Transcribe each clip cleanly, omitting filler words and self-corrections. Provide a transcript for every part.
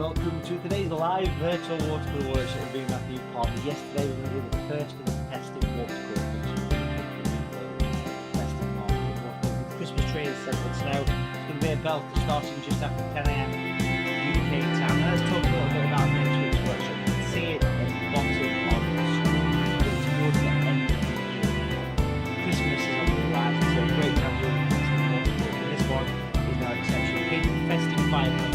welcome to today's live virtual watercolour workshop with me, Matthew Palmer. Yesterday we were going to do the first of the Festive watercolour Festive market. The Christmas tree is set with snow. It's going to be a belter starting just after 10 AM UK time. Now let's talk a little bit about next week's workshop. You can see it at the bottom of the screen. Towards the end of the year. Christmas is on the horizon, so a great time to do the Festive watercolour. And this one is no exception. Painted Festive Fireplace.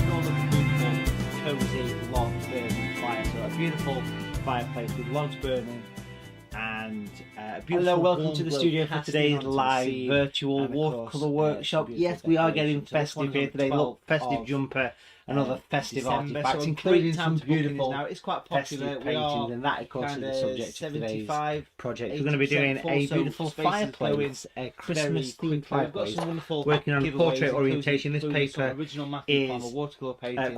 Cozy log burning fire, so a beautiful fireplace with logs burning and a beautiful. Hello, welcome to the studio for today's live virtual watercolour workshop. Yes, we are getting festive here today. Look, festive jumper, another festive artifacts, including some beautiful now. It's quite popular paintings, and that of course is the subject of today's project. We're going to be doing a beautiful fireplace, a Christmas themed fireplace, working on a portrait orientation. This paper is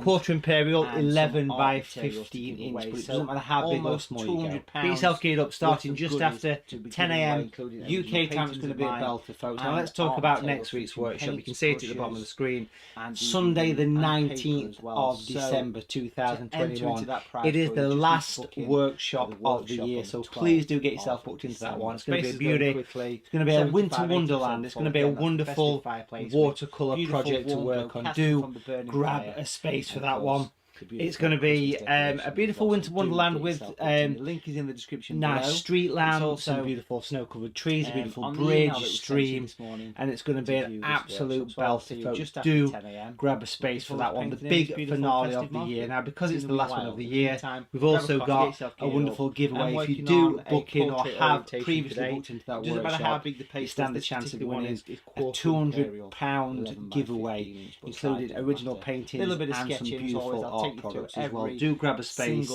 quarter imperial, 11 by 15 inch, but it doesn't matter how big or small you go. Get yourself geared up, starting just after 10 AM UK time. It's going to be a belter, folks. Now let's talk about next week's workshop. You can see it at the bottom of the screen. Sunday the 19th of December 2021. It is the last workshop of the year, so please do get yourself booked into that one. It's going to be a beauty. It's going to be a winter wonderland. It's going to be a wonderful watercolour project to work on. Do grab a space for that one. It's going to be a beautiful winter wonderland with link is in the description. Nice street lamps, some beautiful snow-covered trees, a beautiful bridge, stream, and it's going to be an absolute belter, folks. Do grab a space for that one, the big finale of the year. Now, because it's the last one of the year, we've also got a wonderful giveaway. If you do book in or have previously booked into that workshop, you stand the chance of winning a £200 giveaway, including original paintings and some beautiful art products as well. Do grab a space.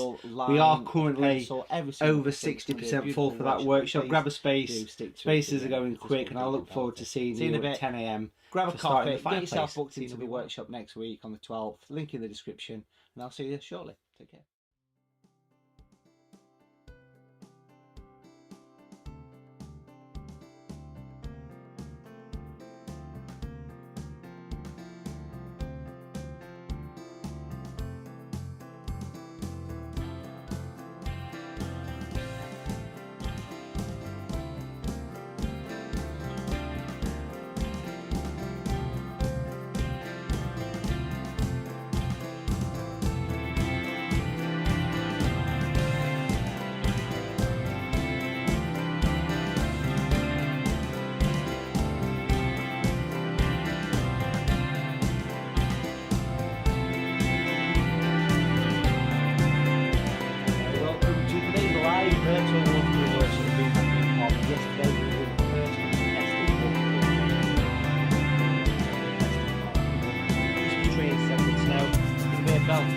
We are currently over 60% full for that workshop. Grab a space. Spaces are going quick, and I look forward to seeing you at 10 AM. Grab a coffee, get yourself booked into the workshop next week on the 12th. Link in the description, and I'll see you shortly. Take care.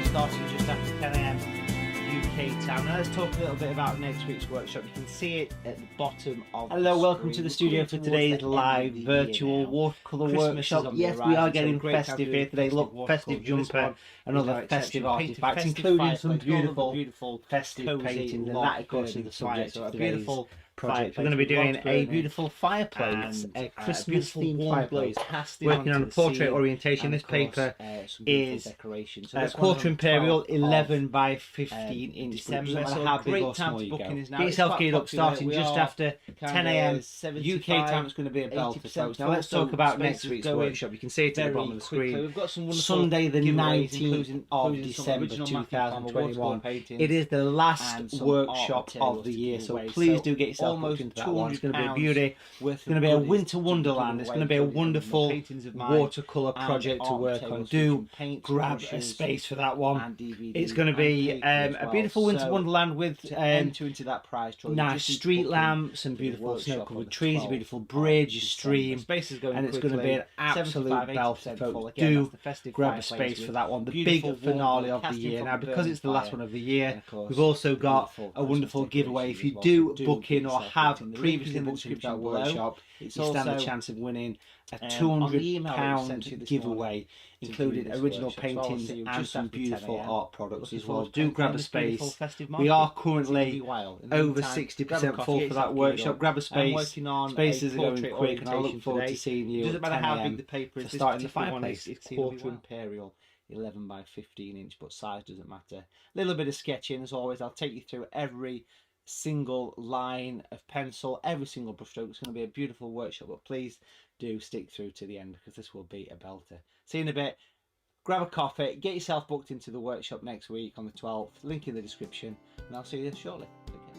Starting just after 10 AM UK time. Now let's talk a little bit about next week's workshop. You can see it at the bottom of Hello, welcome to the studio for today's live virtual watercolour workshop. Yes, we are getting festive here today. Look, festive jumper, another festive artifacts, including some beautiful festive paintings, and that of course is the subject of today's project. We're going to be doing a beautiful fireplace, a Christmas themed fireplace, working on a portrait orientation. This paper is quarter imperial, 11 by 15 inch. But it doesn't matter how big or small you go. Get yourself geared up, starting just after 10 AM UK time. It's going to be a belter, folks. Now let's talk about next week's workshop. You can see it at the bottom of the screen. Sunday the 19th of December 2021. It is the last workshop of the year, so please do get yourself booked into that one. It's going to be a beauty. It's going to be a winter wonderland. It's going to be a wonderful watercolour project to work on. Do grab a space for that one. It's going to be a beautiful winter wonderland with nice street lamps and beautiful snow-covered trees, a beautiful bridge, stream, and it's going to be an absolute belter, folks. Do grab a space for that one, the big finale of the year. Now, because it's the last one of the year, we've also got a wonderful giveaway. If you do book in or have previously booked into that workshop, you stand a chance of winning a £200 giveaway, including original paintings and some beautiful art products as well. Do grab a space. We are currently over 60% full for that workshop. Grab a space. Spaces are going quick, and I look forward to seeing you at 10 AM for starting the fireplace. It's quarter imperial, 11 by 15 inch, but size doesn't matter. A little bit of sketching as always. I'll take you through every single line of pencil, every single brushstroke. It's going to be a beautiful workshop, but please do stick through to the end because this will be a belter. See you in a bit. Grab a coffee, get yourself booked into the workshop next week on the 12th, link in the description, and I'll see you shortly. Take care.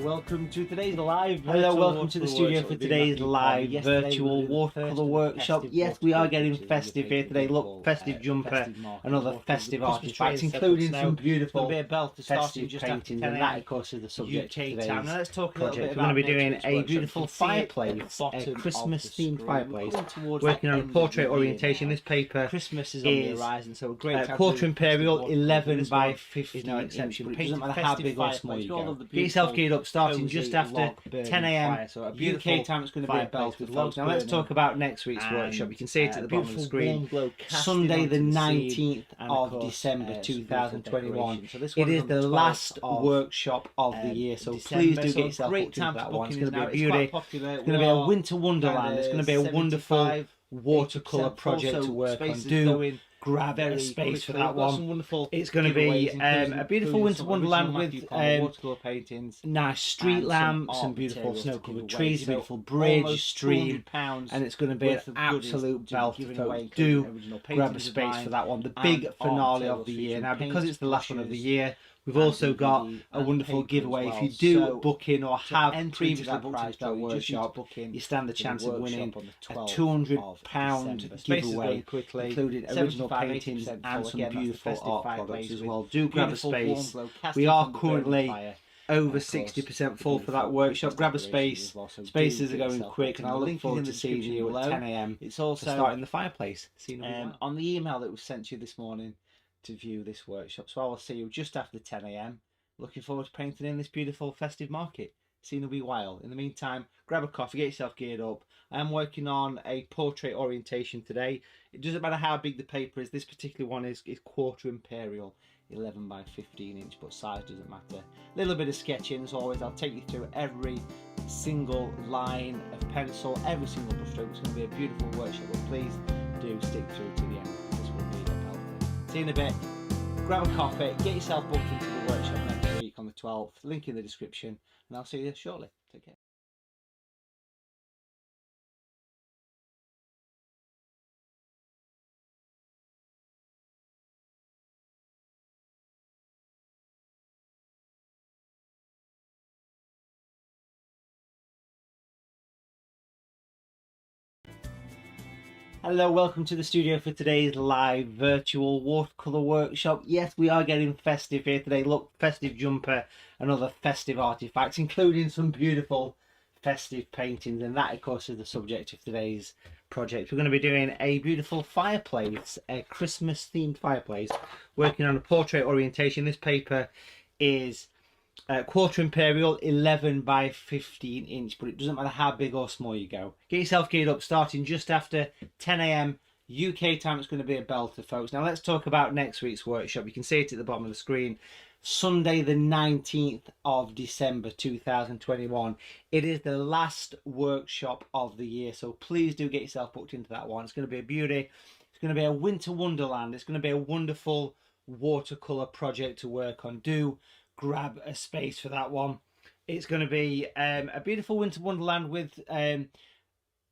Welcome to today's live. Welcome to the studio for today's live virtual watercolour workshop. Yes, we are getting festive here today. Look, festive jumper and other festive artifacts, including some beautiful festive paintings, and that, of course, is the subject of today's Let's talk a little bit project. about We're going to be doing a workshop. beautiful fireplace, a Christmas-themed fireplace, working on a portrait orientation. This paper Christmas is on the horizon, so a great quarter imperial, 11 by 15 inch. It doesn't matter how big or small you go. Get yourself geared up, starting just after 10 AM UK time. It's going to be a belt with logs. Now let's talk about next week's workshop. You can see it at the bottom of the screen. Sunday the 19th of December 2021. It is the last workshop of the year, so please do get yourself booked into that one. It's going to be a beauty. It's going to be a winter wonderland. It's going to be a wonderful watercolour project to work on. Do grab a space for that one. It's going to be a beautiful winter wonderland with watercolour paintings, nice street lamps, some beautiful snow-covered trees, a beautiful bridge, stream, and it's going to be an absolute belt. Do grab a space for that one. The big finale of the year. Now, because it's the last one of the year, we've also got a wonderful giveaway. If you do book in or have previously booked into that workshop, you stand the chance of winning a £200 giveaway, including original paintings and some beautiful art products as well. Do grab a space. We are currently over 60% full for that workshop. Grab a space. Spaces are going quick, and I look forward to seeing you at 10 AM. It's also starting the fireplace. On the email that was sent to you this morning to view this workshop. So I will see you just after 10 AM. Looking forward to painting in this beautiful festive market. Scene will be wild. In the meantime, grab a coffee, get yourself geared up. I am working on a portrait orientation today. It doesn't matter how big the paper is. This particular one is quarter imperial, 11 by 15 inch, but size doesn't matter. A little bit of sketching as always. I'll take you through every single line of pencil, every single brushstroke. It's going to be a beautiful workshop, but please do stick through to the end. This will be a pelter. See you in a bit. Grab a coffee, get yourself booked into the workshop next week on the 12th. Link in the description, and I'll see you shortly. Take care. Hello, welcome to the studio for today's live virtual watercolour workshop. Yes, we are getting festive here today. Look, festive jumper and other festive artifacts, including some beautiful festive paintings, and that, of course, is the subject of today's project. We're going to be doing a beautiful fireplace, a Christmas-themed fireplace, working on a portrait orientation. This paper is quarter imperial, 11 by 15 inch, but it doesn't matter how big or small you go. Get yourself geared up, starting just after 10 AM UK time. It's going to be a belter, folks. Now let's talk about next week's workshop. You can see it at the bottom of the screen. Sunday the 19th of December 2021. It is the last workshop of the year, so please do get yourself booked into that one. It's going to be a beauty. It's going to be a winter wonderland. It's going to be a wonderful watercolour project to work on. Do grab a space for that one. It's going to be a beautiful winter wonderland with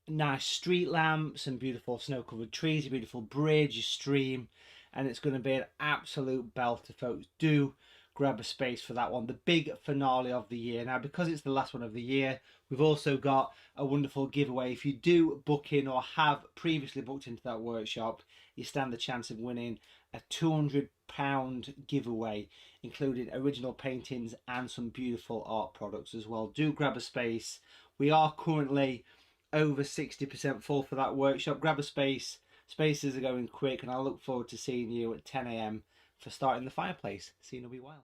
nice street lamps and beautiful snow-covered trees, a beautiful bridge, a stream, and it's going to be an absolute belter, folks. Do grab a space for that one, the big finale of the year. Now, because it's the last one of the year, we've also got a wonderful giveaway. If you do book in or have previously booked into that workshop, you stand the chance of winning a £200 giveaway, including original paintings and some beautiful art products as well. Do grab a space. We are currently over 60% full for that workshop. Grab a space. Spaces are going quick, and I look forward to seeing you at 10 a.m. for starting the Fireplace. See you in a wee while.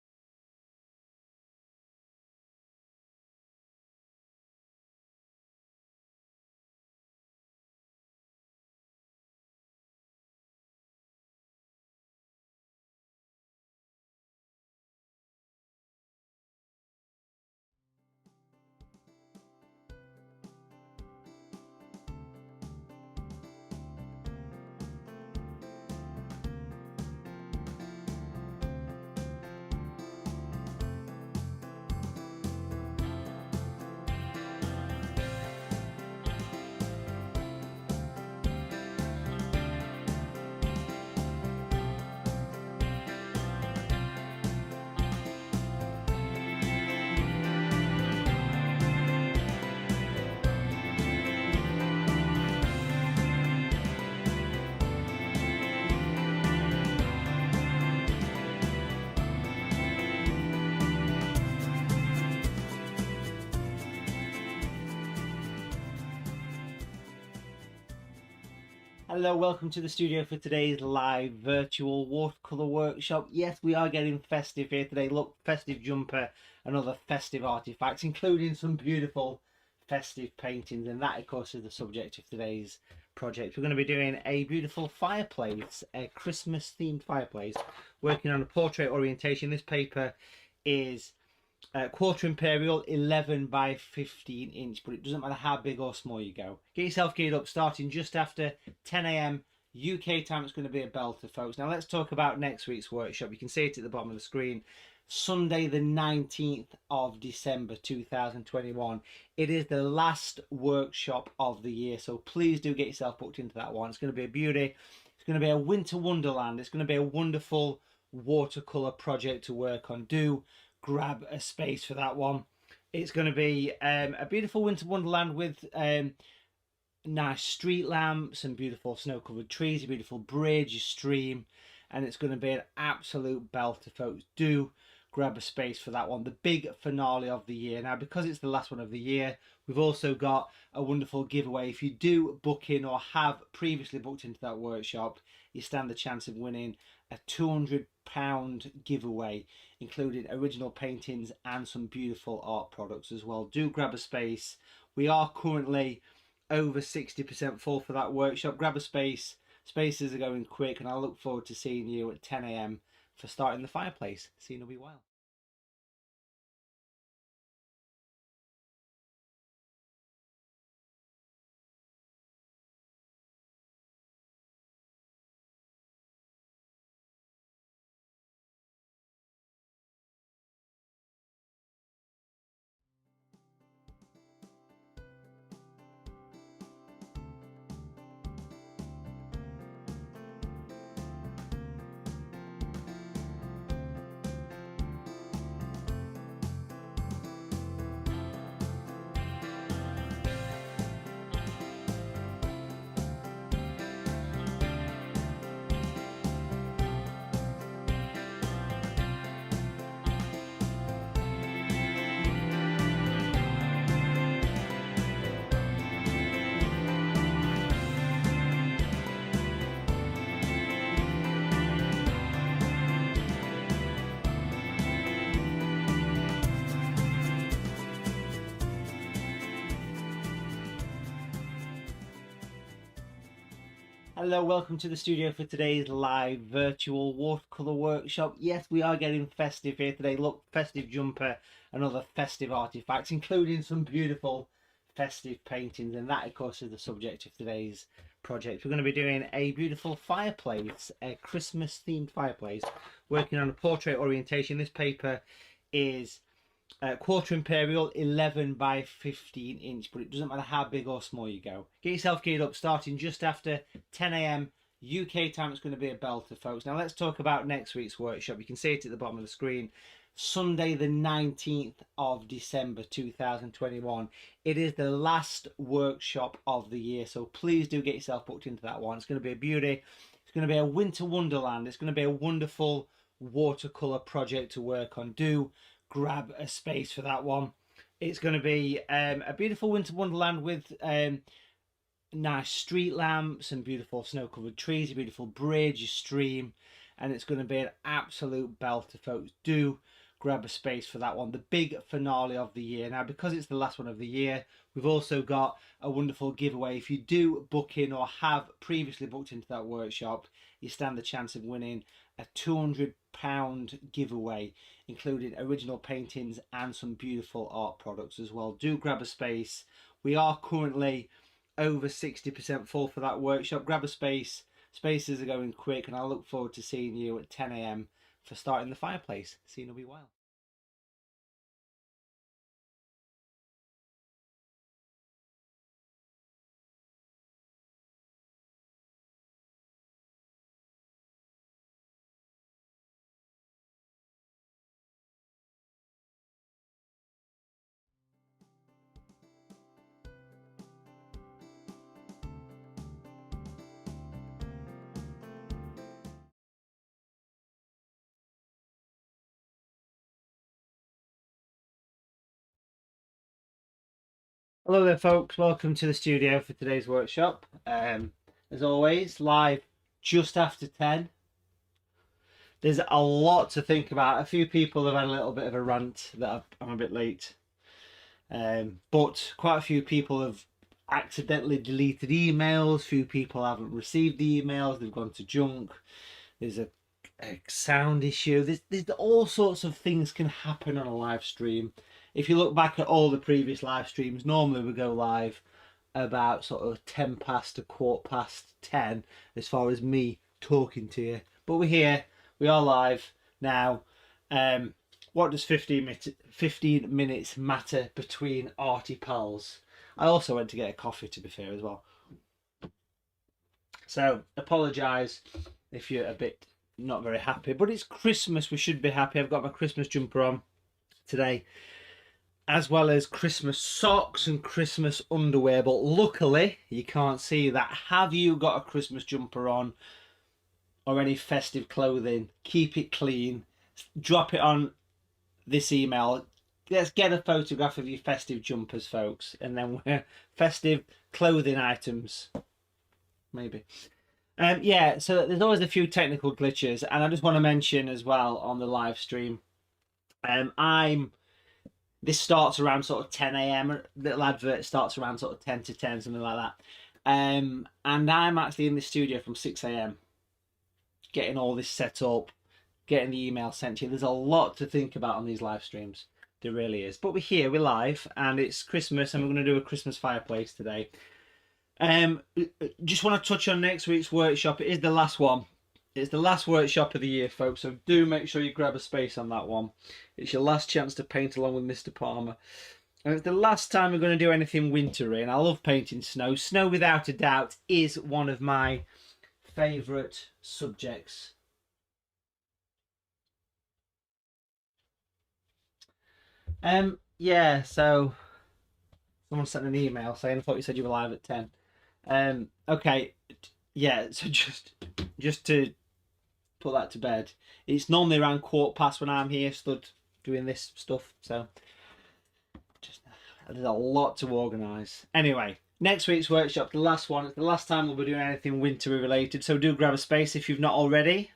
Hello, welcome to the studio for today's live virtual watercolour workshop. Yes, we are getting festive here today. Look, festive jumper and other festive artifacts, including some beautiful festive paintings, and that of course is the subject of today's project. We're going to be doing a beautiful fireplace, a Christmas themed fireplace, working on a portrait orientation. This paper is quarter imperial, 11 by 15 inch, but it doesn't matter how big or small you go. Get yourself geared up, starting just after 10 a.m. UK time. It's going to be a belter, folks. Now let's talk about next week's workshop. You can see it at the bottom of the screen. Sunday the 19th of December 2021. It is the last workshop of the year, so please do get yourself booked into that one. It's going to be a beauty. It's going to be a winter wonderland. It's going to be a wonderful watercolour project to work on. Do grab a space for that one. It's going to be a beautiful winter wonderland with nice street lamps and beautiful snow-covered trees, a beautiful bridge, a stream, and it's going to be an absolute belter, folks. Do grab a space for that one, the big finale of the year. Now, because it's the last one of the year, we've also got a wonderful giveaway. If you do book in or have previously booked into that workshop, you stand the chance of winning a £200 giveaway, including original paintings and some beautiful art products as well. Do grab a space. We are currently over 60% full for that workshop. Grab a space. Spaces are going quick, and I look forward to seeing you at 10 a.m. for starting the Fireplace. See you in a wee while. Hello, welcome to the studio for today's live virtual watercolour workshop. Yes, we are getting festive here today. Look, festive jumper and other festive artifacts, including some beautiful festive paintings, and that of course is the subject of today's project. We're going to be doing a beautiful fireplace, a Christmas themed fireplace, working on a portrait orientation. This paper is quarter imperial, 11 by 15 inch, but it doesn't matter how big or small you go. Get yourself geared up, starting just after 10 a.m. UK time, it's going to be a belter, folks. Now let's talk about next week's workshop. You can see it at the bottom of the screen. Sunday the 19th of December 2021. It is the last workshop of the year, so please do get yourself booked into that one. It's going to be a beauty. It's going to be a winter wonderland. It's going to be a wonderful watercolour project to work on. Do grab a space for that one. It's going to be a beautiful winter wonderland with nice street lamps and beautiful snow-covered trees, a beautiful bridge, a stream, and it's going to be an absolute belter, folks. Do grab a space for that one, the big finale of the year. Now, because it's the last one of the year, we've also got a wonderful giveaway. If you do book in or have previously booked into that workshop, you stand the chance of winning a £200 giveaway, including original paintings and some beautiful art products as well. Do grab a space. We are currently over 60% full for that workshop. Grab a space. Spaces are going quick, and I look forward to seeing you at 10 AM for starting the Fireplace. See you in a wee while. Hello there, folks. Welcome to the studio for today's workshop. As always, live just after 10. There's a lot to think about. A few people have had a little bit of a rant that I'm a bit late. But quite a few people have accidentally deleted emails. Few people haven't received the emails. They've gone to junk. There's a sound issue. There's all sorts of things can happen on a live stream. If you look back at all the previous live streams, normally we go live about sort of 10 past to 10:15 as far as me talking to you. But we're here. We are live now. What does 15 minutes matter between arty pals? I also went to get a coffee, to be fair, as well. So apologise if you're a bit not very happy, but it's Christmas. We should be happy. I've got my Christmas jumper on today, as well as Christmas socks and Christmas underwear. But luckily, you can't see that. Have you got a Christmas jumper on or any festive clothing? Keep it clean. Drop it on this email. Let's get a photograph of your festive jumpers, folks, and then we're festive clothing items, maybe. Yeah, so there's always a few technical glitches, and I just want to mention as well on the live stream, this starts around sort of 10 AM. Little advert starts around sort of 10 to 10, something like that. And I'm actually in the studio from 6 AM, getting all this set up, getting the email sent to you. There's a lot to think about on these live streams. There really is. But we're here, we're live, and it's Christmas, and we're going to do a Christmas fireplace today. Just want to touch on next week's workshop. It is the last one. It's the last workshop of the year, folks, so do make sure you grab a space on that one. It's your last chance to paint along with Mr. Palmer. And it's the last time we're going to do anything wintry, and I love painting snow. Snow, without a doubt, is one of my favourite subjects. Yeah, so someone sent an email saying, I thought you said you were live at 10. Okay, yeah, so just to put that to bed, it's normally around 15:15 when I'm here stood doing this stuff, so just there's a lot to organise. Anyway, next week's workshop, the last one, it's the last time we'll be doing anything wintry related, so do grab a space if you've not already.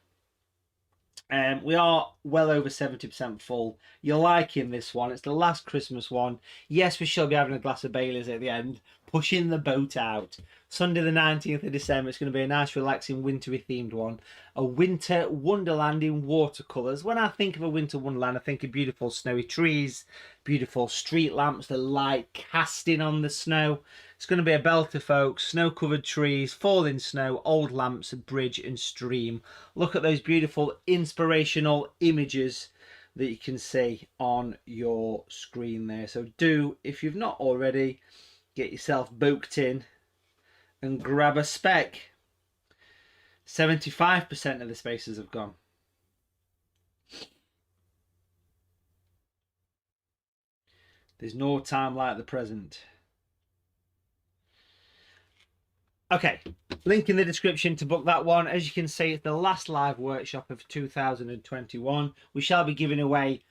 We are well over 70% full. You're liking this one. It's the last Christmas one. Yes, we shall be having a glass of Baileys at the end, pushing the boat out. Sunday the 19th of December, it's going to be a nice, relaxing, wintry themed one. A winter wonderland in watercolours. When I think of a winter wonderland, I think of beautiful snowy trees, beautiful street lamps, the light casting on the snow. It's going to be a belter, folks. Snow-covered trees, falling snow, old lamps, bridge and stream. Look at those beautiful inspirational images that you can see on your screen there. So do, if you've not already, get yourself booked in and grab a spec. 75% of the spaces have gone. There's no time like the present. Okay, link in the description to book that one. As you can see, it's the last live workshop of 2021. We shall be giving away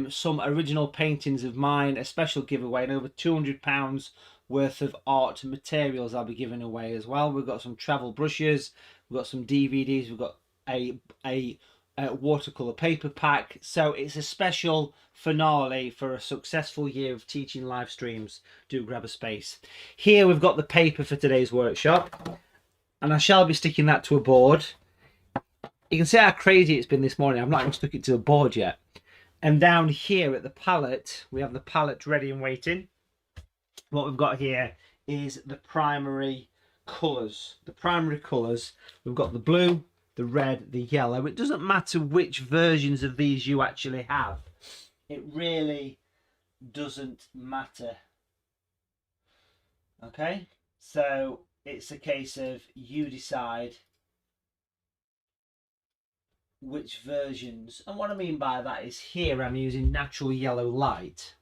some original paintings of mine, a special giveaway, and over £200 worth of art materials I'll be giving away as well. We've got some travel brushes, we've got some DVDs, we've got a watercolour paper pack. So it's a special finale for a successful year of teaching live streams. Do grab a space. Here we've got the paper for today's workshop, and I shall be sticking that to a board. You can see how crazy it's been this morning. I've not even stuck it to a board yet. And down here at the palette, we have the palette ready and waiting. What we've got here is the primary colours. The primary colours, we've got the blue, the red, the yellow. It doesn't matter which versions of these you actually have. It really doesn't matter. Okay, so it's a case of you decide which versions. And what I mean by that is here I'm using natural yellow light.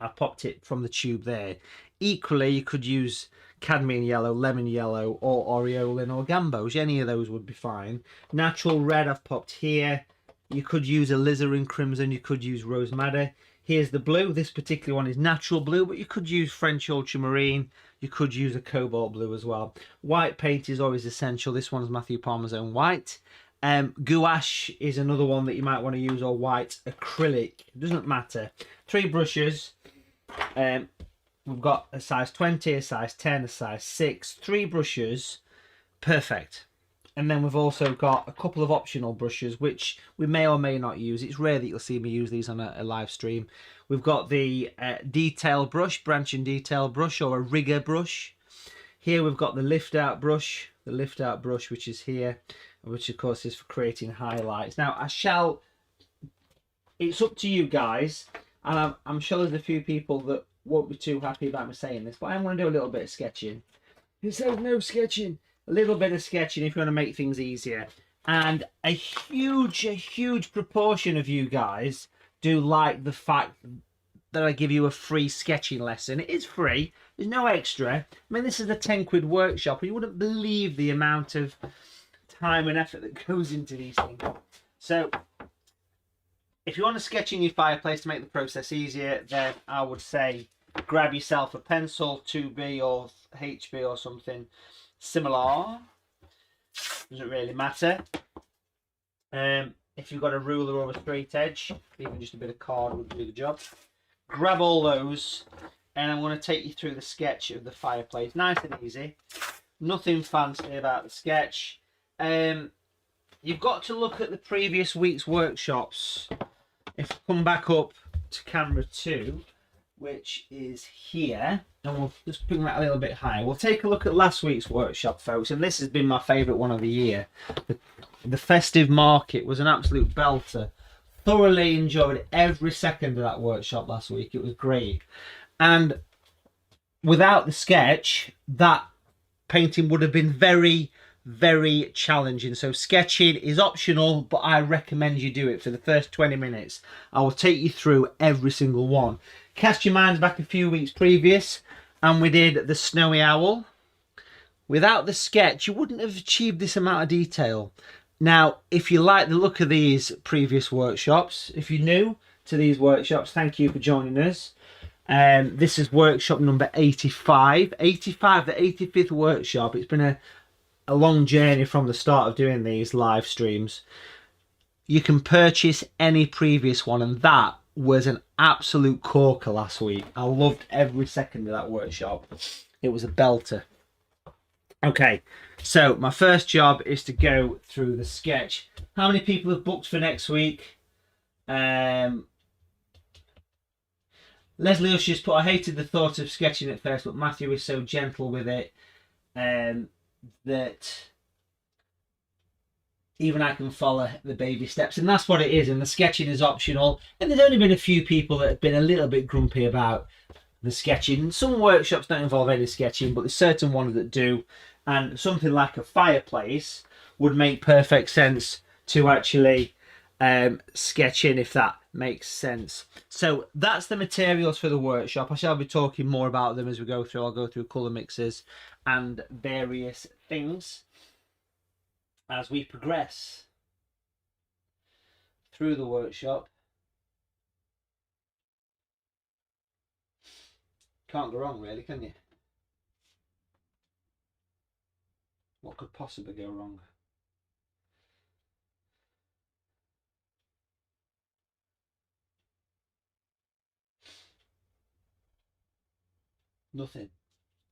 I popped it from the tube there. Equally, you could use cadmium yellow, lemon yellow, or aureolin or gamboge. Any of those would be fine. Natural red I've popped here. You could use alizarin crimson, you could use rose madder. Here's the blue. This particular one is natural blue, but you could use French ultramarine. You could use a cobalt blue as well. White paint is always essential. This one's Matthew Palmer's own white. Gouache is another one that you might want to use, or white acrylic. It doesn't matter. 3 brushes. We've got a size 20, a size 10, a size 6. 3 brushes. Perfect. And then we've also got a couple of optional brushes, which we may or may not use. It's rare that you'll see me use these on a live stream. We've got the detail brush, branch and detail brush, or a rigger brush. Here we've got the lift out brush, which is here, which of course is for creating highlights. Now it's up to you guys, and I'm sure there's a few people that won't be too happy about me saying this, but I'm going to do a little bit of sketching. It says no sketching. A little bit of sketching if you want to make things easier. And a huge proportion of you guys do like the fact that I give you a free sketching lesson. It is free. There's no extra. I mean, this is a 10 quid workshop, and you wouldn't believe the amount of time and effort that goes into these things. So if you want to sketch in your fireplace to make the process easier, then I would say grab yourself a pencil, 2B or HB or something similar. Doesn't really matter. If you've got a ruler or a straight edge, even just a bit of card would do the job. Grab all those, and I'm going to take you through the sketch of the fireplace. Nice and easy. Nothing fancy about the sketch. You've got to look at the previous week's workshops. If I come back up to camera 2, which is here, and we'll just bring that a little bit higher. We'll take a look at last week's workshop, folks, and this has been my favourite one of the year. The Festive Market was an absolute belter. Thoroughly enjoyed every second of that workshop last week. It was great. And without the sketch, that painting would have been very challenging. So sketching is optional, but I recommend you do it for the first 20 minutes. I will take you through every single one. Cast your minds back a few weeks previous, and we did the snowy owl. Without the sketch, you wouldn't have achieved this amount of detail. Now, if you like the look of these previous workshops, if you're new to these workshops, thank you for joining us. This is workshop number 85. 85, the 85th workshop. It's been a long journey from the start of doing these live streams. You can purchase any previous one, and that was an absolute corker last week. I loved every second of that workshop. It was a belter. Okay, so my first job is to go through the sketch. How many people have booked for next week? Leslie Usher's put, I hated the thought of sketching at first, but Matthew is so gentle with it that even I can follow the baby steps. And that's what it is, and the sketching is optional. And there's only been a few people that have been a little bit grumpy about the sketching. Some workshops don't involve any sketching, but there's certain ones that do. And something like a fireplace would make perfect sense to actually sketch in, if that makes sense. So that's the materials for the workshop. I shall be talking more about them as we go through. I'll go through colour mixes and various things as we progress through the workshop. Can't go wrong, really, can you? What could possibly go wrong? Nothing.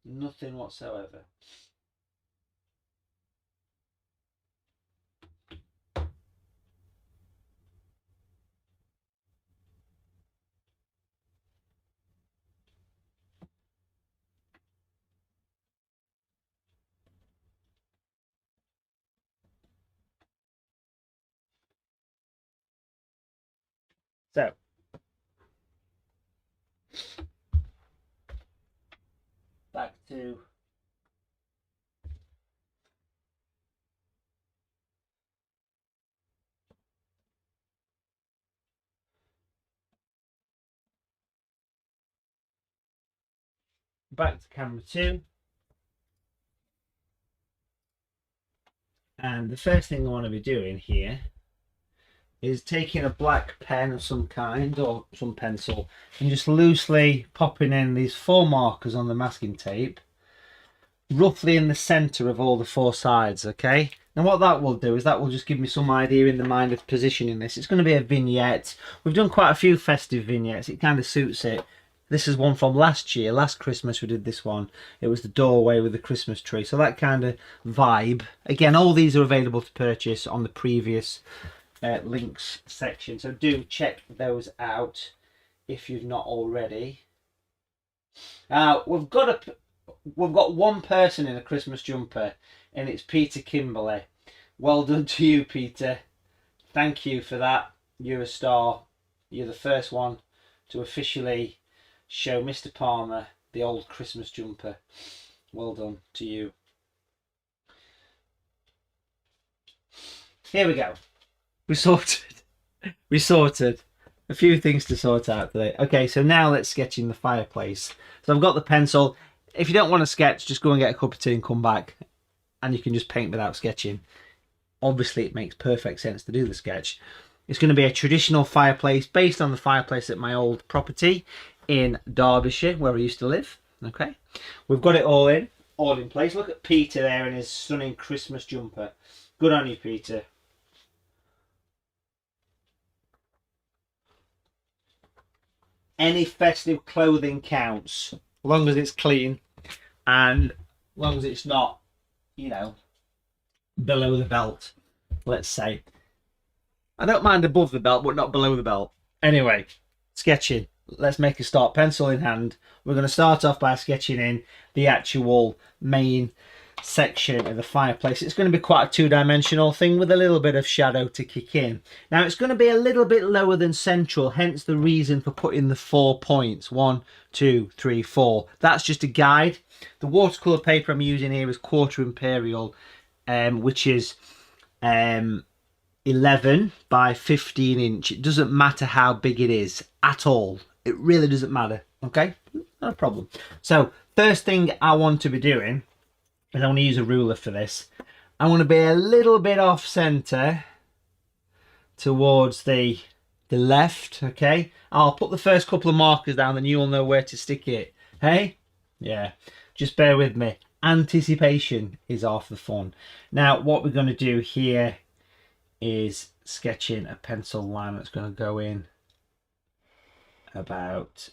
Nothing whatsoever. So, back to camera 2. And the first thing I want to be doing here is taking a black pen of some kind or some pencil and just loosely popping in these 4 markers on the masking tape roughly in the center of all the 4 sides. Okay, now what that will do is that will just give me some idea in the mind of positioning this. It's going to be a vignette. We've done quite a few festive vignettes. It kind of suits it. This is one from last year. Last Christmas we did this one. It was the doorway with the Christmas tree, so that kind of vibe. Again, all these are available to purchase on the previous links section, so do check those out if you've not already. We've got one person in a Christmas jumper, and it's Peter Kimberley. Well done to you, Peter. Thank you for that. You're a star. You're the first one to officially show Mr. Palmer the old Christmas jumper. Well done to you. Here we go. We sorted a few things to sort out today. Okay, so now let's sketch in the fireplace. So I've got the pencil. If you don't want to sketch, just go and get a cup of tea and come back, and you can just paint without sketching. Obviously, it makes perfect sense to do the sketch. It's going to be a traditional fireplace based on the fireplace at my old property in Derbyshire, where I used to live. Okay, we've got it all in place. Look at Peter there in his stunning Christmas jumper. Good on you, Peter. Any festive clothing counts, as long as it's clean and as long as it's not, you know, below the belt, let's say. I don't mind above the belt, but not below the belt. Anyway, sketching. Let's make a start. Pencil in hand. We're going to start off by sketching in the actual main section of the fireplace. It's going to be quite a 2-dimensional thing with a little bit of shadow to kick in. Now it's going to be a little bit lower than central, hence the reason for putting the 4 points. 1, 2, 3, 4. That's just a guide. The watercolour paper I'm using here is quarter imperial, which is 11 by 15 inch. It doesn't matter how big it is at all. It really doesn't matter. Okay, no problem. So first thing I want to be doing is I want to use a ruler for this. I want to be a little bit off center towards the left. Okay, I'll put the first couple of markers down, then you'll know where to stick it. Hey, yeah, just bear with me. Anticipation is half the fun. Now what we're going to do here is sketching a pencil line that's going to go in about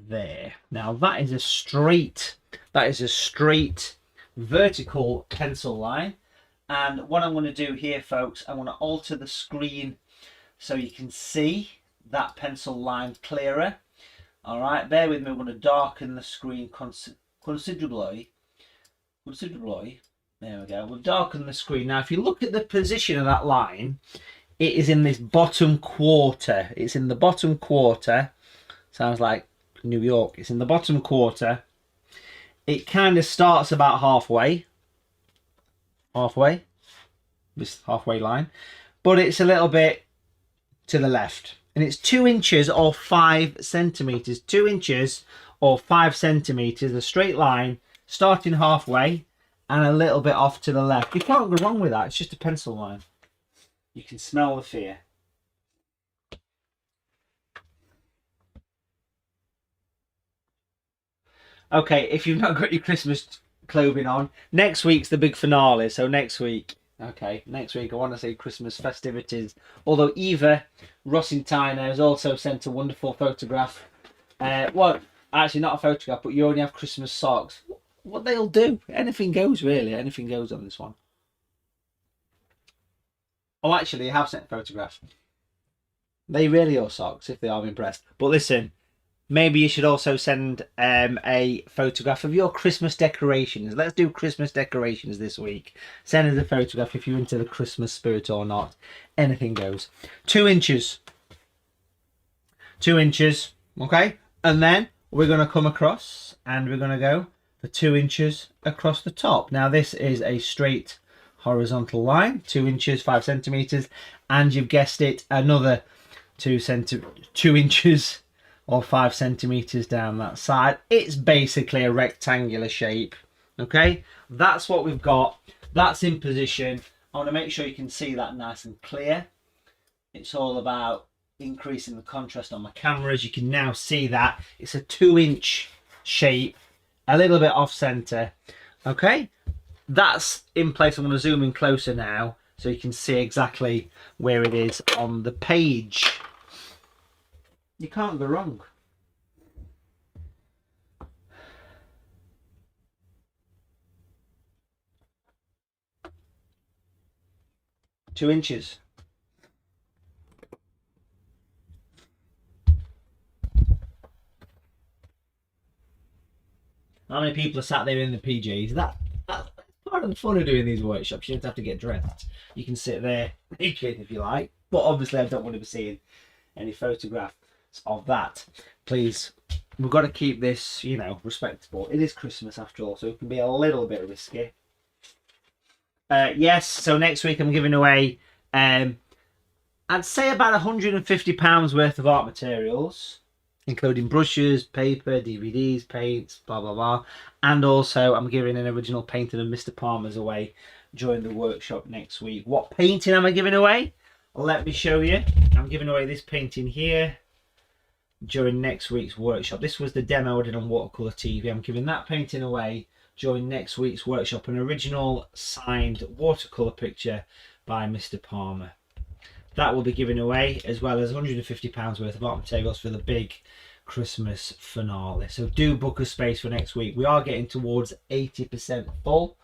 there. Now that is a straight vertical pencil line, and what I'm going to do here, folks, I want to alter the screen so you can see that pencil line clearer. All right, bear with me. I'm going to darken the screen considerably. There we go. We've darkened the screen. Now if you look at the position of that line, it is in this bottom quarter. It's in the bottom quarter. Sounds like New York. It's in the bottom quarter. It kind of starts about halfway. halfway, this halfway line, but it's a little bit to the left, and it's 2 inches or 5 centimeters. 2 inches or 5 centimeters, a straight line starting halfway and a little bit off to the left. You can't go wrong with that. It's just a pencil line. You can smell the fear. Okay, if you've not got your Christmas clothing on, next week's the big finale. So next week, okay, next week I want to say Christmas festivities. Although Eva Rossintiner has also sent a wonderful photograph. Well, actually not a photograph, but you only have Christmas socks. What they'll do, anything goes really. Anything goes on this one. Oh, actually, I have sent a photograph. They really are socks if they are impressed. But listen. Maybe you should also send a photograph of your Christmas decorations. Let's do Christmas decorations this week. Send us a photograph if you're into the Christmas spirit or not. Anything goes. 2 inches. 2 inches. Okay? And then we're going to come across and we're going to go for 2 inches across the top. Now this is a straight horizontal line. 2 inches, 5 centimeters. And you've guessed it, another 2 inches or 5 centimeters down that side. It's basically a rectangular shape. Okay, that's what we've got. That's in position. I want to make sure you can see that nice and clear. It's all about increasing the contrast on my camera. As you can now see that it's a 2-inch shape, a little bit off center. Okay, that's in place. I'm going to zoom in closer now so you can see exactly where it is on the page. You can't go wrong. Two inches. How many people are sat there in the PJs? That's part of the fun of doing these workshops. You don't have to get dressed. You can sit there naked if you like. But obviously I don't want to be seeing any photographs of that. Please, we've got to keep this, you know, respectable. It is Christmas after all, so it can be a little bit risky. Yes, so next week I'm giving away I'd say about £150 worth of art materials, including brushes, paper, DVDs, paints, blah blah blah. And also I'm giving an original painting of Mr. Palmer's away during the workshop next week. What painting am I giving away? Let me show you. I'm giving away this painting here during next week's workshop. This was the demo I did on Watercolour TV. I'm giving that painting away during next week's workshop. An original signed watercolour picture by Mr. Palmer. That will be given away, as well as £150 worth of art materials for the big Christmas finale. So do book a space for next week. We are getting towards 80% full.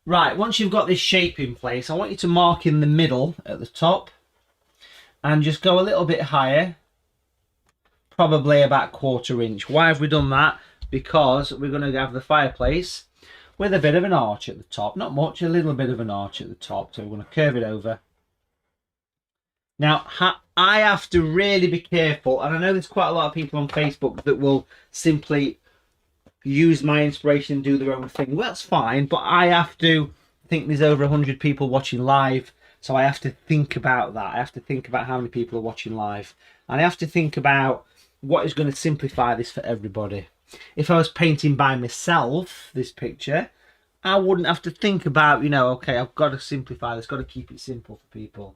Right, once you've got this shape in place, I want you to mark in the middle at the top and just go a little bit higher, probably about 1/4 inch. Why have we done that? Because we're going to have the fireplace with a bit of an arch at the top. Not much, a little bit of an arch at the top. So we're going to curve it over. Now, I have to really be careful, and I know there's quite a lot of people on Facebook that will simply use my inspiration and do their own thing. Well, that's fine, but I have to think there's over 100 people watching live, so I have to think about that. I have to think about how many people are watching live, and I have to think about what is going to simplify this for everybody. If I was painting by myself this picture, I wouldn't have to think about, you know, okay, I've got to simplify this, got to keep it simple for people.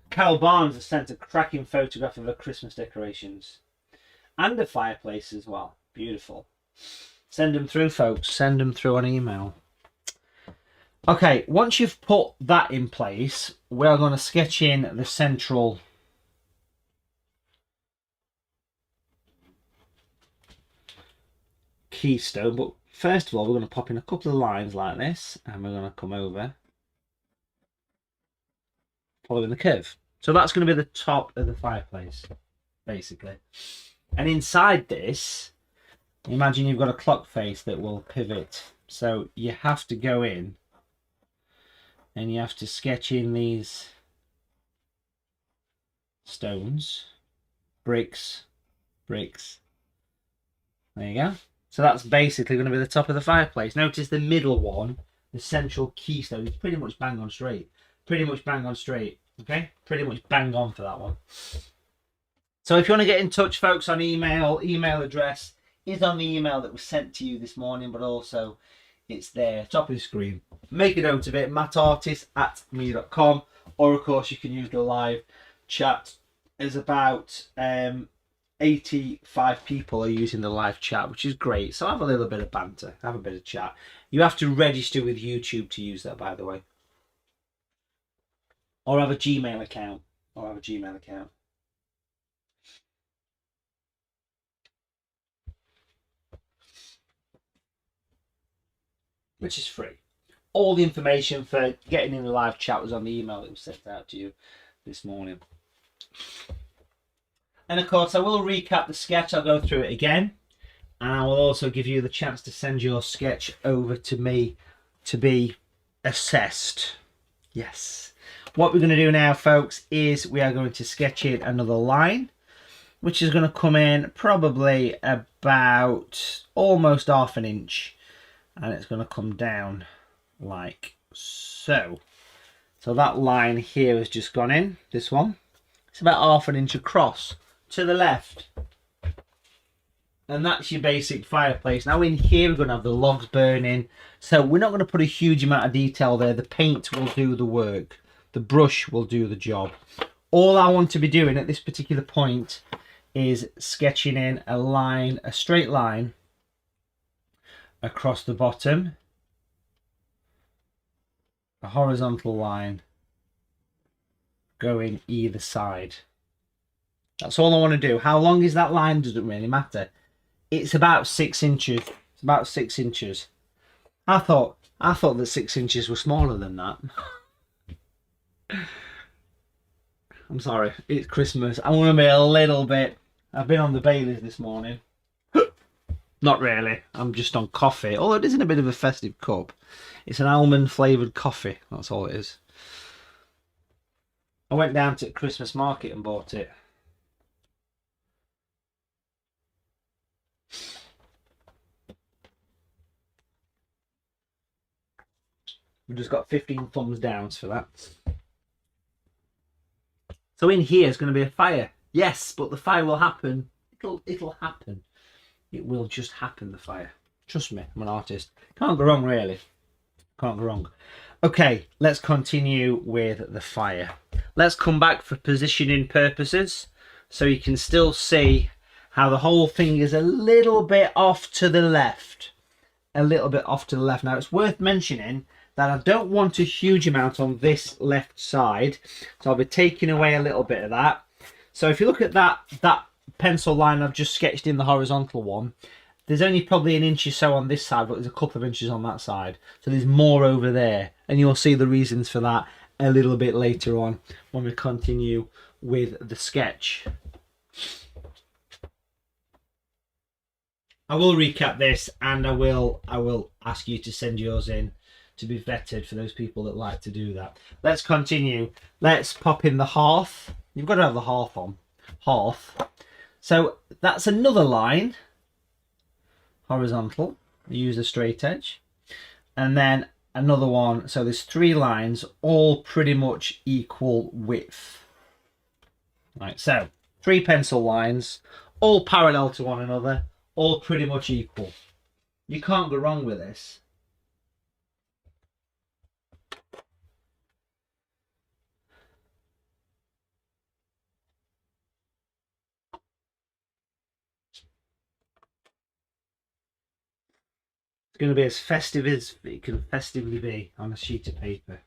Carol Barnes has sent a cracking photograph of her Christmas decorations and a fireplace as well. Beautiful. Send them through, folks. Send them through on email. Okay, once you've put that in place, we're going to sketch in the central keystone. But first of all, we're going to pop in a couple of lines like this, and we're going to come over following the curve. So that's going to be the top of the fireplace, basically. And inside this, imagine you've got a clock face that will pivot. So you have to go in and you have to sketch in these stones, bricks. There you go. So that's basically going to be the top of the fireplace. Notice the middle one, the central keystone, is pretty much bang on straight. Pretty much bang on straight. Okay? Pretty much bang on for that one. So if you want to get in touch, folks, on email address is on the email that was sent to you this morning, but also it's there, top of the screen. Make a note of it, mattartist@me.com, or of course you can use the live chat. There's about 85 people are using the live chat, which is great. So have a little bit of banter, have a bit of chat. You have to register with YouTube to use that, by the way. Or have a Gmail account. Which is free. All the information for getting in the live chat was on the email that was sent out to you this morning. And of course, I will recap the sketch. I'll go through it again. And I will also give you the chance to send your sketch over to me to be assessed. Yes. What we're going to do now, folks, is we are going to sketch in another line, which is going to come in probably about almost ½ an inch. And it's going to come down like so. So that line here has just gone in, this one. It's about ½ an inch across to the left. And that's your basic fireplace. Now in here we're going to have the logs burning. So we're not going to put a huge amount of detail there. The paint will do the work. The brush will do the job. All I want to be doing at this particular point is sketching in a line, a straight line across the bottom. A horizontal line going either side. That's all I want to do. How long is that line doesn't really matter. It's about 6 inches. It's about 6 inches. I thought that 6 inches were smaller than that. I'm sorry, it's Christmas. I want to be a little bit. I've been on the Baileys this morning. Not really. I'm just on coffee. Although it is in a bit of a festive cup. It's an almond flavoured coffee. That's all it is. I went down to the Christmas market and bought it. We've just got 15 thumbs downs for that. So in here is going to be a fire. Yes, but the fire will happen. It'll happen. It will just happen, the fire. Trust me, I'm an artist. Can't go wrong, really. Can't go wrong. Okay, let's continue with the fire. Let's come back for positioning purposes, so you can still see how the whole thing is a little bit off to the left. A little bit off to the left. Now, it's worth mentioning that I don't want a huge amount on this left side, so I'll be taking away a little bit of that. So if you look at that pencil line I've just sketched in, the horizontal one, there's only probably an inch or so on this side, but there's a couple of inches on that side. So there's more over there. And you'll see the reasons for that a little bit later on when we continue with the sketch. I will recap this, and I will ask you to send yours in to be vetted for those people that like to do that. Let's continue. Let's pop in the hearth. You've got to have the hearth on. Hearth. So that's another line. Horizontal, use a straight edge, and then another one. So there's 3 lines, all pretty much equal width. Right, so 3 pencil lines, all parallel to one another, all pretty much equal. You can't go wrong with this. It's going to be as festive as it can festively be on a sheet of paper.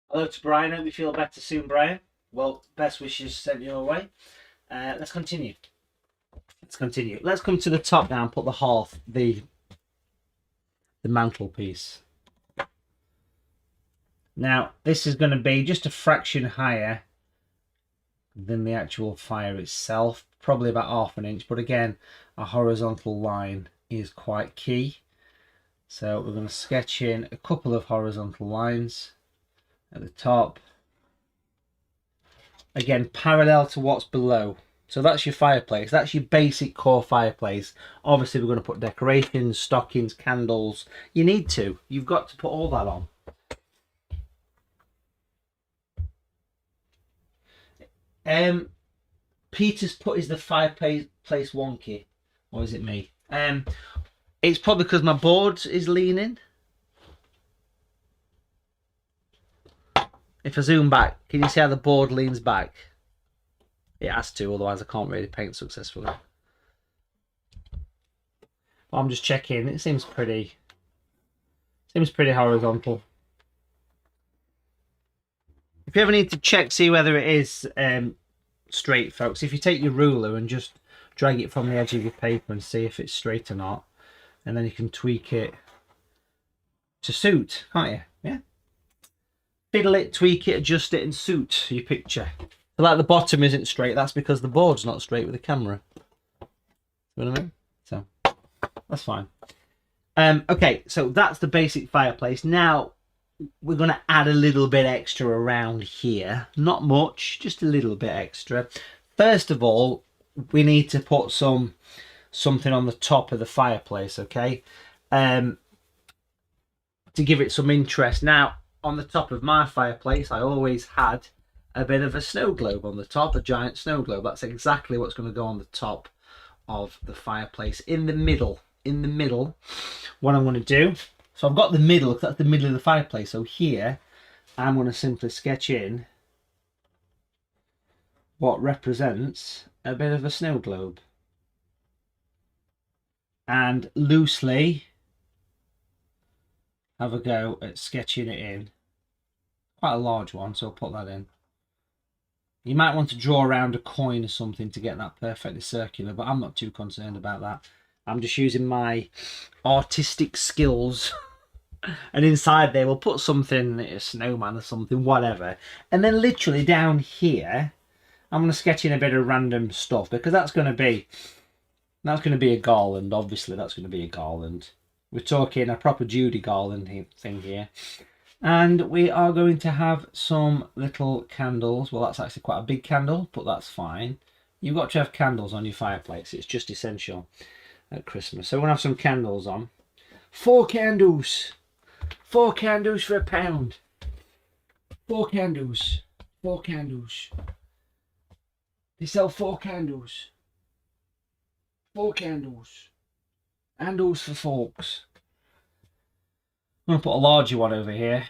Hello to Brian. Hope you feel better soon, Brian. Well, best wishes sent your way. Let's continue. Let's come to the top now and put the hearth, the mantelpiece. Now, this is going to be just a fraction higher than the actual fire itself, probably about half an inch, but again, a horizontal line is quite key. So we're going to sketch in a couple of horizontal lines at the top, again parallel to what's below. So that's your fireplace, that's your basic core fireplace. Obviously we're going to put decorations, stockings, candles. You've got to put all that on. Peter's put, is the fireplace wonky, or is it me? It's probably because my board is leaning. If I zoom back, can you see how the board leans back? It has to, otherwise I can't really paint successfully. I'm just checking. It seems pretty horizontal. If you ever need to check, see whether it is straight, folks, if you take your ruler and just drag it from the edge of your paper and see if it's straight or not, and then you can tweak it to suit, can't you? Yeah. Fiddle it, tweak it, adjust it, and suit your picture. So like the bottom isn't straight, that's because the board's not straight with the camera. You know what I mean? So that's fine. Okay, so that's the basic fireplace. Now we're going to add a little bit extra around here. Not much, just a little bit extra. First of all, we need to put something on the top of the fireplace, okay? To give it some interest. Now, on the top of my fireplace, I always had a bit of a snow globe on the top, a giant snow globe. That's exactly what's going to go on the top of the fireplace. In the middle, what I'm going to do, so I've got the middle, because that's the middle of the fireplace. So here, I'm going to simply sketch in what represents a bit of a snow globe. And loosely have a go at sketching it in. Quite a large one, so I'll put that in. You might want to draw around a coin or something to get that perfectly circular, but I'm not too concerned about that. I'm just using my artistic skills. And inside there, we'll put something, a snowman or something, whatever. And then literally down here, I'm going to sketch in a bit of random stuff, because that's going to be a garland. Obviously, that's going to be a garland. We're talking a proper Judy garland thing here. And we are going to have some little candles. Well, that's actually quite a big candle, but that's fine. You've got to have candles on your fireplace. It's just essential at Christmas. So we're going to have some candles on. 4 candles. 4 candles for £1. 4 candles. 4 candles. They sell 4 candles. 4 candles. Candles for forks. I'm going to put a larger one over here.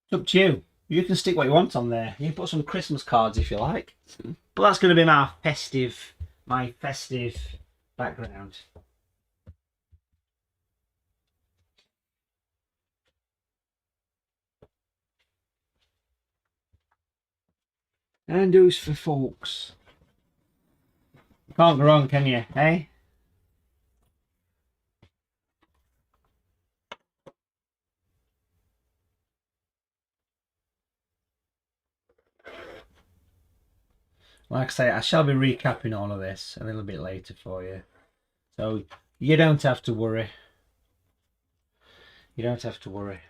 It's up to you. You can stick what you want on there. You can put some Christmas cards if you like. But that's going to be my festive background. Candles for forks. Can't go wrong, can you? Eh? Like I say, I shall be recapping all of this a little bit later for you. So you don't have to worry. You don't have to worry.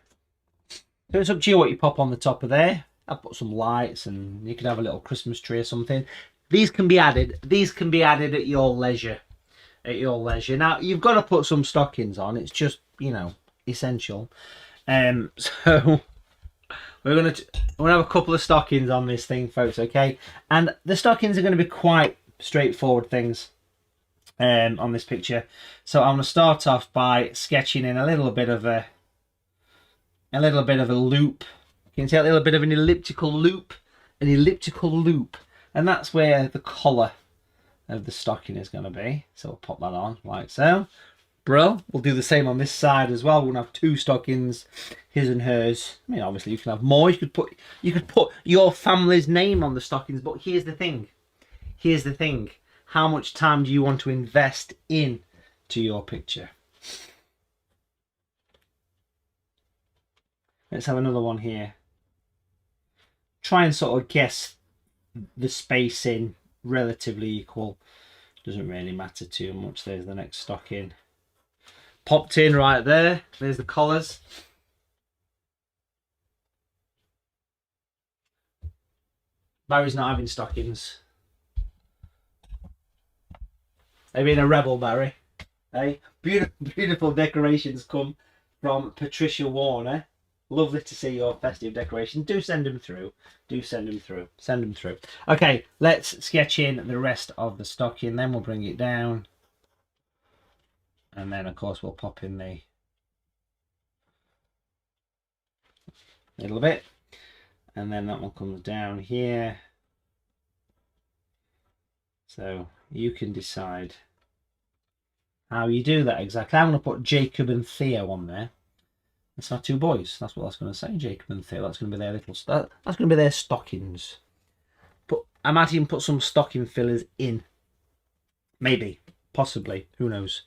So it's up to you what you pop on the top of there. I'll put some lights, and you can have a little Christmas tree or something. These can be added. These can be added at your leisure. At your leisure. Now you've got to put some stockings on. It's just, you know, essential. So we're gonna have a couple of stockings on this thing, folks. Okay, and the stockings are going to be quite straightforward things on this picture. So I'm going to start off by sketching in a little bit of a loop. You can see a little bit of an elliptical loop, and that's where the collar of the stocking is going to be. So we'll pop that on like so. Brill. We'll do the same on this side as well. We're gonna have 2 stockings, his and hers. I mean, obviously you can have more. You could put your family's name on the stockings. But here's the thing. Here's the thing. How much time do you want to invest in to your picture? Let's have another one here. Try and sort of guess the spacing, relatively equal. Doesn't really matter too much. There's the next stocking. Popped in right there. There's the collars. Barry's not having stockings. They've been a rebel, Barry. Hey, beautiful decorations come from Patricia Warner. Lovely to see your festive decorations. Do send them through. Do send them through. Send them through. Okay, let's sketch in the rest of the stocking. Then we'll bring it down. And then, of course, we'll pop in the little bit. And then that one comes down here. So you can decide how you do that exactly. I'm going to put Jacob and Theo on there. It's our 2 boys. That's what that's going to say. Jacob and Theo. That's going to be their little. That's going to be their stockings. But I might even put some stocking fillers in. Maybe. Possibly. Who knows?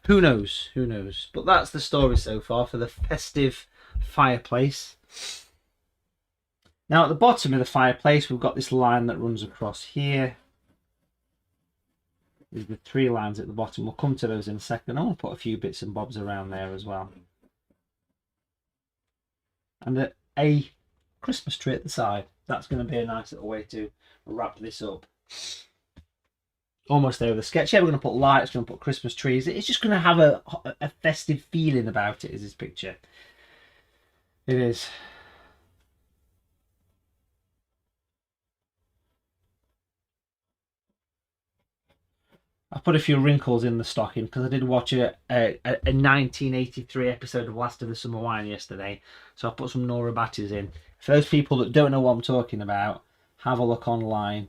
Who knows? Who knows? But that's the story so far for the festive fireplace. Now at the bottom of the fireplace, we've got this line that runs across here. There's the 3 lines at the bottom. We'll come to those in a second. I'm going to put a few bits and bobs around there as well. And a Christmas tree at the side. That's going to be a nice little way to wrap this up. Almost there with the sketch. Yeah, we're going to put lights, we're going to put Christmas trees. It's just going to have a festive feeling about it, is this picture. It is. I put a few wrinkles in the stocking because I did watch a 1983 episode of Last of the Summer Wine yesterday. So I put some Nora Batties in. For those people that don't know what I'm talking about, have a look online.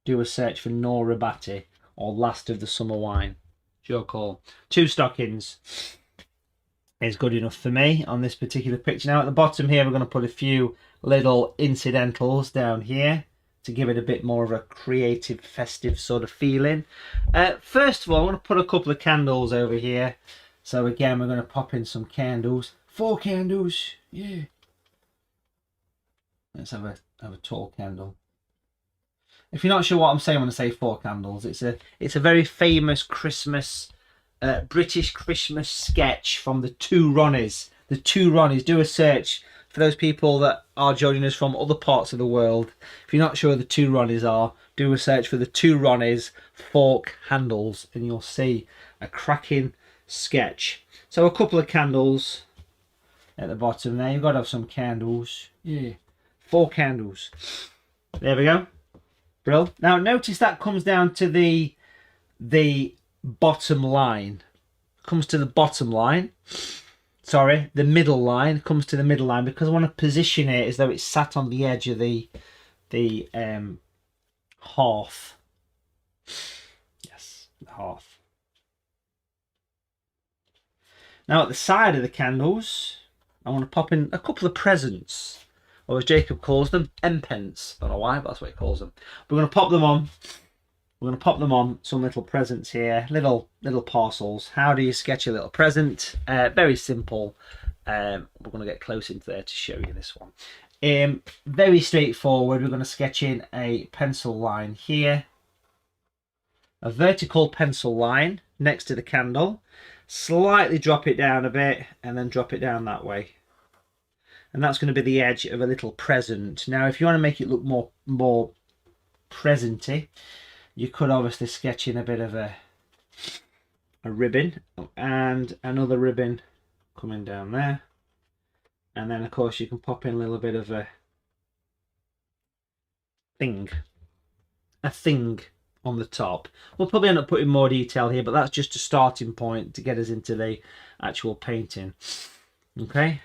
Do a search for Nora Batty or Last of the Summer Wine. It's your call. 2 stockings is good enough for me on this particular picture. Now at the bottom here, we're going to put a few little incidentals down here to give it a bit more of a creative, festive sort of feeling. First of all, I'm going to put a couple of candles over here. So again, we're going to pop in some candles. 4 candles, yeah. Let's have a tall candle. If you're not sure what I'm saying when I say 4 candles, it's a very famous Christmas, British Christmas sketch from the 2 Ronnies. The 2 Ronnies. Do a search for those people that are joining us from other parts of the world. If you're not sure who the 2 Ronnies are, do a search for the 2 Ronnies fork handles and you'll see a cracking sketch. So a couple of candles at the bottom there. You've got to have some candles. Yeah, 4 candles. There we go. Brill. Now notice that comes down to the bottom line. Comes to the bottom line. Sorry, the middle line comes to the middle line because I want to position it as though it's sat on the edge of the hearth. Yes, the hearth. Now at the side of the candles, I want to pop in a couple of presents, or as Jacob calls them, M-pence. Don't know why, but that's what he calls them. We're going to pop them on. We're going to pop them on some little presents here, little parcels. How do you sketch a little present? Very simple. We're going to get close into there to show you this one. Very straightforward. We're going to sketch in a pencil line here, a vertical pencil line next to the candle. Slightly drop it down a bit, and then drop it down that way. And that's going to be the edge of a little present. Now, if you want to make it look more presenty, you could obviously sketch in a bit of a ribbon and another ribbon coming down there. And then, of course, you can pop in a little bit of a thing on the top. We'll probably end up putting more detail here, but that's just a starting point to get us into the actual painting. Okay.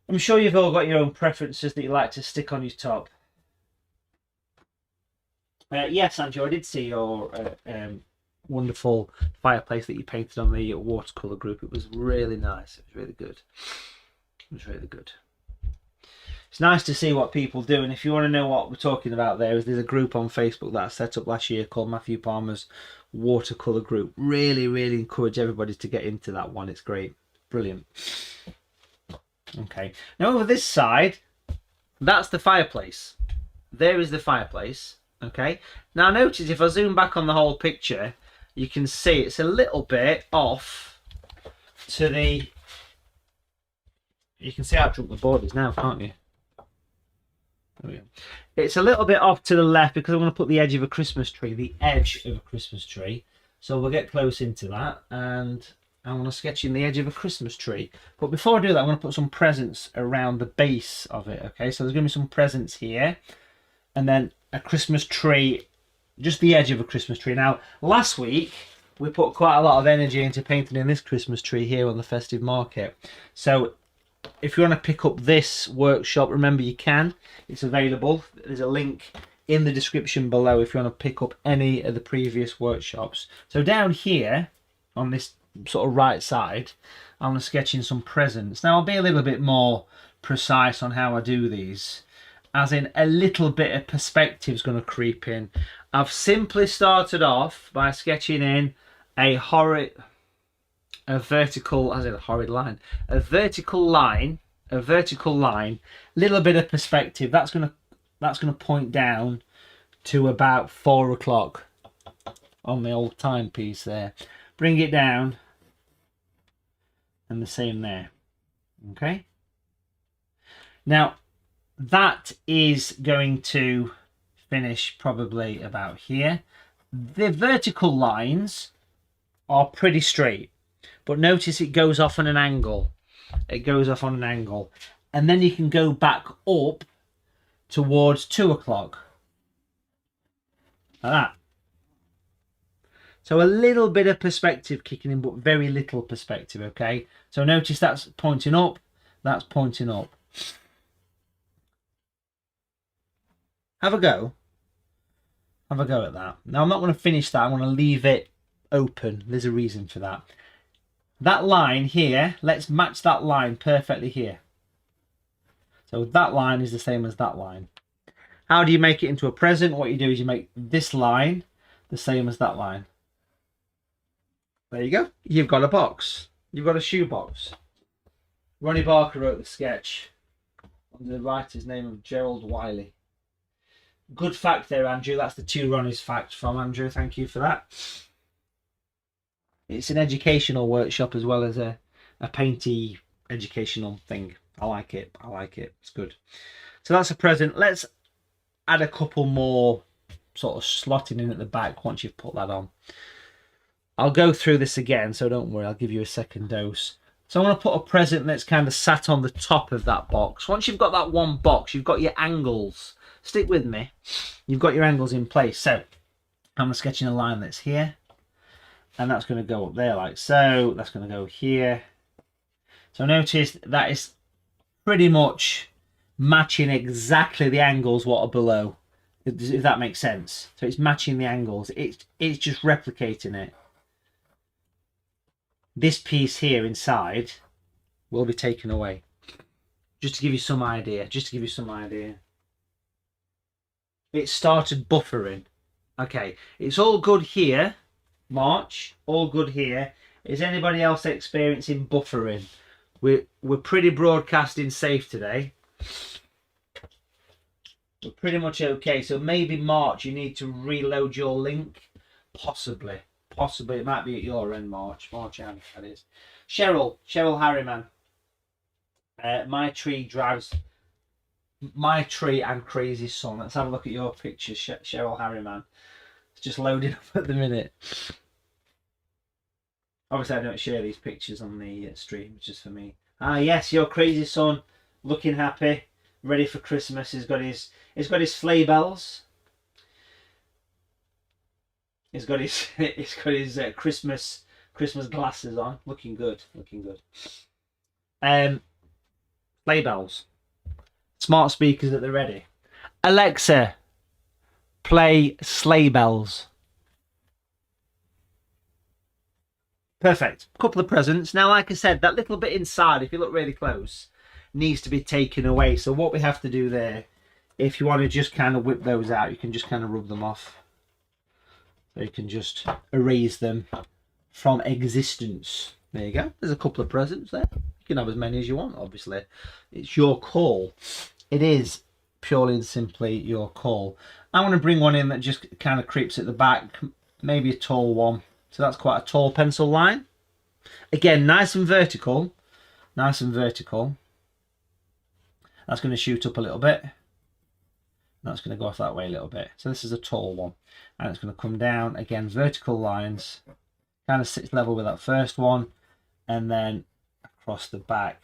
I'm sure you've all got your own preferences that you like to stick on your top. Yes, Andrew, I did see your wonderful fireplace that you painted on the watercolour group. It was really nice. It was really good. It was really good. It's nice to see what people do, and if you want to know what we're talking about, there's a group on Facebook that I set up last year called Matthew Palmer's Watercolour Group. Really, really encourage everybody to get into that one. It's great. Brilliant. Okay, now over this side, that's the fireplace. There is the fireplace. Okay, now notice if I zoom back on the whole picture, you can see it's a little bit off to the... You can see how drunk the board is now, can't you? There we go. It's a little bit off to the left because I'm going to put the edge of a Christmas tree, the edge of a Christmas tree. So we'll get close into that, and I'm going to sketch in the edge of a Christmas tree. But before I do that, I'm going to put some presents around the base of it. Okay, so there's going to be some presents here, and then a Christmas tree, just the edge of a Christmas tree. Now, last week we put quite a lot of energy into painting in this Christmas tree here on the Festive Market. So if you want to pick up this workshop, remember you can. It's available. There's a link in the description below if you want to pick up any of the previous workshops. So down here on this sort of right side, I'm going to sketch in some presents. Now I'll be a little bit more precise on how I do these, as in a little bit of perspective is going to creep in. I've simply started off by sketching in a vertical line, little bit of perspective. That's gonna point down to about 4 o'clock on the old timepiece there. Bring it down, and the same there. Okay. Now that is going to finish probably about here. The vertical lines are pretty straight, but notice it goes off on an angle. It goes off on an angle, and then you can go back up towards 2 o'clock like that. So a little bit of perspective kicking in, but very little perspective. Okay, so notice that's pointing up, that's pointing up. Have a go at that. Now I'm not going to finish that. I'm going to leave it open. There's a reason for that. That line here, let's match that line perfectly here. So that line is the same as that line. How do you make it into a present? What you do is you make this line the same as that line. There you go. You've got a box. You've got a shoebox. Ronnie Barker wrote the sketch under the writer's name of Gerald Wiley. Good fact there, Andrew. That's the 2 Ronnie's facts from Andrew. Thank you for that. It's an educational workshop as well as a painty educational thing. I like it. I like it. It's good. So that's a present. Let's add a couple more sort of slotting in at the back once you've put that on. I'll go through this again, so don't worry. I'll give you a second dose. So I'm going to put a present that's kind of sat on the top of that box. Once you've got that one box, you've got your angles. Stick with me. You've got your angles in place. So I'm sketching a line that's here, and that's going to go up there like so. That's going to go here. So notice that is pretty much matching exactly the angles what are below, if that makes sense. So it's matching the angles. It's just replicating it. This piece here inside will be taken away. Just to give you some idea. Just to give you some idea. It started buffering. Okay, it's all good here. March, all good here. Is anybody else experiencing buffering? We're pretty broadcasting safe today. We're pretty much okay. So maybe March you need to reload your link. Possibly it might be at your end, March Ann, that is. Cheryl Harriman. My tree and crazy son. Let's have a look at your picture, Cheryl Harriman. It's just loading up at the minute. Obviously, I don't share these pictures on the stream, it's just for me. Ah, yes, your crazy son, looking happy, ready for Christmas. He's got his sleigh bells. He's got his Christmas glasses on, looking good. Sleigh bells. Smart speakers at the ready. Alexa, play Sleigh Bells. Perfect. Couple of presents. Now, like I said, that little bit inside, if you look really close, needs to be taken away. So what we have to do there, if you want to just kind of whip those out, you can just kind of rub them off. So you can just erase them from existence. There you go. There's a couple of presents there. You can have as many as you want, obviously. It's your call. It is purely and simply your call. I want to bring one in that just kind of creeps at the back, maybe a tall one. So that's quite a tall pencil line. Again, nice and vertical. Nice and vertical. That's going to shoot up a little bit. That's going to go off that way a little bit. So this is a tall one. And it's going to come down, again, vertical lines. Kind of sits level with that first one. And then across the back.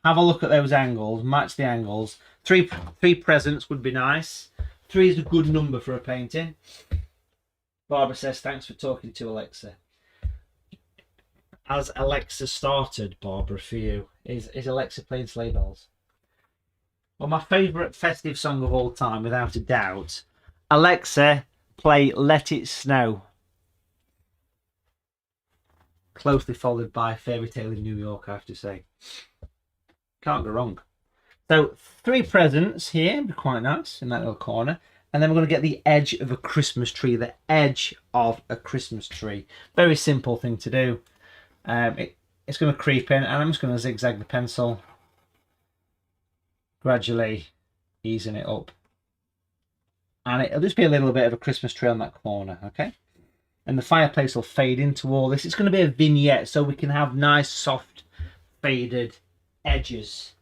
Have a look at those angles. Match the angles. Three presents would be nice. 3 is a good number for a painting. Barbara says, thanks for talking to Alexa. Has Alexa started, Barbara, for you? Is Alexa playing Sleigh Bells? Well, my favourite festive song of all time, without a doubt. Alexa, play Let It Snow. Closely followed by Fairy Tale in New York, I have to say. Can't go wrong. So 3 presents here, be quite nice in that little corner. And then we're going to get the edge of a Christmas tree. The edge of a Christmas tree. Very simple thing to do. It's going to creep in, and I'm just going to zigzag the pencil. Gradually easing it up. And it'll just be a little bit of a Christmas tree on that corner, okay? And the fireplace will fade into all this. It's going to be a vignette, so we can have nice, soft, faded edges.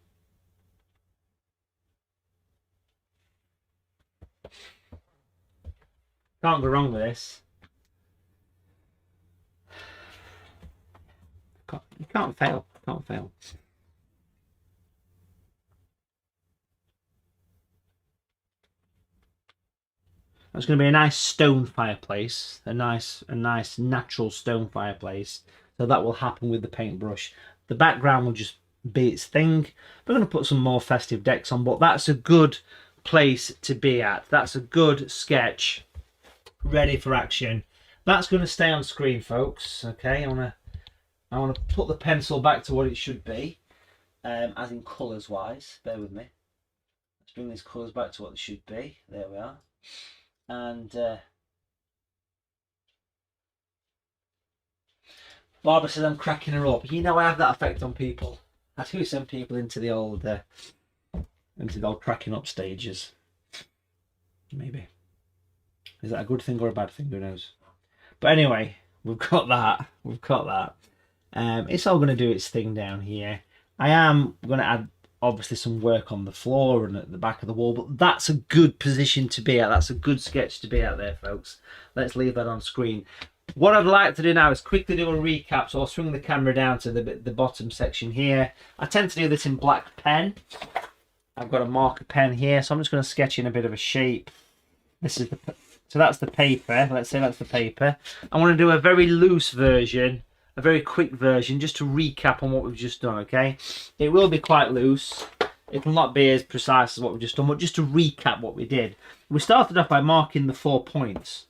Can't go wrong with this. You can't fail. Can't fail. That's going to be a nice stone fireplace, a nice natural stone fireplace. So that will happen with the paintbrush. The background will just be its thing. We're going to put some more festive decks on, but that's a good place to be at. That's a good sketch. Ready for action. That's going to stay on screen, folks. Okay, I want to put the pencil back to what it should be, as in colours wise. Bear with me. Let's bring these colours back to what they should be. There we are. And Barbara says I'm cracking her up. You know, I have that effect on people. I do send people into the old cracking up stages. Maybe. Is that a good thing or a bad thing? Who knows? But anyway, we've got that. We've got that. It's all going to do its thing down here. I am going to add, obviously, some work on the floor and at the back of the wall, but that's a good position to be at. That's a good sketch to be at there, folks. Let's leave that on screen. What I'd like to do now is quickly do a recap. So I'll swing the camera down to the bottom section here. I tend to do this in black pen. I've got a marker pen here, so I'm just going to sketch in a bit of a shape. This is so that's the paper. Let's say that's the paper. I want to do a very loose version, a very quick version, just to recap on what we've just done, okay? It will be quite loose. It will not be as precise as what we've just done, but just to recap what we did. We started off by marking the 4 points.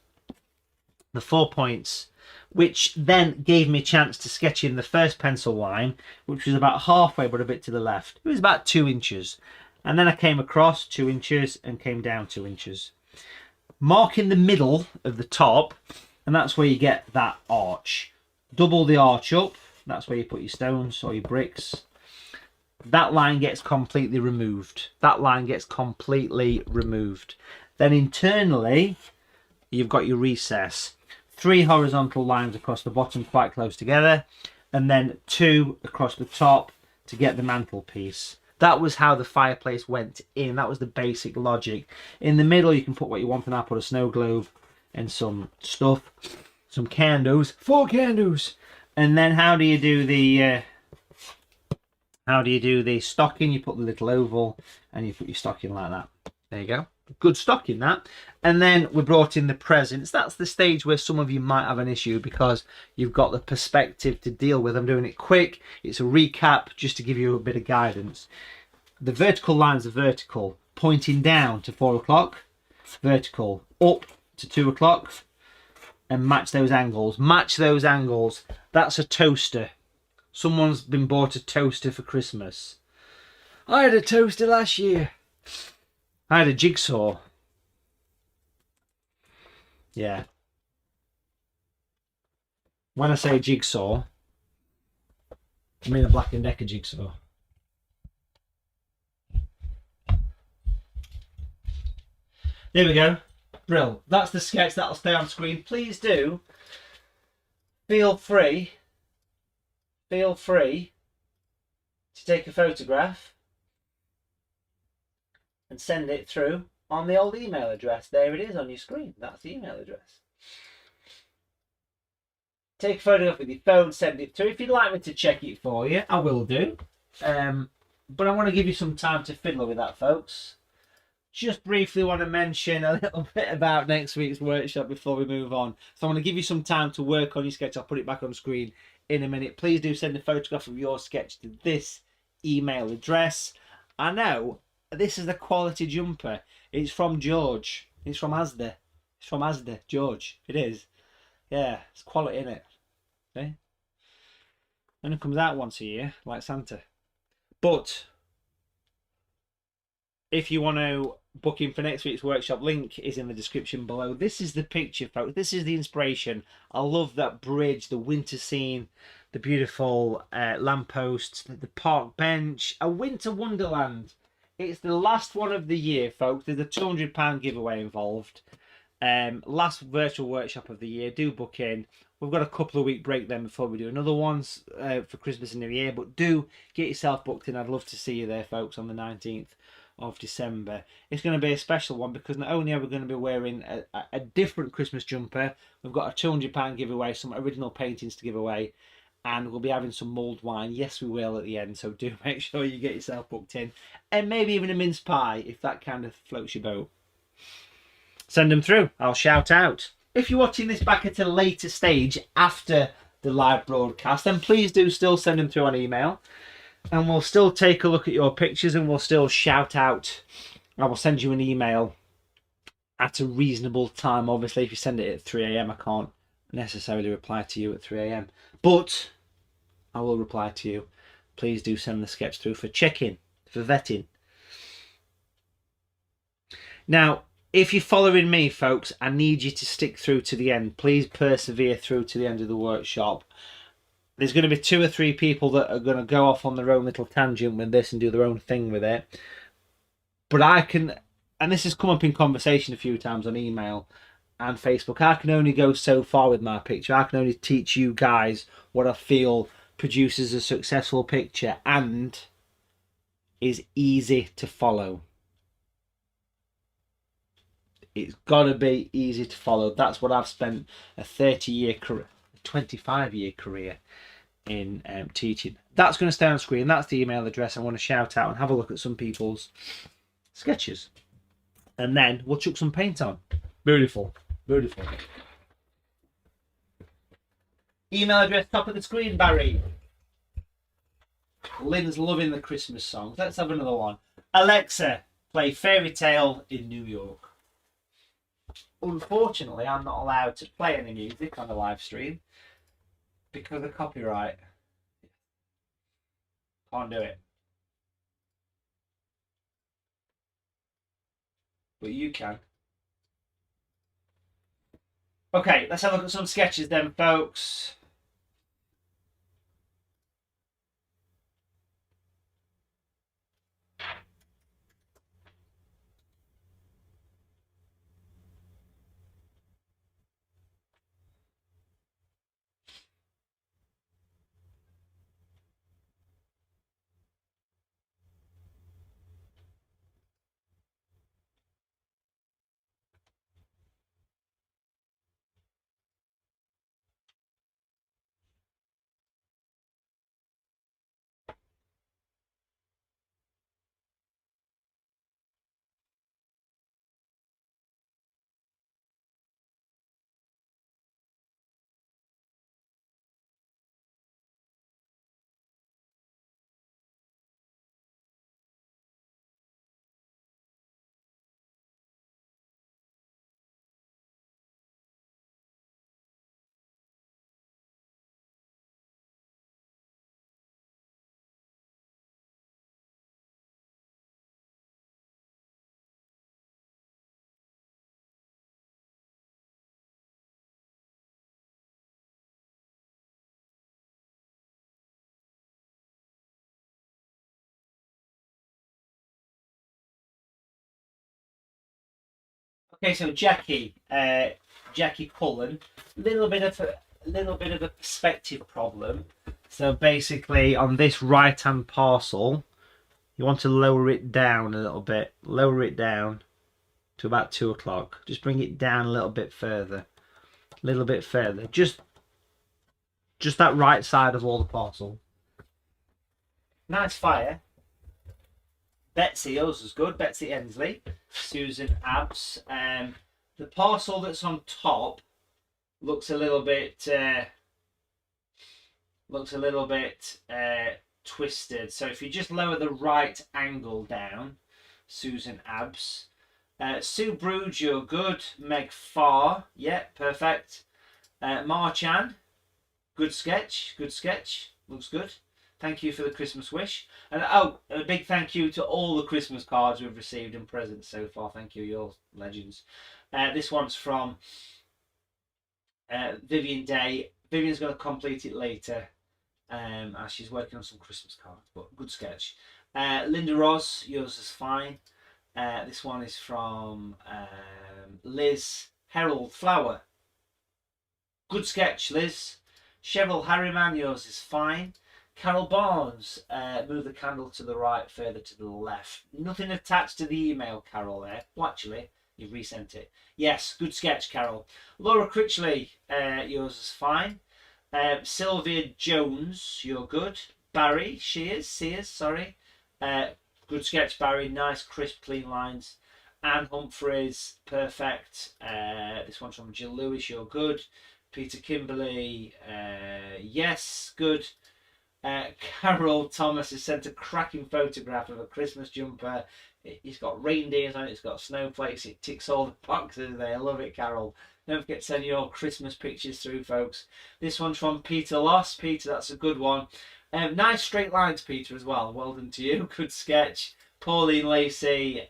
The 4 points, which then gave me a chance to sketch in the first pencil line, which was about halfway but a bit to the left. It was about 2 inches. And then I came across 2 inches and came down 2 inches. Marking the middle of the top, and that's where you get that arch. Double the arch up, that's where you put your stones or your bricks. That line gets completely removed. That line gets completely removed. Then internally, you've got your recess. 3 horizontal lines across the bottom quite close together, and then 2 across the top to get the mantelpiece. That was how the fireplace went in. That was the basic logic. In the middle, you can put what you want, and I'll put a snow globe and some stuff, some candles, 4 candles. And then how do you do the stocking? You put the little oval and you put your stocking like that. There you go. Good stocking, that. And then we brought in the presents. That's the stage where some of you might have an issue because you've got the perspective to deal with. I'm doing it quick. It's a recap just to give you a bit of guidance. The vertical lines are vertical, pointing down to 4 o'clock, vertical up to 2 o'clock, and match those angles. Match those angles. That's a toaster. Someone's been bought a toaster for Christmas. I had a toaster last year. I had a jigsaw. Yeah. When I say jigsaw, I mean a Black & Decker jigsaw. There we go. Brill. That's the sketch. That'll stay on screen. Please do feel free to take a photograph and send it through on the old email address. There it is on your screen. That's the email address. Take a photograph with your phone, send it through. If you'd like me to check it for you, I will do. But I want to give you some time to fiddle with that, folks. Just briefly want to mention a little bit about next week's workshop before we move on. So I want to give you some time to work on your sketch. I'll put it back on screen in a minute. Please do send a photograph of your sketch to this email address. I know this is a quality jumper. It's from George. It's from Asda. It's from Asda, George. It is. Yeah, it's quality, innit? See? And it comes out once a year, like Santa. But if you want to book in for next week's workshop, link is in the description below. This is the picture, folks. This is the inspiration. I love that bridge, the winter scene, the beautiful lampposts, the park bench, a winter wonderland. It's the last one of the year, folks. There's a £200 giveaway involved. Last virtual workshop of the year. Do book in. We've got a couple of week break then before we do another ones for Christmas and New Year, but do get yourself booked in. I'd love to see you there, folks, on the 19th of December. It's going to be a special one because not only are we going to be wearing a different Christmas jumper, we've got a £200 giveaway, some original paintings to give away, and we'll be having some mulled wine. Yes, we will at the end, so do make sure you get yourself booked in, and maybe even a mince pie if that kind of floats your boat. Send them through. I'll shout out. If you're watching this back at a later stage after the live broadcast, then please do still send them through on email. And we'll still take a look at your pictures and we'll still shout out. I will send you an email at a reasonable time. Obviously, if you send it at 3 AM, I can't necessarily reply to you at 3 AM. But I will reply to you. Please do send the sketch through for checking, for vetting. Now, if you're following me, folks, I need you to stick through to the end. Please persevere through to the end of the workshop. There's going to be 2 or 3 people that are going to go off on their own little tangent with this and do their own thing with it. But I can, and this has come up in conversation a few times on email and Facebook, I can only go so far with my picture. I can only teach you guys what I feel produces a successful picture and is easy to follow. It's got to be easy to follow. That's what I've spent a 30-year career, 25-year career in teaching. That's going to stay on screen. That's the email address I want to shout out and have a look at some people's sketches. And then we'll chuck some paint on. Beautiful. Beautiful. Email address top of the screen, Barry. Lynn's loving the Christmas songs. Let's have another one. Alexa, play Fairy Tale in New York. Unfortunately, I'm not allowed to play any music on the live stream because of copyright. Can't do it. But you can. Okay, let's have a look at some sketches then, folks. Okay, so Jackie Cullen, little bit of a perspective problem. So basically, on this right-hand parcel, you want to lower it down a little bit. Lower it down to about 2 o'clock. Just bring it down a little bit further. A little bit further. Just that right side of all the parcel. Nice fire. Betsy, yours is good. Betsy Ensley. Susan Abs. The parcel that's on top looks a little bit twisted. So if you just lower the right angle down, Susan Abs. Sue Brood, you're good. Meg Farr, yeah, perfect. Marchan, good sketch, looks good. Thank you for the Christmas wish. And oh, a big thank you to all the Christmas cards we've received and presents so far. Thank you, you're legends. This one's from Vivian Day. Vivian's going to complete it later as she's working on some Christmas cards, but good sketch. Linda Ross, yours is fine. This one is from Liz Herald Flower. Good sketch, Liz. Cheryl Harriman, yours is fine. Carol Barnes, move the candle to the right, further to the left. Nothing attached to the email, Carol, there. Well, actually, you've resent it. Yes, good sketch, Carol. Laura Critchley, yours is fine. Sylvia Jones, you're good. Barry, Sears, sorry. Good sketch, Barry. Nice, crisp, clean lines. Anne Humphreys, perfect. This one's from Jill Lewis, you're good. Peter Kimberley, yes, good. Carol Thomas has sent a cracking photograph of a Christmas jumper. It's got reindeers on it, it's got snowflakes, it ticks all the boxes there. I love it, Carol. Don't forget to send your Christmas pictures through, folks. This one's from Peter Loss. Peter, that's a good one. Nice straight lines, Peter, as well. Well done to you. Good sketch. Pauline Lacey,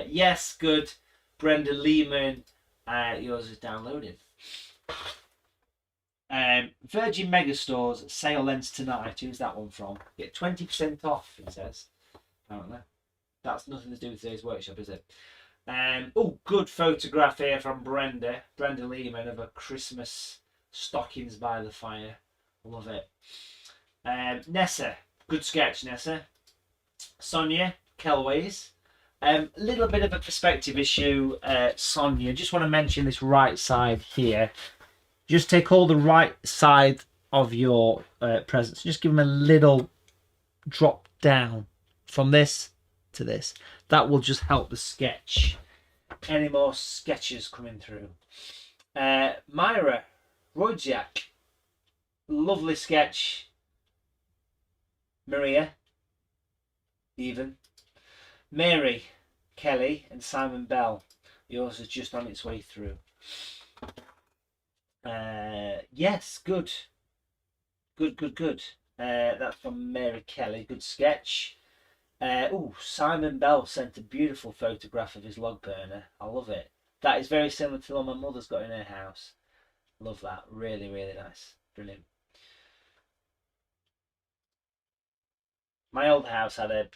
yes, good. Brenda Lehman, yours is downloaded. Virgin Megastores sale ends tonight. Who's that one from? Get 20% off, it says. Apparently. That's nothing to do with today's workshop, is it? Oh, good photograph here from Brenda Lehman of a Christmas stockings by the fire. Love it. Nessa, good sketch, Nessa. Sonia Kelways. Little bit of a perspective issue, Sonia. Just want to mention this right side here. Just take all the right side of your presents. Just give them a little drop down from this to this. That will just help the sketch. Any more sketches coming through? Myra Rodziak, lovely sketch. Maria, even. Mary Kelly and Simon Bell, yours is just on its way through. Yes, good. That's from Mary Kelly. Good sketch. Simon Bell sent a beautiful photograph of his log burner. I love it. That is very similar to the one my mother's got in her house. Love that. Really, really nice. Brilliant. My old house had a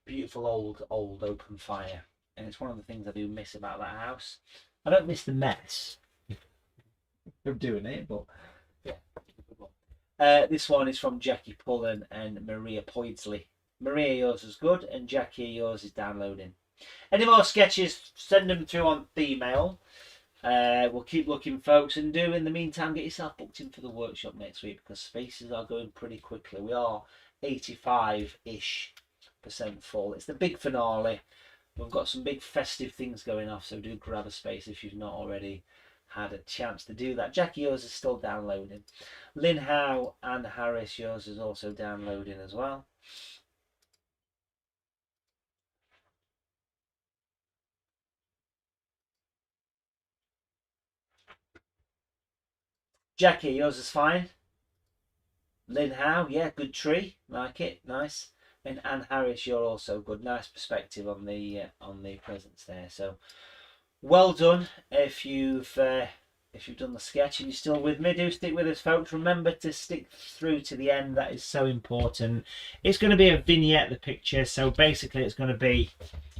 beautiful old open fire, and it's one of the things I do miss about that house. I don't miss the mess of doing it, but yeah. This one is from Jackie Pullen and Maria Poidsley. Maria, yours is good, and Jackie, yours is downloading. Any more sketches, send them through on the email. We'll keep looking, folks, and do in the meantime get yourself booked in for the workshop next week, because spaces are going pretty quickly. We are 85-ish% full. It's the big finale. We've got some big festive things going off, so do grab a space if you've not already had a chance to do that. Jackie, yours is still downloading. Lynn Howe and Harris, yours is also downloading as well. Jackie, yours is fine. Lynn Howe, yeah, good tree, like it, nice. And Anne Harris, you're also good. Nice perspective on the presents there. So well done. If you've done the sketch and you're still with me, do stick with us, folks. Remember to stick through to the end. That is so important. It's going to be a vignette, the picture. So basically, it's going to be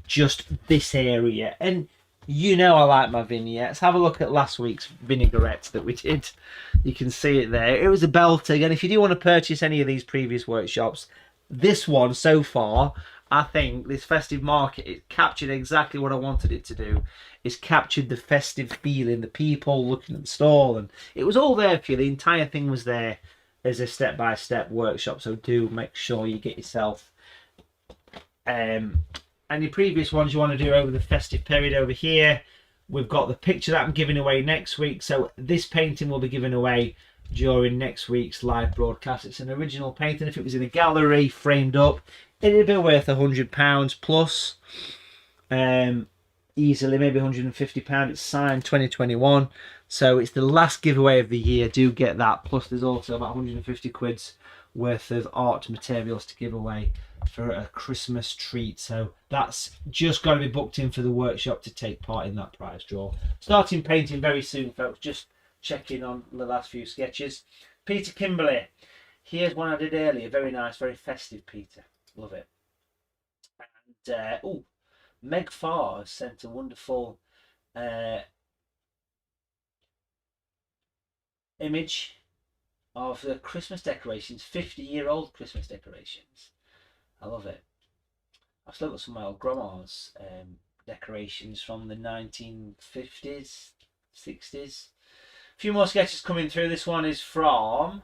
just this area. And You know I like my vignettes. Have a look at last week's vinaigrette that we did. You can see it there. It was a belter. And if you do want to purchase any of these previous workshops, this one so far, I think this festive market, it captured exactly what I wanted it to do. It's captured the festive feeling, the people looking at the stall, and it was all there for you. The entire thing was there as a step-by-step workshop. So do make sure you get yourself any previous ones you want to do over the festive period. Over here we've got the picture that I'm giving away next week, so this painting will be given away during next week's live broadcast. It's an original painting. If it was in a gallery framed up, it'd be worth £100 plus, easily, maybe £150. It's signed 2021, so it's the last giveaway of the year. Do get that, plus there's also about 150 quid's worth of art materials to give away for a Christmas treat. So that's just got to be booked in for the workshop to take part in that prize draw. Starting painting very soon, folks. Just checking on the last few sketches. Peter Kimberley, here's one I did earlier. Very nice, very festive, Peter. Love it. And oh, Meg Farr has sent a wonderful image of the Christmas decorations, 50-year-old Christmas decorations. I love it. I've still got some of my old grandma's decorations from the 1950s, 60s. A few more sketches coming through. This one is from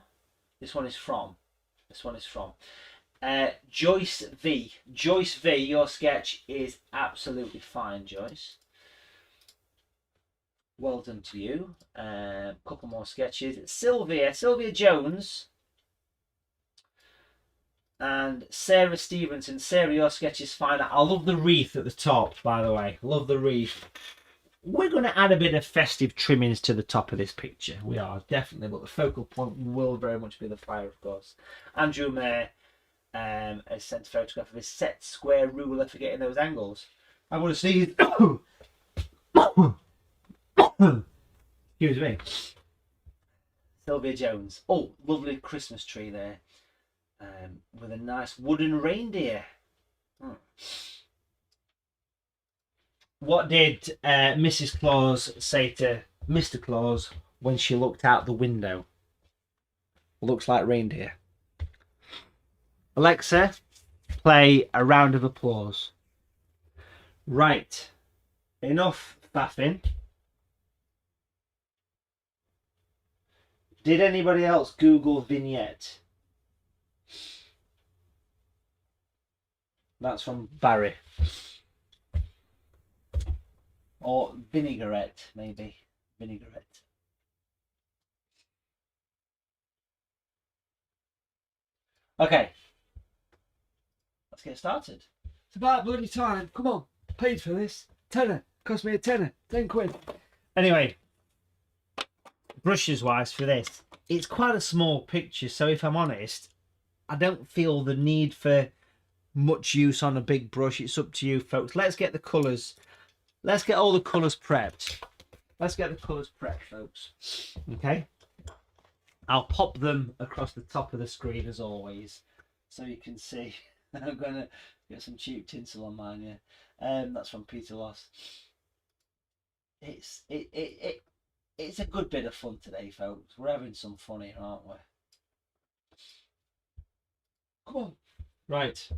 Joyce V. Joyce V, your sketch is absolutely fine, Joyce. Well done to you. Couple more sketches. Sylvia Jones and Sarah Stevenson. Sarah, your sketch is fine. I love the wreath at the top, by the way. Love the wreath. We're going to add a bit of festive trimmings to the top of this picture. We are, definitely. But the focal point will very much be the fire, of course. Andrew Mayer has sent a photograph of his set square ruler for getting those angles. I want to see... Excuse me. Sylvia Jones. Oh, lovely Christmas tree there. With a nice wooden reindeer. What did Mrs. Claus say to Mr. Claus when she looked out the window? Looks like reindeer. Alexa, play a round of applause. Right. Enough faffing. Did anybody else Google vignette? That's from Barry. Or vinaigrette, maybe. Vinaigrette. Okay. Let's get started. It's about bloody time. Come on. Paid for this. Tenner. Cost me a tenner. 10 quid. Anyway. Brushes wise for this. It's quite a small picture, so if I'm honest, I don't feel the need for much use on a big brush. It's up to you, folks. Let's get the colours. Let's get all the colours prepped. Let's get the colours prepped, folks. Okay. I'll pop them across the top of the screen as always, so you can see. I'm gonna get some cheap tinsel on mine. Yeah, that's from Peter Loss. It's a good bit of fun today, folks. We're having some fun here, aren't we? Come on. Right.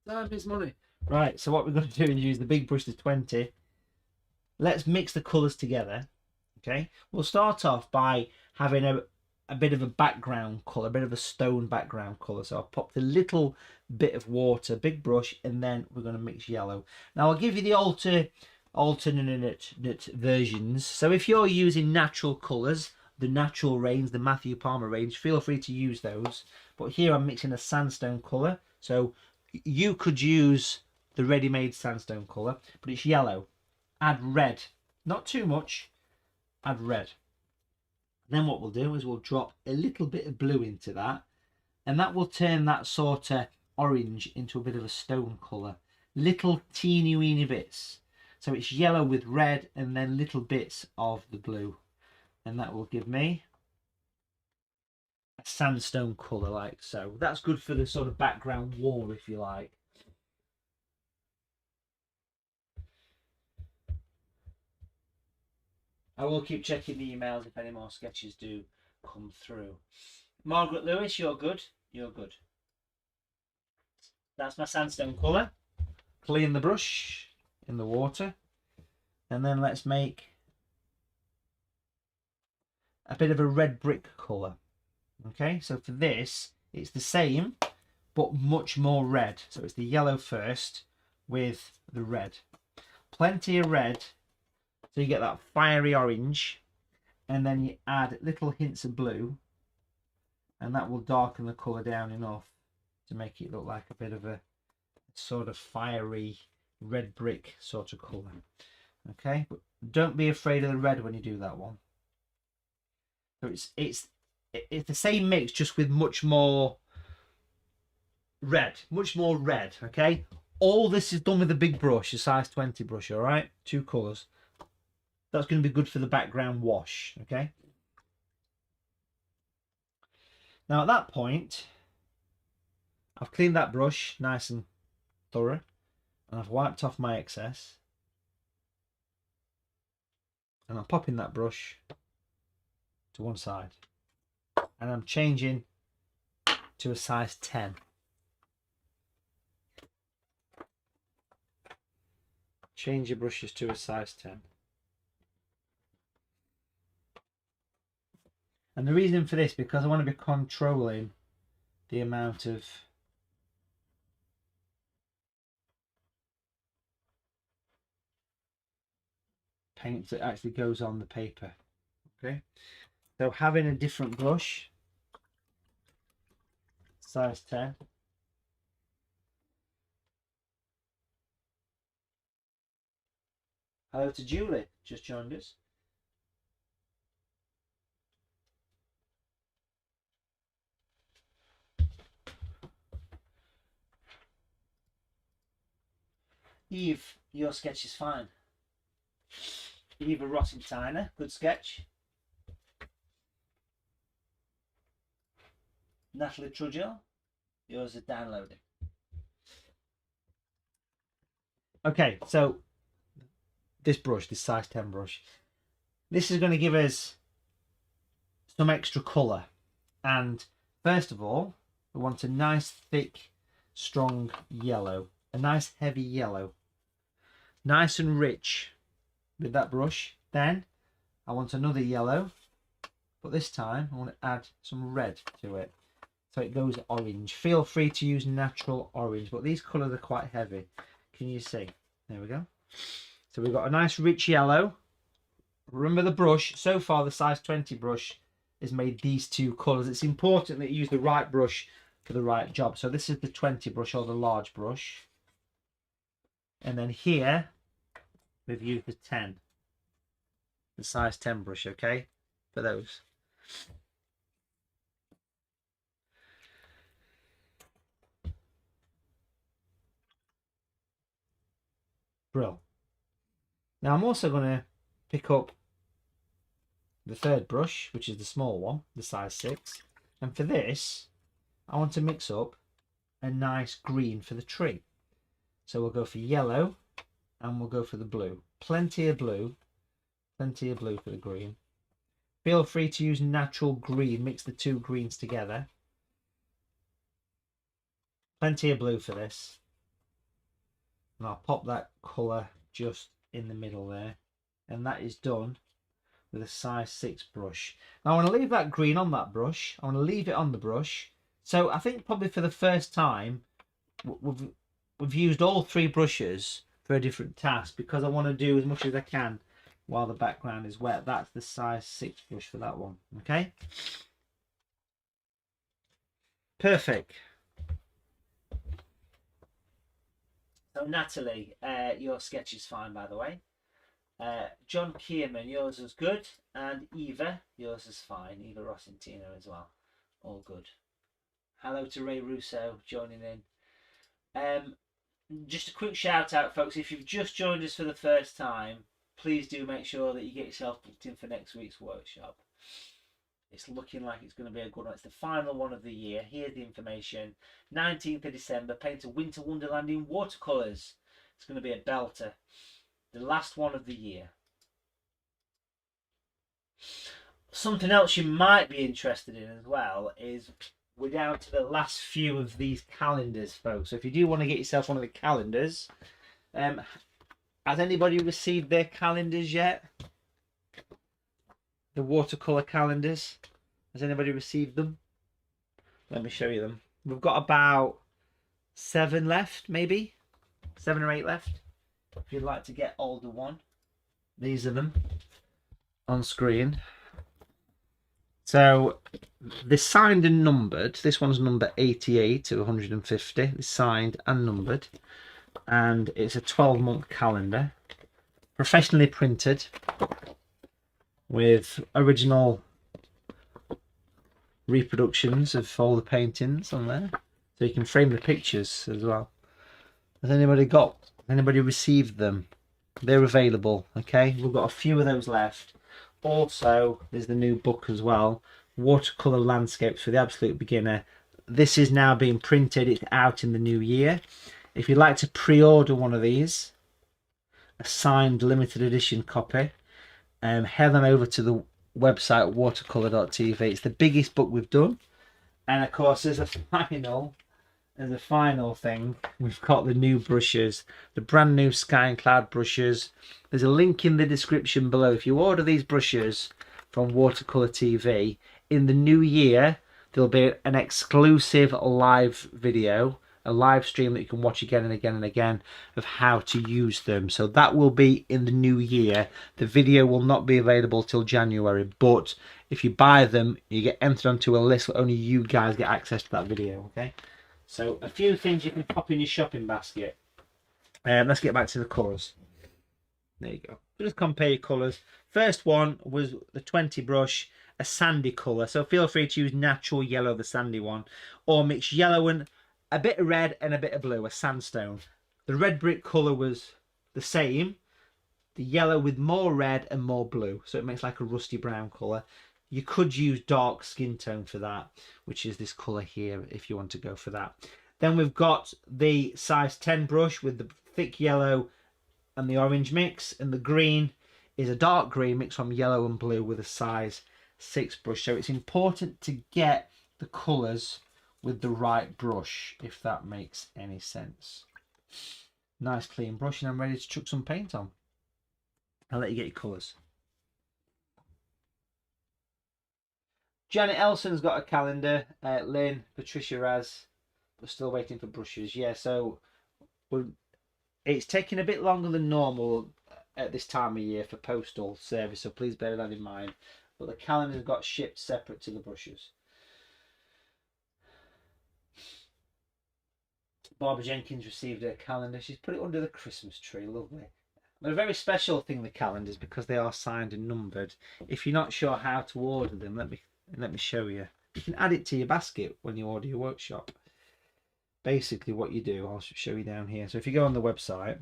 Time is money. Right, so what we're going to do is use the big brush, the 20. Let's mix the colours together. Okay, we'll start off by having a bit of a background colour, a bit of a stone background colour. So I'll pop the little bit of water, big brush, and then we're going to mix yellow. Now I'll give you the alternate versions. So if you're using natural colours, the natural range, the Matthew Palmer range, feel free to use those. But here I'm mixing a sandstone colour. So you could use the ready-made sandstone colour, but it's yellow. Add red, not too much, add red. Then what we'll do is we'll drop a little bit of blue into that, and that will turn that sort of orange into a bit of a stone colour. Little teeny weeny bits. So it's yellow with red and then little bits of the blue. And that will give me a sandstone colour like so. That's good for the sort of background wall, if you like. I will keep checking the emails if any more sketches do come through. Margaret Lewis, you're good. You're good. That's my sandstone colour. Clean the brush in the water. And then let's make a bit of a red brick colour. Okay, so for this, it's the same, but much more red. So it's the yellow first with the red. Plenty of red, so you get that fiery orange, and then you add little hints of blue, and that will darken the colour down enough to make it look like a bit of a sort of fiery red brick sort of colour. Okay, but don't be afraid of the red when you do that one. So it's the same mix, just with much more red, okay? All this is done with a big brush, a size 20 brush, all right? 2 colours. That's going to be good for the background wash, okay? Now at that point, I've cleaned that brush nice and thorough, and I've wiped off my excess. And I'm popping that brush to one side. And I'm changing to a size 10. Change your brushes to a size 10. And the reason for this, because I want to be controlling the amount of paint that actually goes on the paper. Okay, so having a different brush, size 10. Hello to Julie, just joined us. Eve, your sketch is fine. Eva Rossentiner, good sketch. Natalie Trudgill, yours is downloading. Okay, so this brush, this size 10 brush, this is going to give us some extra colour. And first of all, we want a nice thick, strong yellow, a nice heavy yellow, nice and rich with that brush. Then I want another yellow, but this time I want to add some red to it, so it goes orange. Feel free to use natural orange, but these colours are quite heavy. Can you see? There we go. So we've got a nice rich yellow. Remember the brush, so far the size 20 brush has made these 2 colours. It's important that you use the right brush for the right job. So this is the 20 brush, or the large brush. And then here we've used the 10, the size 10 brush, okay, for those. Brill. Now I'm also going to pick up the third brush, which is the small one, the size 6. And for this, I want to mix up a nice green for the tree. So we'll go for yellow and we'll go for the blue. Plenty of blue for the green. Feel free to use natural green, mix the 2 greens together. Plenty of blue for this. And I'll pop that colour just in the middle there. And that is done with a size 6 brush. Now I want to leave that green on that brush. I want to leave it on the brush. So I think probably for the first time we've used all 3 brushes for a different task, because I want to do as much as I can while the background is wet. That's the size 6 brush for that one. Okay, perfect. So Natalie, your sketch is fine, by the way. John Kierman, yours is good. And Eva, yours is fine. Eva Rossentino as well. All good. Hello to Ray Russo joining in. Just a quick shout out, folks. If you've just joined us for the first time, please do make sure that you get yourself booked in for next week's workshop. It's looking like it's going to be a good one. It's the final one of the year. Here's the information. 19th of December, paint a winter wonderland in watercolours. It's going to be a belter. The last one of the year. Something else you might be interested in as well is we're down to the last few of these calendars, folks. So if you do want to get yourself one of the calendars, has anybody received their calendars yet? The watercolour calendars? Has anybody received them? Let me show you them. We've got about 7 left, maybe 7 or 8 left. If you'd like to get older one, these are them on screen. So they're signed and numbered. This one's number 88 to 150. They're signed and numbered, and it's a 12-month calendar, professionally printed with original reproductions of all the paintings on there, so you can frame the pictures as well. Has anybody received them? They're available. Okay, we've got a few of those left. Also, there's the new book as well, Watercolour Landscapes for the Absolute Beginner. This is now being printed. It's out in the new year. If you'd like to pre-order one of these, a signed limited edition copy, head on over to the website watercolour.tv. It's the biggest book we've done, and of course as a final thing, we've got the new brushes, the brand new Sky and Cloud brushes. There's a link in the description below. If you order these brushes from Watercolour TV, in the new year there'll be an exclusive live video, a live stream that you can watch again and again and again of how to use them. So that will be in the new year. The video will not be available till January, but if you buy them, you get entered onto a list where only you guys get access to that video. Okay, so a few things you can pop in your shopping basket. Let's get back to the colours. There you go. Just compare your colours. First one was the 20 brush, a sandy colour. So feel free to use natural yellow, the sandy one, or mix yellow and a bit of red and a bit of blue, a sandstone. The red brick colour was the same, the yellow with more red and more blue, so it makes like a rusty brown colour. You could use dark skin tone for that, which is this colour here, if you want to go for that. Then we've got the size 10 brush with the thick yellow and the orange mix, and the green is a dark green mixed from yellow and blue with a size 6 brush. So it's important to get the colours with the right brush, if that makes any sense. Nice clean brush, and I'm ready to chuck some paint on. I'll let you get your colours. Janet Elson's got a calendar. Lynn, Patricia has. We're still waiting for brushes. Yeah, so it's taking a bit longer than normal at this time of year for postal service, so please bear that in mind. But the calendar's got shipped separate to the brushes. Barbara Jenkins received her calendar. She's put it under the Christmas tree. Lovely. But a very special thing, the calendars, because they are signed and numbered. If you're not sure how to order them, let me show you. You can add it to your basket when you order your workshop. Basically what you do, I'll show you down here. So if you go on the website,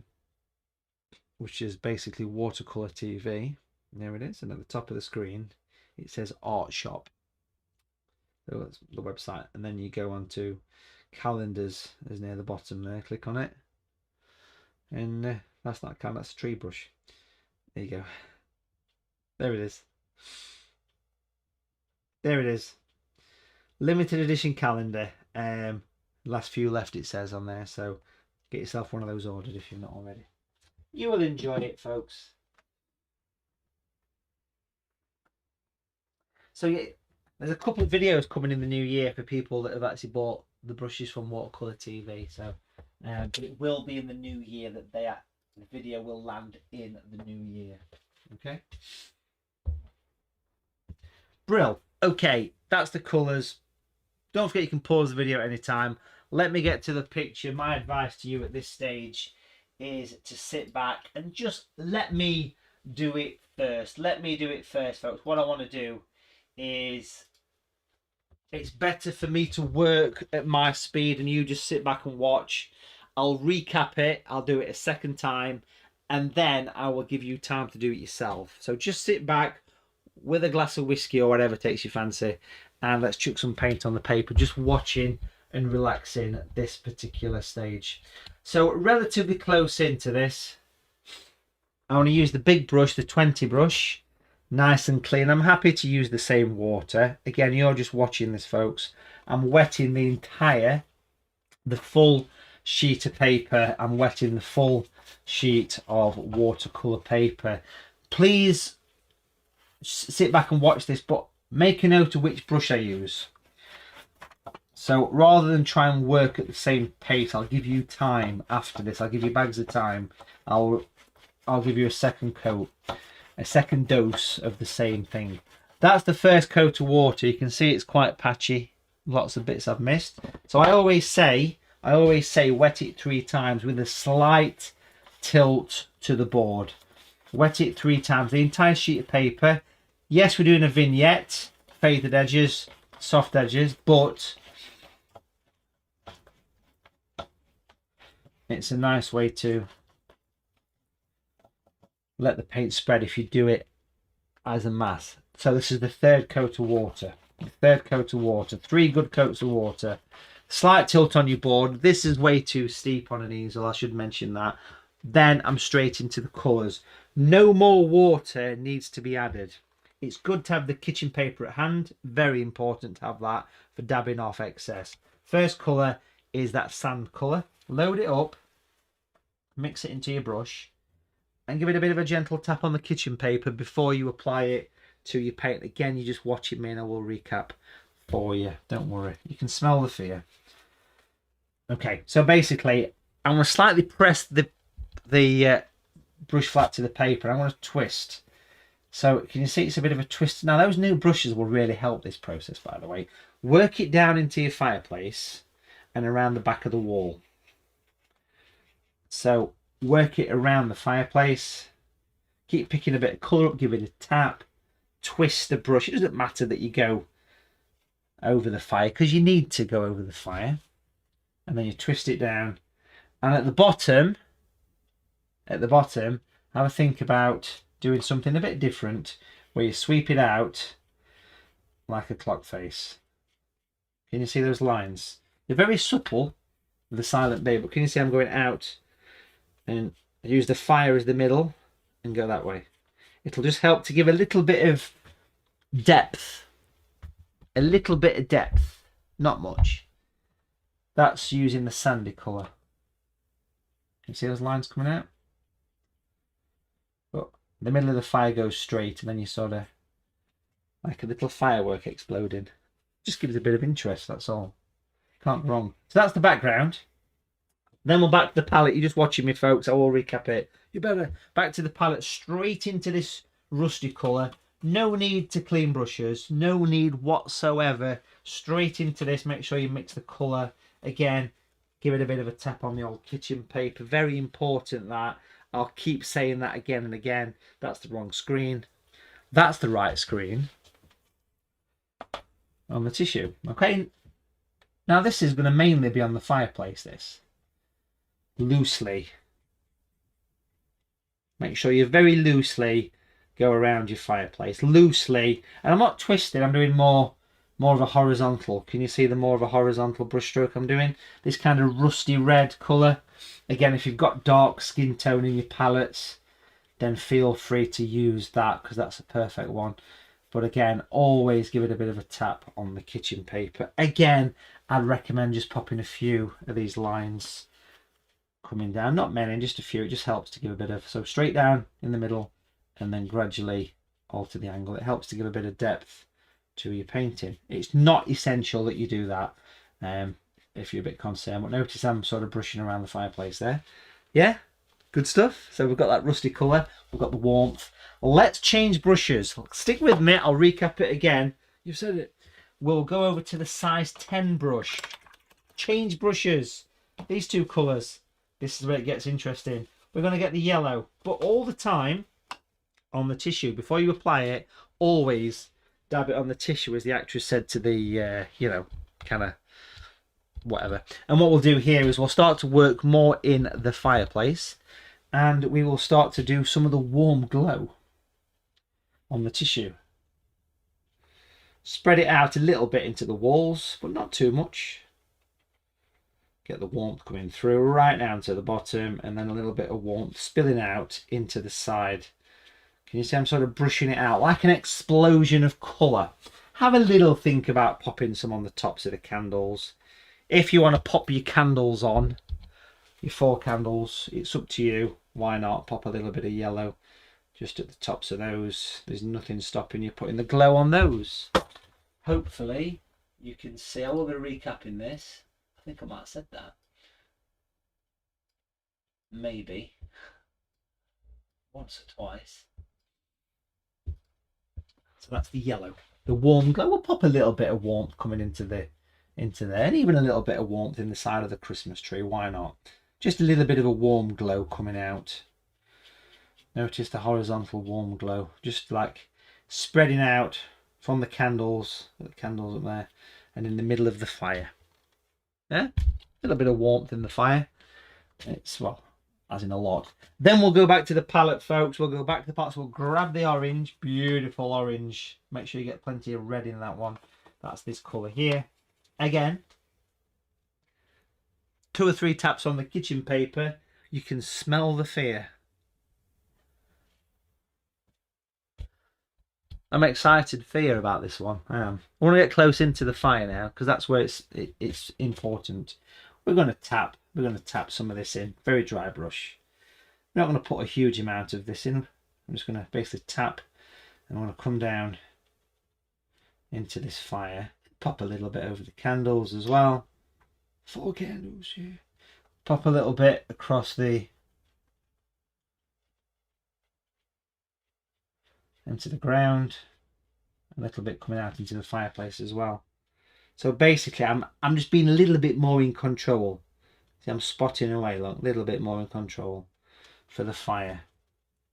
which is basically Watercolour TV, there it is, and at the top of the screen it says Art Shop. So that's the website, and then you go on to calendars, is near the bottom there. Click on it, and that's not a calendar, that's a tree brush. There you go. There it is. There it is. Limited edition calendar. Last few left, it says on there, so get yourself one of those ordered if you've not already. You will enjoy it, folks. So yeah, there's a couple of videos coming in the new year for people that have actually bought the brushes from Watercolour TV. So but it will be in the new year that the video will land in the new year. Okay. Brill. Okay, that's the colours. Don't forget you can pause the video at any time. Let me get to the picture. My advice to you at this stage is to sit back and just let me do it first. Let me do it first, folks. What I want to do is, it's better for me to work at my speed and you just sit back and watch. I'll recap it. I'll do it a second time, and then I will give you time to do it yourself. So just sit back with a glass of whiskey or whatever takes your fancy, and let's chuck some paint on the paper, just watching and relaxing at this particular stage. So relatively close into this, I want to use the big brush, the 20 brush. nice and clean. I'm happy to use the same water. Again, you're just watching this, folks. I'm wetting the full sheet of paper. I'm wetting the full sheet of watercolour paper. Please sit back and watch this, but make a note of which brush I use. So rather than try and work at the same pace, I'll give you time after this. I'll give you bags of time. I'll give you a second coat, a second dose of the same thing. That's the first coat of water. You can see it's quite patchy. Lots of bits I've missed. So I always say wet it 3 times with a slight tilt to the board. Wet it 3 times, the entire sheet of paper. Yes, we're doing a vignette, faded edges, soft edges, but it's a nice way to let the paint spread if you do it as a mass. So this is the third coat of water. The third coat of water. 3 good coats of water. Slight tilt on your board. This is way too steep on an easel, I should mention that. Then I'm straight into the colours. No more water needs to be added. It's good to have the kitchen paper at hand. Very important to have that for dabbing off excess. First colour is that sand colour. Load it up. Mix it into your brush. And give it a bit of a gentle tap on the kitchen paper before you apply it to your paint. Again, you just watch it, me, and I will recap for you. Don't worry. You can smell the fear. Okay, so basically, I'm going to slightly press the brush flat to the paper. I'm going to twist. So can you see it's a bit of a twist? Now those new brushes will really help this process, by the way. Work it down into your fireplace and around the back of the wall. So work it around the fireplace. Keep picking a bit of colour up, give it a tap. Twist the brush. It doesn't matter that you go over the fire because you need to go over the fire. And then you twist it down. And at the bottom, have a think about doing something a bit different where you sweep it out like a clock face. Can you see those lines? They're very supple with the silent B, but can you see I'm going out and use the fire as the middle and go that way. It'll just help to give a little bit of depth. A little bit of depth, not much. That's using the sandy colour. Can you see those lines coming out? But the middle of the fire goes straight and then you sort of like a little firework exploding. Just gives a bit of interest, that's all. Can't go wrong. So that's the background. Then we're back to the palette. You're just watching me, folks. I will recap it. You better back to the palette, straight into this rusty colour. No need to clean brushes. No need whatsoever. Straight into this. Make sure you mix the colour. Again, give it a bit of a tap on the old kitchen paper. Very important that. I'll keep saying that again and again. That's the wrong screen. That's the right screen. On the tissue. Okay. Now this is going to mainly be on the fireplace, this. Loosely. Make sure you very loosely go around your fireplace. Loosely. And I'm not twisting. I'm doing more of a horizontal. Can you see the more of a horizontal brush stroke I'm doing? This kind of rusty red colour. Again, if you've got dark skin tone in your palettes, then feel free to use that because that's a perfect one. But again, always give it a bit of a tap on the kitchen paper. Again, I'd recommend just popping a few of these lines coming down. Not many, just a few. It just helps to give a bit of... So straight down in the middle and then gradually alter the angle. It helps to give a bit of depth to your painting. It's not essential that you do that if you're a bit concerned. But notice I'm sort of brushing around the fireplace there. Yeah, good stuff. So we've got that rusty colour. We've got the warmth. Let's change brushes. Stick with me. I'll recap it again. You've said it. We'll go over to the size 10 brush. Change brushes. These two colours. This is where it gets interesting. We're going to get the yellow. But all the time on the tissue, before you apply it, always dab it on the tissue, as the actress said to the, you know, kind of whatever. And what we'll do here is we'll start to work more in the fireplace. And we will start to do some of the warm glow on the tissue. Spread it out a little bit into the walls, but not too much. Get the warmth coming through right down to the bottom, and then a little bit of warmth spilling out into the side. Can you see I'm sort of brushing it out like an explosion of colour? Have a little think about popping some on the tops of the candles. If you want to pop your candles on, your 4 candles, it's up to you. Why not pop a little bit of yellow just at the tops of those? There's nothing stopping you putting the glow on those. Hopefully you can see. I will be recapping this. I think I might have said that. Maybe once or twice. So that's the yellow. The warm glow. We'll pop a little bit of warmth coming into there, and even a little bit of warmth in the side of the Christmas tree. Why not? Just a little bit of a warm glow coming out. Notice the horizontal warm glow, just like spreading out from the candles up there, and in the middle of the fire. Yeah, a little bit of warmth in the fire. It's, well, as in a lot. Then we'll go back to the palette, folks. We'll go back to the palettes. We'll grab the orange, beautiful orange. Make sure you get plenty of red in that one. That's this colour here. Again, 2 or 3 taps on the kitchen paper. You can smell the fear. I'm excited fear about this one. I am. I want to get close into the fire now because that's where it's important. We're going to tap. We're going to tap some of this in. Very dry brush. I'm not going to put a huge amount of this in. I'm just going to basically tap, and I'm going to come down into this fire. Pop a little bit over the candles as well. 4 candles here. Pop a little bit across into the ground. A little bit coming out into the fireplace as well. So basically I'm just being a little bit more in control. See, I'm spotting away, look, a little bit more in control for the fire.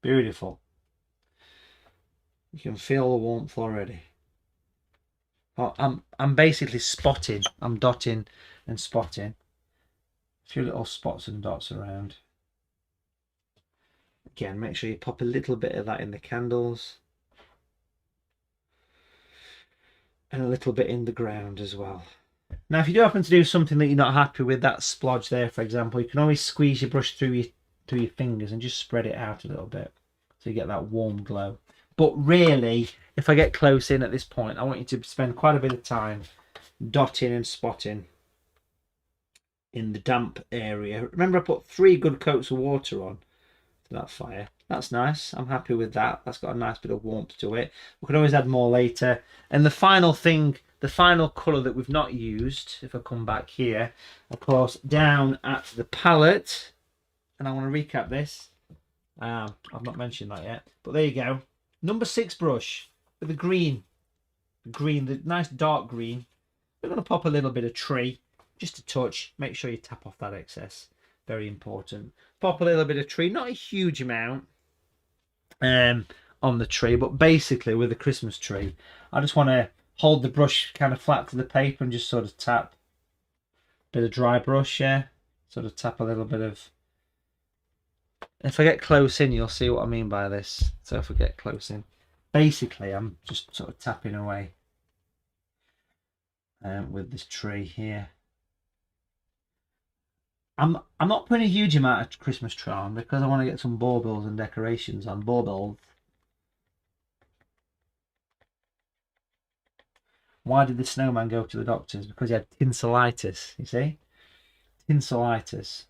Beautiful. You can feel the warmth already. I'm basically spotting. I'm dotting and spotting. A few little spots and dots around. Again, make sure you pop a little bit of that in the candles. And a little bit in the ground as well. Now, if you do happen to do something that you're not happy with, that splodge there, for example, you can always squeeze your brush through your fingers and just spread it out a little bit. So you get that warm glow. But really, if I get close in at this point, I want you to spend quite a bit of time dotting and spotting in the damp area. Remember, I put 3 good coats of water on to that fire. That's nice. I'm happy with that. That's got a nice bit of warmth to it. We can always add more later. And the final thing, the final colour that we've not used, if I come back here, of course, down at the palette, and I want to recap this. I've not mentioned that yet, but there you go. Number 6 brush with the green, the nice dark green. We're going to pop a little bit of tree, just a touch. Make sure you tap off that excess. Very important. Pop a little bit of tree, not a huge amount on the tree, but basically with the Christmas tree, I just want to hold the brush kind of flat to the paper and just sort of tap. Bit of dry brush, yeah. Sort of tap a little bit of. If I get close in, you'll see what I mean by this. So if I get close in, basically I'm just sort of tapping away with this tree here. I'm not putting a huge amount of Christmas tree on because I want to get some baubles and decorations on. Baubles. Why did the snowman go to the doctors? Because he had tinselitis, you see? Tinselitis.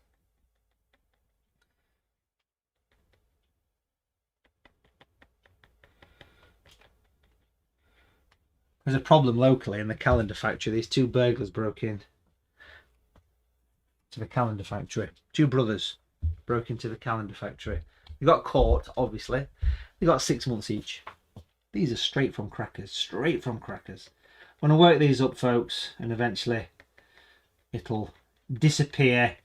There's a problem locally in the calendar factory. These 2 burglars broke in to the calendar factory. 2 brothers broke into the calendar factory. They got caught, obviously. They got 6 months each. These are straight from crackers. Straight from crackers. I'm going to work these up, folks, and eventually it'll disappear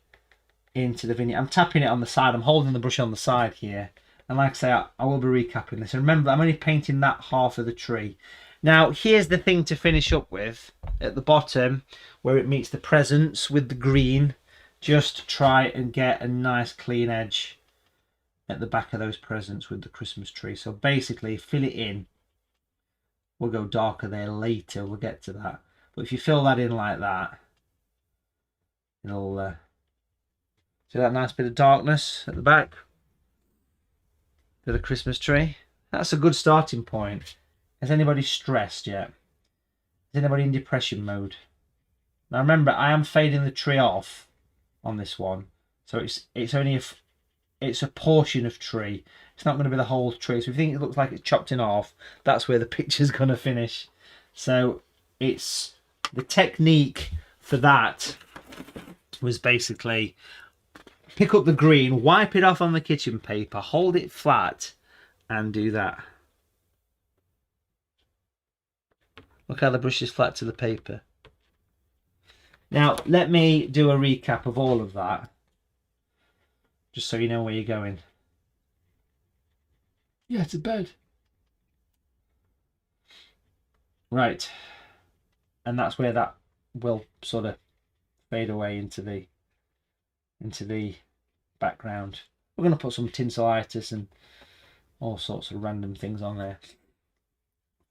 into the vignette. I'm tapping it on the side. I'm holding the brush on the side here. And like I say, I will be recapping this. And remember, I'm only painting that half of the tree. Now, here's the thing to finish up with. At the bottom, where it meets the presents with the green, just try and get a nice clean edge at the back of those presents with the Christmas tree. So basically, fill it in. We'll go darker there later. We'll get to that. But if you fill that in like that, it'll... see that nice bit of darkness at the back? Bit of Christmas tree. That's a good starting point. Has anybody stressed yet? Is anybody in depression mode? Now remember, I am fading the tree off on this one, so it's only it's a portion of tree. It's not going to be the whole tree. So if you think it looks like it's chopped in half, that's where the picture's going to finish. So it's the technique for that was basically pick up the green, wipe it off on the kitchen paper, hold it flat, and do that. Look how the brush is flat to the paper. Now, let me do a recap of all of that, just so you know where you're going. Yeah, it's a bed. Right. And that's where that will sort of fade away into the background. We're going to put some tinselitis and all sorts of random things on there.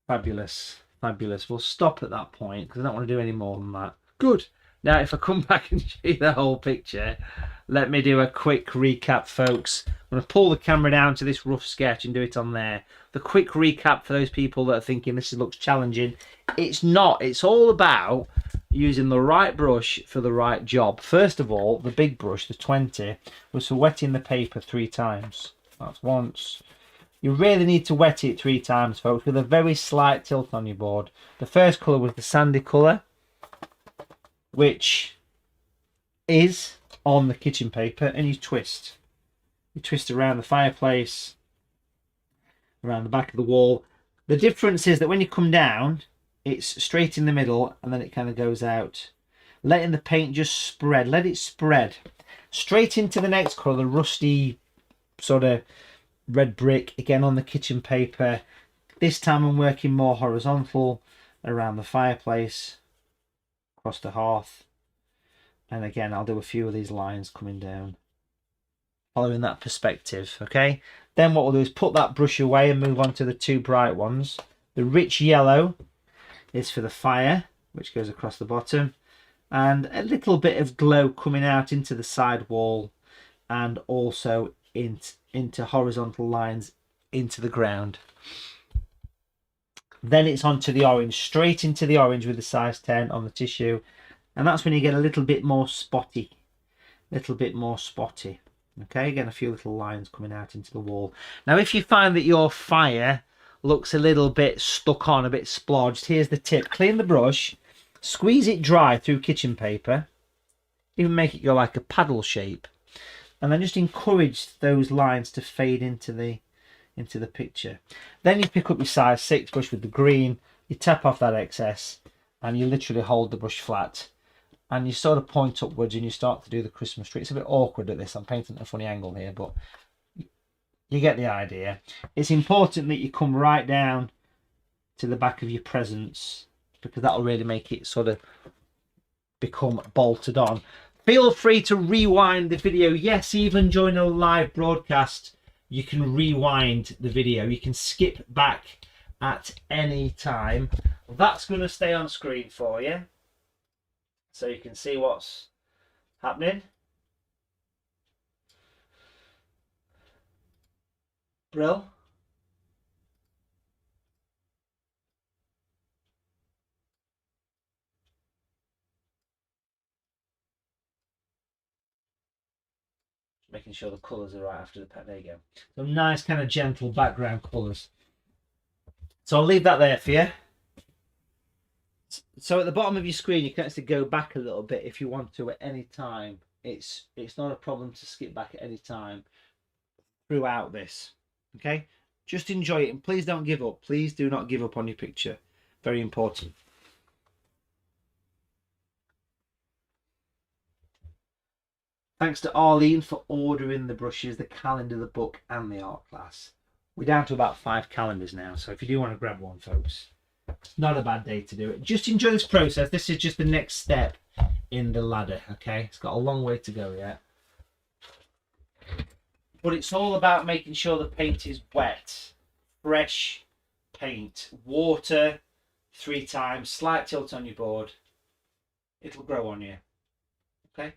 Fabulous. Fabulous. We'll stop at that point because I don't want to do any more than that. Good. Now, if I come back and show you the whole picture, let me do a quick recap, folks. I'm going to pull the camera down to this rough sketch and do it on there. The quick recap for those people that are thinking this looks challenging. It's not. It's all about using the right brush for the right job. First of all, the big brush, the 20, was for wetting the paper 3 times. That's once. You really need to wet it 3 times, folks, with a very slight tilt on your board. The first colour was the sandy colour, which is on the kitchen paper, and you twist. You twist around the fireplace, around the back of the wall. The difference is that when you come down, it's straight in the middle, and then it kind of goes out. Letting the paint just spread. Let it spread. Straight into the next colour, the rusty sort of red brick, again on the kitchen paper. This time I'm working more horizontal around the fireplace, across the hearth, and again I'll do a few of these lines coming down, following that perspective. Okay, then what we'll do is put that brush away and move on to the 2 bright ones. The rich yellow is for the fire, which goes across the bottom, and a little bit of glow coming out into the side wall, and also into horizontal lines into the ground. Then it's onto the orange, straight into the orange with the size 10 on the tissue, and that's when you get a little bit more spotty. Okay, again, a few little lines coming out into the wall. Now, if you find that your fire looks a little bit stuck on, a bit splodged, here's the tip. Clean the brush, squeeze it dry through kitchen paper, even make it go like a paddle shape, and then just encourage those lines to fade into the picture. Then you pick up your size 6 brush with the green, you tap off that excess, and you literally hold the brush flat, and you sort of point upwards and you start to do the Christmas tree. It's a bit awkward at this, I'm painting at a funny angle here, but you get the idea. It's important that you come right down to the back of your presents, because that'll really make it sort of become bolted on. Feel free to rewind the video. Yes, even during a live broadcast, you can rewind the video. You can skip back at any time. That's going to stay on screen for you, so you can see what's happening. Brill. Making sure the colours are right after the pen. There you go. Some nice kind of gentle background colours. So I'll leave that there for you. So at the bottom of your screen, you can actually go back a little bit if you want to at any time. It's not a problem to skip back at any time throughout this. Okay? Just enjoy it, and please don't give up. Please do not give up on your picture. Very important. Thanks to Aureolin for ordering the brushes, the calendar, the book, and the art class. We're down to about 5 calendars now, so if you do want to grab one, folks, it's not a bad day to do it. Just enjoy this process. This is just the next step in the ladder, okay? It's got a long way to go yet. But it's all about making sure the paint is wet. Fresh paint. Water 3 times. Slight tilt on your board. It'll grow on you. Okay?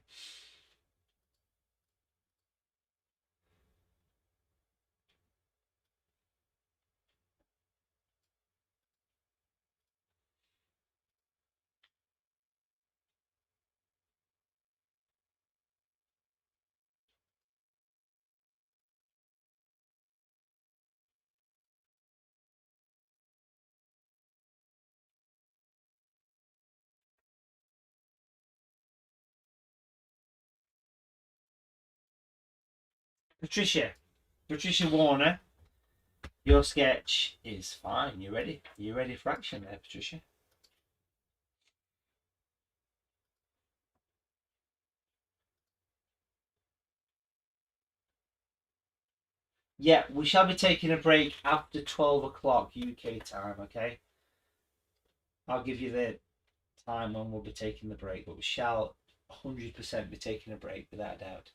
Patricia Warner, your sketch is fine. You ready? You ready for action there, Patricia? Yeah, we shall be taking a break after 12 o'clock UK time, okay? I'll give you the time when we'll be taking the break, but we shall 100% be taking a break without a doubt.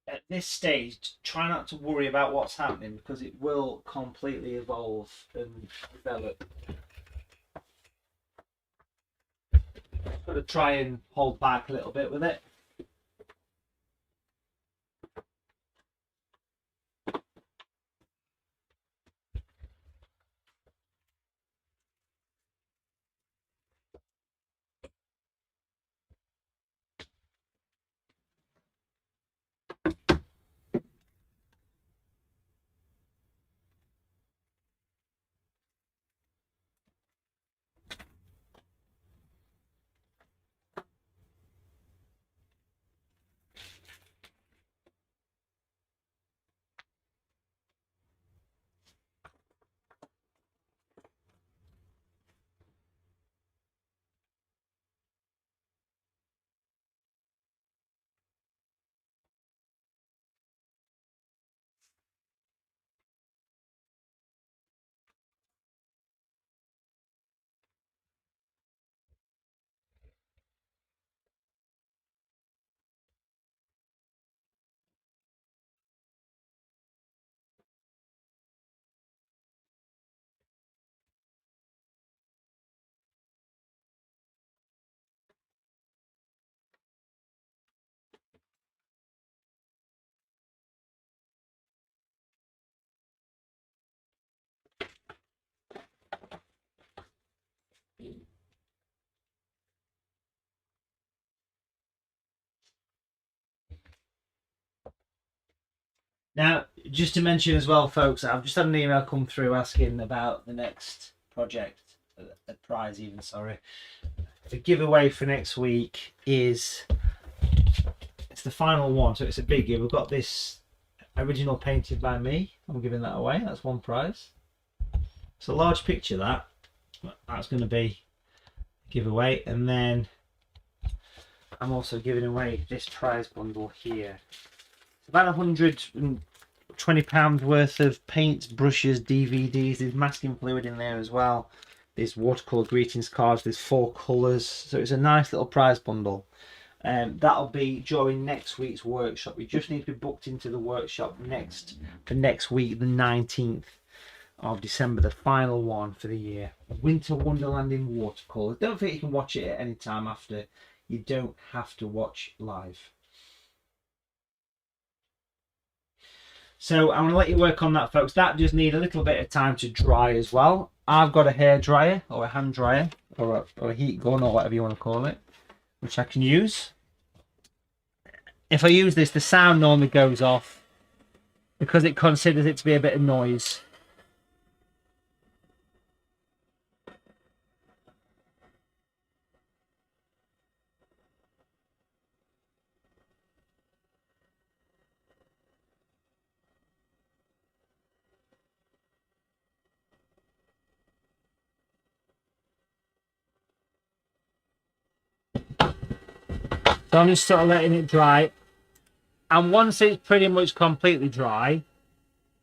At this stage, try not to worry about what's happening because it will completely evolve and develop. Got to try and hold back a little bit with it. Now, just to mention as well, folks, I've just had an email come through asking about the next project, a prize even, sorry. The giveaway for next week is, it's the final one, so it's a biggie. We've got this original painted by me. I'm giving that away. That's one prize. It's a large picture, that's going to be a giveaway. And then I'm also giving away this prize bundle here. It's about £120 worth of paints, brushes, DVDs. There's masking fluid in there as well. There's watercolour greetings cards. There's 4 colours. So it's a nice little prize bundle. That'll be during next week's workshop. We just need to be booked into the workshop for next week, the 19th of December, the final one for the year. Winter Wonderland in Watercolour. Don't forget you can watch it at any time after. You don't have to watch live. So I'm going to let you work on that, folks. That just need a little bit of time to dry as well. I've got a hair dryer or a hand dryer or a heat gun or whatever you want to call it, which I can use. If I use this, the sound normally goes off because it considers it to be a bit of noise. So I'm just sort of letting it dry. And once it's pretty much completely dry,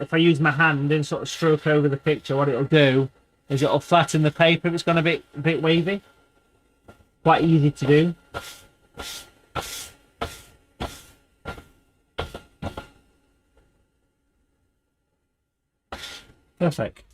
if I use my hand and sort of stroke over the picture, what it'll do is it'll flatten the paper if it's gone a bit wavy. Quite easy to do. Perfect.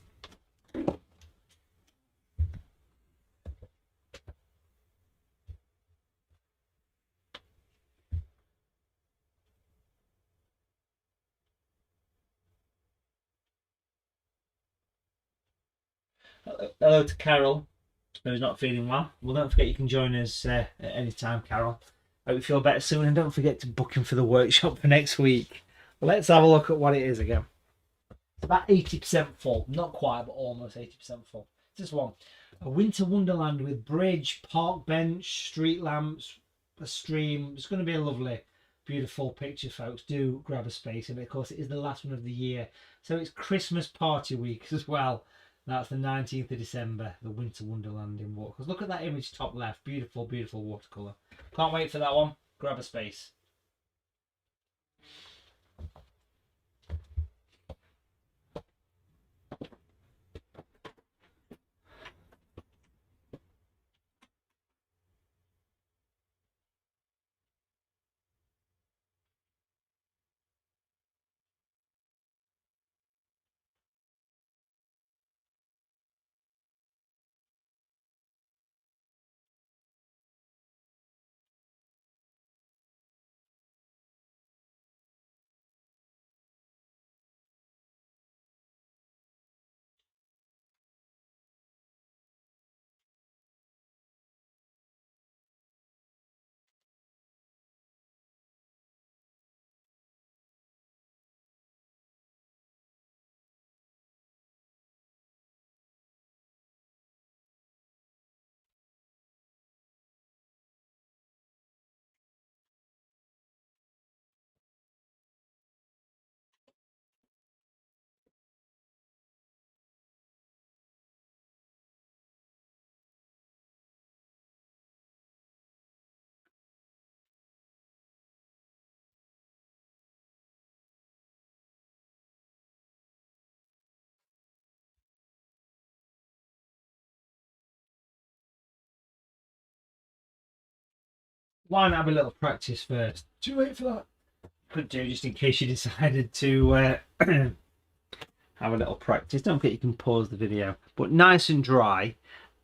Hello to Carol, who's not feeling well. Well, don't forget you can join us at any time, Carol. Hope you feel better soon, and don't forget to book him for the workshop for next week. Let's have a look at what it is again. It's about 80% full. Not quite, but almost 80% full. This one. A winter wonderland with bridge, park bench, street lamps, a stream. It's going to be a lovely, beautiful picture, folks. Do grab a space. And of course, it is the last one of the year. So it's Christmas party week as well. That's the 19th of December, the Winter Wonderland in Watercolour. Look at that image top left. Beautiful, beautiful watercolour. Can't wait for that one. Grab a space. Why not have a little practice first? Too late for that. Could do, just in case you decided to have a little practice. Don't forget you can pause the video. But nice and dry.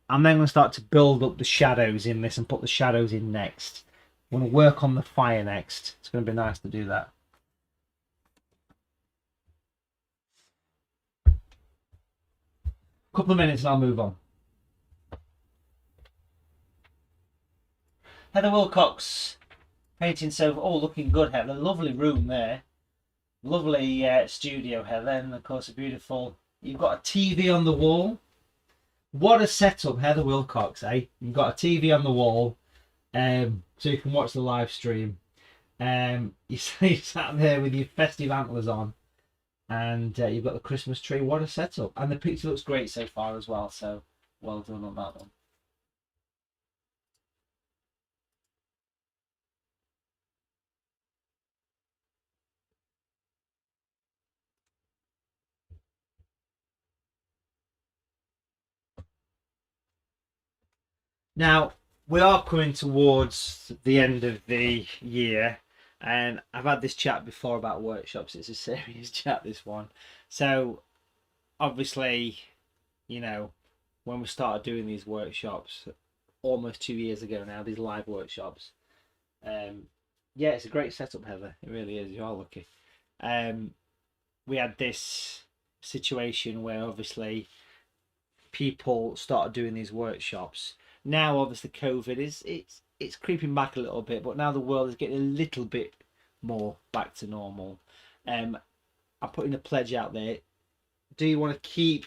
I'm then going to start to build up the shadows in this and put the shadows in next. I'm going to work on the fire next. It's going to be nice to do that. Couple of minutes and I'll move on. Heather Wilcox painting sofa. Oh, looking good, Heather. Lovely room there. Lovely studio, Heather. And of course, a beautiful. You've got a TV on the wall. What a setup, Heather Wilcox, eh? You've got a TV on the wall, so you can watch the live stream. You sat there with your festive antlers on, and you've got the Christmas tree. What a setup! And the picture looks great so far as well. So well done on that one. Now, we are coming towards the end of the year, and I've had this chat before about workshops. It's a serious chat, this one. So, obviously, you know, when we started doing these workshops almost 2 years ago now, these live workshops, yeah, it's a great setup, Heather. It really is. You are lucky. We had this situation where obviously people started doing these workshops. Now, obviously, COVID it's creeping back a little bit, but now the world is getting a little bit more back to normal. I'm putting a pledge out there. Do you want to keep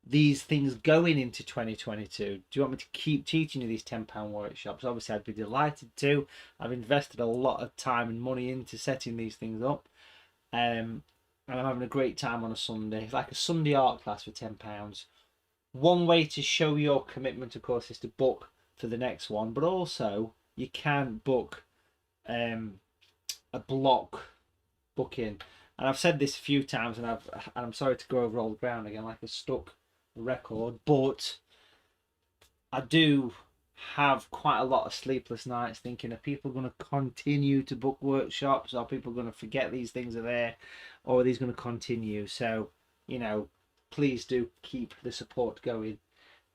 these things going into 2022? Do you want me to keep teaching you these £10 workshops? Obviously, I'd be delighted to. I've invested a lot of time and money into setting these things up. And I'm having a great time on a Sunday. It's like a Sunday art class for £10. One way to show your commitment, of course, is to book for the next one, but also you can book a block booking. And I've said this a few times, and I'm sorry to go over old ground again like a stuck record, but I do have quite a lot of sleepless nights thinking, are people going to continue to book workshops? Are people going to forget these things are there, or are these going to continue? So, you know, please do keep the support going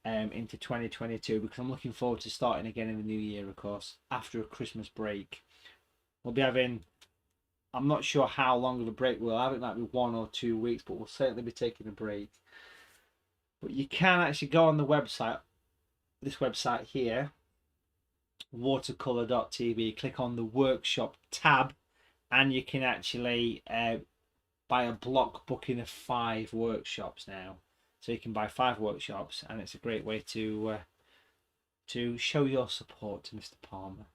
into 2022, because I'm looking forward to starting again in the new year, of course, after a Christmas break. We'll be having, I'm not sure how long of a break we'll have. It might be 1 or 2 weeks, but we'll certainly be taking a break. But you can actually go on the website, this website here, watercolour.tv, click on the workshop tab, and you can actually buy a block booking of 5 workshops now. So you can buy 5 workshops, and it's a great way to show your support to Mr. Palmer.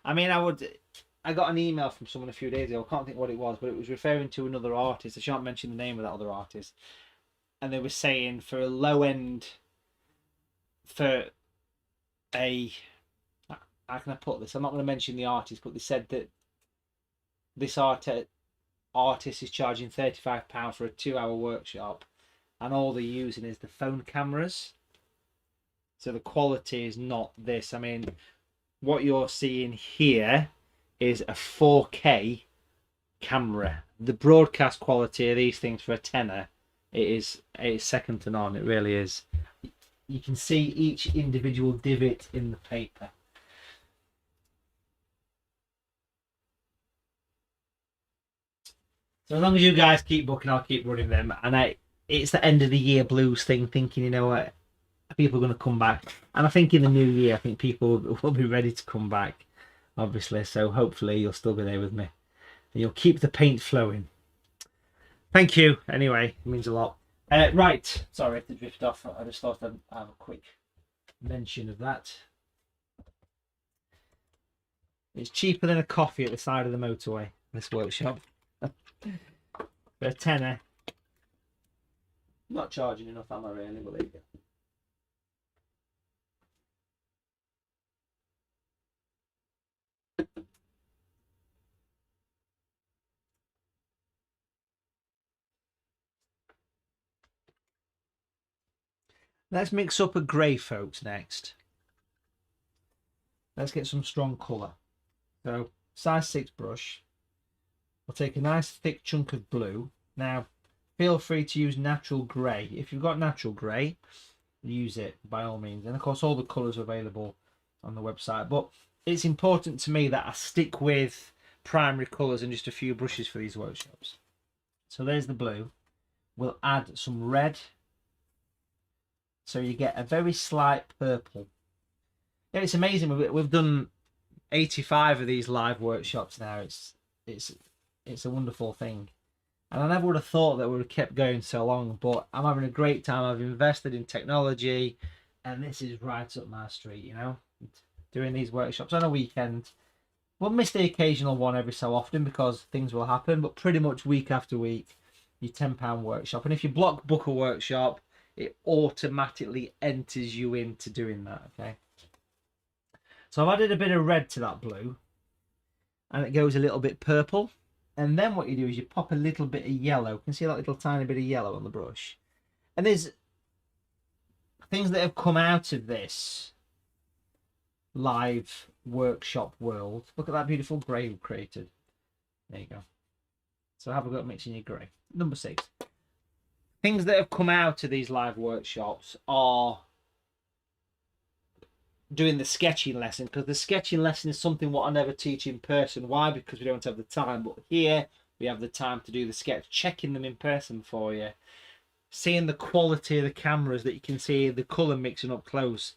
I mean, I got an email from someone a few days ago. I can't think what it was, but it was referring to another artist. I shan't mention the name of that other artist. And they were saying for a low end, for a, how can I put this? I'm not going to mention the artist, but they said that this artist is charging £35 for a 2-hour workshop, and all they're using is the phone cameras. So the quality is not this. I mean, what you're seeing here is a 4K camera. The broadcast quality of these things for a tenner, it is second to none. It really is. You can see each individual divot in the paper. So as long as you guys keep booking, I'll keep running them. And it's the end of the year blues thing, thinking, you know what, people are going to come back. And I think in the new year, I think people will be ready to come back, obviously. So hopefully you'll still be there with me, and you'll keep the paint flowing. Thank you. Anyway, it means a lot. Right, sorry to drift off. I just thought I'd have a quick mention of that. It's cheaper than a coffee at the side of the motorway, this workshop. For a tenner. I'm not charging enough, am I really? But there you go. Let's mix up a grey, folks, next. Let's get some strong colour. So, size 6 brush. We'll take a nice thick chunk of blue. Now, feel free to use natural grey. If you've got natural grey, use it by all means. And of course, all the colours are available on the website. But it's important to me that I stick with primary colours and just a few brushes for these workshops. So there's the blue. We'll add some red. So you get a very slight purple. Yeah, it's amazing. We've done 85 of these live workshops now. It's a wonderful thing. And I never would have thought that we would have kept going so long, but I'm having a great time. I've invested in technology, and this is right up my street, you know, doing these workshops on a weekend. We'll miss the occasional one every so often because things will happen, but pretty much week after week, your £10 workshop. And if you block book a workshop, it automatically enters you into doing that, okay? So I've added a bit of red to that blue, and it goes a little bit purple. And then what you do is you pop a little bit of yellow. You can see that little tiny bit of yellow on the brush. And there's things that have come out of this live workshop world. Look at that beautiful grey we've created. There you go. So have a go at mixing your grey. Number 6. things that have come out of these live workshops are doing the sketching lesson, because the sketching lesson is something what I never teach in person. Why? Because we don't have the time. But here we have the time to do the sketch, checking them in person for you, seeing the quality of the cameras, that you can see the colour mixing up close.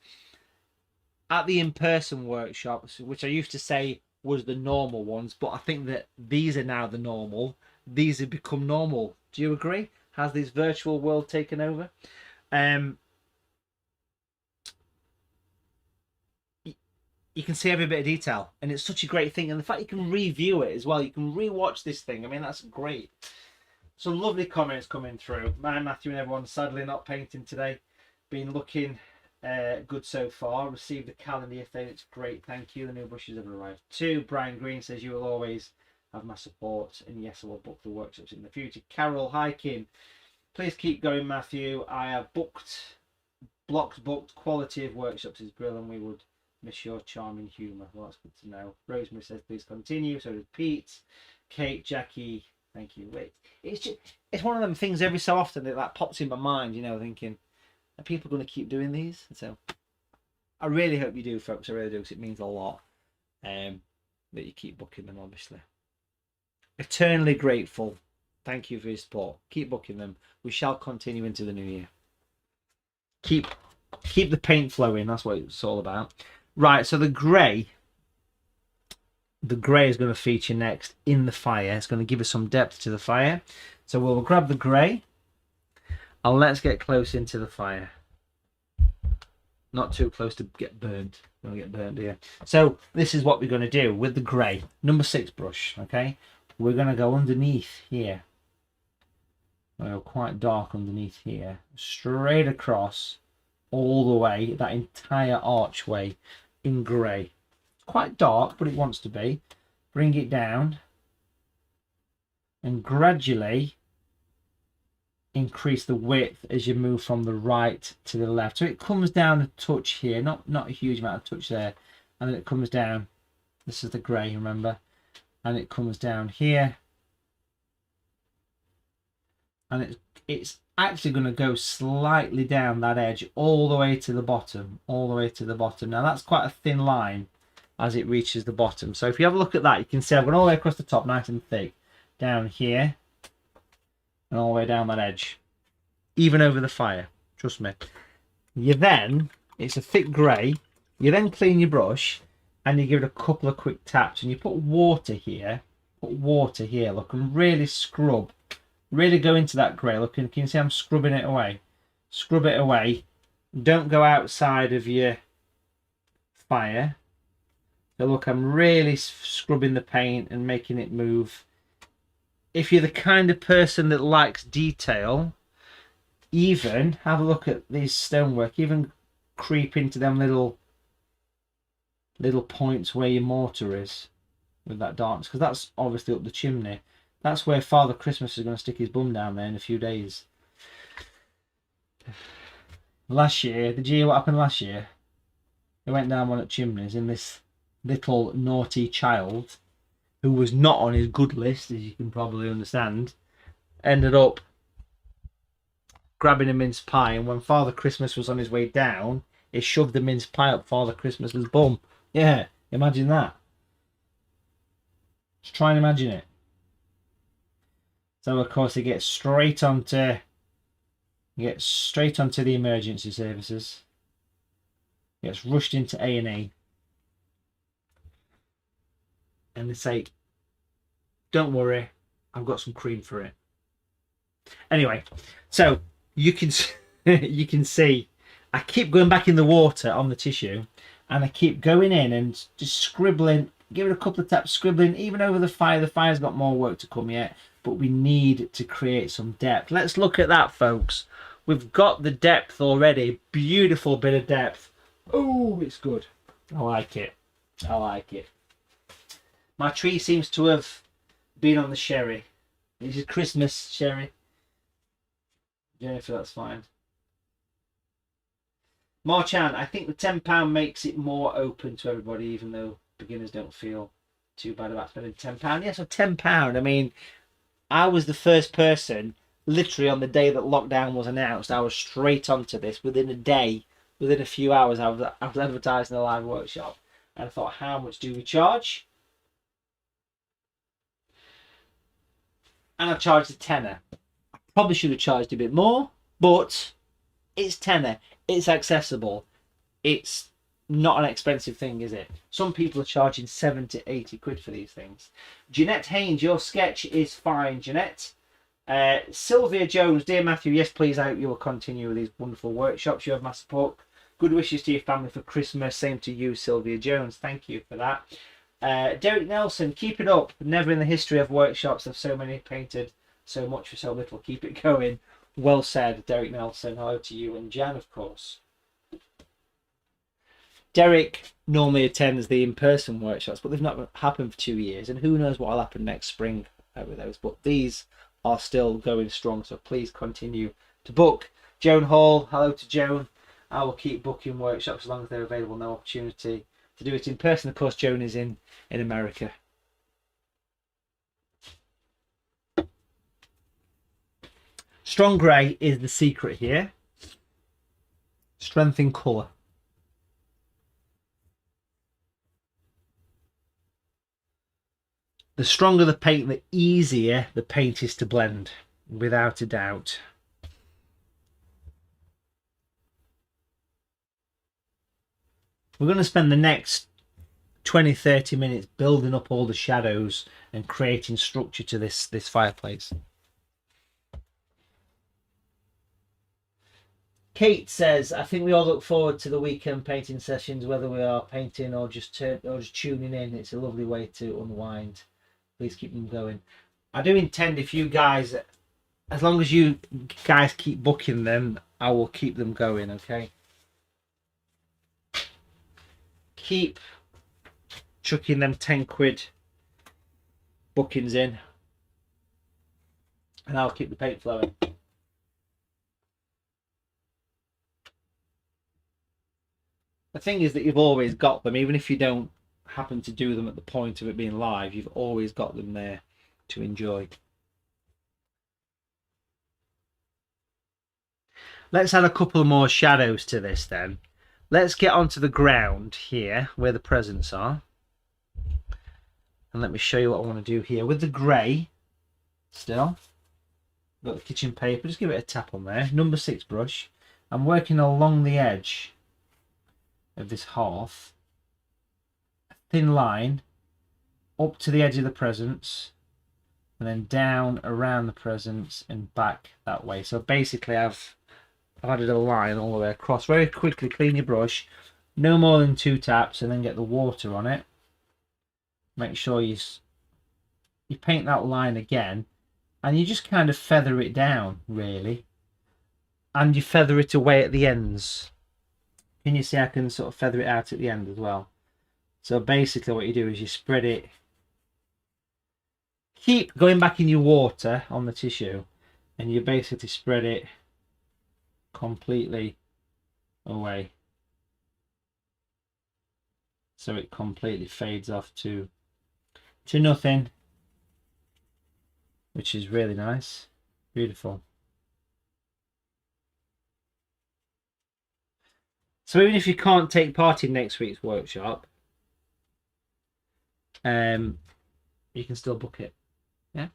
At the in-person workshops, which I used to say was the normal ones, but I think that these are now the normal. These have become normal. Do you agree? Has this virtual world taken over? You can see every bit of detail, and it's such a great thing. And the fact you can review it as well, you can rewatch this thing. I mean, that's great. Some lovely comments coming through. Man, Matthew and everyone, sadly not painting today. Been looking good so far. Received the calendar yesterday. It's great. Thank you. The new brushes have arrived too. Brian Green says you will always have my support, and yes, I will book the workshops in the future. Carol Hiking, please keep going, Matthew. I have blocks booked. Quality of workshops is brilliant. We would miss your charming humour. Well, that's good to know. Rosemary says please continue. So does Pete. Kate, Jackie, thank you. Wait, it's one of them things every so often that like pops in my mind, you know, thinking, are people going to keep doing these? So I really hope you do, folks. I really do, because it means a lot that you keep booking them, obviously. Eternally grateful. Thank you for your support. Keep booking them. We shall continue into the new year. Keep the paint flowing. That's what it's all about. Right, so the grey is going to feature next in the fire. It's going to give us some depth to the fire. So we'll grab the grey and let's get close into the fire. Not too close to get burnt. Don't get burnt here. So this is what we're going to do with the grey. Number 6 brush, okay? We're going to go underneath here. Well, quite dark underneath here. Straight across all the way, that entire archway in grey. Quite dark, but it wants to be. Bring it down and gradually increase the width as you move from the right to the left. So it comes down a touch here, not a huge amount of touch there, and then it comes down. This is the grey, remember, and it comes down here, and it's actually going to go slightly down that edge all the way to the bottom, Now that's quite a thin line as it reaches the bottom. So if you have a look at that, you can see I've gone all the way across the top, nice and thick, down here, and all the way down that edge, even over the fire. Trust me. It's a thick grey. You then clean your brush and you give it a couple of quick taps, and you put water here. Look, and really scrub. Really go into that grey. Look, can you see I'm scrubbing it away? Scrub it away. Don't go outside of your fire. So look, I'm really scrubbing the paint and making it move. If you're the kind of person that likes detail, even have a look at these stonework. Even creep into them little points where your mortar is with that darkness, because that's obviously up the chimney. That's where Father Christmas is going to stick his bum down there in a few days. Last year, did you hear what happened last year? He went down one of the chimneys, and this little naughty child, who was not on his good list, as you can probably understand, ended up grabbing a mince pie, and when Father Christmas was on his way down, he shoved the mince pie up Father Christmas's bum. Yeah, imagine that. Just try and imagine it. So of course he gets straight onto the emergency services. Gets rushed into A&E. And they say, don't worry, I've got some cream for it. Anyway, so you can see I keep going back in the water on the tissue, and I keep going in and just scribbling, give it a couple of taps, scribbling even over the fire. The fire's got more work to come yet, but we need to create some depth. Let's look at that, folks. We've got the depth already. Beautiful bit of depth. Oh, it's good. I like it. My tree seems to have been on the sherry. This is Christmas sherry. Jennifer, that's fine. Marchan, I think the £10 makes it more open to everybody, even though beginners don't feel too bad about spending £10. Yeah, so £10. I mean, I was the first person literally on the day that lockdown was announced, I was straight onto this. Within a day, within a few hours, I was advertising a live workshop. And I thought, how much do we charge? And I charged a tenner. I probably should have charged a bit more, but it's tenner. It's accessible. It's not an expensive thing, is it? Some people are charging 70, 80 quid for these things. Jeanette Haynes, your sketch is fine, Jeanette. Sylvia Jones, dear Matthew, yes please, I hope you will continue with these wonderful workshops. You have my support. Good wishes to your family for Christmas. Same to you, Sylvia Jones. Thank you for that. Derek Nelson, keep it up. Never in the history of workshops have so many painted so much for so little. Keep it going. Well said, Derek Nelson. Hello to you and Jan, of course. Derek normally attends the in-person workshops, but they've not happened for 2 years, and who knows what will happen next spring with those. But these are still going strong, so please continue to book. Joan Hall, hello to Joan. I will keep booking workshops as long as they're available. No opportunity to do it in person. Of course, Joan is in America. Strong grey is the secret here. Strength in colour. The stronger the paint, the easier the paint is to blend, without a doubt. We're going to spend the next 20-30 minutes building up all the shadows and creating structure to this fireplace. Kate says, I think we all look forward to the weekend painting sessions, whether we are painting or just tuning in. It's a lovely way to unwind. Please keep them going. I do intend, if you guys, as long as you guys keep booking them, I will keep them going, okay? Keep chucking them 10 quid bookings in, and I'll keep the paint flowing. The thing is that you've always got them, even if you don't happen to do them at the point of it being live, you've always got them there to enjoy. Let's add a couple more shadows to this then. Let's get onto the ground here where the presents are, and let me show you what I want to do here with the grey. Still got the kitchen paper, just give it a tap on there. Number 6 brush. I'm working along the edge of this hearth, a thin line up to the edge of the presents, and then down around the presents and back that way. So basically I've added a line all the way across. Very quickly clean your brush, no more than 2 taps, and then get the water on it. Make sure you paint that line again, and you just kind of feather it down really, and you feather it away at the ends. Can you see I can sort of feather it out at the end as well? So basically what you do is you spread it, keep going back in your water on the tissue, and you basically spread it completely away, so it completely fades off to nothing, which is really nice. Beautiful. So even if you can't take part in next week's workshop, you can still book it. Yeah.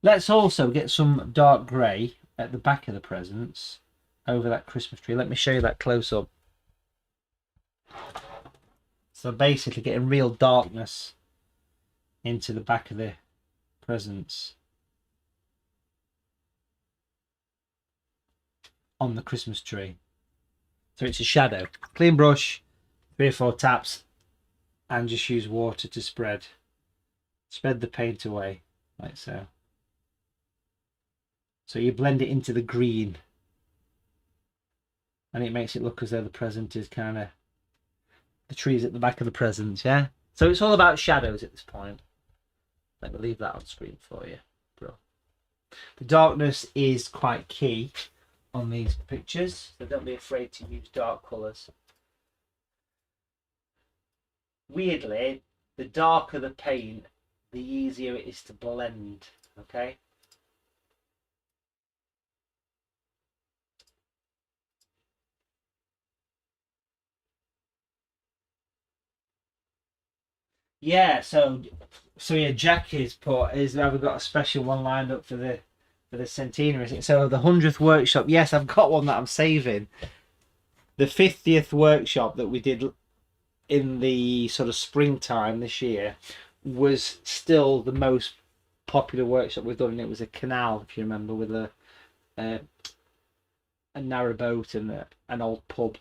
Let's also get some dark grey at the back of the presents over that Christmas tree. Let me show you that close up. So basically getting real darkness into the back of the presents on the Christmas tree. So it's a shadow. Clean brush, 3 or 4 taps, and just use water to spread the paint away, like so. So you blend it into the green, and it makes it look as though the present is kind of, the tree's at the back of the present, yeah? So it's all about shadows at this point. Let me leave that on screen for you, bro. The darkness is quite key on these pictures, so don't be afraid to use dark colours. Weirdly, the darker the paint, the easier it is to blend, okay? Yeah, so yeah, Jackie's put is that we've got a special one lined up for the centenary. So the 100th workshop, yes, I've got one that I'm saving. The 50th workshop that we did in the sort of springtime this year was still the most popular workshop we've done, and it was a canal, if you remember, with a narrow boat and an old pub.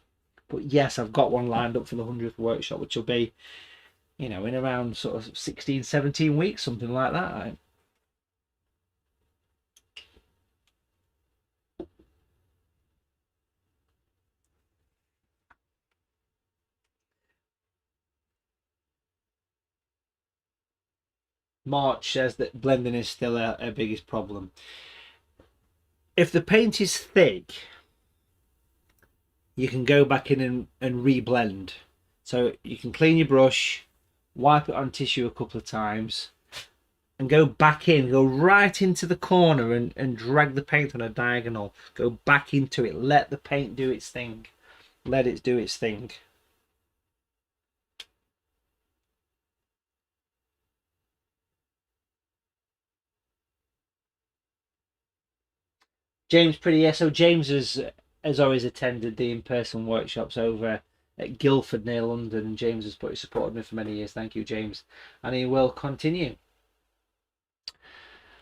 But yes, I've got one lined up for the 100th workshop, which will be, you know, in around sort of 16, 17 weeks, something like that. Right? March says that blending is still our biggest problem. If the paint is thick, you can go back in and reblend. So you can clean your brush, wipe it on tissue a couple of times, and go back in, go right into the corner and drag the paint on a diagonal. Go back into it, let the paint do its thing. Let it do its thing. James Pretty, yeah, so James has always attended the in-person workshops over at Guildford near London, and James has supported me for many years. Thank you, James, and he will continue.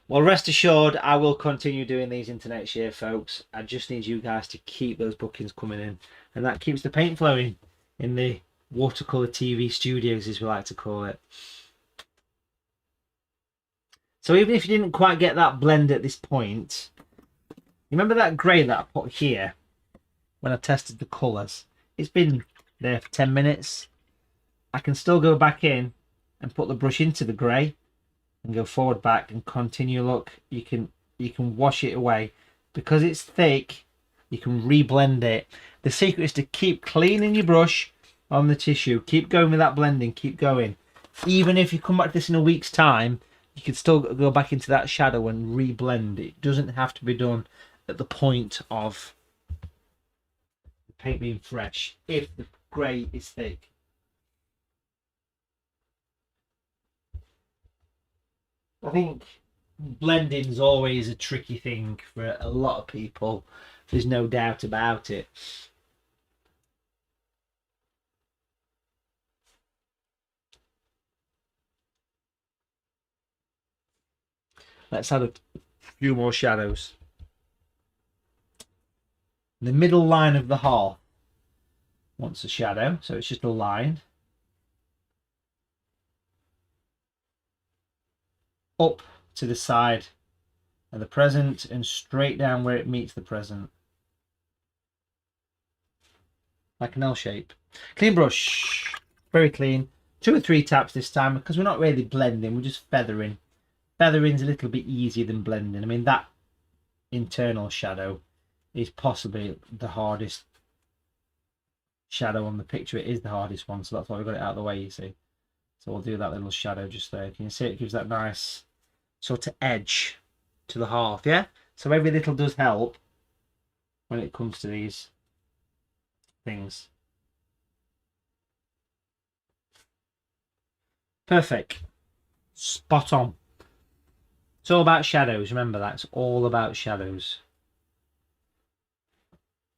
Well, rest assured, I will continue doing these into next year, folks. I just need you guys to keep those bookings coming in, and that keeps the paint flowing in the Watercolour TV studios, as we like to call it. So even if you didn't quite get that blend at this point, remember that grey that I put here when I tested the colours? It's been there for 10 minutes. I can still go back in and put the brush into the grey and go forward, back, and continue. Look, you can wash it away. Because it's thick, you can reblend it. The secret is to keep cleaning your brush on the tissue. Keep going with that blending, keep going. Even if you come back to this in a week's time, you can still go back into that shadow and reblend. It doesn't have to be done at the point of the paint being fresh if the grey is thick. I think blending is always a tricky thing for a lot of people. There's no doubt about it. Let's add a few more shadows. The middle line of the hearth wants a shadow, so it's just a line. Up to the side of the present and straight down where it meets the present. Like an L shape. Clean brush. Very clean. 2 or 3 taps this time because we're not really blending, we're just feathering. Feathering's a little bit easier than blending. I mean, that internal shadow is possibly the hardest shadow on the picture. It is the hardest one, so that's why we got it out of the way, you see. So we'll do that little shadow just there. Can you see it gives that nice sort of edge to the hearth, yeah? So every little does help when it comes to these things. Perfect. Spot on. It's all about shadows, remember that. It's all about shadows.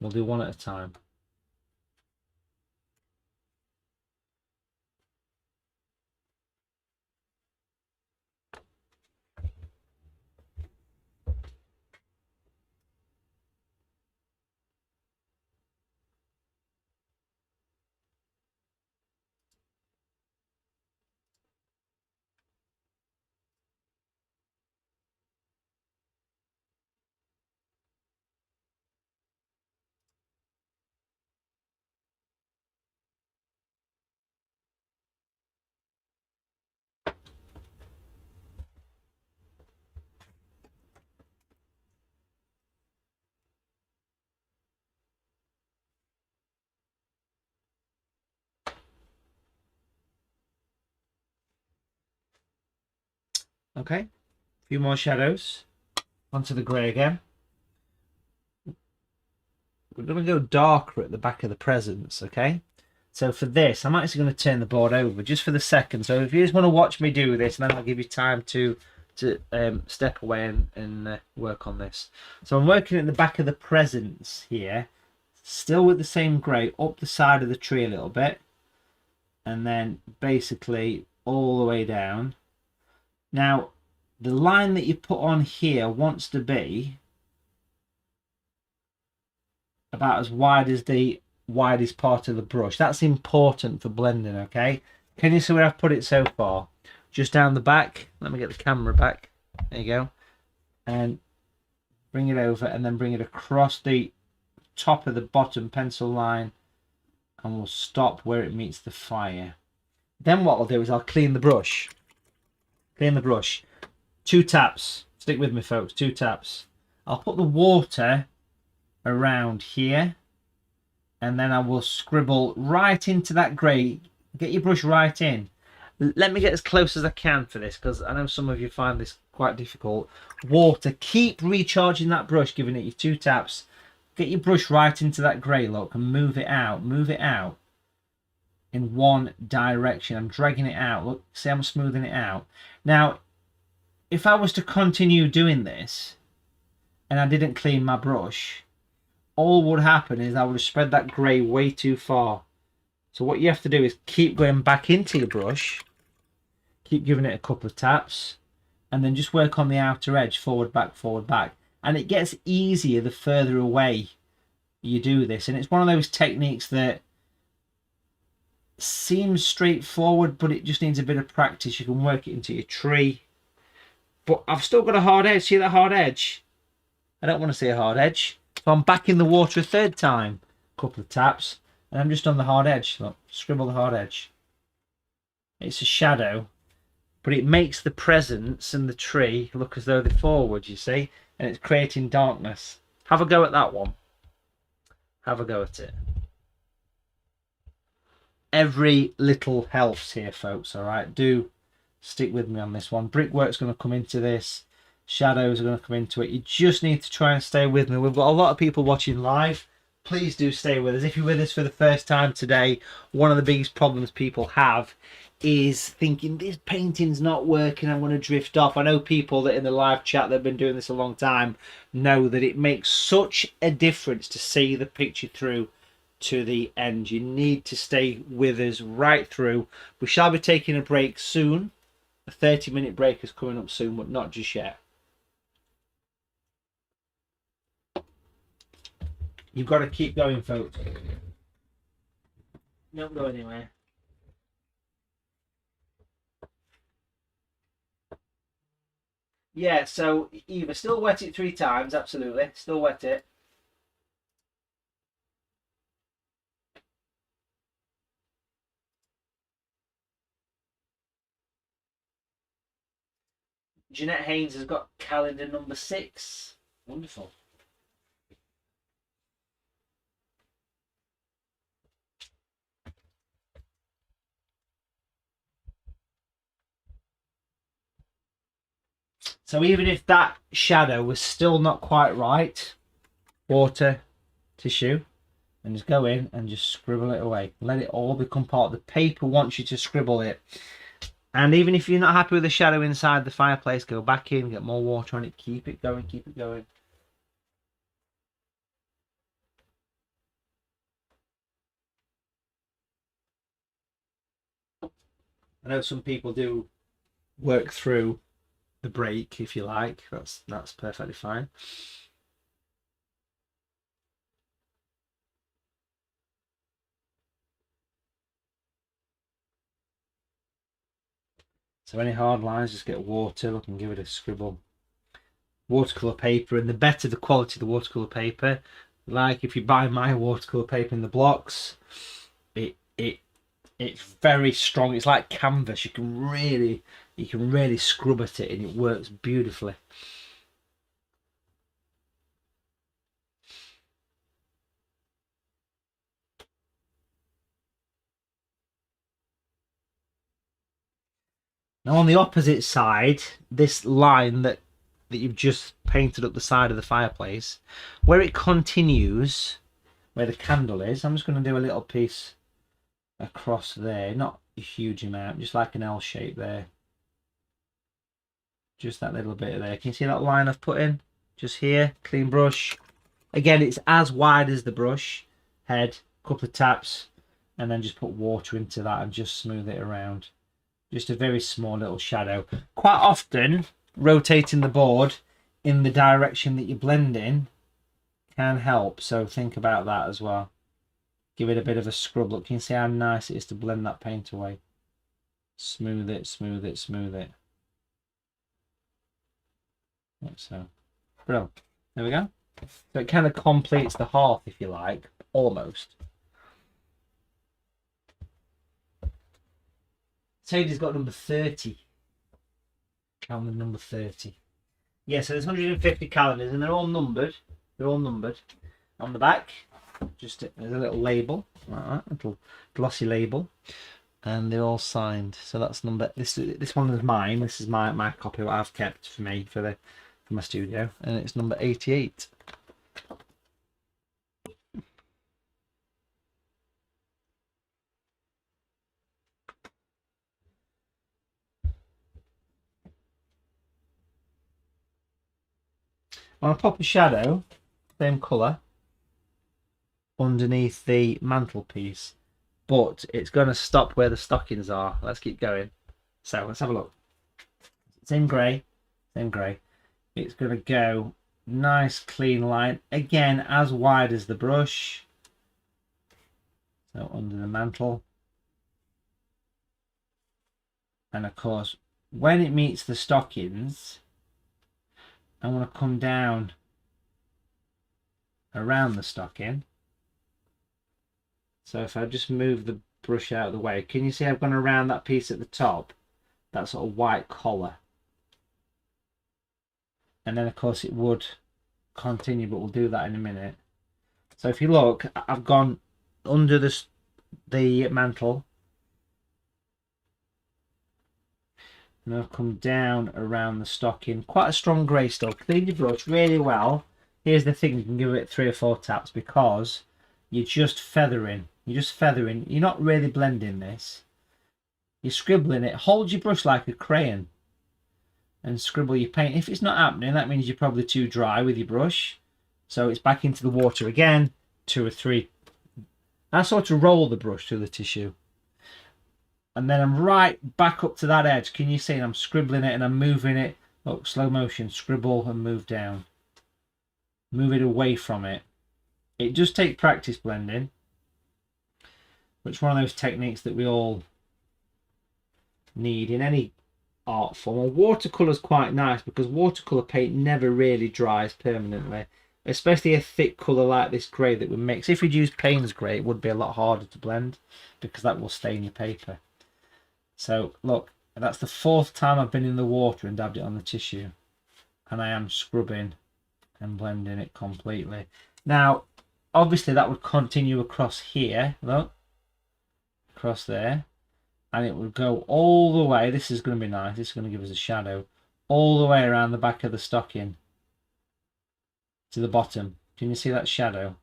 We'll do one at a time. Okay, a few more shadows onto the grey again. We're going to go darker at the back of the presents, okay? So for this, I'm actually going to turn the board over just for the second. So if you just want to watch me do this, then I'll give you time to step away and work on this. So I'm working at the back of the presents here, still with the same grey, up the side of the tree a little bit, and then basically all the way down. Now, the line that you put on here wants to be about as wide as the widest part of the brush. That's important for blending, okay? Can you see where I've put it so far? Just down the back. Let me get the camera back. There you go. And bring it over, and then bring it across the top of the bottom pencil line, and we'll stop where it meets the fire. Then what I'll do is I'll clean the brush. Clean the brush. 2 taps. Stick with me, folks. 2 taps. I'll put the water around here, and then I will scribble right into that grey. Get your brush right in. Let me get as close as I can for this, because I know some of you find this quite difficult. Water. Keep recharging that brush, giving it your 2 taps. Get your brush right into that grey, look, and move it out. Move it out in one direction. I'm dragging it out. Look, see, I'm smoothing it out. Now, if I was to continue doing this and I didn't clean my brush, all would happen is I would have spread that grey way too far. So what you have to do is keep going back into your brush, keep giving it a couple of taps, and then just work on the outer edge, forward, back. And it gets easier the further away you do this. And it's one of those techniques that seems straightforward, but it just needs a bit of practice. You can work it into your tree. But I've still got a hard edge. See that hard edge? I don't want to see a hard edge. So I'm back in the water a 3rd time. Couple of taps. And I'm just on the hard edge. Look, scribble the hard edge. It's a shadow, but it makes the presents and the tree look as though they're forward, you see? And it's creating darkness. Have a go at that one. Have a go at it. Every little helps here, folks, all right? Do stick with me on this one. Brickwork's going to come into this. Shadows are going to come into it. You just need to try and stay with me. We've got a lot of people watching live. Please do stay with us. If you're with us for the first time today, one of the biggest problems people have is thinking this painting's not working, I'm going to drift off. I know people that in the live chat that have been doing this a long time know that it makes such a difference to see the picture through to the end. You need to stay with us right through. We shall be taking a break soon. A 30-minute break is coming up soon, but not just yet. You've got to keep going, folks. Don't go anywhere. Yeah, so either still wet it 3 times, absolutely. Still wet it. Jeanette Haynes has got calendar number 6. Wonderful. So even if that shadow was still not quite right, water, tissue, and just go in and just scribble it away. Let it all become part of the paper. Wants you to scribble it. And even if you're not happy with the shadow inside the fireplace, go back in, get more water on it, keep it going, keep it going. I know some people do work through the break, if you like. That's perfectly fine. So any hard lines, just get water, look and give it a scribble. Watercolour paper, and the better the quality of the watercolour paper, like if you buy my watercolour paper in the blocks, it's very strong. It's like canvas. You can really scrub at it and it works beautifully. Now on the opposite side, this line that you've just painted up the side of the fireplace, where it continues, where the candle is, I'm just going to do a little piece across there, not a huge amount, just like an L shape there. Just that little bit there. Can you see that line I've put in? Just here, clean brush. Again, it's as wide as the brush head, couple of taps, and then just put water into that and just smooth it around. Just a very small little shadow. Quite often, rotating the board in the direction that you're blending can help, so think about that as well. Give it a bit of a scrub. Look, can you see how nice it is to blend that paint away? Smooth it, smooth it, smooth it. Like so. Brilliant. There we go. So it kind of completes the hearth, if you like, almost. Sadie's got number 30. Calendar number 30. Yeah, so there's 150 calendars and they're all numbered. They're all numbered. On the back, just there's a little label, like that, little glossy label, and they're all signed. So that's number. This one is mine. This is my copy what I've kept for me for my studio, and it's number 88. I'm going to pop a shadow, same colour, underneath the mantelpiece, but it's going to stop where the stockings are. Let's keep going. So let's have a look. Same grey, same grey. It's going to go nice clean line, again as wide as the brush. So under the mantle. And of course, when it meets the stockings, I want to come down around the stocking. So if I just move the brush out of the way, can you see I've gone around that piece at the top, that sort of white collar? And then of course it would continue, but we'll do that in a minute. So if you look, I've gone under the mantle, and I've come down around the stocking. Quite a strong grey still. Clean your brush really well. Here's the thing, you can give it 3 or 4 taps because you're just feathering. You're just feathering. You're not really blending this. You're scribbling it. Hold your brush like a crayon and scribble your paint. If it's not happening, that means you're probably too dry with your brush. So it's back into the water again, 2 or 3. I sort of roll the brush through the tissue. And then I'm right back up to that edge. Can you see? I'm scribbling it and I'm moving it. Look, slow motion, scribble and move down. Move it away from it. It just takes practice blending. But it's one of those techniques that we all need in any art form. Well, watercolour is quite nice because watercolour paint never really dries permanently. Especially a thick colour like this grey that we mix. If we'd use Payne's grey, it would be a lot harder to blend because that will stain your paper. So look, that's the 4th time I've been in the water and dabbed it on the tissue. And I am scrubbing and blending it completely. Now, obviously that would continue across here, look. Across there. And it would go all the way, this is going to be nice, this is going to give us a shadow, all the way around the back of the stocking to the bottom. Can you see that shadow?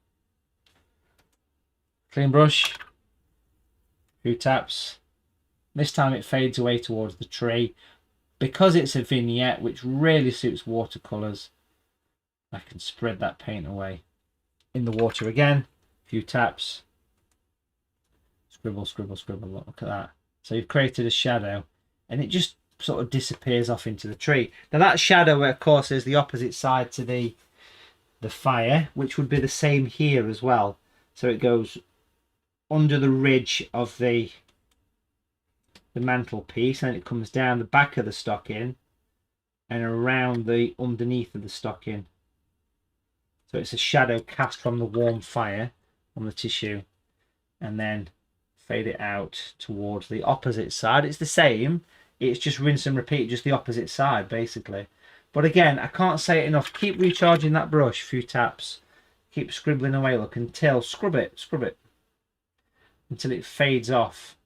Clean brush, few taps. This time it fades away towards the tree. Because it's a vignette, which really suits watercolours, I can spread that paint away. In the water again, few taps. Scribble, scribble, scribble, look at that. So you've created a shadow and it just sort of disappears off into the tree. Now that shadow, of course, is the opposite side to the fire, which would be the same here as well. So it goes under the ridge of the mantelpiece and it comes down the back of the stocking and around the underneath of the stocking. So it's a shadow cast from the warm fire on the tissue and then fade it out towards the opposite side. It's the same, it's just rinse and repeat, just the opposite side basically. But again, I can't say it enough, keep recharging that brush, a few taps, keep scribbling away, look, until, scrub it, until it fades off.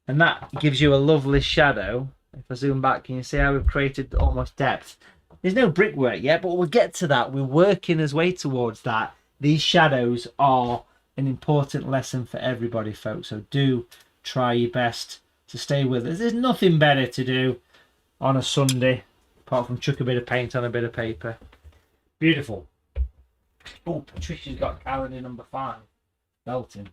And that gives you a lovely shadow. If I zoom back, can you see how we've created almost depth? There's no brickwork yet, but we'll get to that. We're working our way towards that. These shadows are an important lesson for everybody, folks. So do try your best to stay with us. There's nothing better to do on a Sunday apart from chuck a bit of paint on a bit of paper. Beautiful. Oh, Patricia's got calendar number 5. Belting.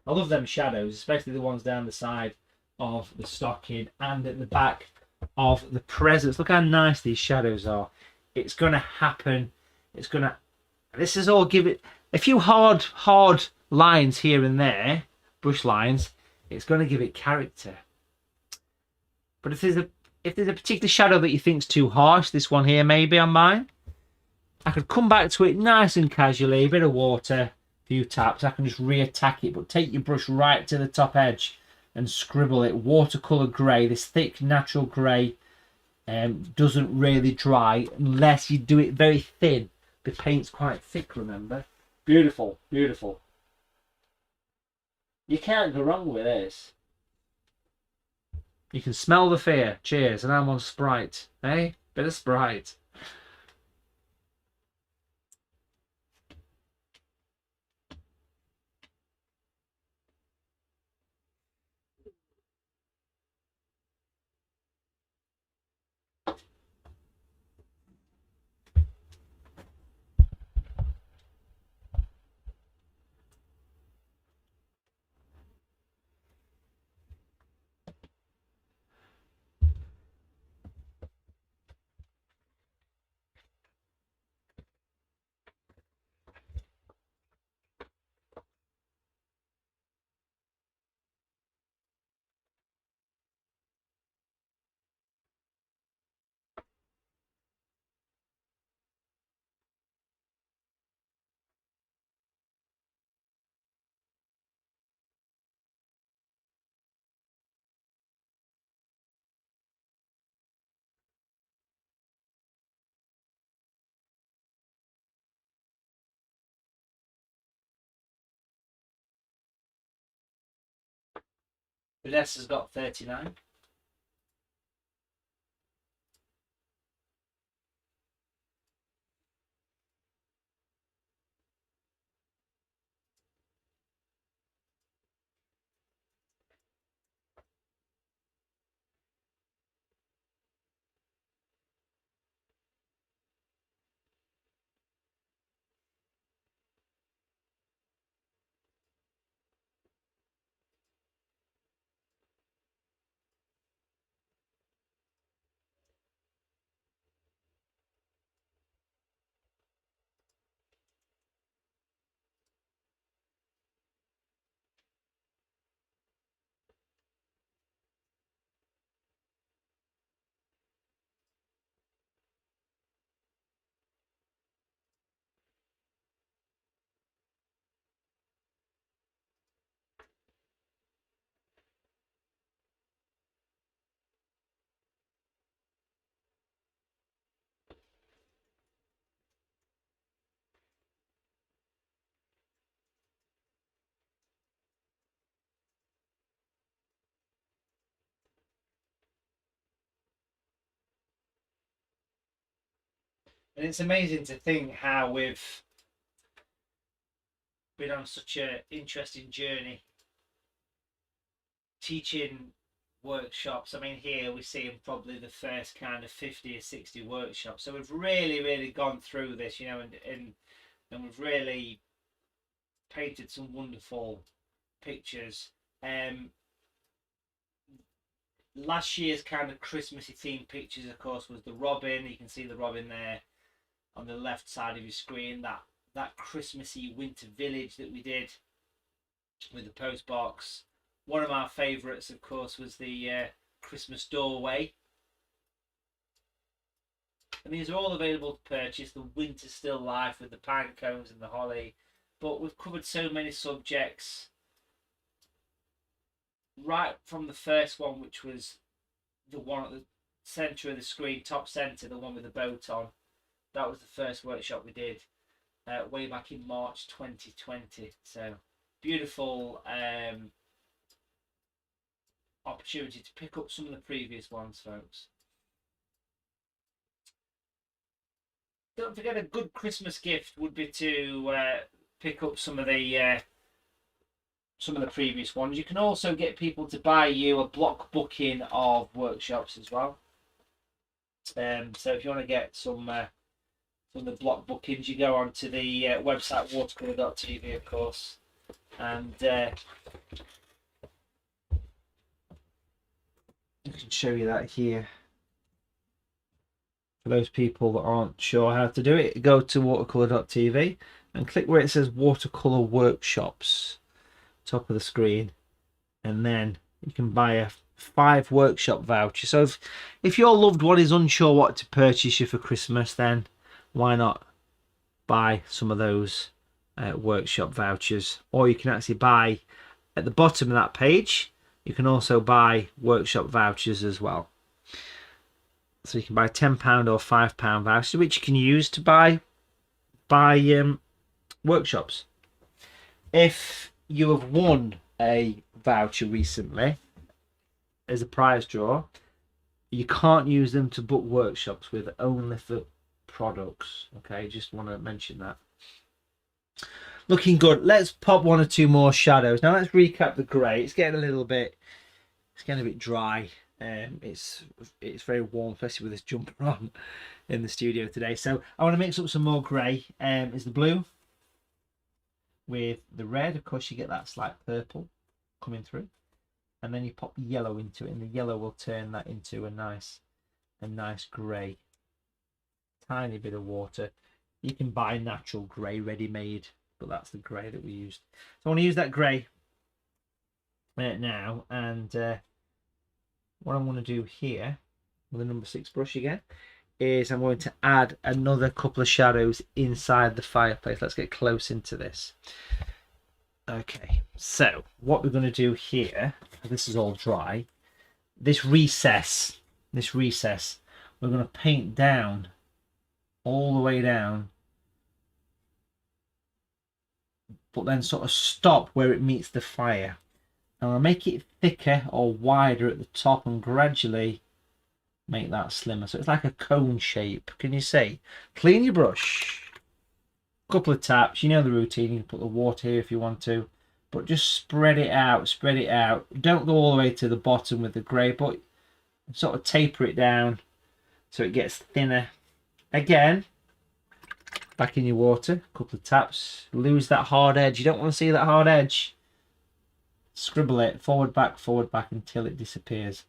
I love them shadows, especially the ones down the side of the stocking and at the back of the presents. Look how nice these shadows are. It's going to happen. It's going to... This is all give it... A few hard lines here and there, brush lines, it's going to give it character. But if there's a particular shadow that you think's too harsh, this one here maybe on mine, I could come back to it nice and casually, a bit of water, a few taps, I can just re-attack it, but take your brush right to the top edge and scribble it. Watercolour grey, this thick natural grey, doesn't really dry unless you do it very thin. The paint's quite thick, remember? Beautiful, beautiful. You can't go wrong with this. You can smell the fear. Cheers, and I'm on Sprite. Eh? Bit of Sprite. Vanessa's got 39. And it's amazing to think how we've been on such an interesting journey teaching workshops. I mean, here we're seeing probably the first kind of 50 or 60 workshops. So we've really gone through this, you know, and we've really painted some wonderful pictures. Last year's kind of Christmassy themed pictures, of course, was the robin. You can see the robin there on the left side of your screen. That Christmassy winter village that we did with the post box. One of our favourites, of course, was the Christmas doorway. And these are all available to purchase. The winter still life with the pine cones and the holly. But we've covered so many subjects. Right from the first one, which was the one at the centre of the screen, top centre, the one with the boat on. That was the first workshop we did way back in March 2020. So beautiful opportunity to pick up some of the previous ones, folks. Don't forget, a good Christmas gift would be to pick up some of the some of the previous ones. You can also get people to buy you a block booking of workshops as well. So if you want to get some of the block bookings, you go onto the website watercolour.tv, of course, and I can show you that here. For those people that aren't sure how to do it, go to watercolour.tv and click where it says Watercolour Workshops, top of the screen, and then you can buy a 5 workshop voucher. So if your loved one is unsure what to purchase you for Christmas, then why not buy some of those workshop vouchers? Or you can actually buy at the bottom of that page, you can also buy workshop vouchers as well. So you can buy £10 or £5 vouchers, which you can use to buy workshops. If you have won a voucher recently as a prize draw, you can't use them to book workshops with, only for products. Okay, just want to mention that. Looking good. Let's pop 1 or 2 more shadows. Now let's recap the grey. It's getting a bit dry. It's very warm, especially with this jumper on in the studio today. So I want to mix up some more grey. Is the blue with the red. Of course, you get that slight purple coming through, and then you pop yellow into it, and the yellow will turn that into a nice grey. Tiny bit of water. You can buy natural grey ready-made, but that's the grey that we used. So I want to use that grey now, and what I'm going to do here with the number 6 brush again is I'm going to add another couple of shadows inside the fireplace. Let's get close into this. Okay, so what we're going to do here, this is all dry, this recess, we're going to paint down, all the way down, but then sort of stop where it meets the fire. And I'll make it thicker or wider at the top and gradually make that slimmer. So it's like a cone shape. Can you see? Clean your brush. Couple of taps. You know the routine. You can put the water here if you want to. But just spread it out. Spread it out. Don't go all the way to the bottom with the grey, but sort of taper it down so it gets thinner. Again, back in your water. Couple of taps. Lose that hard edge. You don't want to see that hard edge. Scribble it forward back until it disappears,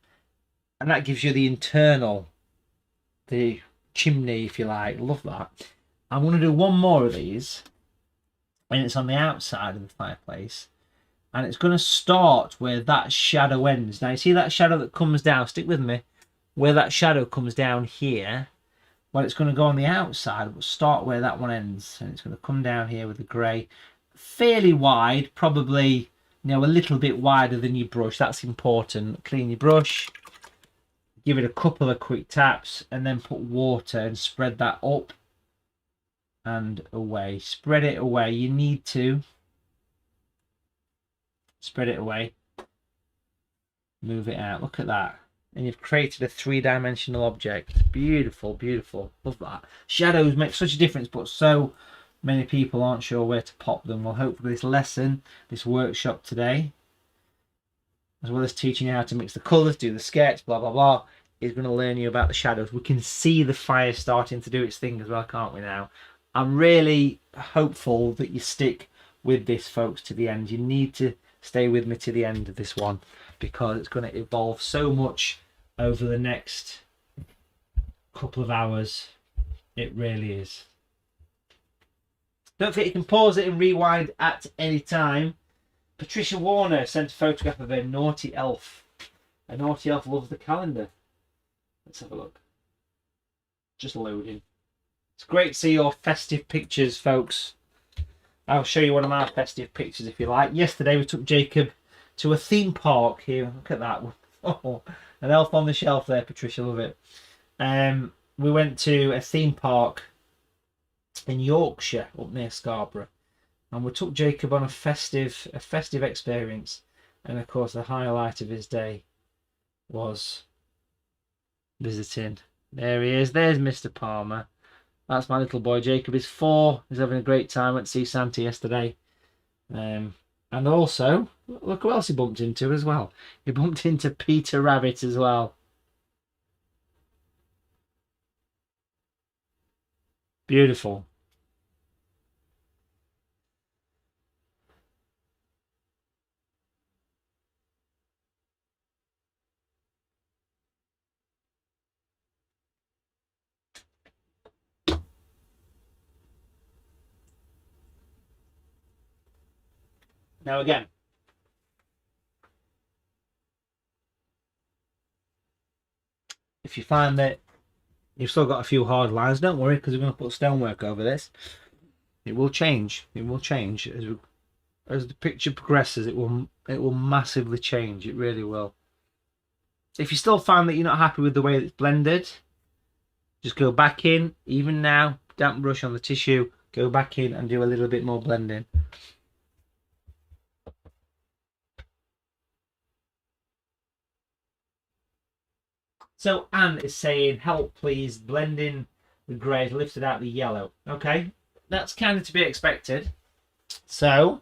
and that gives you the internal, the chimney, if you like. Love that. I'm going to do 1 more of these, and it's on the outside of the fireplace, and it's going to start where that shadow ends. Now you see that shadow that comes down, stick with me, where that shadow comes down here. Well, it's going to go on the outside, but start where that one ends, and it's going to come down here with the grey, fairly wide, probably, you know, a little bit wider than your brush. That's important. Clean your brush, give it a couple of quick taps, and then put water and spread that up and away. Spread it away. You need to spread it away. Move it out. Look at that. And you've created a 3-dimensional object. Beautiful, beautiful. Love that. Shadows make such a difference, but so many people aren't sure where to pop them. Well, hopefully this lesson, this workshop today, as well as teaching you how to mix the colours, do the sketch, blah, blah, blah, is going to learn you about the shadows. We can see the fire starting to do its thing as well, can't we now? I'm really hopeful that you stick with this, folks, to the end. You need to stay with me to the end of this one, because it's going to evolve so much over the next couple of hours. It really is. Don't forget you can pause it and rewind at any time. Patricia Warner sent a photograph of a naughty elf. A naughty elf loves the calendar. Let's have a look. Just loading. It's great to see your festive pictures, folks. I'll show you one of my festive pictures if you like. Yesterday we took Jacob to a theme park here. Look at that. Oh, an elf on the shelf there, Patricia. Love it. We went to a theme park in Yorkshire, up near Scarborough, and we took Jacob on a festive experience. And of course, the highlight of his day was visiting. There he is. There's Mr. Palmer. That's my little boy. Jacob is 4. He's having a great time. Went to see Santa yesterday. And also, Look who else he bumped into as well. He bumped into Peter Rabbit as well. Beautiful. Now again, if you find that you've still got a few hard lines, don't worry, because we're going to put stonework over this. It will change. It will change as the picture progresses. It will massively change. It really will. If you still find that you're not happy with the way it's blended, just go back in. Even now, damp brush on the tissue. Go back in and do a little bit more blending. So Anne is saying, help please, blending the grey, lifted out the yellow. Okay, that's kind of to be expected. So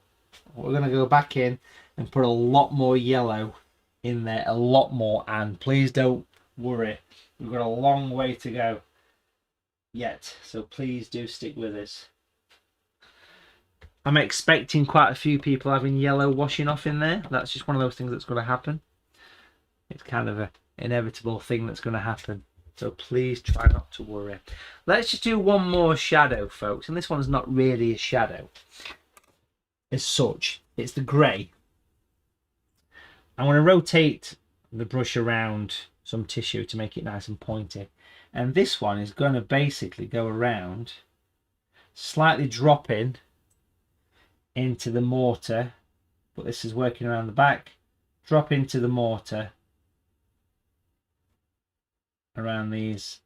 we're going to go back in and put a lot more yellow in there, a lot more. And please don't worry, we've got a long way to go yet. So please do stick with us. I'm expecting quite a few people having yellow washing off in there. That's just one of those things that's going to happen. It's kind of a inevitable thing that's going to happen, so please try not to worry. Let's just do one more shadow, folks, and this one's not really a shadow as such. It's the grey. I'm going to rotate the brush around some tissue to make it nice and pointy, and this one is going to basically go around, slightly dropping into the mortar, but this is working around the back, drop into the mortar around these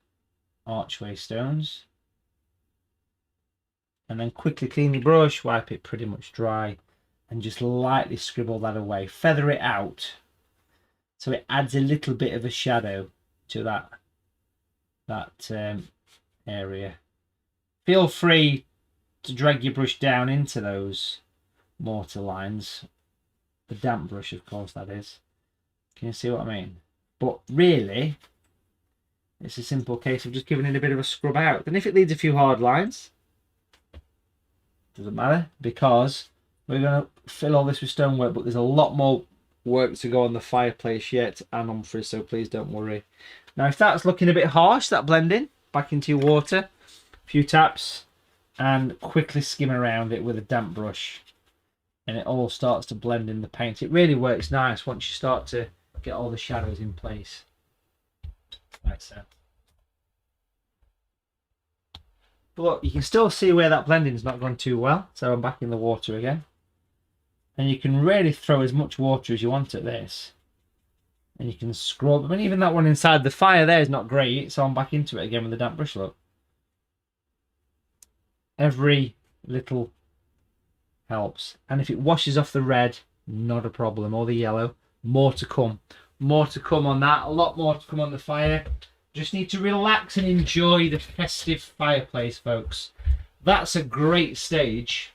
archway stones, and then quickly clean your brush, wipe it pretty much dry, and just lightly scribble that away. Feather it out so it adds a little bit of a shadow to that area. Feel free to drag your brush down into those mortar lines, the damp brush of course that is. Can you see what I mean? But really it's a simple case of just giving it a bit of a scrub out. And if it leaves a few hard lines, doesn't matter, because we're going to fill all this with stonework, but there's a lot more work to go on the fireplace yet and on frizz, so please don't worry. Now if that's looking a bit harsh, that blending, back into your water, a few taps, and quickly skim around it with a damp brush, and it all starts to blend in the paint. It really works nice once you start to get all the shadows in place. Like so. But look, you can still see where that blending's not gone too well, so I'm back in the water again. And you can really throw as much water as you want at this. And you can scrub. I mean, even that one inside the fire there is not great, so I'm back into it again with the damp brush, look. Every little helps. And if it washes off the red, not a problem. Or the yellow, more to come. More to come on that, a lot more to come on the fire. Just need to relax and enjoy the festive fireplace, folks. That's a great stage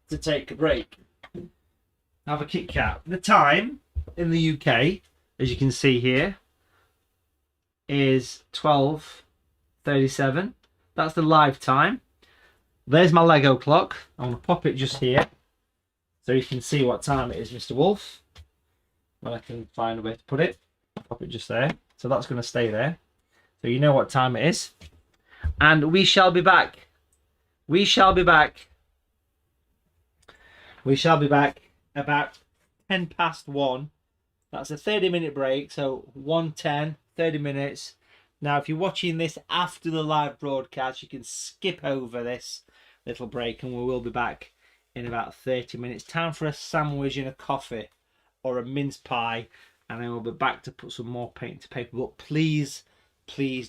to take a break. Have a Kit Kat. The time in the UK, as you can see here, is 12:37. That's the live time. There's my Lego clock. I'm going to pop it just here so you can see what time it is, Mr. Wolf. When I can find a way to put it, pop it just there. So that's going to stay there. So you know what time it is. And we shall be back. We shall be back. We shall be back about 1:10. That's a 30-minute break. So 1:10, 30 minutes. Now, if you're watching this after the live broadcast, you can skip over this little break and we will be back in about 30 minutes. Time for a sandwich and a coffee or a mince pie, and then we'll be back to put some more paint to paper. But please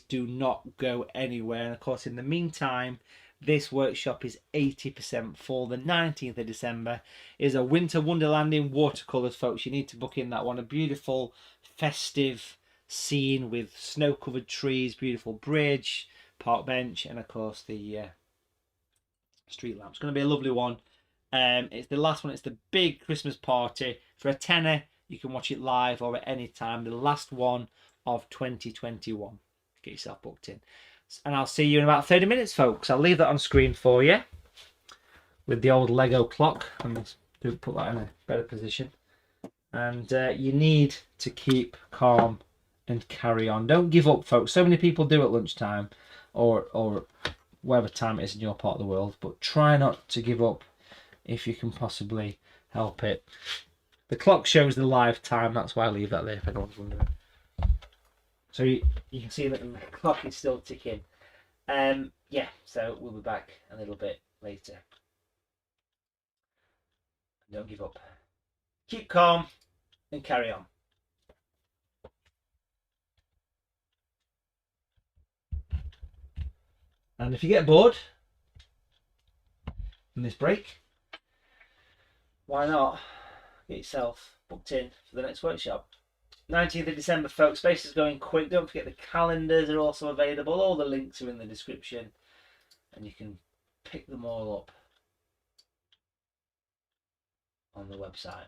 do not go anywhere. And of course, in the meantime, this workshop is 80% full. The 19th of December is a winter wonderland in watercolours, folks. You need to book in that one. A beautiful festive scene with snow-covered trees, beautiful bridge, park bench, and of course the street lamp. It's going to be a lovely one. It's the last one. It's the big Christmas party. For a tenner, you can watch it live or at any time. The last one of 2021. Get yourself booked in. And I'll see you in about 30 minutes, folks. I'll leave that on screen for you with the old Lego clock. And let's put that in a better position. And you need to keep calm and carry on. Don't give up, folks. So many people do at lunchtime or whatever time it is in your part of the world. But try not to give up if you can possibly help it. The clock shows the live time. That's why I leave that there if anyone's wondering. So you can see that the clock is still ticking. Yeah, so we'll be back a little bit later. Don't give up. Keep calm and carry on. And if you get bored in this break, why not get yourself booked in for the next workshop? 19th of December, folks. Space is going quick. Don't forget the calendars are also available. All the links are in the description and you can pick them all up on the website.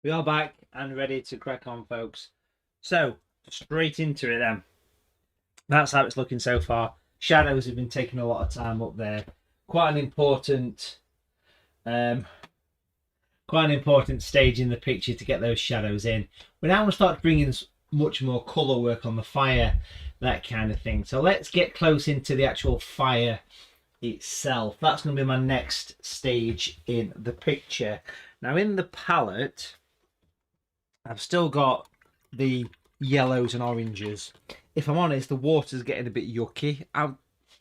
We are back and ready to crack on, folks. So, straight into it then. That's how it's looking so far. Shadows have been taking a lot of time up there. Quite an important stage in the picture to get those shadows in. We now want to start bringing much more colour work on the fire, that kind of thing. So let's get close into the actual fire itself. That's going to be my next stage in the picture. Now in the palette, I've still got the yellows and oranges. If I'm honest, the water's getting a bit yucky.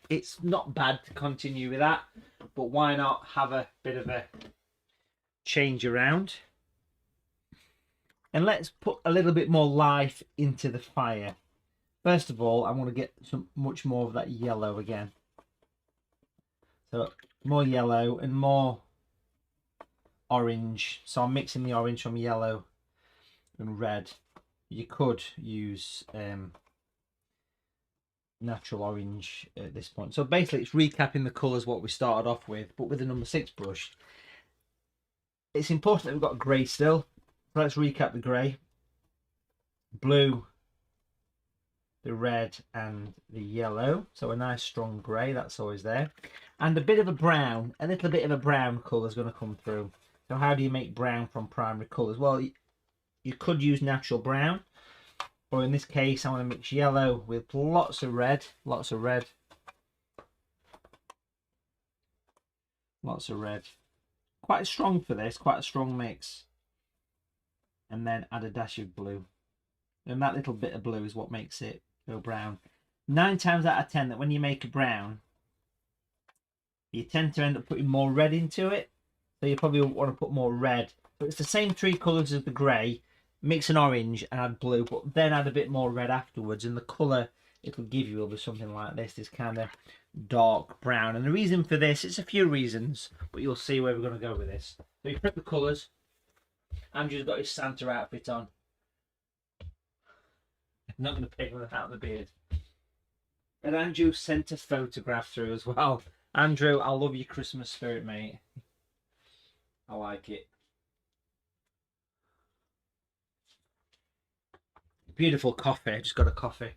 It's not bad to continue with that, but why not have a bit of a change around? And let's put a little bit more life into the fire. First of all, I want to get much more of that yellow again. So more yellow and more orange. So I'm mixing the orange from yellow and red. You could use natural orange at this point. So basically it's recapping the colours what we started off with, but with the number 6 brush. It's important that we've got grey still. So let's recap the grey. Blue, the red and the yellow. So a nice strong grey, that's always there. And a bit of a brown, a little bit of a brown colour is going to come through. So how do you make brown from primary colours? Well, you could use natural brown. Or in this case, I want to mix yellow with lots of red. Lots of red. Lots of red. Quite strong for this, quite a strong mix. And then add a dash of blue. And that little bit of blue is what makes it go brown. 9 times out of 10 that when you make a brown, you tend to end up putting more red into it. So you probably want to put more red. But it's the same 3 colours as the grey. Mix an orange and add blue, but then add a bit more red afterwards. And the colour it'll give you will be something like this kind of dark brown. And the reason for this, it's a few reasons, but you'll see where we're going to go with this. So you prep the colours. Andrew's got his Santa outfit on. I'm not going to pick one out of the beard. And Andrew sent a photograph through as well. Andrew, I love your Christmas spirit, mate. I like it. Beautiful coffee. I just got a coffee.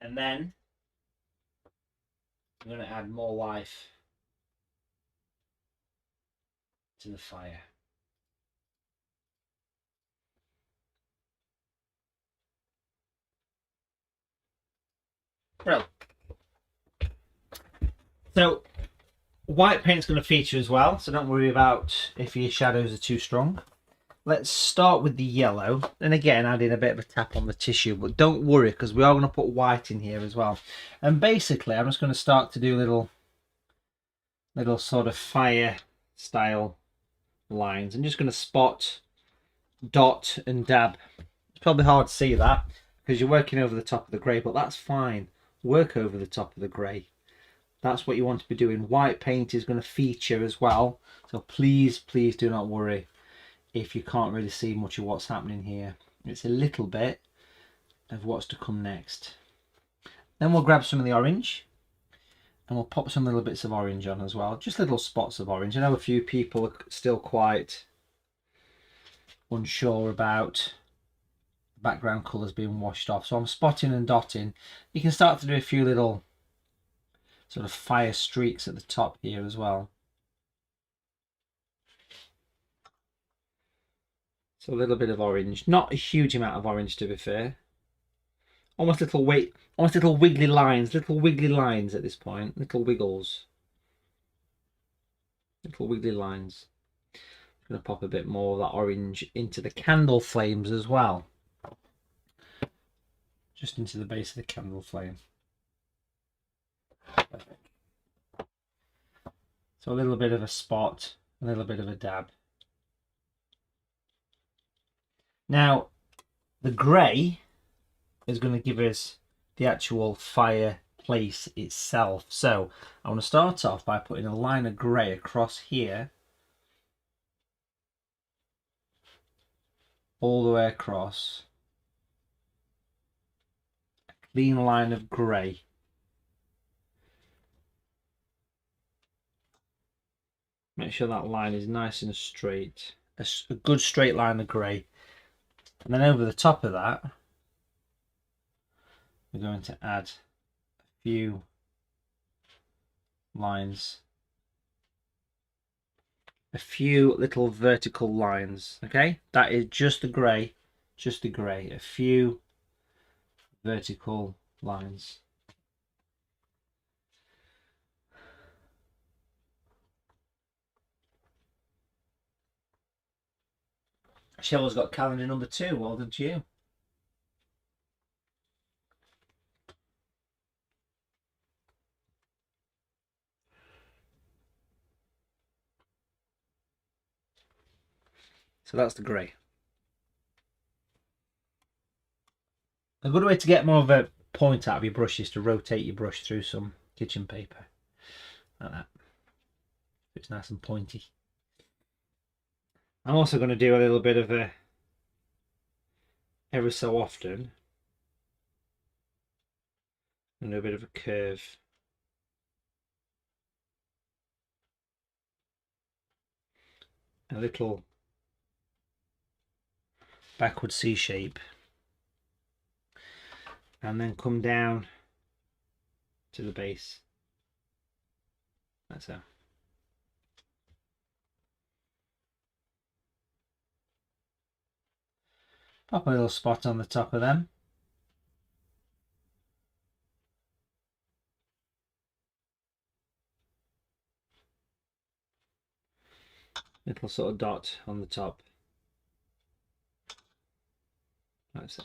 And then I'm going to add more life to the fire. Well, so white paint's going to feature as well, so don't worry about if your shadows are too strong. Let's start with the yellow, and again add in a bit of a tap on the tissue, but don't worry because we are going to put white in here as well. And basically I'm just going to start to do little sort of fire style lines. I'm just going to spot, dot and dab. It's probably hard to see that because you're working over the top of the grey, but that's fine. Work over the top of the grey. That's what you want to be doing. White paint is going to feature as well, so please do not worry if you can't really see much of what's happening here. It's a little bit of what's to come next. Then we'll grab some of the orange and we'll pop some little bits of orange on as well, just little spots of orange. I know a few people are still quite unsure about background colours being washed off, so I'm spotting and dotting. You can start to do a few little sort of fire streaks at the top here as well. So a little bit of orange, not a huge amount of orange to be fair. Almost little wiggly lines at this point, little wiggles. Little wiggly lines. I'm going to pop a bit more of that orange into the candle flames as well. Just into the base of the candle flame. Perfect. So a little bit of a spot, a little bit of a dab. Now, the grey is going to give us the actual fireplace itself. So I want to start off by putting a line of grey across here, all the way across. A clean line of grey. Make sure that line is nice and straight. A good straight line of grey. And then over the top of that, we're going to add a few lines. A few little vertical lines, okay? That is just the grey, a few vertical lines. Cheryl's got calendar number 2, well done to you. So that's the grey. A good way to get more of a point out of your brush is to rotate your brush through some kitchen paper. Like that. It's nice and pointy. I'm also going to do a little bit of a, every so often, a little bit of a curve. A little backward C shape. And then come down to the base. That's how. Pop a little spot on the top of them. Little sort of dot on the top. Like so.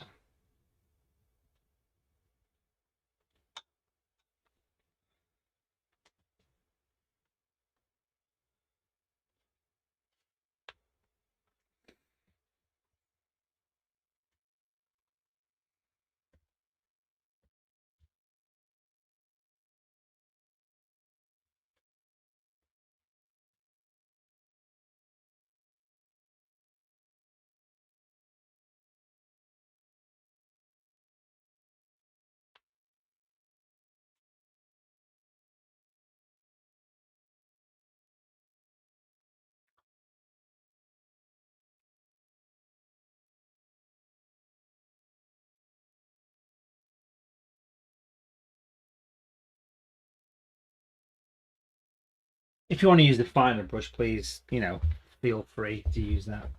If you want to use the finer brush, please, you know, feel free to use that.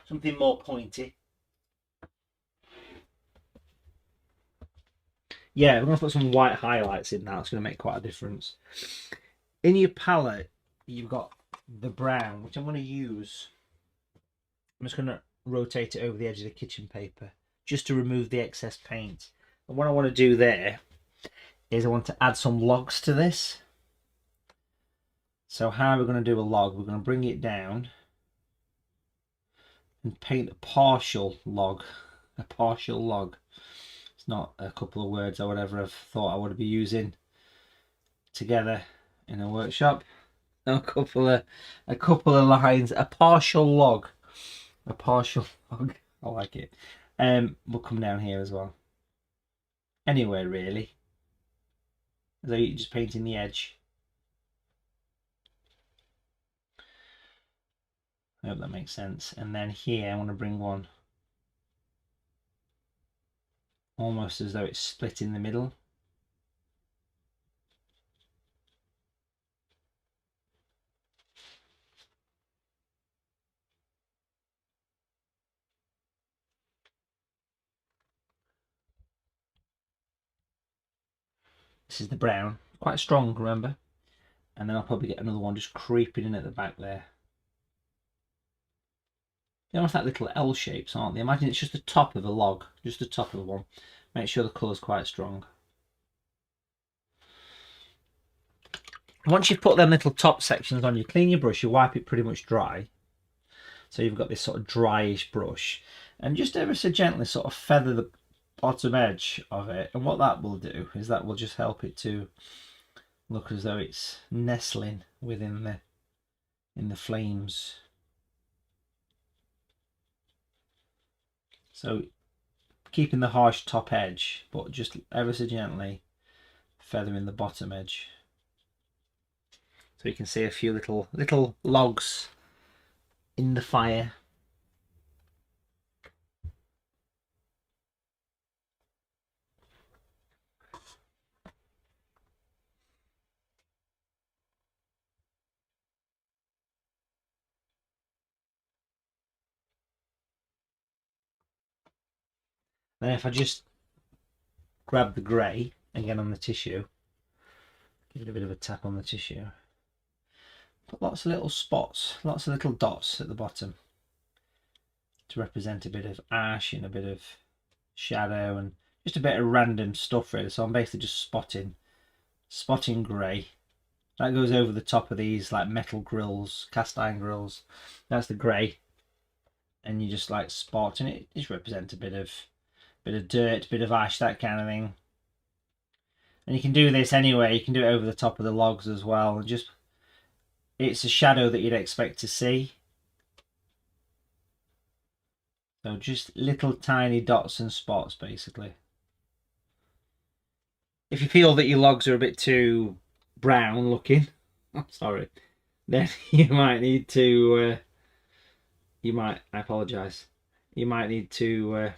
Something more pointy. Yeah, we're going to put some white highlights in now. It's going to make quite a difference. In your palette, you've got the brown, which I'm going to use. I'm just going to rotate it over the edge of the kitchen paper just to remove the excess paint. And what I want to do there is I want to add some logs to this. So how are we going to do a log? We're going to bring it down and paint a partial log. A partial log. It's not a couple of words I would ever have thought I would be using together in a workshop. A couple of lines. A partial log. A partial log. I like it. We'll come down here as well. Anywhere really. As though you're just painting the edge. I hope that makes sense. And then here I want to bring one almost as though it's split in the middle. This is the brown, quite strong, remember? And then I'll probably get another one just creeping in at the back there. They're almost like little L shapes, aren't they? Imagine it's just the top of a log, just the top of one. Make sure the colour's quite strong. Once you've put them little top sections on, you clean your brush, you wipe it pretty much dry. So you've got this sort of dryish brush. And just ever so gently sort of feather the bottom edge of it. And what that will do is that will just help it to look as though it's nestling within the flames. So keeping the harsh top edge, but just ever so gently feathering the bottom edge. So you can see a few little logs in the fire. Then if I just grab the grey again on the tissue, give it a bit of a tap on the tissue. Put lots of little spots, lots of little dots at the bottom to represent a bit of ash and a bit of shadow and just a bit of random stuff really. So I'm basically just spotting grey. That goes over the top of these like metal grills, cast iron grills. That's the grey, and you just like spot, and it just represents a bit of dirt, bit of ash, that kind of thing. And you can do this anyway. You can do it over the top of the logs as well, and just it's a shadow that you'd expect to see. So just little tiny dots and spots basically. If you feel that your logs are a bit too brown looking, I'm sorry, then you might need to I apologise, you might need to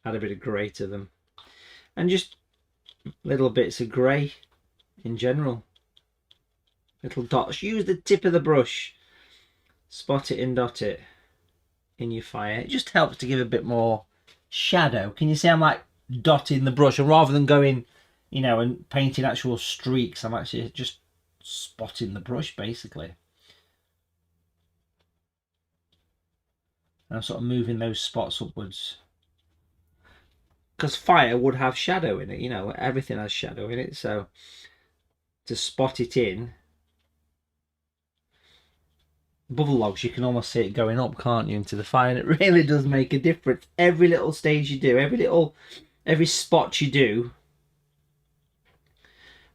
add a bit of grey to them, and just little bits of grey in general, little dots. Use the tip of the brush, spot it and dot it in your fire. It just helps to give a bit more shadow. Can you see I'm like dotting the brush, and rather than going, you know, and painting actual streaks, I'm actually just spotting the brush basically. And I'm sort of moving those spots upwards, because fire would have shadow in it, you know, everything has shadow in it. So to spot it in above the logs, you can almost see it going up, can't you, into the fire, and it really does make a difference. Every little stage you do, every spot you do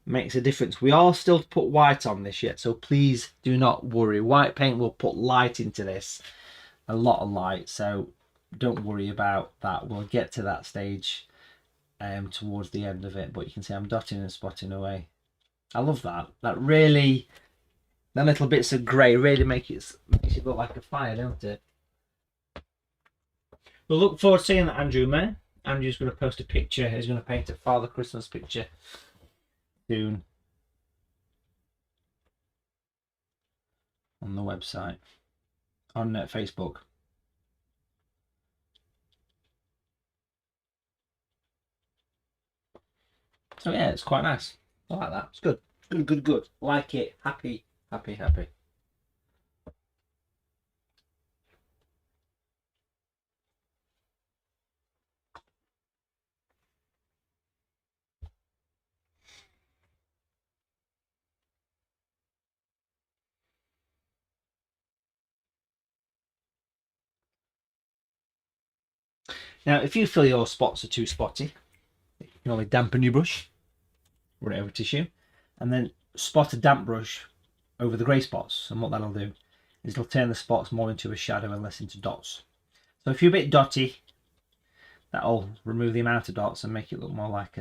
makes a difference. We are still to put white on this yet, so please do not worry. White paint will put light into this, a lot of light, so don't worry about that. We'll get to that stage towards the end of it, but you can see I'm dotting and spotting away. I love that. That really, them little bits of grey really makes it look like a fire, don't it? We'll look forward to seeing that, Andrew, man. Andrew's going to post a picture. He's going to paint a Father Christmas picture soon on the website, on Facebook. So yeah, it's quite nice. I like that. It's good. Good. Like it. Happy. Now, if you feel your spots are too spotty, you can only dampen your brush, run it over tissue, and then spot a damp brush over the grey spots. And what that'll do is it'll turn the spots more into a shadow and less into dots. So if you're a bit dotty, that'll remove the amount of dots and make it look more like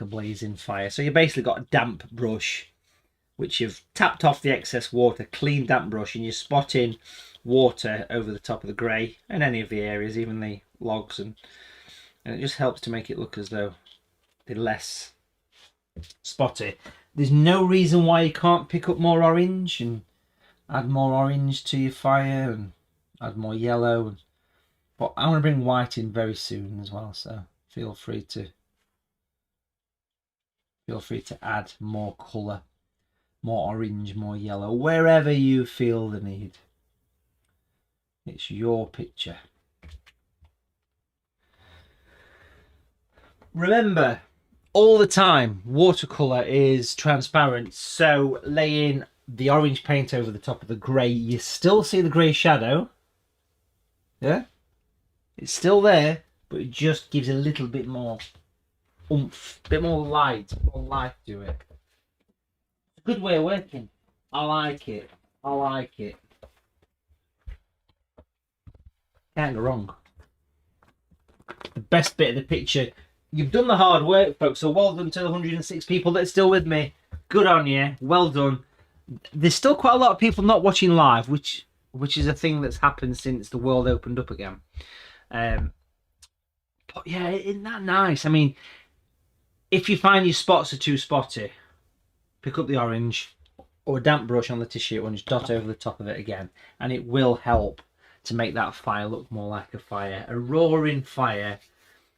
a blazing fire. So you basically got a damp brush which you've tapped off the excess water, clean damp brush, and you're spotting water over the top of the grey and any of the areas, even the logs, and it just helps to make it look as though they're less spotty. There's no reason why you can't pick up more orange and add more orange to your fire and add more yellow, but I want to bring white in very soon as well, so feel free to feel free to add more colour, more orange, more yellow, wherever you feel the need. It's your picture. Remember, all the time, watercolour is transparent, so laying the orange paint over the top of the grey, you still see the grey shadow. Yeah? It's still there, but it just gives a little bit more oomph, a bit more light to it. Good way of working. I like it. I like it. Can't go wrong. The best bit of the picture. You've done the hard work, folks, so well done to the 106 people that are still with me. Good on you. Well done. There's still quite a lot of people not watching live, which is a thing that's happened since the world opened up again. But yeah, isn't that nice? I mean, if you find your spots are too spotty, pick up the orange or a damp brush on the tissue and just dot over the top of it again, and it will help to make that fire look more like a fire. A roaring fire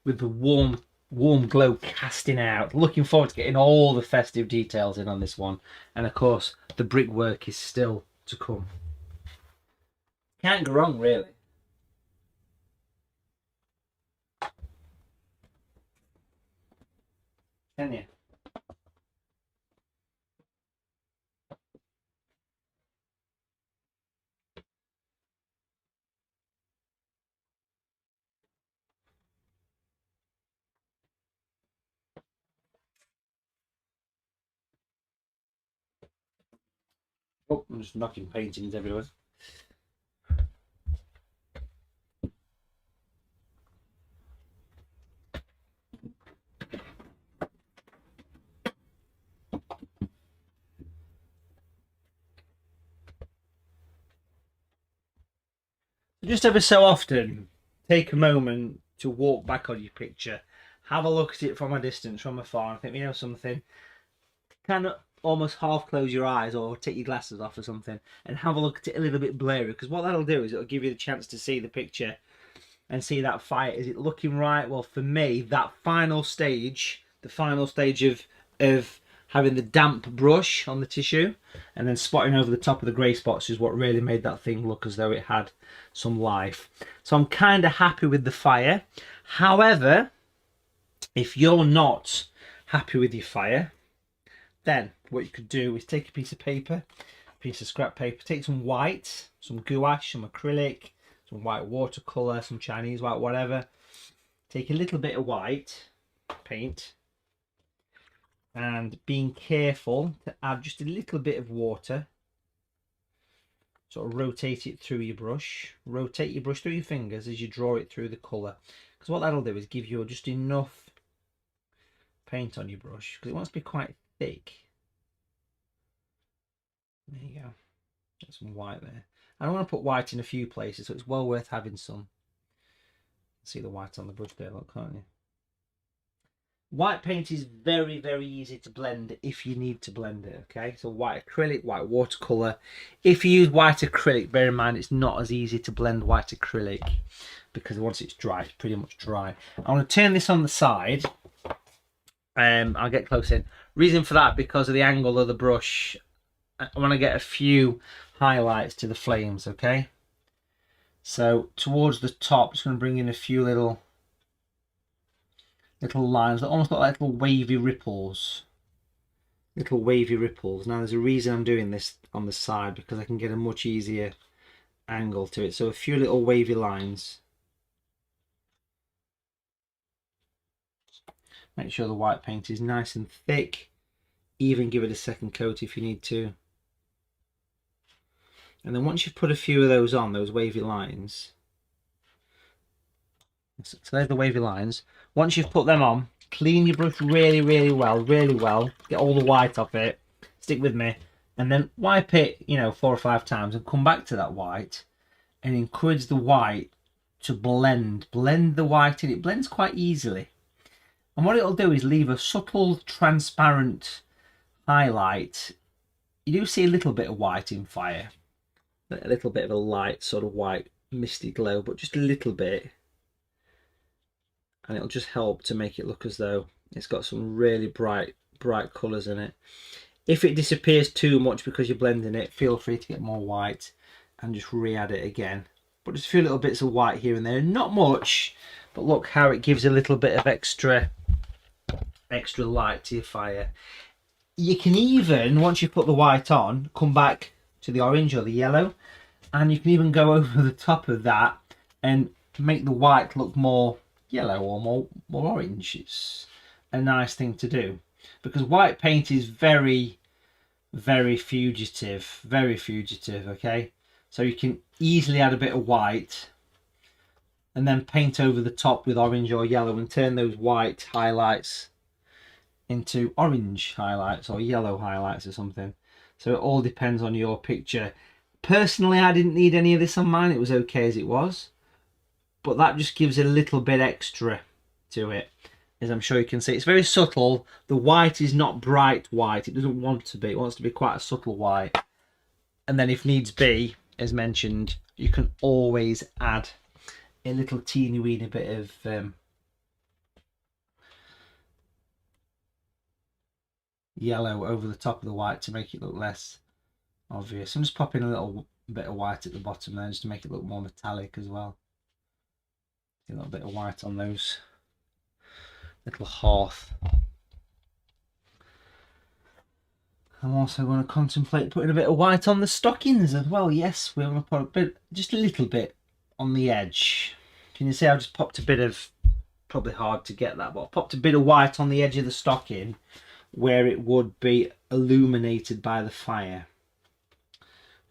with the warm glow casting out. Looking forward to getting all the festive details in on this one. And of course, the brickwork is still to come. Can't go wrong, really. Can you? Oh, I'm just knocking paintings everywhere. Just ever so often, take a moment to walk back on your picture, have a look at it from a distance, from afar, and think, you know something, kind of almost half close your eyes or take your glasses off or something and have a look at it a little bit blurry, because what that'll do is it'll give you the chance to see the picture and see that fire. Is it looking right? Well, for me, that final stage, the final stage of having the damp brush on the tissue and then spotting over the top of the grey spots is what really made that thing look as though it had some life. So I'm kind of happy with the fire. However, if you're not happy with your fire, then what you could do is take a piece of paper, a piece of scrap paper, take some white, some gouache, some acrylic, some white watercolour, some Chinese white, whatever. Take a little bit of white paint and being careful to add just a little bit of water. Sort of rotate it through your brush. Rotate your brush through your fingers as you draw it through the colour. Because what that'll do is give you just enough paint on your brush, because it wants to be quite thick. There you go. Get some white there. I don't want to put white in a few places, so it's well worth having some. See the white on the brush there, look, can't you? White paint is very, very easy to blend if you need to blend it, okay? So white acrylic, white watercolour. If you use white acrylic, bear in mind it's not as easy to blend white acrylic because once it's dry, it's pretty much dry. I want to turn this on the side. I'll get close in. Reason for that, because of the angle of the brush, I want to get a few highlights to the flames, okay? So towards the top, just going to bring in a few little lines that almost look like little wavy ripples. Little wavy ripples. Now there's a reason I'm doing this on the side, because I can get a much easier angle to it. So a few little wavy lines. Make sure the white paint is nice and thick. Even give it a second coat if you need to. And then once you've put a few of those on, those wavy lines. So there's the wavy lines. Once you've put them on, clean your brush really, really well. Get all the white off it. Stick with me. And then wipe it, 4 or 5 times and come back to that white and encourage the white to blend. Blend the white in. It blends quite easily. And what it'll do is leave a subtle, transparent highlight. You do see a little bit of white in fire. A little bit of a light sort of white misty glow, but just a little bit. And it'll just help to make it look as though it's got some really bright bright colours in it. If it disappears too much because you're blending it, feel free to get more white and just re-add it again. But just a few little bits of white here and there, not much, but look how it gives a little bit of extra light to your fire. You can even, once you put the white on, come back to the orange or the yellow, and you can even go over the top of that and make the white look more yellow or more orange. It's a nice thing to do, because white paint is very fugitive, okay? So you can easily add a bit of white and then paint over the top with orange or yellow and turn those white highlights into orange highlights or yellow highlights or something. So it all depends on your picture. Personally, I didn't need any of this on mine. It was okay as it was, but that just gives a little bit extra to it, as I'm sure you can see. It's very subtle. The white is not bright white. It doesn't want to be. It wants to be quite a subtle white. And then if needs be, as mentioned, you can always add a little teeny weeny bit of yellow over the top of the white to make it look less obvious. I'm just popping a little bit of white at the bottom there just to make it look more metallic as well. A little bit of white on those little hearth. I'm also going to contemplate putting a bit of white on the stockings as well. Yes, we're going to put a bit, just a little bit on the edge. Can you see I've just popped a bit of, probably hard to get that, but I popped a bit of white on the edge of the stocking where it would be illuminated by the fire.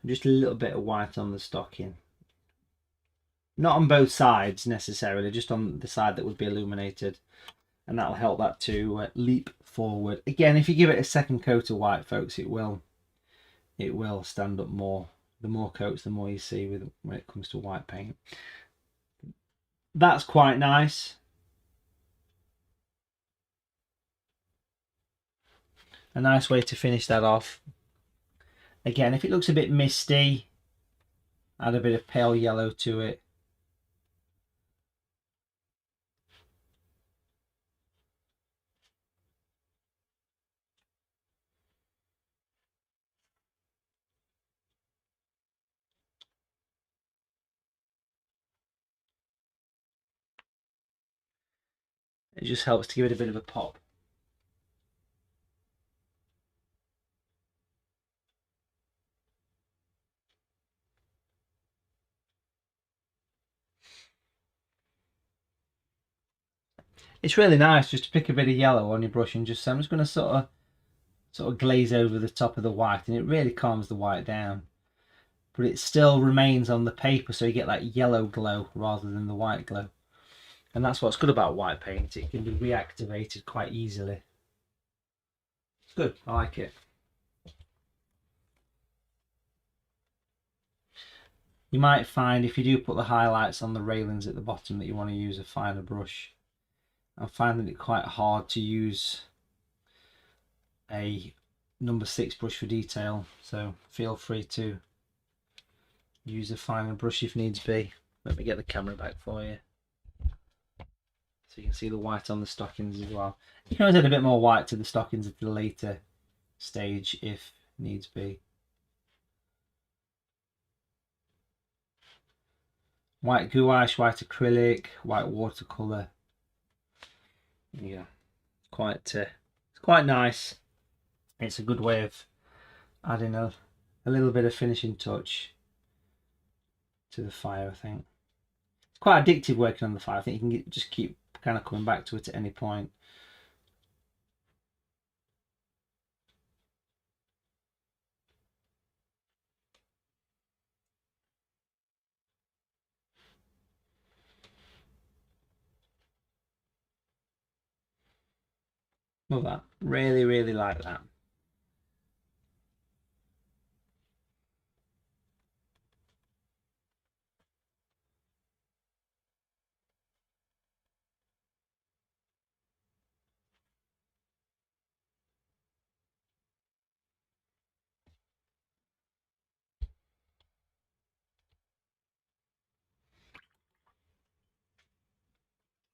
Just a little bit of white on the stocking. Not on both sides necessarily, just on the side that would be illuminated. And that'll help that to leap forward. Again, if you give it a second coat of white, folks, it will stand up more. The more coats, the more you see when it comes to white paint. That's quite nice. A nice way to finish that off. Again, if it looks a bit misty, add a bit of pale yellow to it. It just helps to give it a bit of a pop. It's really nice just to pick a bit of yellow on your brush and just say, I'm just going to sort of glaze over the top of the white, and it really calms the white down. But it still remains on the paper, so you get that yellow glow rather than the white glow. And that's what's good about white paint. It can be reactivated quite easily. It's good. I like it. You might find if you do put the highlights on the railings at the bottom that you want to use a finer brush. I'm finding it quite hard to use a number 6 brush for detail, so feel free to use a finer brush if needs be. Let me get the camera back for you so you can see the white on the stockings as well. You can always add a bit more white to the stockings at the later stage if needs be. White gouache, white acrylic, white watercolour. Yeah, it's quite nice. It's a good way of adding a little bit of finishing touch to the fire, I think. It's quite addictive working on the fire. I think you can just keep kind of coming back to it at any point. Love that. Really like that.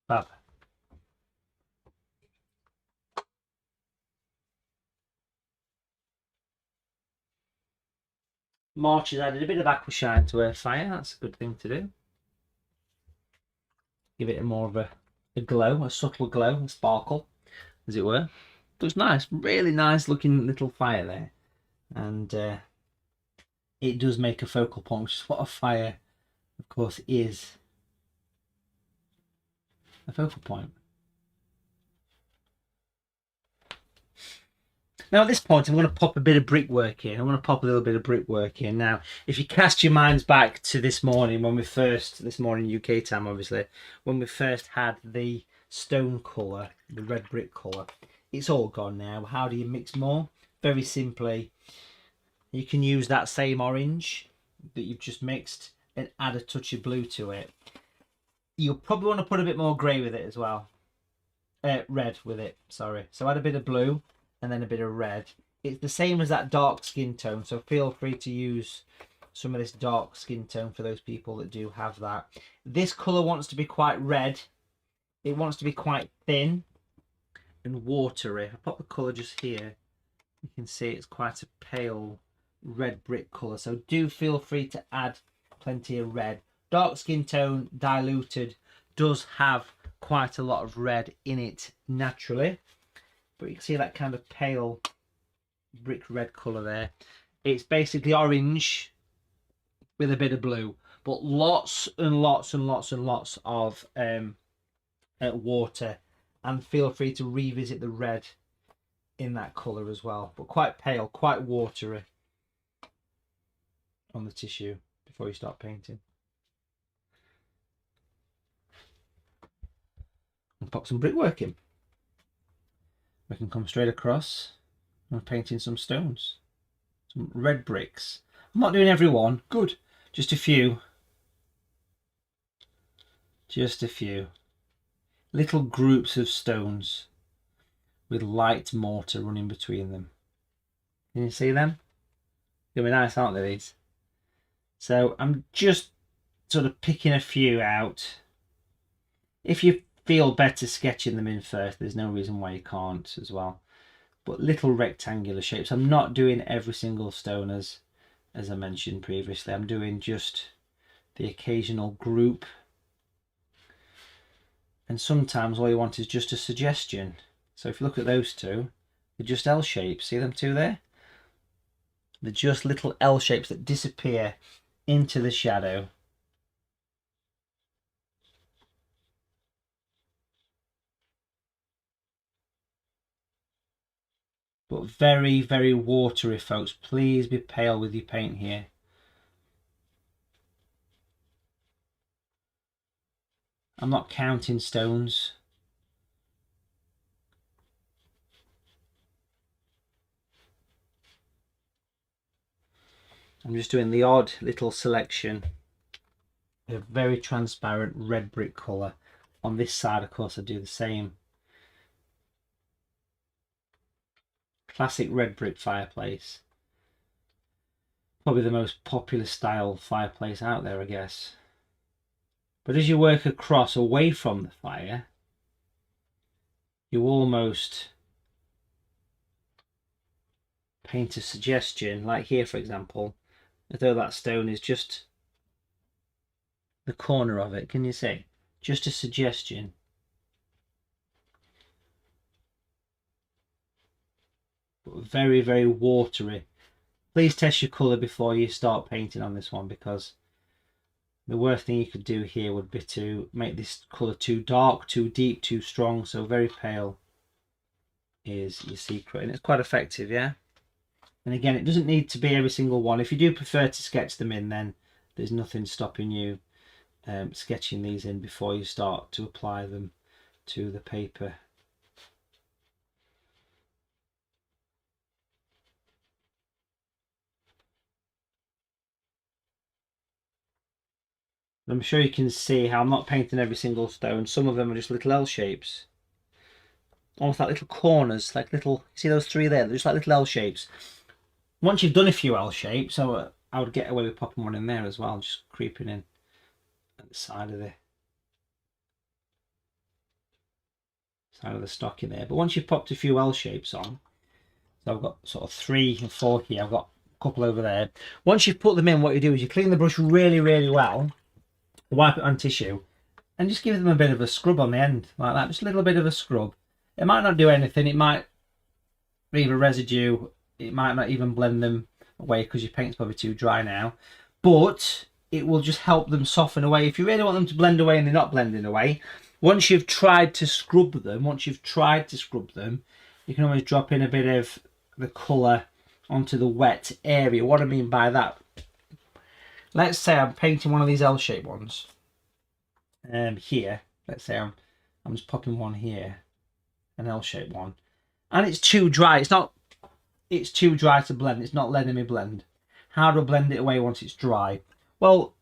Fab. March has added a bit of aqua shine to her fire. That's a good thing to do. Give it more of a glow, a subtle glow, a sparkle, as it were. But it's nice, really nice looking little fire there. And it does make a focal point, which is what a fire, of course, is. A focal point. Now at this point I'm going to pop a bit of brickwork in. I'm going to pop a little bit of brickwork in. Now if you cast your minds back to this morning, this morning UK time obviously, when we first had the stone colour, the red brick colour, it's all gone now. How do you mix more? Very simply, you can use that same orange that you've just mixed and add a touch of blue to it. You'll probably want to put a bit more grey with it as well. Red with it, sorry. So add a bit of blue and then a bit of red. It's the same as that dark skin tone, so feel free to use some of this dark skin tone for those people that do have that. This colour wants to be quite red. It wants to be quite thin and watery. If I pop the colour just here, you can see it's quite a pale red brick colour, so do feel free to add plenty of red. Dark skin tone, diluted, does have quite a lot of red in it naturally, but you can see that kind of pale brick red colour there. It's basically orange with a bit of blue, but lots and lots and lots and lots of water, and feel free to revisit the red in that colour as well, but quite pale, quite watery on the tissue before you start painting. And pop some brickwork in. We can come straight across and painting some stones, some red bricks. I'm not doing every one, good, just a few. Just a few little groups of stones with light mortar running between them. Can you see them? They'll be nice, aren't they, these? So I'm just sort of picking a few out. If you feel better sketching them in first, there's no reason why you can't as well. But little rectangular shapes. I'm not doing every single stone as I mentioned previously. I'm doing just the occasional group. And sometimes all you want is just a suggestion. So if you look at those two, they're just L shapes. See them two there? They're just little L shapes that disappear into the shadow. But very, very watery, folks. Please be pale with your paint here. I'm not counting stones. I'm just doing the odd little selection of very transparent red brick colour. On this side, of course, I do the same. Classic red brick fireplace. Probably the most popular style fireplace out there, I guess. But as you work across away from the fire, you almost paint a suggestion, like here for example, as though that stone is just the corner of it. Can you see? Just a suggestion. But very, very watery. Please test your colour before you start painting on this one, because the worst thing you could do here would be to make this colour too dark, too deep, too strong. So very pale is your secret, and it's quite effective, yeah? And again, it doesn't need to be every single one. If you do prefer to sketch them in, then there's nothing stopping you sketching these in before you start to apply them to the paper. I'm sure you can see how I'm not painting every single stone. Some of them are just little L shapes. Almost like little corners, like little, see those three there? They're just like little L shapes. Once you've done a few L shapes, so I would get away with popping one in there as well, just creeping in at the side of the stocking there. But once you've popped a few L shapes on, so I've got sort of 3 and 4 here, I've got couple over there. Once you've put them in, what you do is you clean the brush really, really well, wipe it on tissue, and just give them a bit of a scrub on the end, like that, just a little bit of a scrub. It might not do anything, it might leave a residue, it might not even blend them away because your paint's probably too dry now, but it will just help them soften away. If you really want them to blend away and they're not blending away, once you've tried to scrub them, you can always drop in a bit of the colour onto the wet area. What I mean by that, let's say I'm painting one of these L-shaped ones here. Let's say I'm just popping one here, an L-shaped one, and it's too dry. It's too dry to blend. It's not letting me blend. How do I blend it away once it's dry? Well,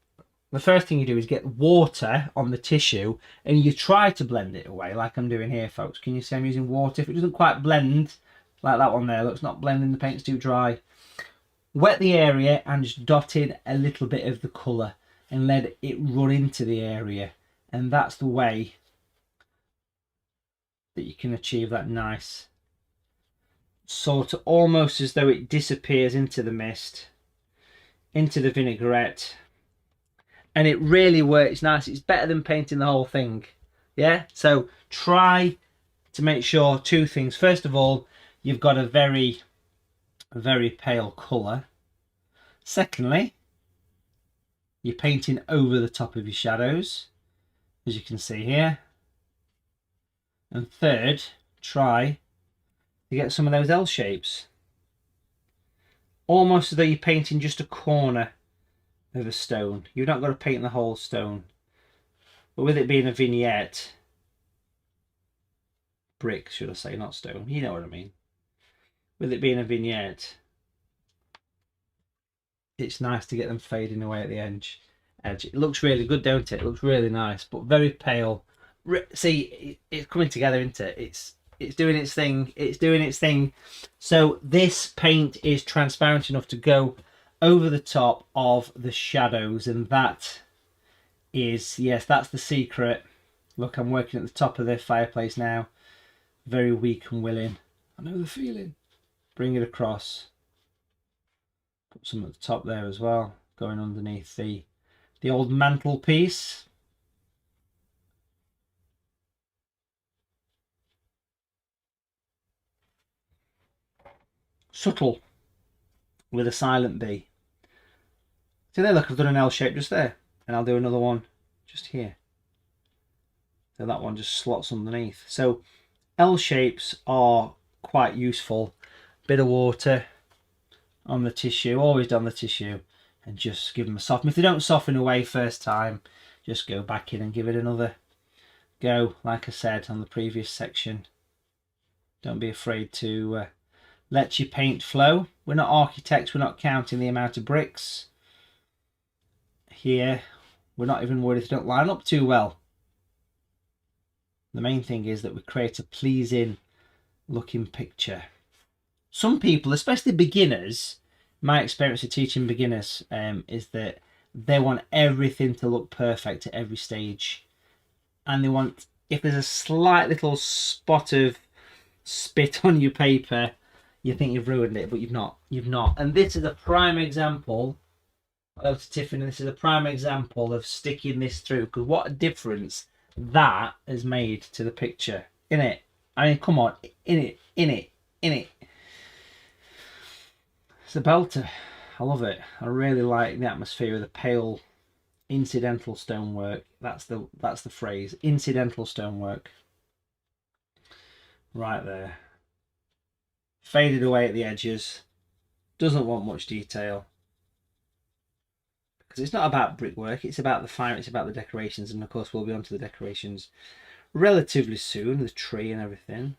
the first thing you do is get water on the tissue and you try to blend it away like I'm doing here, folks. Can you see I'm using water? If it doesn't quite blend, like that one there, look, it's not blending, the paint's too dry. Wet the area and just dot in a little bit of the colour and let it run into the area. And that's the way that you can achieve that nice sort of almost as though it disappears into the mist, into the vinaigrette. And it really works nice. It's better than painting the whole thing. Yeah, so try to make sure two things. First of all, you've got a very, very pale colour. Secondly, you're painting over the top of your shadows, as you can see here. And third, try to get some of those L shapes. Almost as though you're painting just a corner of a stone. You've not got to paint the whole stone. But with it being a vignette, brick should I say, not stone, you know what I mean. With it being a vignette, it's nice to get them fading away at the edge. It looks really good, don't it? It looks really nice, but very pale. See, it's coming together, isn't it? It's doing its thing. It's doing its thing. So this paint is transparent enough to go over the top of the shadows, and that is, yes, that's the secret. Look, I'm working at the top of the fireplace now, very weak and willing. I know the feeling. Bring it across, put some at the top there as well, going underneath the old mantelpiece. Subtle with a silent B. See there, look, I've done an L shape just there, and I'll do another one just here. So that one just slots underneath. So L shapes are quite useful. Bit of water on the tissue, always on the tissue, and just give them a soften. If they don't soften away first time, just go back in and give it another go. Like I said on the previous section, don't be afraid to let your paint flow. We're not architects, we're not counting the amount of bricks. Here, we're not even worried if they don't line up too well. The main thing is that we create a pleasing looking picture. Some people, especially beginners, my experience of teaching beginners is that they want everything to look perfect at every stage. And they want, if there's a slight little spot of spit on your paper, you think you've ruined it, but you've not. You've not. And this is a prime example. Hello to Tiffany. This is a prime example of sticking this through, because what a difference that has made to the picture. In it. I mean, come on. In it. It's a belter. I love it. I really like the atmosphere of the pale incidental stonework. That's the phrase. Incidental stonework. Right there. Faded away at the edges. Doesn't want much detail. Because it's not about brickwork, it's about the fire, it's about the decorations, and of course we'll be onto the decorations relatively soon, the tree and everything.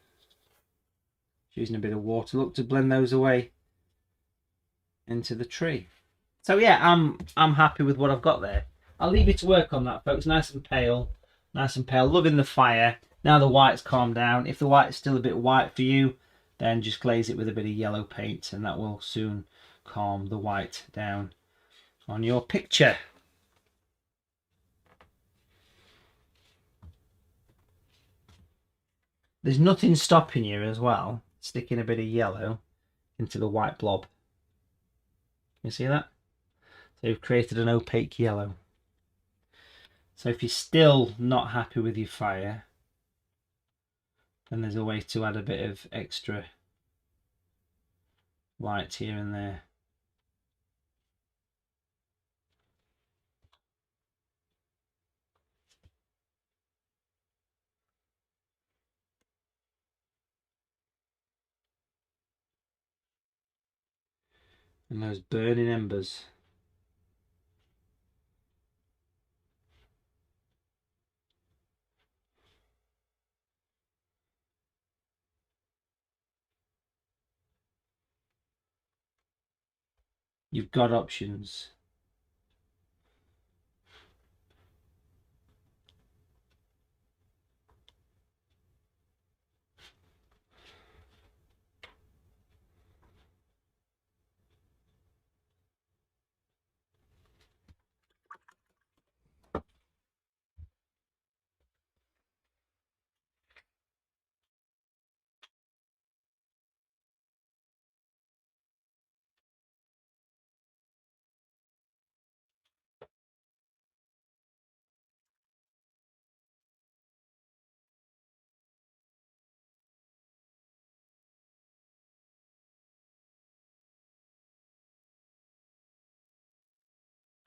Using a bit of water, look to blend those away into the tree. So yeah, I'm happy with what I've got there. I'll leave you to work on that, folks. Nice and pale, loving the fire. Now the white's calmed down. If the white's still a bit white for you, then just glaze it with a bit of yellow paint, and that will soon calm the white down on your picture. There's nothing stopping you as well sticking a bit of yellow into the white blob. You see that? So we've created an opaque yellow. So if you're still not happy with your fire, then there's a way to add a bit of extra light here and there. And those burning embers. You've got options.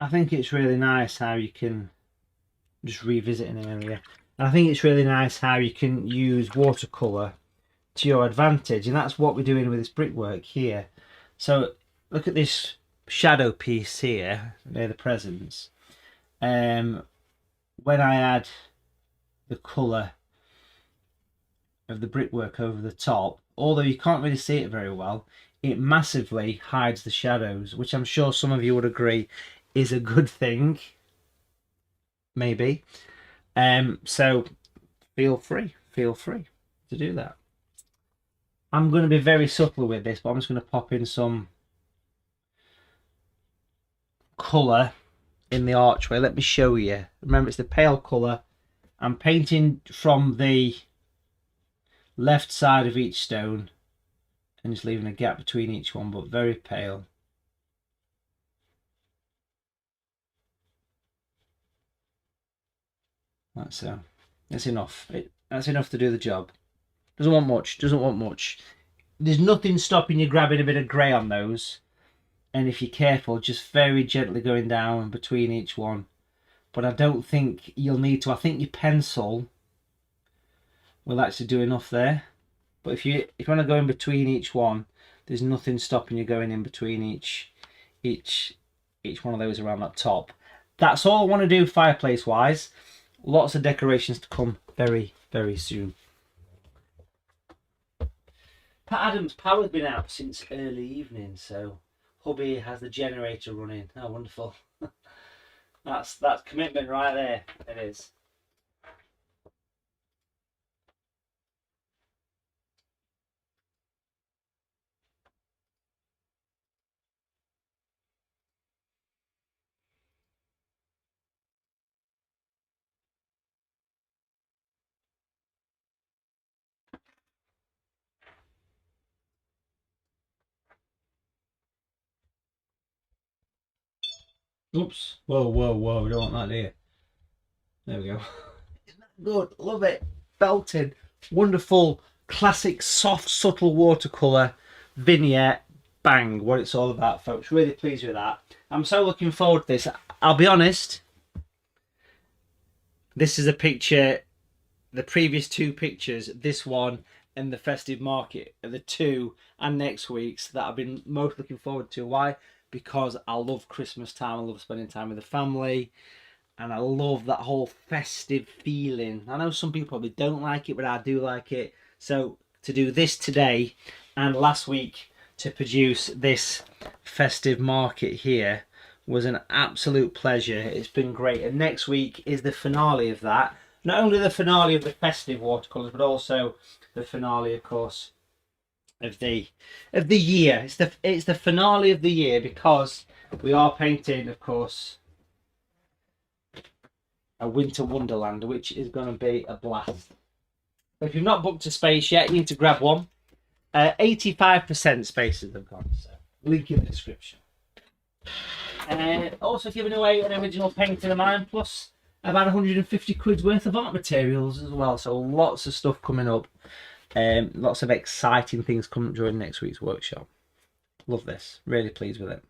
I think it's really nice how you can, just revisiting it earlier, I think it's really nice how you can use watercolour to your advantage, and that's what we're doing with this brickwork here. So look at this shadow piece here near the presents. When I add the colour of the brickwork over the top, although you can't really see it very well, it massively hides the shadows, which I'm sure some of you would agree is a good thing, maybe. So feel free to do that. I'm going to be very subtle with this, but I'm just going to pop in some colour in the archway. Let me show you. Remember, it's the pale colour. I'm painting from the left side of each stone and just leaving a gap between each one, but very pale. That's enough. That's enough to do the job. Doesn't want much. There's nothing stopping you grabbing a bit of grey on those, and if you're careful, just very gently going down between each one. But I don't think you'll need to. I think your pencil will actually do enough there. But if you want to go in between each one, there's nothing stopping you going in between each one of those around that top. That's all I want to do fireplace wise. Lots of decorations to come very, very soon. Pat Adam's power's been out since early evening, so hubby has the generator running. Oh, wonderful. That's commitment right there. It is. Oops. Whoa. We don't want that, do you? There we go. Isn't that good? Love it. Belted. Wonderful, classic, soft, subtle watercolour vignette. Bang. What it's all about, folks. Really pleased with that. I'm so looking forward to this. I'll be honest. This is a picture. The previous two pictures, this one and the festive market, are the two and next week's that I've been most looking forward to. Why? Because I love Christmas time. I love spending time with the family, and I love that whole festive feeling. I know some people probably don't like it, but I do like it. So to do this today and last week to produce this festive market here was an absolute pleasure. It's been great, and next week is the finale of that. Not only the finale of the festive watercolours, but also the finale, of course, of the year. It's the finale of the year, because we are painting, of course, a winter wonderland, which is going to be a blast. So if you've not booked a space yet, you need to grab one. 85% spaces have gone, so link in the description. Also giving away an original painting of mine, plus about 150 quid's worth of art materials as well. So lots of stuff coming up. Lots of exciting things coming up during next week's workshop. Love this. Really pleased with it.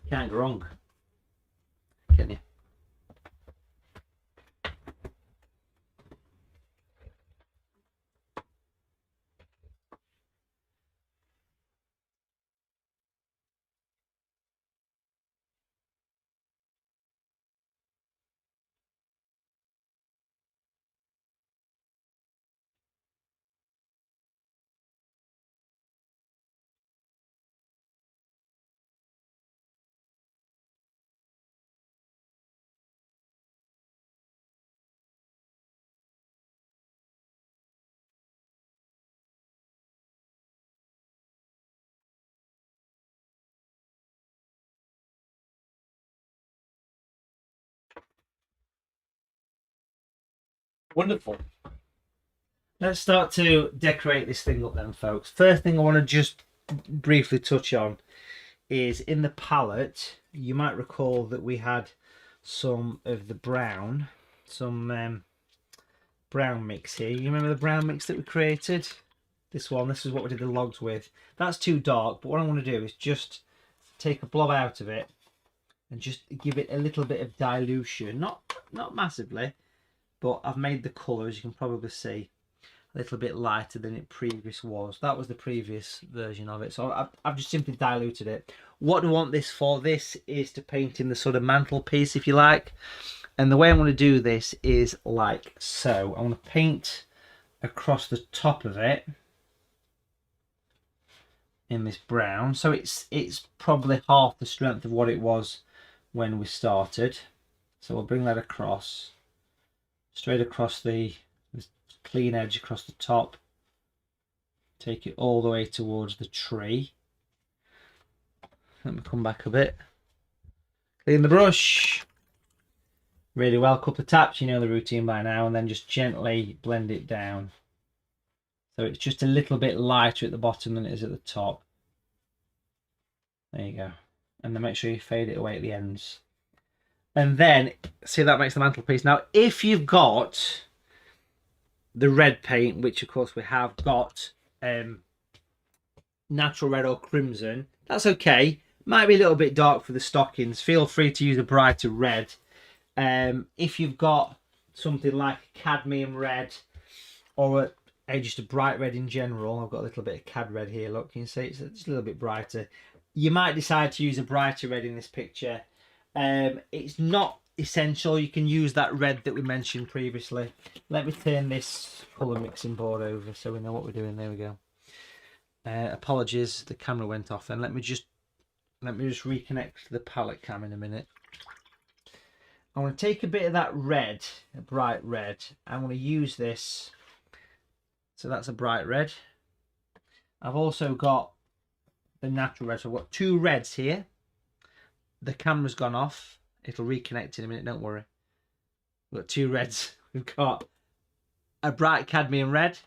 Can't go wrong, can you? Wonderful. Let's start to decorate this thing up then, folks. First thing I want to just briefly touch on is in the palette, you might recall that we had some of the brown, some brown mix here. You remember the brown mix that we created? This is what we did the logs with. That's too dark, but what I want to do is just take a blob out of it and just give it a little bit of dilution. Not massively, but I've made the colour, as you can probably see, a little bit lighter than it previously was. That was the previous version of it, so I've just simply diluted it. What do I want this for? This is to paint in the sort of mantelpiece, if you like. And the way I'm going to do this is like so. I want to paint across the top of it in this brown. So it's probably half the strength of what it was when we started. So we'll bring that across, straight across this clean edge across the top. Take it all the way towards the tree. Let me come back a bit. Clean the brush really well, couple of taps, you know the routine by now, and then just gently blend it down. So it's just a little bit lighter at the bottom than it is at the top. There you go. And then make sure you fade it away at the ends. And then, see, that makes the mantelpiece. Now, if you've got the red paint, which of course we have got, natural red or crimson, that's okay. Might be a little bit dark for the stockings. Feel free to use a brighter red. If you've got something like cadmium red or just a bright red in general, I've got a little bit of cad red here, look, can you see it's a little bit brighter. You might decide to use a brighter red in this picture. It's not essential. You can use that red that we mentioned previously. Let me turn this colour mixing board over so we know what we're doing. There we go. Apologies, the camera went off then. Let me just reconnect the palette cam in a minute. I want to take a bit of that red, a bright red. I want to use this. So that's a bright red. I've also got the natural red. So I've got two reds here. The camera's gone off. It'll reconnect in a minute, don't worry. We've got two reds. We've got a bright cadmium red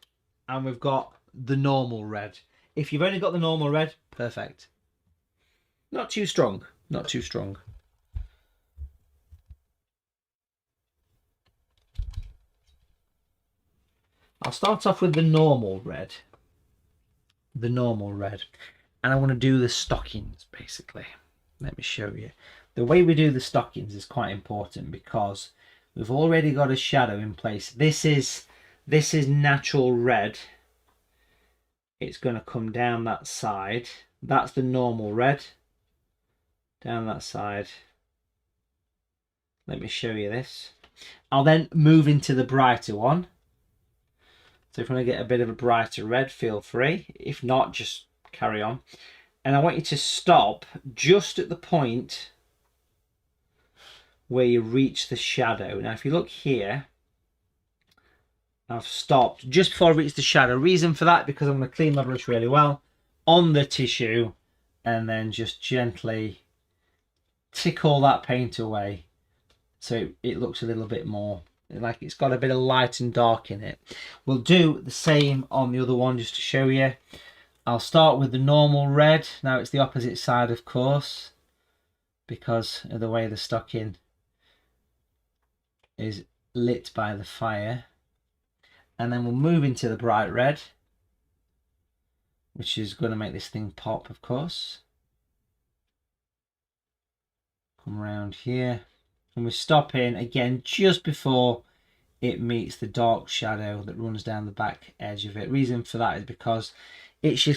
and we've got the normal red. If you've only got the normal red, perfect. Not too strong, not too strong. I'll start off with the normal red. The normal red. And I want to do the stockings, basically. Let me show you. The way we do the stockings is quite important because we've already got a shadow in place. This is natural red. It's going to come down that side. That's the normal red. Down that side. Let me show you this. I'll then move into the brighter one. So if you want to get a bit of a brighter red, feel free. If not, just carry on. And I want you to stop just at the point where you reach the shadow. Now, if you look here, I've stopped just before I reach the shadow. Reason for that, because I'm going to clean my brush really well on the tissue and then just gently tick all that paint away so it looks a little bit more like it's got a bit of light and dark in it. We'll do the same on the other one just to show you. I'll start with the normal red. Now it's the opposite side, of course, because of the way the stocking is lit by the fire. And then we'll move into the bright red, which is going to make this thing pop, of course. Come around here, and we're stopping again just before it meets the dark shadow that runs down the back edge of it. Reason for that is because it's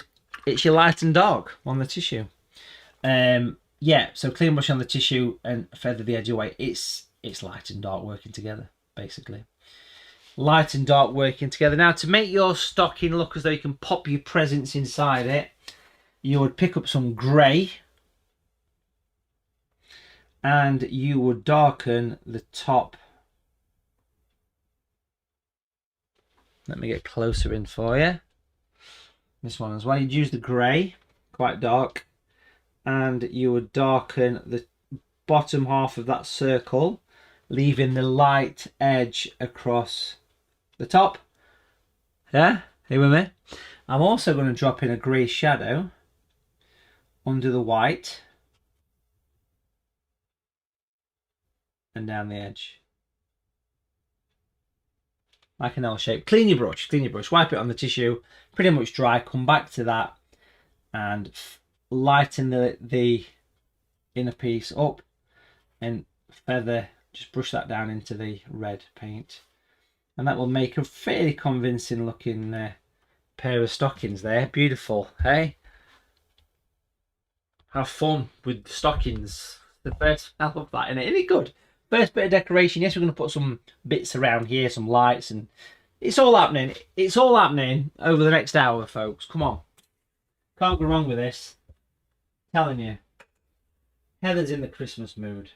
your light and dark on the tissue. Yeah, so clean brush on the tissue and feather the edge away. It's light and dark working together, basically. Light and dark working together. Now, to make your stocking look as though you can pop your presents inside it, you would pick up some grey and you would darken the top. Let me get closer in for you. This one as well. You'd use the grey, quite dark, and you would darken the bottom half of that circle, leaving the light edge across the top. Yeah, here with me. I'm also going to drop in a grey shadow under the white and down the edge, like an L shape. Clean your brush, wipe it on the tissue, pretty much dry. Come back to that and lighten the inner piece up and feather, just brush that down into the red paint, and that will make a fairly convincing looking pair of stockings there. Beautiful, hey? Have fun with the stockings. The first, I love that, isn't it? Isn't it good? First bit of decoration. Yes, we're going to put some bits around here, some lights, and it's all happening. It's all happening over the next hour, folks. Come on. Can't go wrong with this. Telling you. Heather's in the Christmas mood.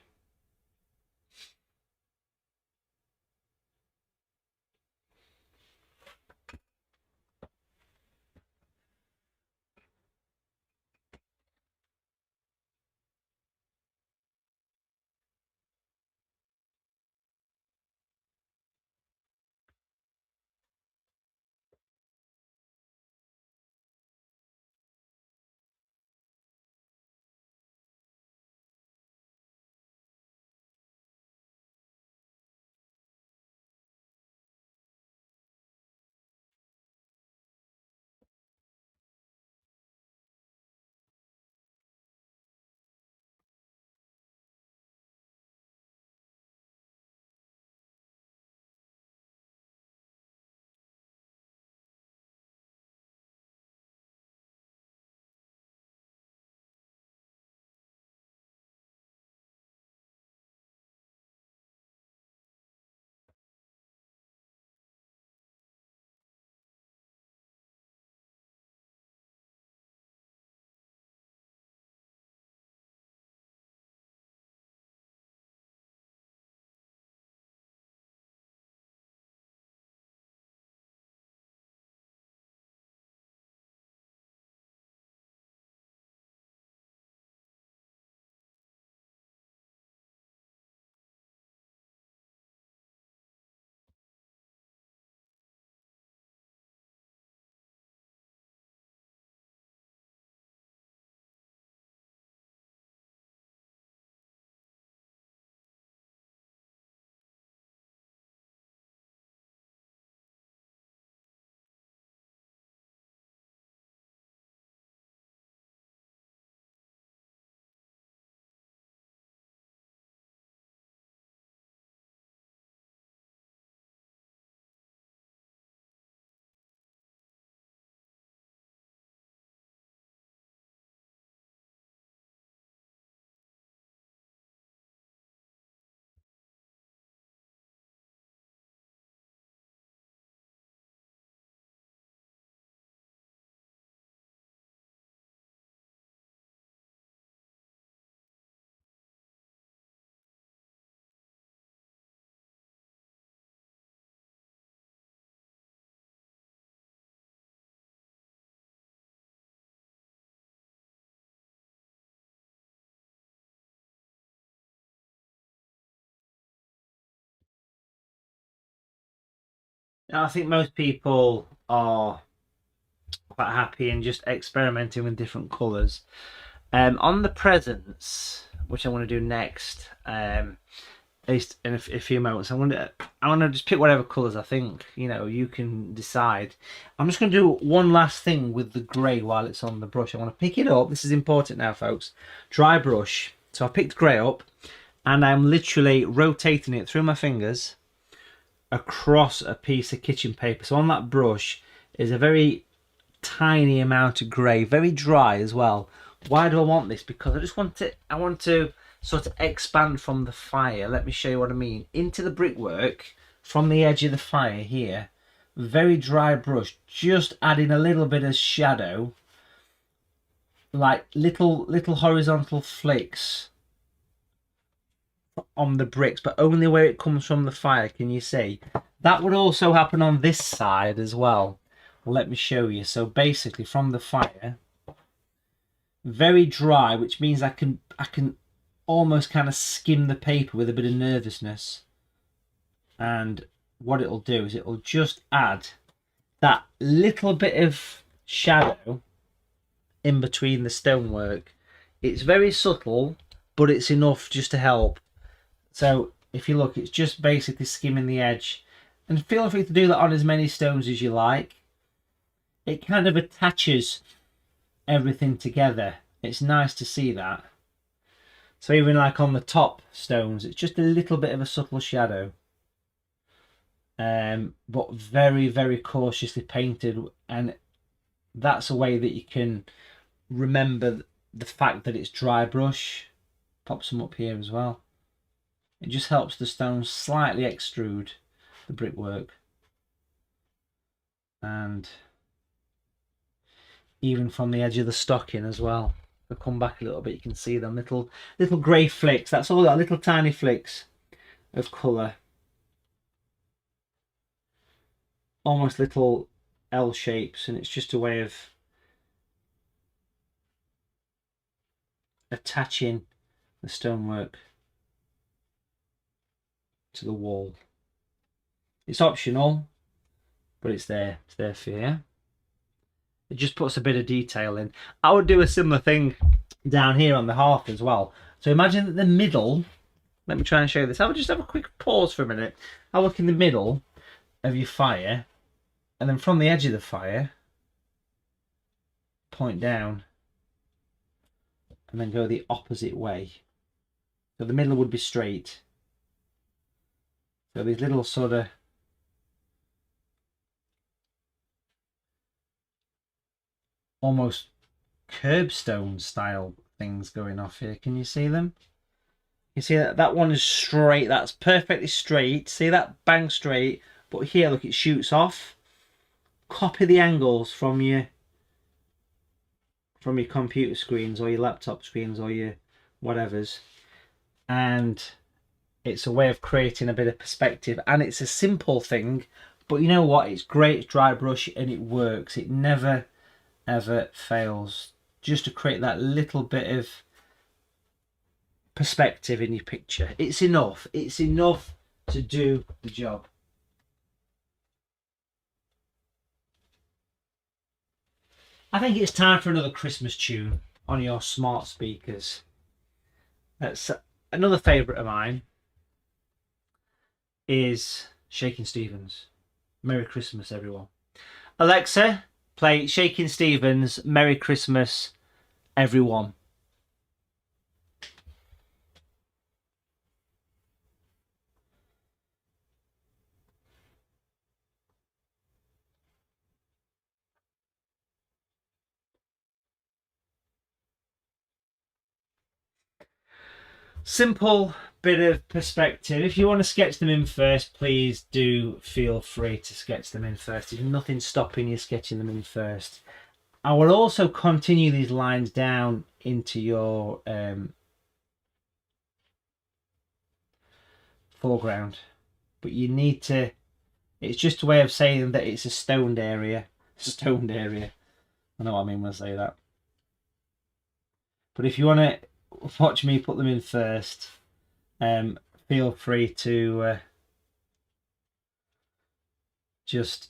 I think most people are quite happy and just experimenting with different colours. On the presents, which I want to do next, at least in a few moments, I want to just pick whatever colours I think. You know, you can decide. I'm just going to do one last thing with the grey while it's on the brush. I want to pick it up. This is important now, folks. Dry brush. So I picked grey up, and I'm literally rotating it through my fingers across a piece of kitchen paper. So on that brush is a very tiny amount of grey, very dry as well. Why do I want this? Because I want to sort of expand from the fire. Let me show you what I mean. Into the brickwork from the edge of the fire here. Very dry brush, just adding a little bit of shadow, like little horizontal flicks on the bricks, but only where it comes from the fire. Can you see? That would also happen on this side as well. Let me show you. So basically from the fire, very dry, which means I can almost kind of skim the paper with a bit of nervousness. And what it'll do is it'll just add that little bit of shadow in between the stonework. It's very subtle, but it's enough just to help. So if you look, it's just basically skimming the edge. And feel free to do that on as many stones as you like. It kind of attaches everything together. It's nice to see that. So even like on the top stones, it's just a little bit of a subtle shadow. But very, very cautiously painted. And that's a way that you can remember the fact that it's dry brush. Pop some up here as well. It just helps the stones slightly extrude the brickwork. And even from the edge of the stocking as well. If I come back a little bit, you can see them little grey flicks. That's all that, little tiny flicks of colour. Almost little L shapes, and it's just a way of attaching the stonework to the wall. It's optional, but it's there. It's there for you. It just puts a bit of detail in. I would do a similar thing down here on the hearth as well. So imagine that the middle, let me try and show you this. I would just have a quick pause for a minute. I'll look in the middle of your fire, and then from the edge of the fire, point down, and then go the opposite way. So the middle would be straight. So these little sort of almost curbstone style things going off here. Can you see them? You see that one is straight. That's perfectly straight. See that? Bang straight. But here, look, it shoots off. Copy the angles from your computer screens or your laptop screens or your whatevers, and it's a way of creating a bit of perspective. And it's a simple thing, but you know what? It's great. It's dry brush and it works. It never ever fails, just to create that little bit of perspective in your picture. It's enough to do the job. I think it's time for another Christmas tune on your smart speakers. That's another favourite of mine is Shakin' Stevens. Merry Christmas, everyone. Alexa, play Shakin' Stevens, Merry Christmas, everyone. Simple bit of perspective. If you want to sketch them in first, please do feel free to sketch them in first. There's nothing stopping you sketching them in first. I will also continue these lines down into your foreground, but you need to, it's just a way of saying that it's a stoned area. Stoned area. I know what I mean when I say that. But if you want to watch me put them in first, feel free to just,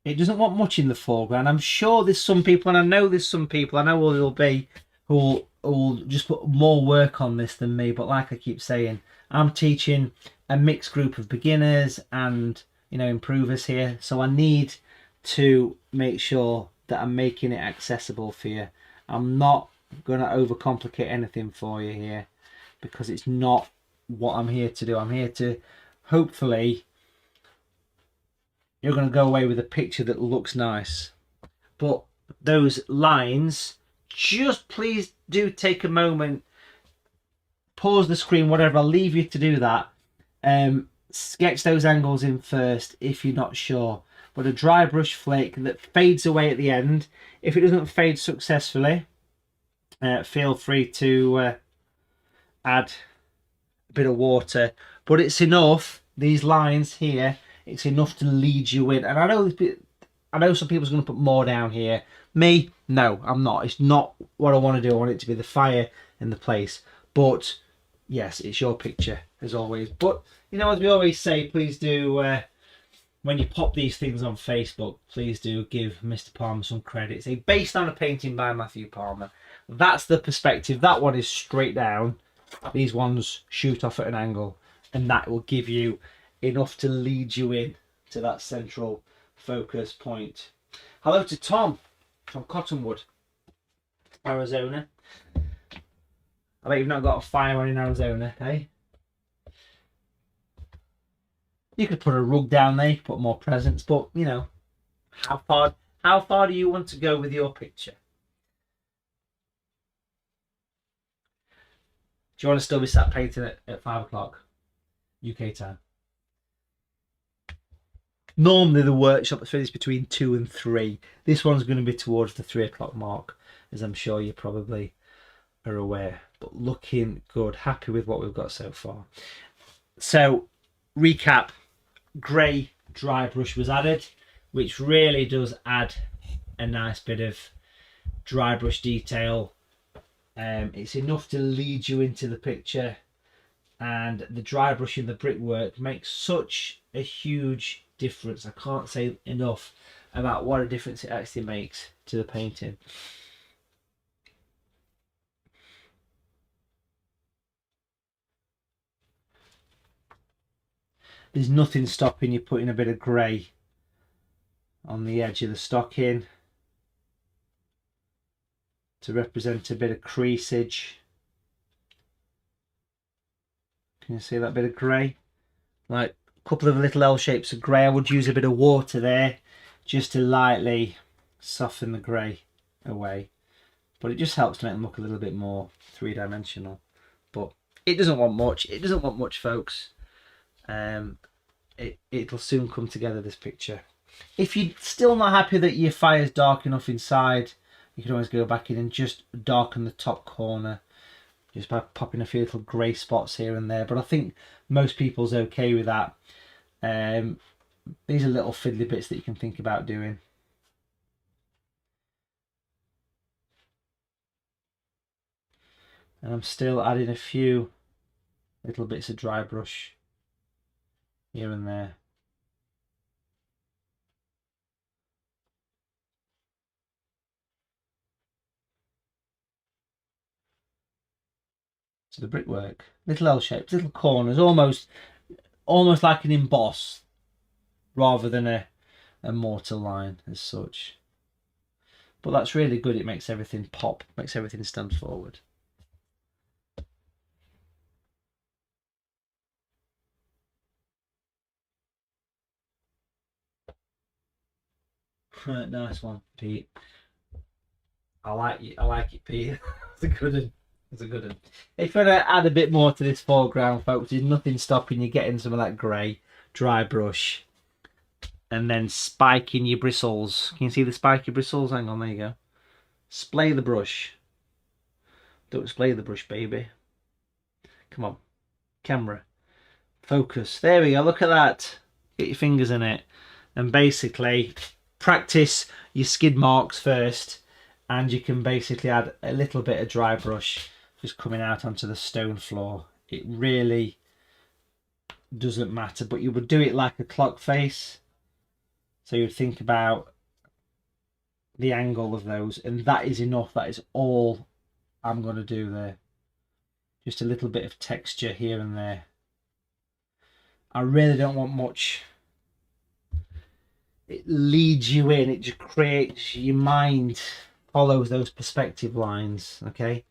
it doesn't want much in the foreground. I'm sure there's some people, and I know there's some people, I know there'll be, who will just put more work on this than me. But like I keep saying, I'm teaching a mixed group of beginners and, you know, improvers here. So I need to make sure that I'm making it accessible for you. I'm not going to overcomplicate anything for you here, because it's not what I'm here to do. I'm here to, hopefully, you're going to go away with a picture that looks nice. But those lines, just please do take a moment, pause the screen, whatever, I'll leave you to do that. Sketch those angles in first if you're not sure. But a dry brush flick that fades away at the end. If it doesn't fade successfully, feel free to add a bit of water. But it's enough, these lines here, it's enough to lead you in. And I know some people's going to put more down here. Me, no, I'm not. It's not what I want to do. I want it to be the fire in the place. But yes, it's your picture as always. But you know, as we always say, please do, when you pop these things on Facebook, please do give Mr. Palmer some credit. Say, based on a painting by Matthew Palmer. That's the perspective. That one is straight down. These ones shoot off at an angle, and that will give you enough to lead you in to that central focus point. Hello to Tom from Cottonwood, Arizona. I bet you've not got a fire on in Arizona, eh? You could put a rug down there, you could put more presents, but you know, how far do you want to go with your picture? Do you want to still be sat painting at 5 o'clock UK time? Normally the workshop is finished between 2 and 3. This one's going to be towards the 3 o'clock mark, as I'm sure you probably are aware. But looking good, happy with what we've got so far. So, recap, grey dry brush was added, which really does add a nice bit of dry brush detail. It's enough to lead you into the picture, and the dry brush in the brickwork makes such a huge difference. I can't say enough about what a difference it actually makes to the painting. There's nothing stopping you putting a bit of grey on the edge of the stocking to represent a bit of creasage. Can you see that bit of grey? Like a couple of little L shapes of grey. I would use a bit of water there just to lightly soften the grey away. But it just helps to make them look a little bit more three-dimensional. But it doesn't want much. It doesn't want much, folks. It'll soon come together, this picture. If you're still not happy that your fire's dark enough inside, you can always go back in and just darken the top corner just by popping a few little grey spots here and there. But I think most people's okay with that. These are little fiddly bits that you can think about doing. And I'm still adding a few little bits of dry brush here and there. To the brickwork, little L shapes, little corners, almost like an emboss rather than a mortar line as such. But that's really good. It makes everything pop, makes everything stand forward. Nice one, Pete. I like it, Pete. It's a good one. It's a good one. If you want to add a bit more to this foreground, folks, there's nothing stopping you getting some of that grey dry brush and then spiking your bristles. Can you see the spiky bristles? Hang on, there you go. Splay the brush. Don't splay the brush, baby. Come on, camera, focus. There we go. Look at that. Get your fingers in it, and basically practice your skid marks first, and you can basically add a little bit of dry brush just coming out onto the stone floor. It really doesn't matter, but you would do it like a clock face. So you'd think about the angle of those, and that is enough. That is all I'm going to do there. Just a little bit of texture here and there. I really don't want much. It leads you in, it just creates, your mind follows those perspective lines, okay?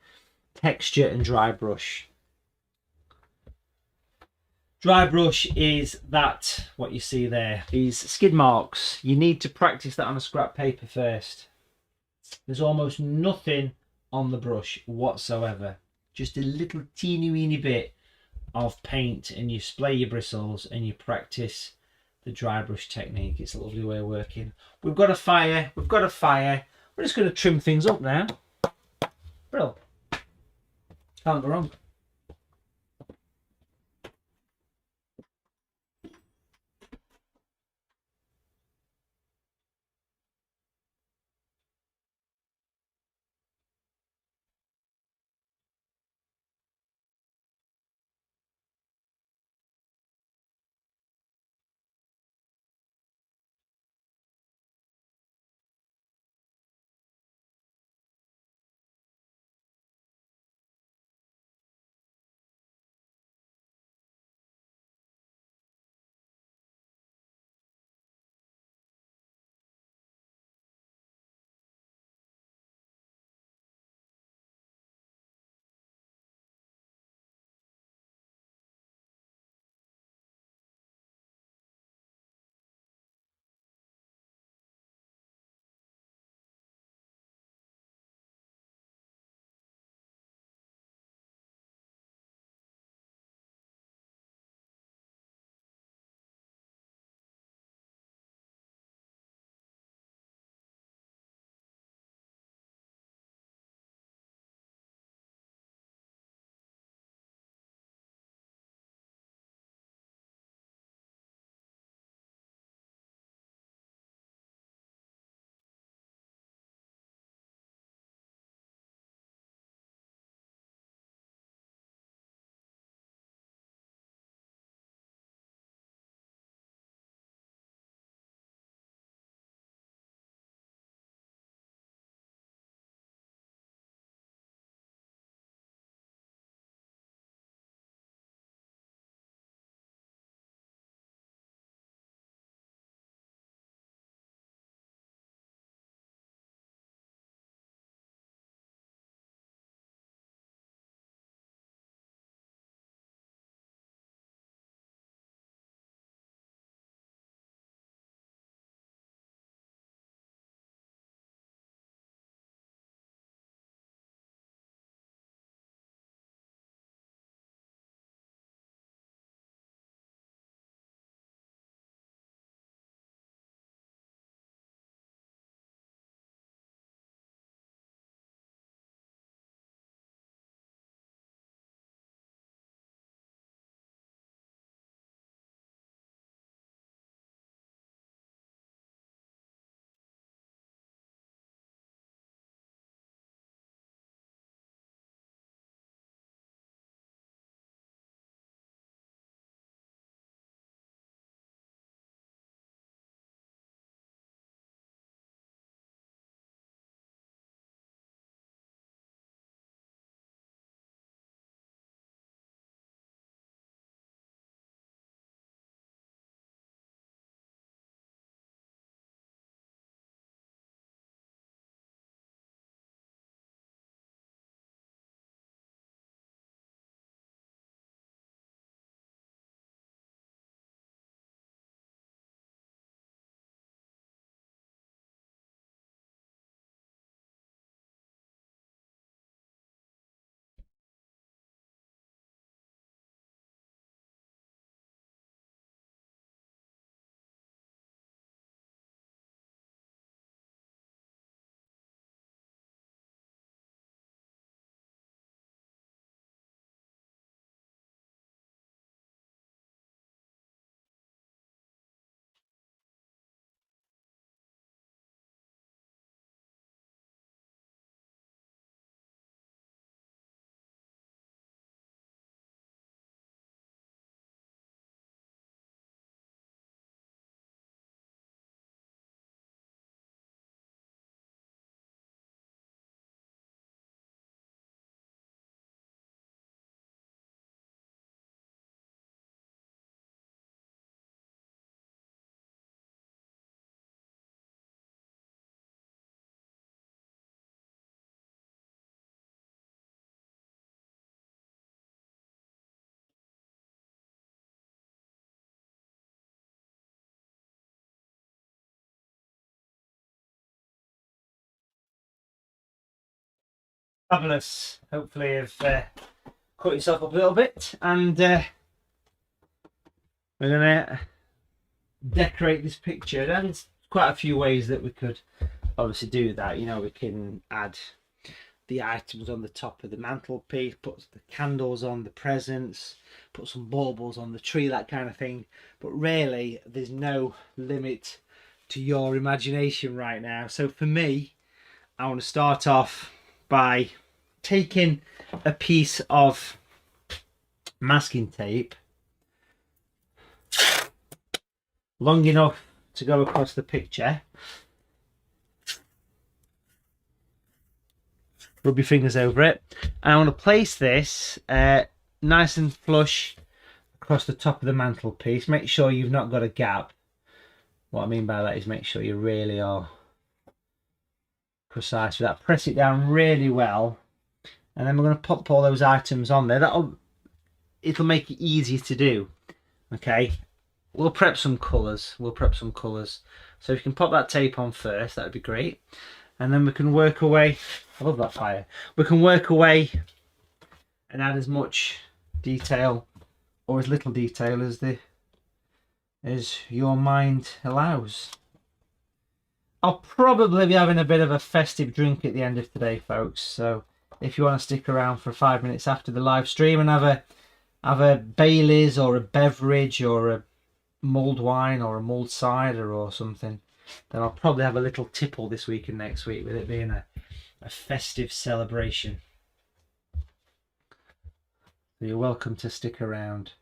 Texture and dry brush. Dry brush is that, what you see there, these skid marks. You need to practice that on a scrap paper first. There's almost nothing on the brush whatsoever. Just a little teeny weeny bit of paint, and you splay your bristles and you practice the dry brush technique. It's a lovely way of working. We've got a fire. We're just going to trim things up now. Brill. Can't go wrong. Fabulous. Hopefully you've cut yourself up a little bit, and we're gonna decorate this picture. And there's quite a few ways that we could obviously do that. You know, we can add the items on the top of the mantelpiece, put the candles on, the presents, put some baubles on the tree, that kind of thing. But really, there's no limit to your imagination right now. So for me, I want to start off by taking a piece of masking tape long enough to go across the picture. Rub your fingers over it. And I want to place this nice and flush across the top of the mantelpiece. Make sure you've not got a gap. What I mean by that is make sure you really are precise with that. Press it down really well, and then we're going to pop all those items on there. It'll make it easy to do. Okay, we'll prep some colours. So if you can pop that tape on first, that would be great, and then we can work away. I love that fire. We can work away and add as much detail or as little detail as your mind allows. I'll probably be having a bit of a festive drink at the end of today, folks. So if you want to stick around for 5 minutes after the live stream and have a Baileys or a beverage or a mulled wine or a mulled cider or something, then I'll probably have a little tipple this week and next week, with it being a festive celebration. So you're welcome to stick around.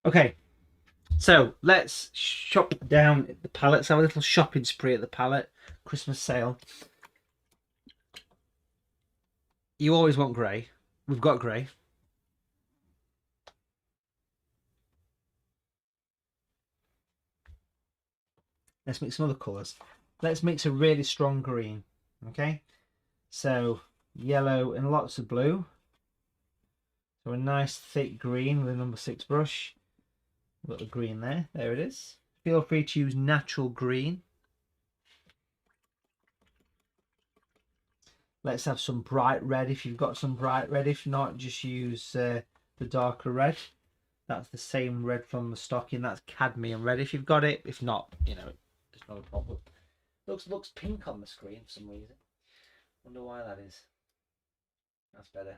Okay, so let's shop down at the palette. Let's have a little shopping spree at the palette. Christmas sale. You always want grey. We've got grey. Let's mix some other colours. Let's mix a really strong green. Okay, so yellow and lots of blue. So a nice thick green with a number 6 brush. Got the green there. There it is. Feel free to use natural green. Let's have some bright red if you've got some bright red. If not, just use the darker red. That's the same red from the stocking. That's cadmium red if you've got it. If not, you know, it's not a problem. Looks pink on the screen for some reason. Wonder why that is. That's better.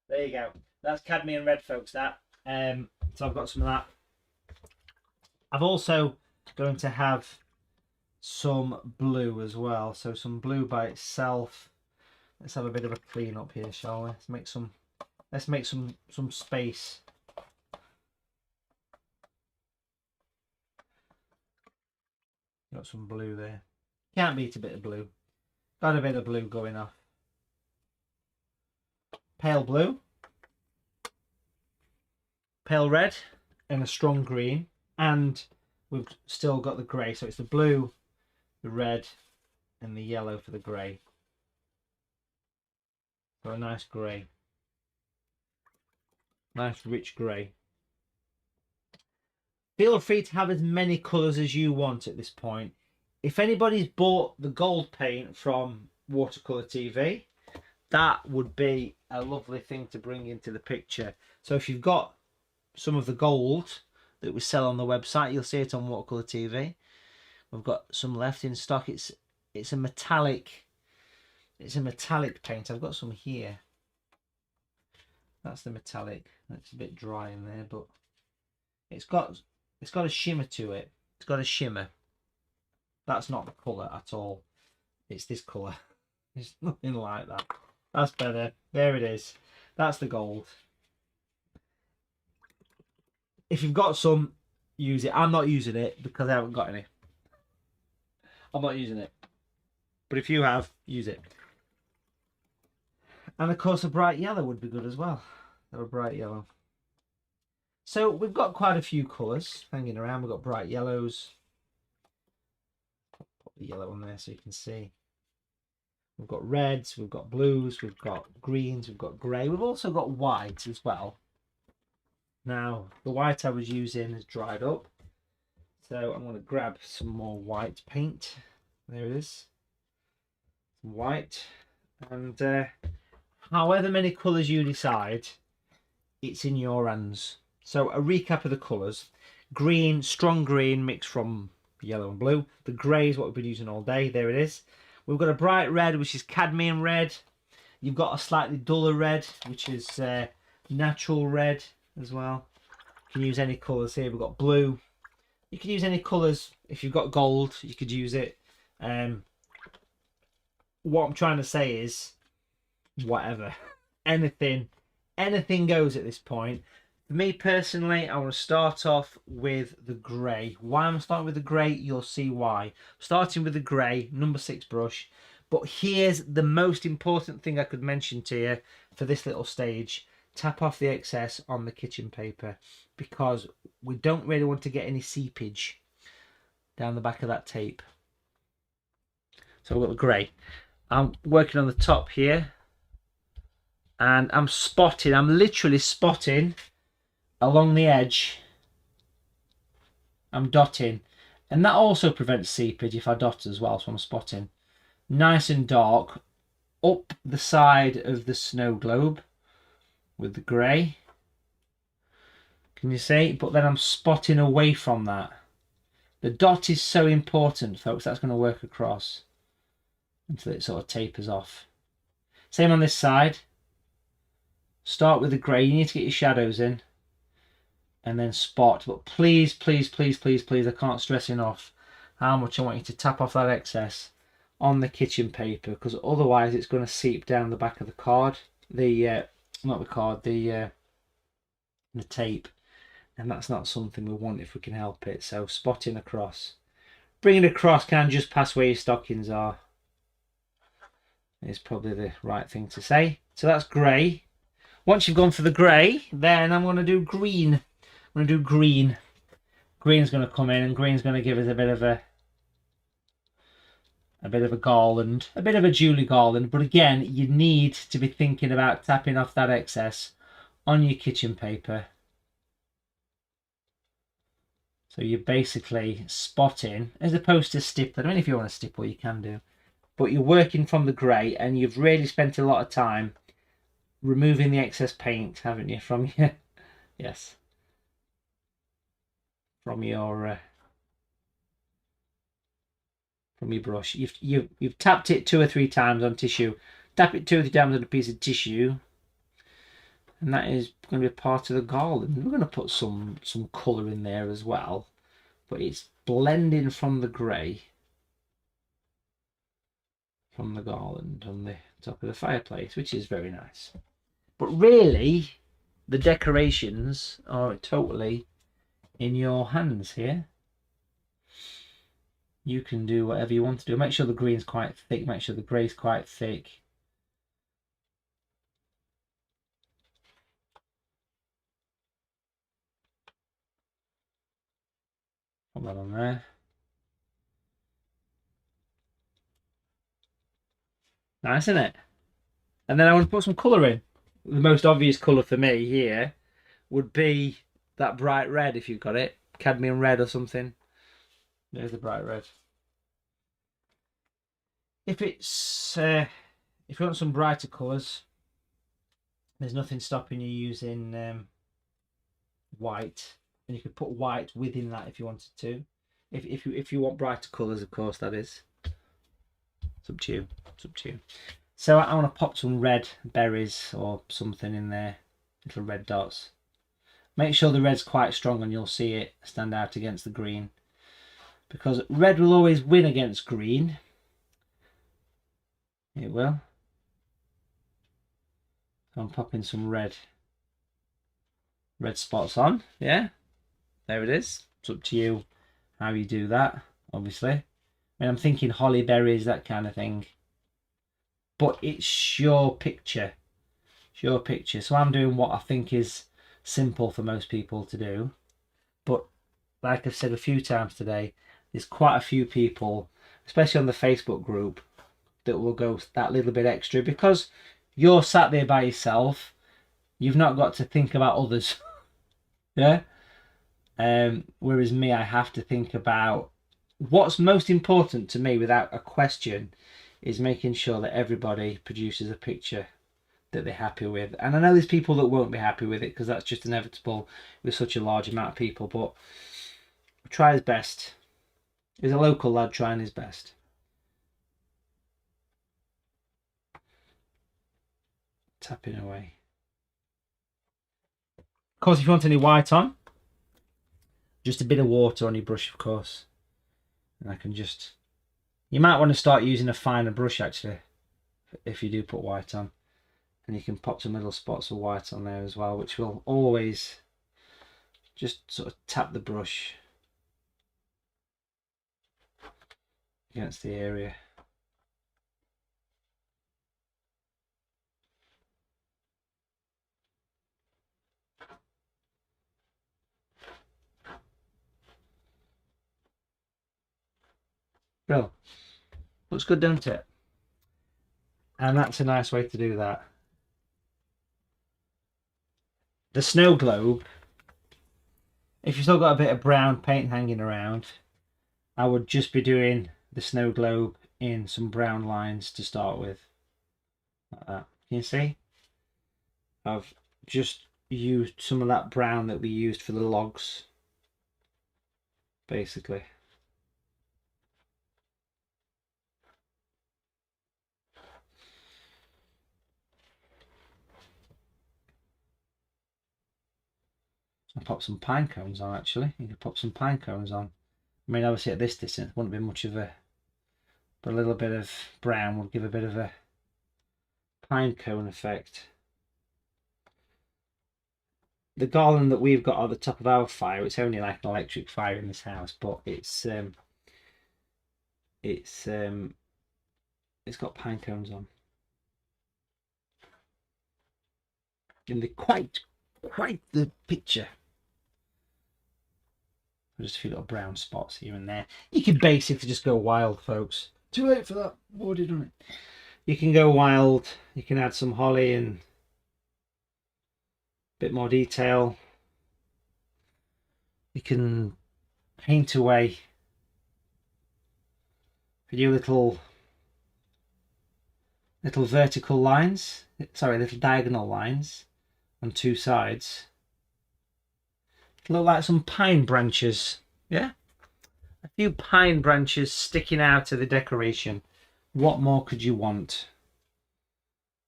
There you go. That's cadmium red, folks. That. So I've got some of that. I've also going to have some blue as well. So some blue by itself. Let's have a bit of a clean up here, shall we? Let's make some space. Got some blue there. Can't beat a bit of blue. Got a bit of blue going off. Pale blue. Pale red and a strong green, and we've still got the grey, so it's the blue, the red and the yellow for the grey. So a nice grey, nice rich grey. Feel free to have as many colours as you want at this point. If anybody's bought the gold paint from Watercolour TV, that would be a lovely thing to bring into the picture. So if you've got some of the gold that we sell on the website, you'll see it on Watercolour TV. We've got some left in stock. It's a metallic paint. I've got some here. That's the metallic. It's a bit dry in there, but it's got a shimmer to it. It's got a shimmer. That's not the colour at all. It's this colour. It's nothing like that. That's better. There it is. That's the gold. If you've got some, use it. I'm not using it because I haven't got any. I'm not using it. But if you have, use it. And of course a bright yellow would be good as well. Or a bright yellow. So we've got quite a few colours hanging around. We've got bright yellows. the yellow on there so you can see. We've got reds, we've got blues, we've got greens, we've got grey. We've also got white as well. Now, the white I was using has dried up. So I'm going to grab some more white paint. There it is. White. And however many colours you decide, it's in your hands. So a recap of the colours. Green, strong green mixed from yellow and blue. The grey is what we've been using all day. There it is. We've got a bright red, which is cadmium red. You've got a slightly duller red, which is natural red as well. You can use any colours here. We've got blue. You can use any colours. If you've got gold, you could use it. What I'm trying to say is, whatever. Anything goes at this point. For me personally, I want to start off with the grey. Why I'm starting with the grey, you'll see why. Starting with the grey, number 6 brush. But here's the most important thing I could mention to you for this little stage. Tap off the excess on the kitchen paper, because we don't really want to get any seepage down the back of that tape. So we've got the grey. I'm working on the top here, and I'm literally spotting along the edge. I'm dotting, and that also prevents seepage if I dot as well. So I'm spotting nice and dark up the side of the snow globe with the grey. Can you see? But then I'm spotting away from that. The dot is so important, folks. That's going to work across until it sort of tapers off. Same on this side. Start with the grey. You need to get your shadows in, and then spot. But please, please, please, please, please, I can't stress enough how much I want you to tap off that excess on the kitchen paper, because otherwise it's going to seep down the back of the card. Not the card, the tape. And that's not something we want if we can help it. So spotting across. Bring it across, kind of just past where your stockings are, is probably the right thing to say. So that's grey. Once you've gone for the grey, then I'm going to do green. I'm going to do green. Green's going to come in, and green's going to give us a bit of a garland, a bit of a Julie garland. But again, you need to be thinking about tapping off that excess on your kitchen paper. So you're basically spotting as opposed to stippling. I mean, if you want to stipple, you can do. But you're working from the grey, and you've really spent a lot of time removing the excess paint, haven't you, from your yes, from your brush. You've tapped it 2 or 3 times on tissue. Tap it 2 or 3 times on a piece of tissue, and that is going to be part of the garland. We're going to put some colour in there as well, but it's blending from the grey from the garland on the top of the fireplace, which is very nice. But really, the decorations are totally in your hands here. You can do whatever you want to do. Make sure the green's quite thick, make sure the grey's quite thick. Put that on there. Nice, isn't it? And then I want to put some colour in. The most obvious colour for me here would be that bright red, if you've got it. Cadmium red or something. There's the bright red. If you want some brighter colours, there's nothing stopping you using white, and you could put white within that if you wanted to. If you want brighter colours, of course, that is. It's up to you. It's up to you. So I want to pop some red berries or something in there, little red dots. Make sure the red's quite strong, and you'll see it stand out against the green, because red will always win against green. It will. So I'm popping some red spots on. Yeah, there it is. It's up to you how you do that, obviously. I mean, I'm thinking holly berries, that kind of thing. But it's your picture. It's your picture. So I'm doing what I think is simple for most people to do. But like I've said a few times today, there's quite a few people especially on the Facebook group, that will go that little bit extra, because you're sat there by yourself. You've not got to think about others. Yeah. Whereas me, I have to think about what's most important to me without a question, is making sure that everybody produces a picture that they're happy with. And I know there's people that won't be happy with it, because that's just inevitable with such a large amount of people, but try his best. He's a local lad trying his best. Tapping away. Of course, if you want any white on, just a bit of water on your brush, of course. And I can just... You might want to start using a finer brush, actually, if you do put white on. And you can pop some little spots of white on there as well, which will always just sort of tap the brush against the area. Well, looks good, doesn't it? And that's a nice way to do that. The snow globe, if you've still got a bit of brown paint hanging around, I would just be doing the snow globe in some brown lines to start with. Like that. Can you see? I've just used some of that brown that we used for the logs, basically. I'll pop some pine cones on, actually. You can pop some pine cones on. I mean, obviously at this distance, wouldn't be much of a... But a little bit of brown would give a bit of a pine cone effect. The garland that we've got at the top of our fire, it's only like an electric fire in this house, but it's got pine cones on. And they're quite the picture. Just a few little brown spots here and there. You can basically just go wild, folks. Too late for that. Already done it. You can go wild. You can add some holly and a bit more detail. You can paint away a few little vertical lines. Sorry, little diagonal lines on two sides. Look like some pine branches. Yeah, a few pine branches sticking out of the decoration. What more could you want?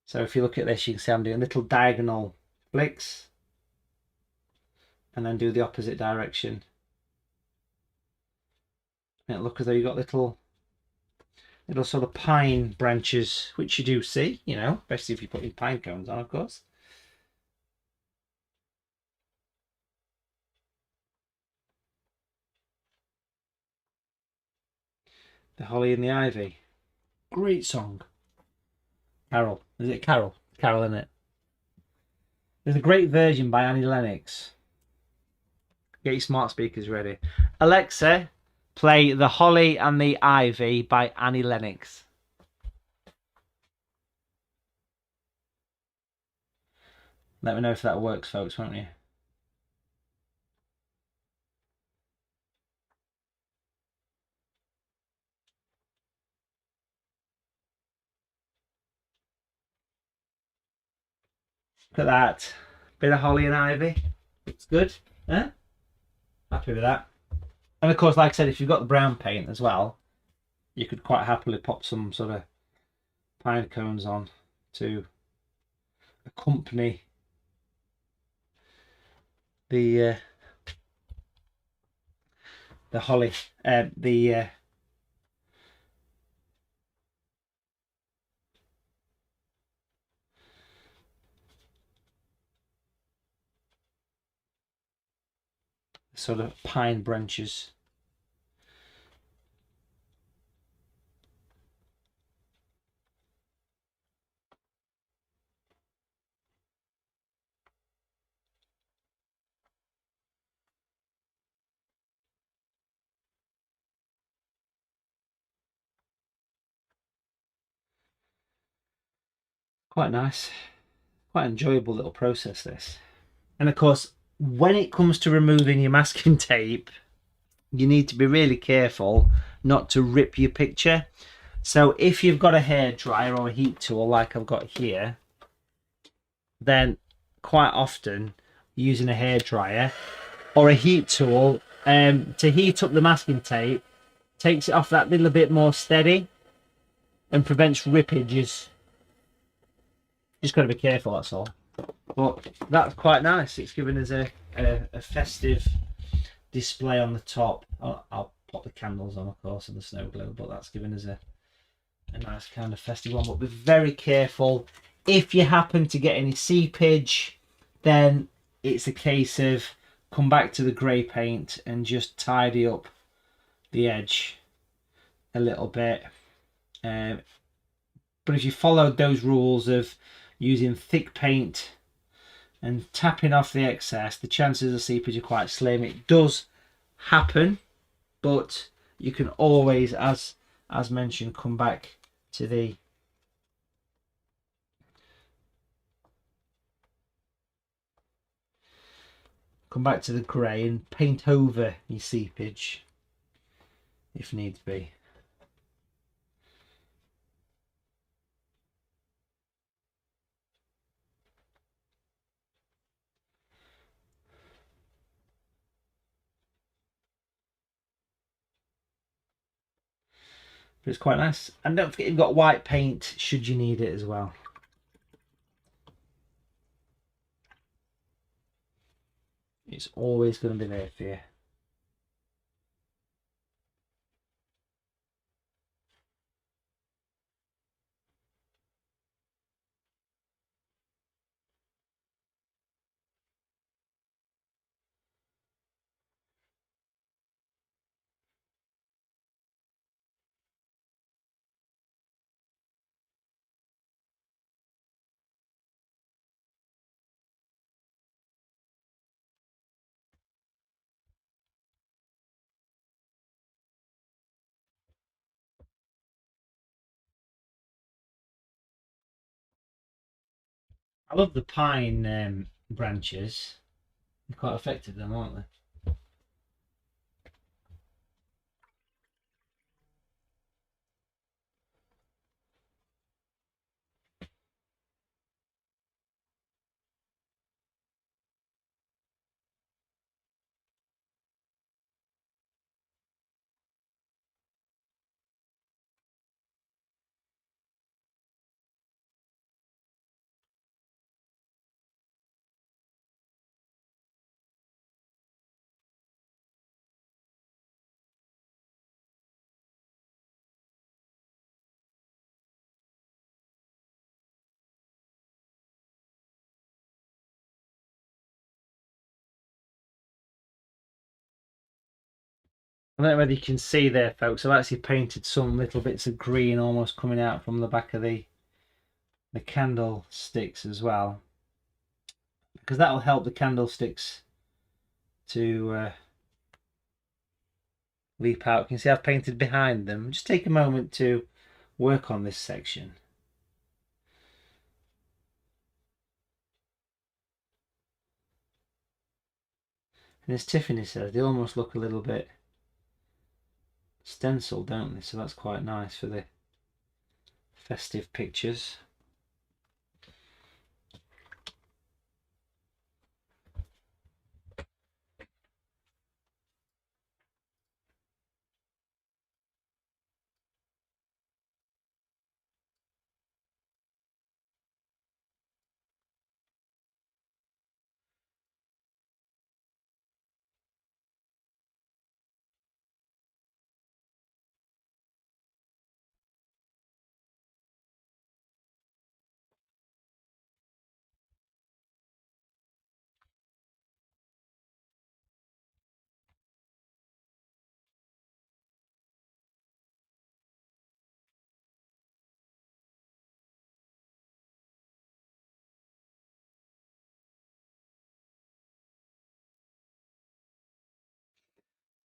So if you look at this, you can see I'm doing little diagonal flicks and then do the opposite direction. And look as though you've got little sort of pine branches, which you do see, you know, especially if you put your pine cones on, of course. The Holly and the Ivy. Great song. Carol. Is it Carol? Carol, isn't it? There's a great version by Annie Lennox. Get your smart speakers ready. Alexa, play The Holly and the Ivy by Annie Lennox. Let me know if that works, folks, won't you? Look at that. Bit of Holly and Ivy. Looks good. Huh? Happy with that. And of course, like I said, if you've got the brown paint as well, you could quite happily pop some sort of pine cones on to accompany the holly, the sort of pine branches. Quite nice, quite enjoyable little process this. And of course, when it comes to removing your masking tape, you need to be really careful not to rip your picture. So if you've got a hairdryer or a heat tool like I've got here, then quite often using a hairdryer or a heat tool to heat up the masking tape takes it off that little bit more steady and prevents rippages. Just got to be careful, that's all. But that's quite nice. It's given us a festive display on the top. I'll pop the candles on, of course, and the snow globe, but that's given us a nice kind of festive one. But be very careful. If you happen to get any seepage, then it's a case of come back to the grey paint and just tidy up the edge a little bit. But if you followed those rules of using thick paint and tapping off the excess, the chances of seepage are quite slim. It does happen, but you can always, as mentioned, come back to the grey and paint over your seepage if needs be. But it's quite nice. And don't forget you've got white paint should you need it as well. It's always going to be there for you. I love the pine branches. They're quite effective, them, aren't they? I don't know whether you can see there, folks. I've actually painted some little bits of green almost coming out from the back of the candlesticks as well, because that will help the candlesticks to leap out. You can see I've painted behind them. Just take a moment to work on this section. And as Tiffany says, they almost look a little bit stenciled, don't they? So that's quite nice for the festive pictures.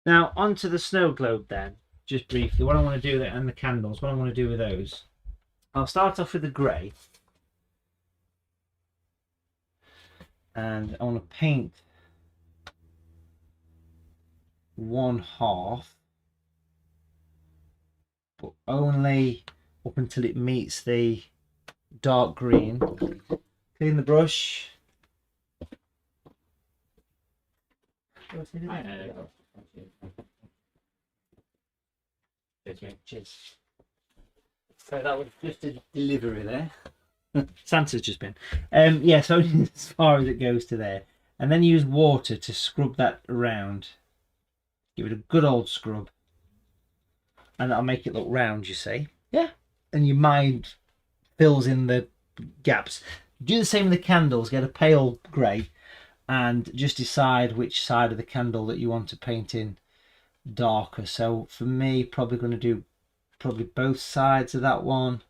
Now onto the snow globe then, just briefly. What I want to do there, and the candles, what I want to do with those. I'll start off with the grey. and I want to paint one half, but only up until it meets the dark green. Clean the brush. Cheers. So that was just a delivery there. Santa's just been. Yeah, so as far as it goes to there. And then use water to scrub that around. Give it a good old scrub. And that'll make it look round, you see. Yeah. And your mind fills in the gaps. Do the same with the candles. Get a pale grey and just decide which side of the candle that you want to paint in darker. So for me, probably going to do both sides of that one.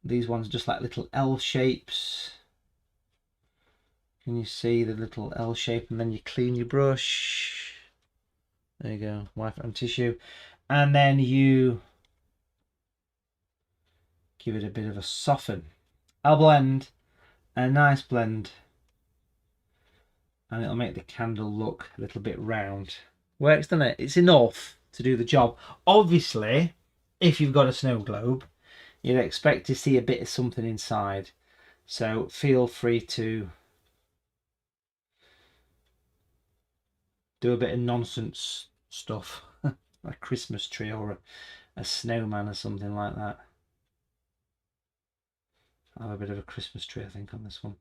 These ones are just like little L shapes. Can you see the little L shape? And then you clean your brush. There you go, wipe it on tissue. And then you give it a bit of a soften. I'll blend, a nice blend. And it'll make the candle look a little bit round. Works, doesn't it? It's enough to do the job. Obviously, if you've got a snow globe, you'd expect to see a bit of something inside. So feel free to do a bit of nonsense stuff. A Christmas tree or a snowman or something like that. I'll have a bit of a Christmas tree, I think, on this one.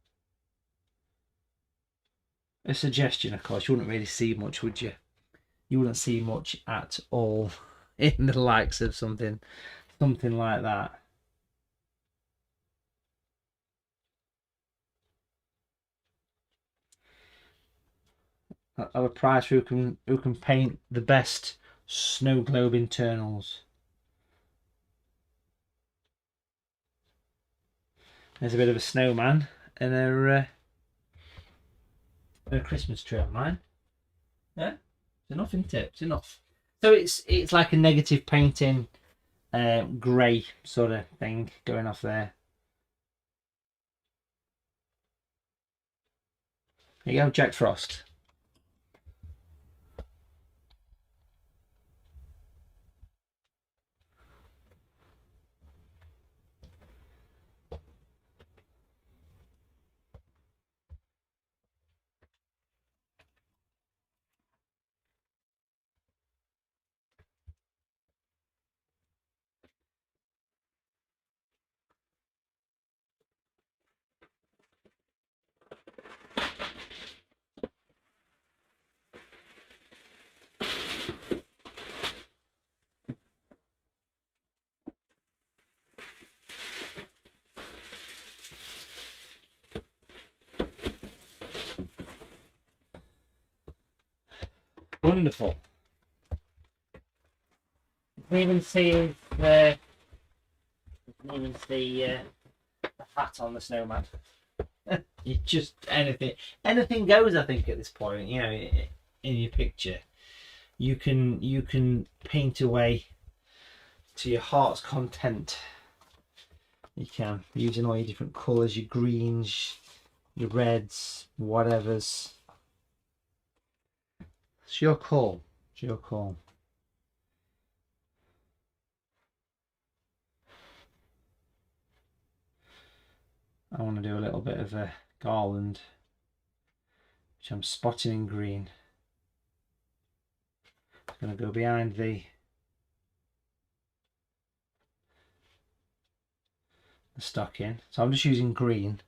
A suggestion, of course. You wouldn't really see much, would you? You wouldn't see much at all in the likes of something like that. I have a prize for who can paint the best snow globe internals. There's a bit of a snowman and a Christmas tree on mine. Yeah, it's enough, isn't it? It's enough. So it's like a negative painting, grey sort of thing going off there. There you go, Jack Frost. Wonderful. You can even see the hat on the snowman. You just anything goes, I think, at this point. You know, in your picture, you can paint away to your heart's content. You can, using all your different colours, your greens, your reds, whatever's. It's your call. It's your call. I want to do a little bit of a garland, which I'm spotting in green. It's going to go behind the stocking. So I'm just using green,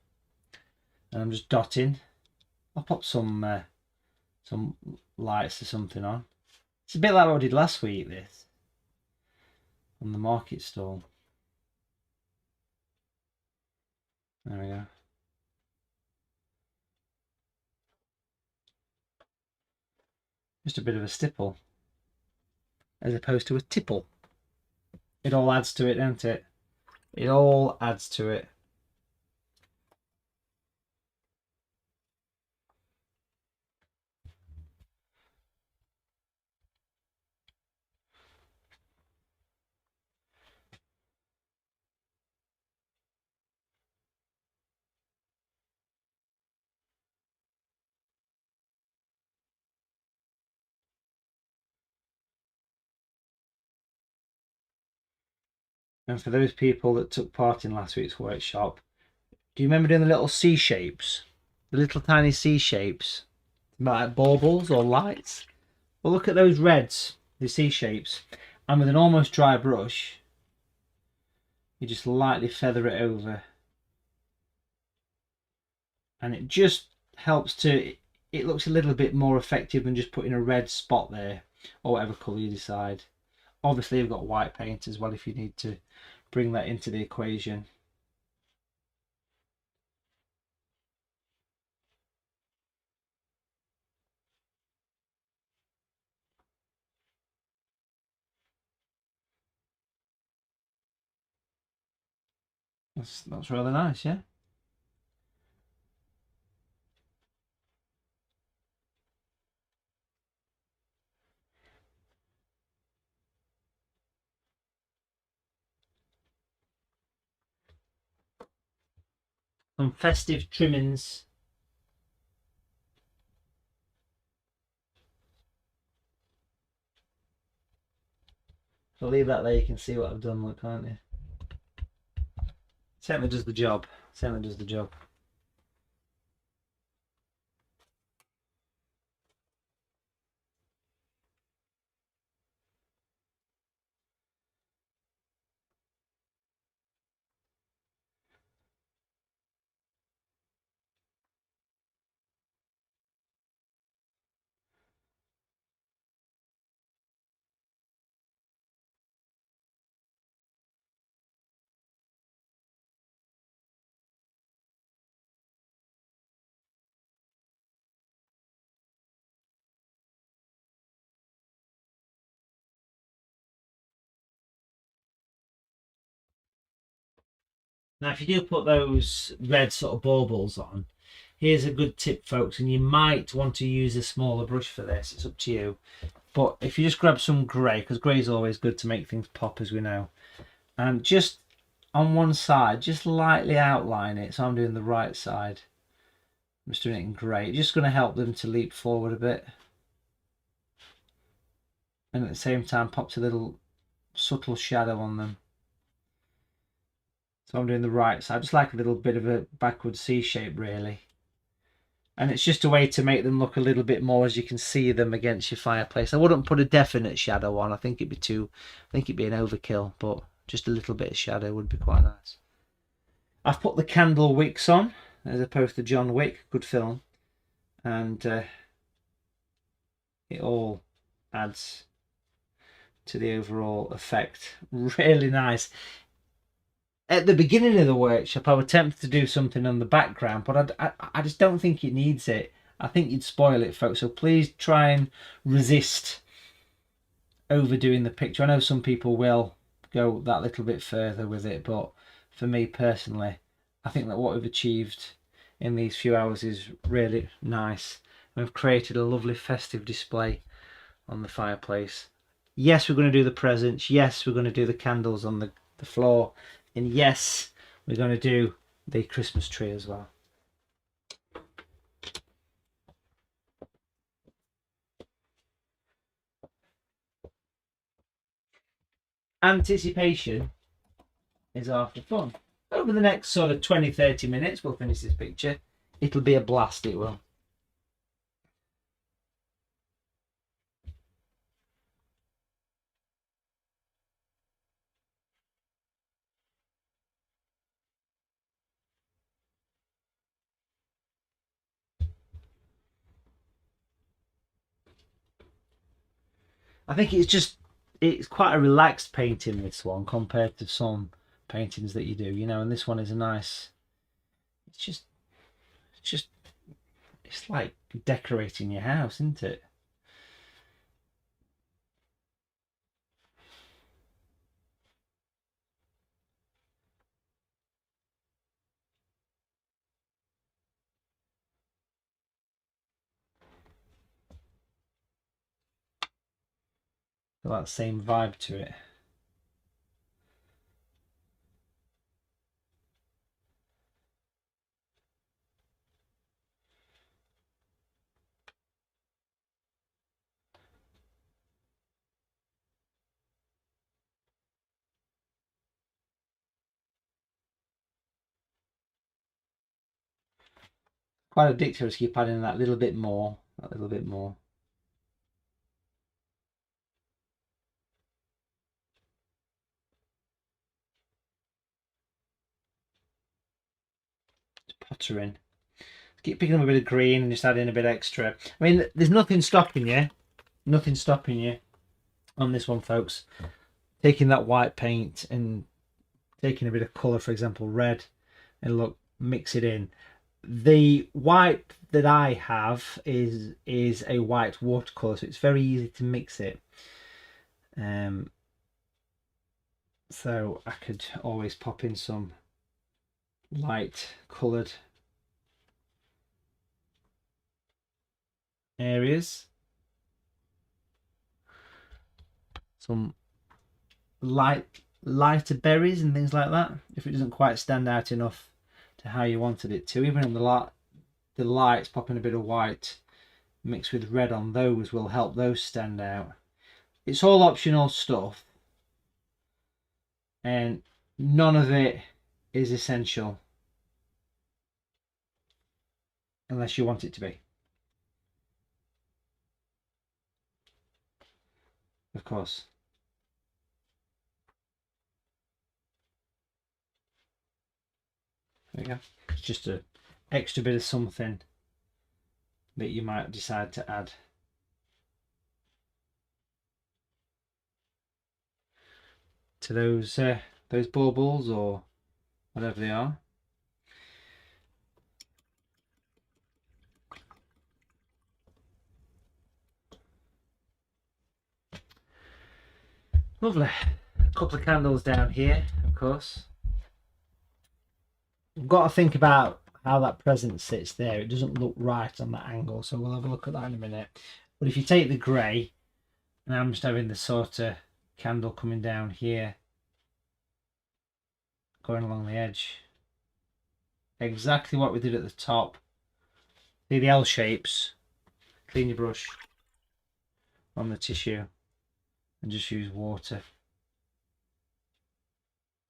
and I'm just dotting. I'll pop some lights or something on. It's a bit like what I did last week, this, on the market stall. There we go. Just a bit of a stipple, as opposed to a tipple. It all adds to it, don't it? It all adds to it. And for those people that took part in last week's workshop, do you remember doing the little C shapes? The little tiny C shapes? Like baubles or lights? Well, look at those reds, the C shapes. And with an almost dry brush, you just lightly feather it over. And it just helps to, it looks a little bit more effective than just putting a red spot there, or whatever colour you decide. Obviously you've got white paint as well if you need to bring that into the equation. That's really nice, yeah. Some festive trimmings. I'll leave that there, you can see what I've done, look, can't you? Certainly does the job. Certainly does the job. Now, if you do put those red sort of baubles on, here's a good tip, folks, and you might want to use a smaller brush for this. It's up to you. But if you just grab some grey, because grey is always good to make things pop, as we know, and just on one side, just lightly outline it. So I'm doing the right side. I'm just doing it in grey. It's just going to help them to leap forward a bit. And at the same time, pops a little subtle shadow on them. So I'm doing the right side, just like a little bit of a backward C shape, really. And it's just a way to make them look a little bit more as you can see them against your fireplace. I wouldn't put a definite shadow on. I think it'd be an overkill, but just a little bit of shadow would be quite nice. I've put the candle wicks on as opposed to John Wick, good film, and it all adds to the overall effect. Really nice. At the beginning of the workshop, I was tempted to do something on the background, but I just don't think it needs it. I think you'd spoil it, folks. So please try and resist overdoing the picture. I know some people will go that little bit further with it, but for me personally, I think that what we've achieved in these few hours is really nice. We've created a lovely festive display on the fireplace. Yes, we're going to do the presents. Yes, we're going to do the candles on the floor. And yes, we're going to do the Christmas tree as well. Anticipation is half the fun. Over the next sort of 20-30 minutes, we'll finish this picture. It'll be a blast, it will. I think it's quite a relaxed painting, this one, compared to some paintings that you do, you know, and this one is a nice, it's like decorating your house, isn't it? Got that same vibe to it. Quite addictive to keep adding that little bit more, that little bit more. Just potter in. Keep picking up a bit of green and just adding a bit extra. I mean, there's nothing stopping you. Nothing stopping you on this one, folks. Taking that white paint and taking a bit of colour, for example, red, and look, mix it in. The white that I have is a white watercolour, so it's very easy to mix it. So I could always pop in some light coloured areas, some lighter berries and things like that, if it doesn't quite stand out enough to how you wanted it to. Even on the lights, popping a bit of white mixed with red on those will help those stand out. It's all optional stuff, and none of it is essential unless you want it to be, of course. There you go. It's just an extra bit of something that you might decide to add. To those baubles or whatever they are. Lovely. A couple of candles down here, of course. We've got to think about how that present sits there. It doesn't look right on that angle, so we'll have a look at that in a minute. But if you take the grey, and I'm just having the sort of candle coming down here, going along the edge, exactly what we did at the top. See the L shapes. Clean your brush on the tissue and just use water.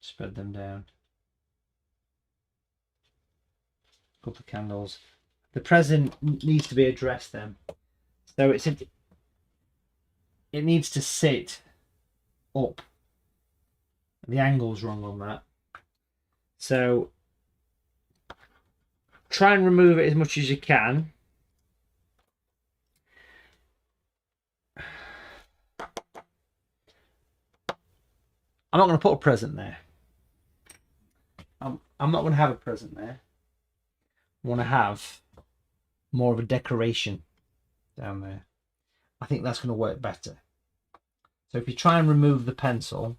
Spread them down. Couple of candles. The present needs to be addressed then, so it needs to sit up. The angle's wrong on that, so try and remove it as much as you can. I'm not going to put a present there. I'm not going to have a present there. I want to have more of a decoration down there. I think that's going to work better. So if you try and remove the pencil,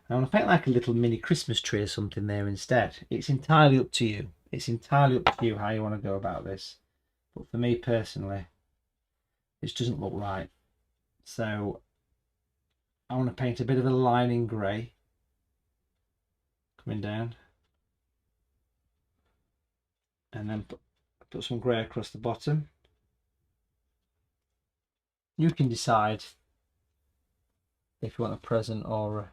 I want to paint like a little mini Christmas tree or something there instead. It's entirely up to you. It's entirely up to you how you want to go about this. But for me personally, this doesn't look right. So I want to paint a bit of a line in grey coming down, and then put some grey across the bottom. You can decide if you want a present or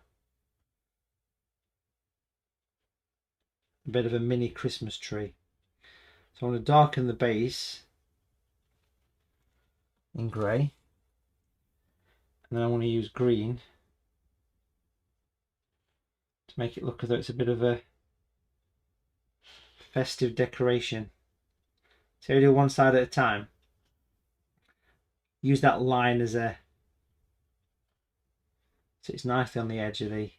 a bit of a mini Christmas tree. So I want to darken the base in grey, and then I want to use green to make it look as though it's a bit of a festive decoration. So you do one side at a time. Use that line as a, so it's nicely on the edge of the,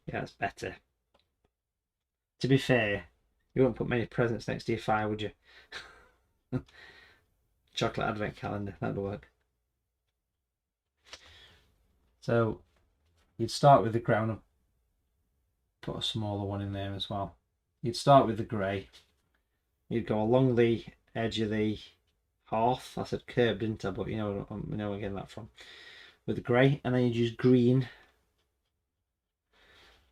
yeah, that's better. To be fair, you won't put many presents next to your fire, would you? Chocolate advent calendar, that'd work. So you'd start with the ground and put a smaller one in there as well. You'd start with the grey. You'd go along the edge of the hearth. I said curved, didn't I? But you know where I'm getting that from. With the grey, and then you'd use green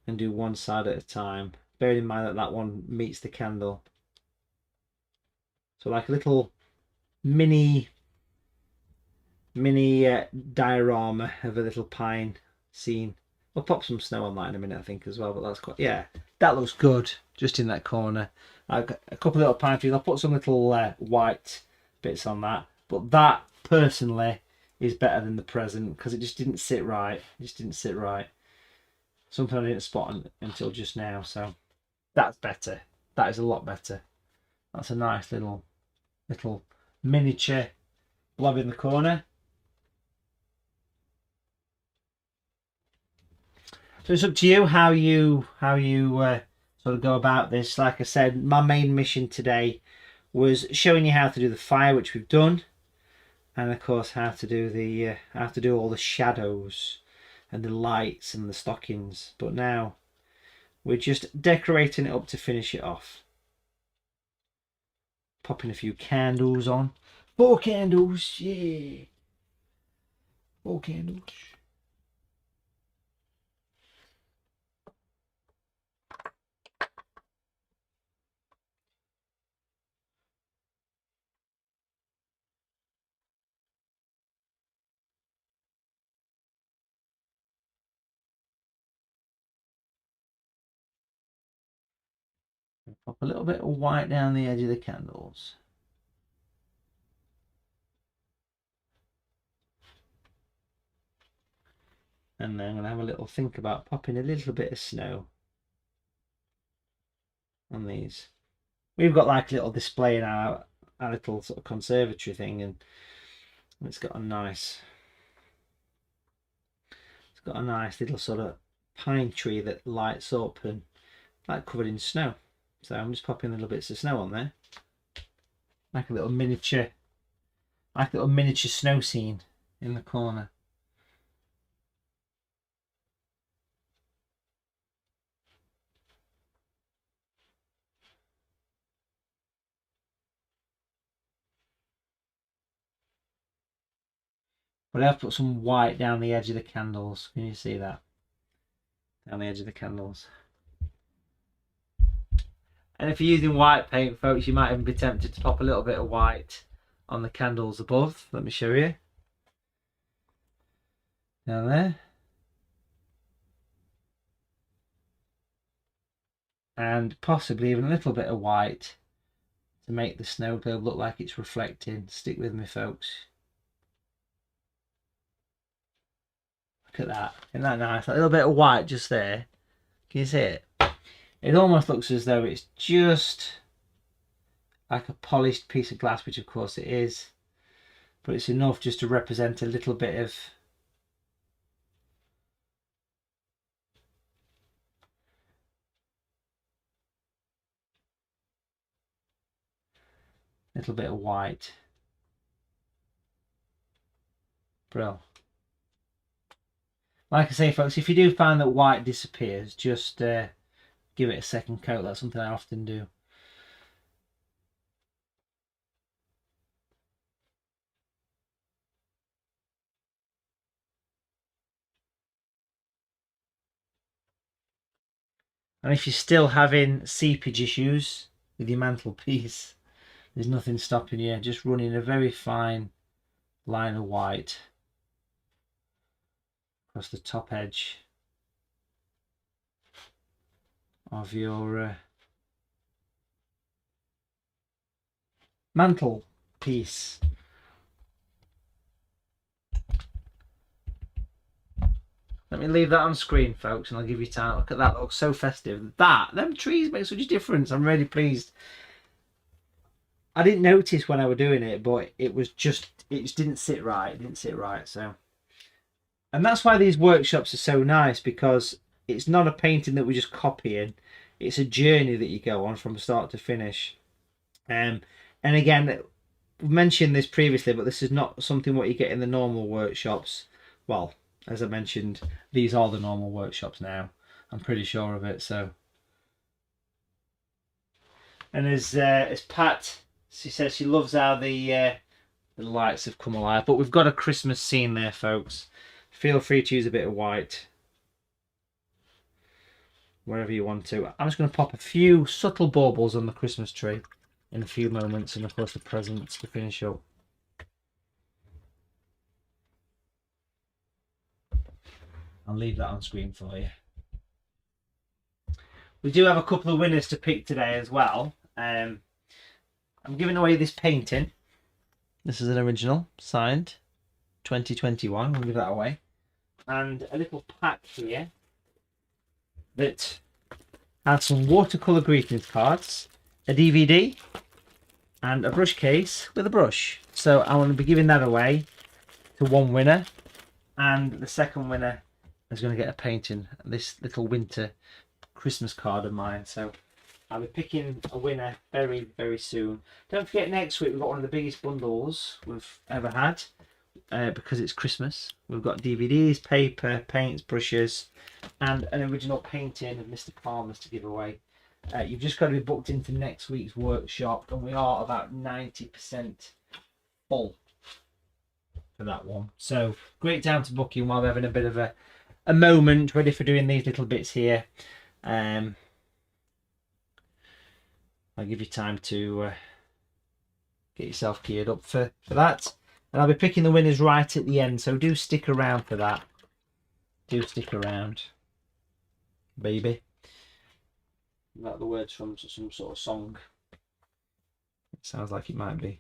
and do one side at a time. Bearing in mind that that one meets the candle. So like a little mini mini diorama of a little pine scene. We'll pop some snow on that in a minute, I think, as well. But that's quite, yeah, that looks good. Just in that corner, I've got a couple of little pine trees. I'll put some little white bits on that. But that personally is better than the present because it just didn't sit right. It just didn't sit right. Something I didn't spot until just now. So that's better. That is a lot better. That's a nice little miniature blob in the corner. So it's up to you how you sort of go about this. Like I said, my main mission today was showing you how to do the fire, which we've done, and of course how to do all the shadows and the lights and the stockings. But now we're just decorating it up to finish it off. Popping a few candles on. 4 candles, yeah. 4 candles. Pop a little bit of white down the edge of the candles. And then I'm going to have a little think about popping a little bit of snow on these. We've got like a little display in our little sort of conservatory thing, and it's got a nice little sort of pine tree that lights up and like covered in snow. So I'm just popping little bits of snow on there, like a little miniature snow scene in the corner. But I've put some white down the edge of the candles. Can you see that? Down the edge of the candles. And if you're using white paint, folks, you might even be tempted to pop a little bit of white on the candles above. Let me show you. Down there. And possibly even a little bit of white to make the snow globe look like it's reflecting. Stick with me, folks. Look at that. Isn't that nice? A little bit of white just there. Can you see it? It almost looks as though it's just like a polished piece of glass, which of course it is. But it's enough just to represent a little bit of white. Brill. Like I say, folks, if you do find that white disappears, just give it a second coat. That's something I often do. And if you're still having seepage issues with your mantelpiece, there's nothing stopping you. Just running a very fine line of white across the top edge of your mantelpiece. Let me leave that on screen, folks, and I'll give you time. Look at that, looks so festive. Them trees make such a difference. I'm really pleased. I didn't notice when I was doing it, but it just didn't sit right. It didn't sit right, so. And that's why these workshops are so nice, because it's not a painting that we're just copying. It's a journey that you go on from start to finish. And again, we've mentioned this previously, but this is not something what you get in the normal workshops. Well, as I mentioned, these are the normal workshops now. I'm pretty sure of it. So, and as Pat, she says she loves how the lights have come alive. But we've got a Christmas scene there, folks. Feel free to use a bit of white wherever you want to. I'm just going to pop a few subtle baubles on the Christmas tree in a few moments, and of course the presents to finish up. I'll leave that on screen for you. We do have a couple of winners to pick today as well. I'm giving away this painting. This is an original, signed 2021. We'll give that away. And a little pack here that has some watercolour greetings cards, a DVD, and a brush case with a brush. So I want to be giving that away to one winner, and the second winner is going to get a painting, this little winter Christmas card of mine. So I'll be picking a winner very, very soon. Don't forget, next week we've got one of the biggest bundles we've ever had, because it's Christmas. We've got DVDs, paper, paints, brushes, and an original painting of Mr. Palmer's to give away. You've just got to be booked into next week's workshop, and we are about 90% full for that one. So great time to book in while we're having a bit of a moment ready for doing these little bits here. I'll give you time to get yourself geared up for that. And I'll be picking the winners right at the end, so do stick around for that. Do stick around, baby. Is that the words from some sort of song? It sounds like it might be.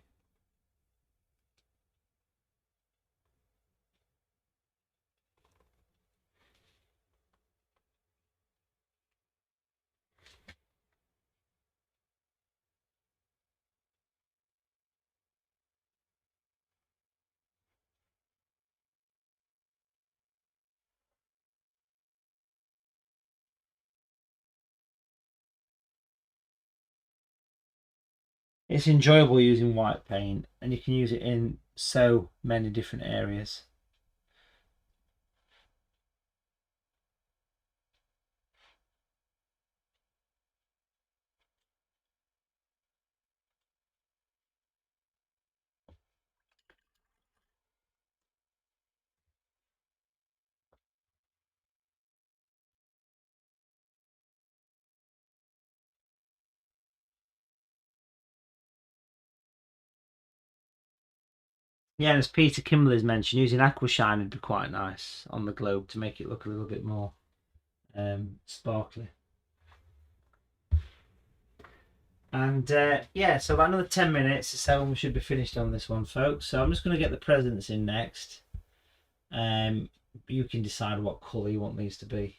It's enjoyable using white paint, and you can use it in so many different areas. Yeah, and as Peter Kimberley's mentioned, using aqua shine would be quite nice on the globe to make it look a little bit more sparkly. And yeah, so about another 10 minutes or so, we should be finished on this one, folks. So I'm just going to get the presents in next. You can decide what colour you want these to be.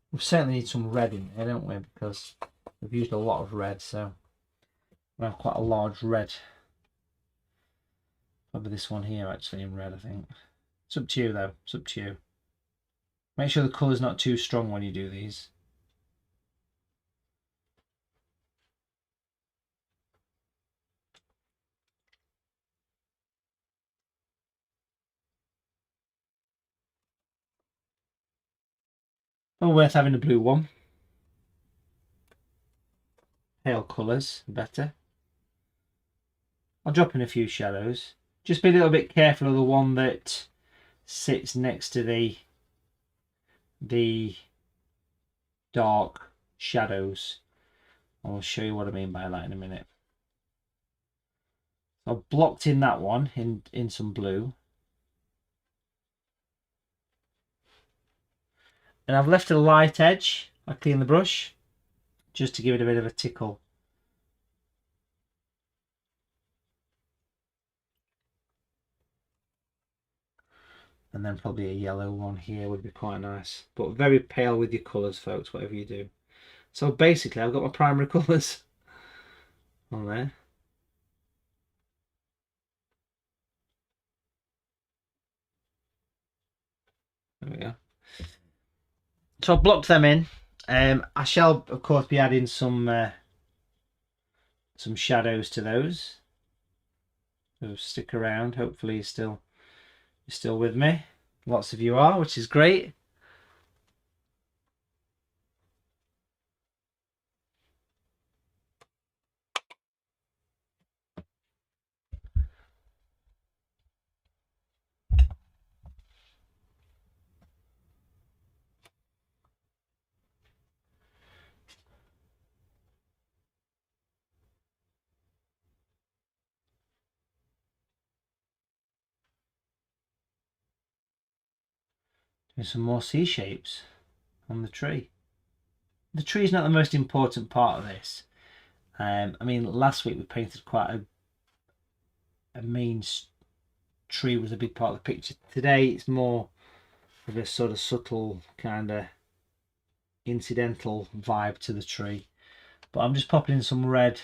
We certainly need some red in here, don't we? Because we've used a lot of red, so we have quite a large red. Probably this one here actually in red, I think. It's up to you though, it's up to you. Make sure the colour's not too strong when you do these. Well, worth having a blue one. Pale colours, better. I'll drop in a few shadows. Just be a little bit careful of the one that sits next to the dark shadows. I'll show you what I mean by that in a minute. I've blocked in that one in some blue. And I've left a light edge. I clean the brush just to give it a bit of a tickle. And then probably a yellow one here would be quite nice. But very pale with your colours, folks, whatever you do. So basically, I've got my primary colours on there. There we go. So I've blocked them in. I shall, of course, be adding some shadows to those. So stick around. Hopefully, you're still with me. Lots of you are, which is great. There's some more C shapes on the tree. The tree is not the most important part of this. I mean, last week we painted quite a main tree was a big part of the picture. Today it's more of a sort of subtle kind of incidental vibe to the tree. But I'm just popping in some red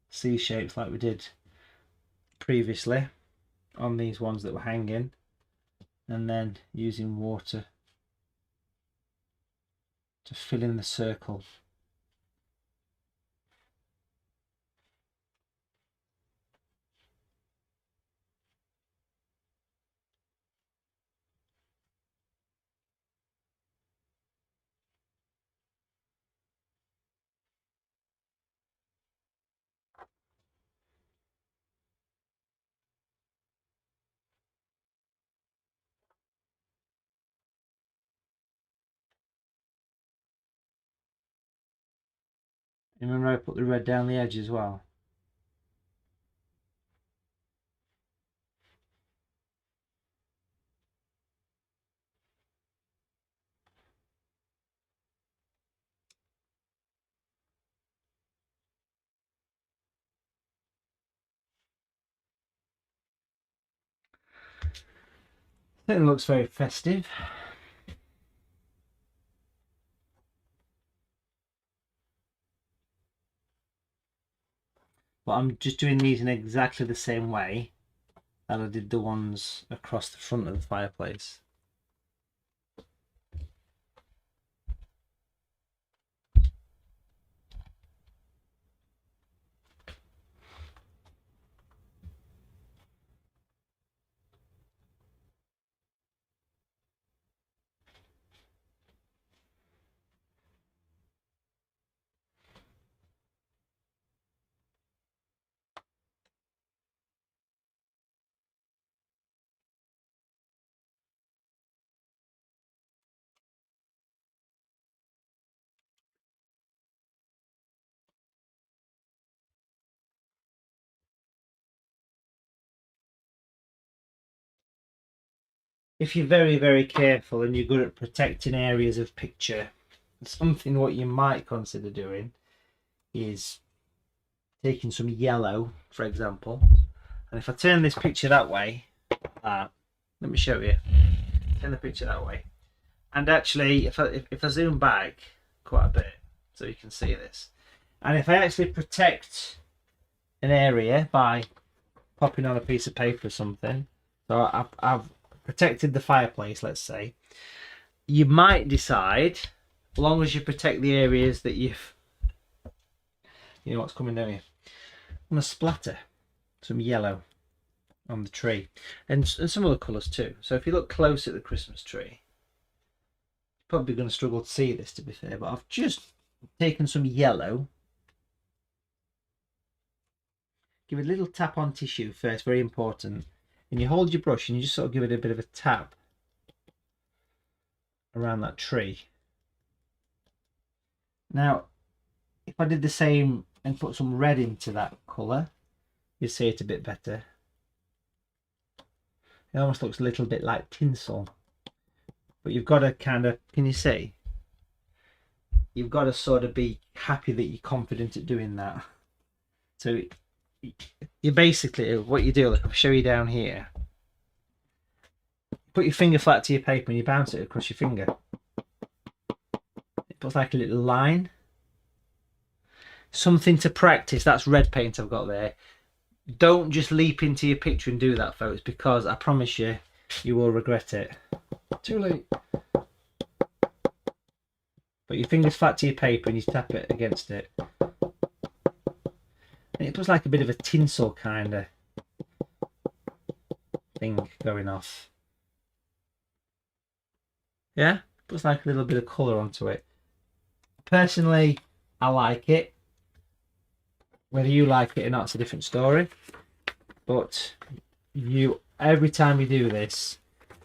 C shapes like we did previously on these ones that were hanging, and then using water to fill in the circle. Remember I put the red down the edge as well. I think it looks very festive. But I'm just doing these in exactly the same way that I did the ones across the front of the fireplace. If you're very, very careful and you're good at protecting areas of picture, something what you might consider doing is taking some yellow, for example, and if I turn this picture that way, let me show you. Turn the picture that way, and actually, if I zoom back quite a bit, so you can see this, and if I actually protect an area by popping on a piece of paper or something, so I've protected the fireplace, let's say, you might decide, as long as you protect the areas that you know what's coming down here, I'm going to splatter some yellow on the tree and some other colours too. So if you look close at the Christmas tree, you're probably going to struggle to see this, to be fair, but I've just taken some yellow. Give it a little tap on tissue first, very important, and you hold your brush and you just sort of give it a bit of a tap around that tree. Now if I did the same and put some red into that colour, you'd see it a bit better. It almost looks a little bit like tinsel, but you've got to kind of, can you see? You've got to sort of be happy that you're confident at doing that. So you basically, what you do, like I'll show you down here, put your finger flat to your paper and you bounce it across your finger. It puts like a little line. Something to practice. That's red paint I've got there. Don't just leap into your picture and do that, folks, because I promise you, you will regret it. Too late. Put your fingers flat to your paper and you tap it against it. And it puts like a bit of a tinsel kind of thing going off. Yeah? Puts like a little bit of colour onto it. Personally, I like it. Whether you like it or not, it's a different story. But every time you do this,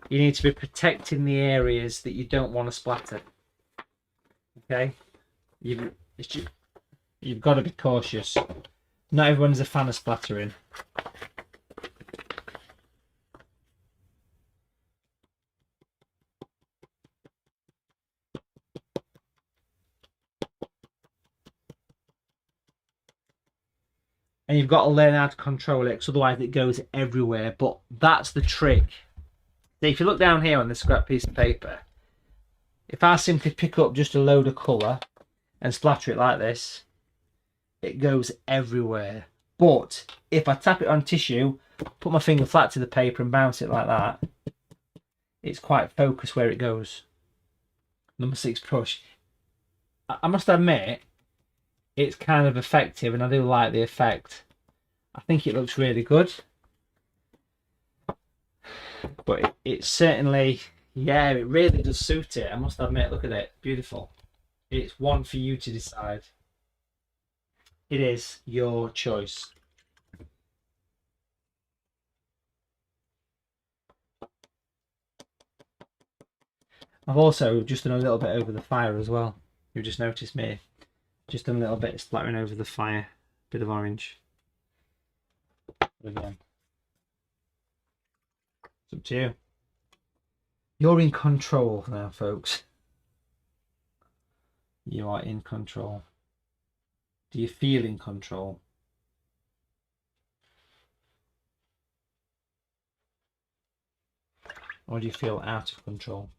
you need to be protecting the areas that you don't want to splatter. Okay? You've got to be cautious. Not everyone's a fan of splattering. And you've got to learn how to control it, because otherwise it goes everywhere. But that's the trick. So if you look down here on this scrap piece of paper, if I simply pick up just a load of colour and splatter it like this, it goes everywhere. But if I tap it on tissue, put my finger flat to the paper and bounce it like that, it's quite focused where it goes. Number 6 brush. I must admit, it's kind of effective, and I do like the effect. I think it looks really good. But it's certainly, yeah, it really does suit it. I must admit, look at it. Beautiful. It's one for you to decide. It is your choice. I've also just done a little bit over the fire as well. You've just noticed me. Just done a little bit of splattering over the fire. Bit of orange. Again. It's up to you. You're in control now, folks. You are in control. Do you feel in control? Or do you feel out of control?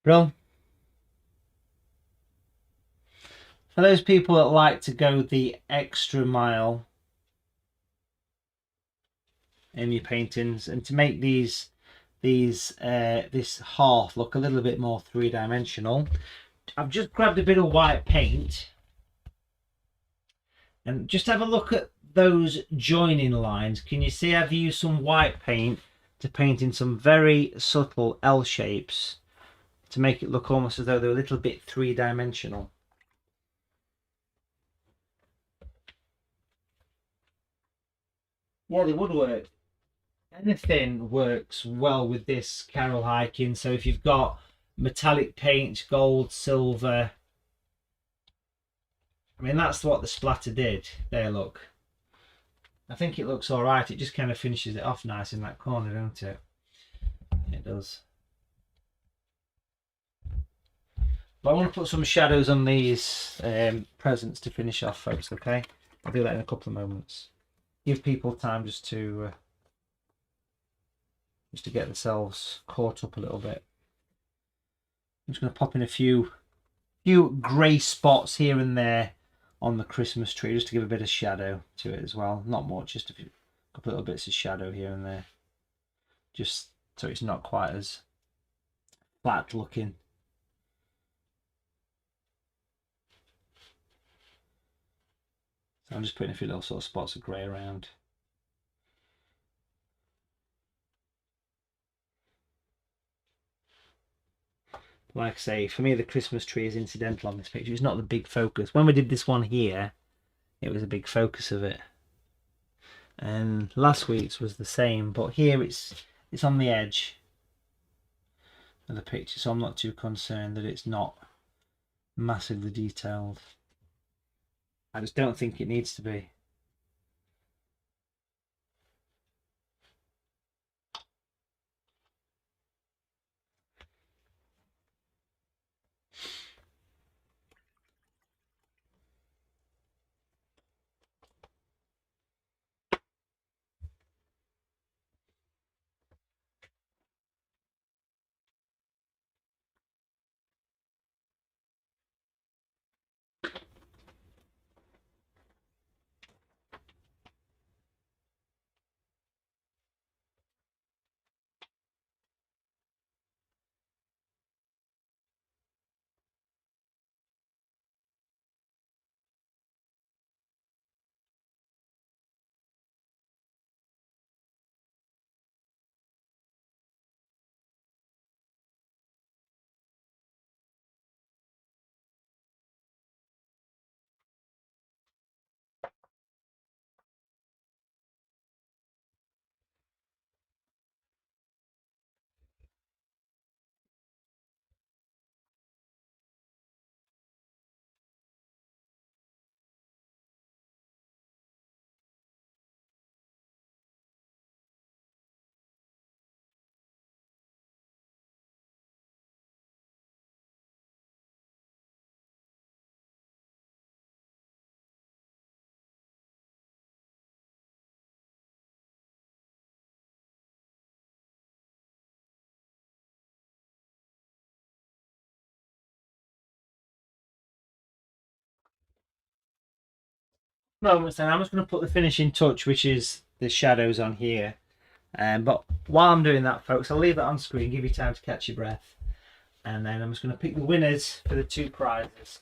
Bro, for those people that like to go the extra mile in your paintings and to make this hearth look a little bit more three-dimensional, I've just grabbed a bit of white paint and just have a look at those joining lines. Can you see I've used some white paint to paint in some very subtle L shapes to make it look almost as though they're a little bit three-dimensional. Yeah, they would work. Anything works well with this Carol hiking. So if you've got metallic paint, gold, silver, I mean, that's what the splatter did. There, look. I think it looks all right. It just kind of finishes it off nice in that corner, don't it? It does. But I want to put some shadows on these presents to finish off, folks, okay? I'll do that in a couple of moments. Give people time just to get themselves caught up a little bit. I'm just going to pop in a few grey spots here and there on the Christmas tree just to give a bit of shadow to it as well. Not much, just a couple little bits of shadow here and there, just so it's not quite as flat looking. So I'm just putting a few little sort of spots of grey around. Like I say, for me the Christmas tree is incidental on this picture. It's not the big focus. When we did this one here, it was a big focus of it. And last week's was the same, but here it's on the edge of the picture, so I'm not too concerned that it's not massively detailed. I just don't think it needs to be. moments then I'm just going to put the finishing touch, which is the shadows on here. But while I'm doing that, folks, I'll leave that on screen, give you time to catch your breath. And then I'm just going to pick the winners for the 2 prizes.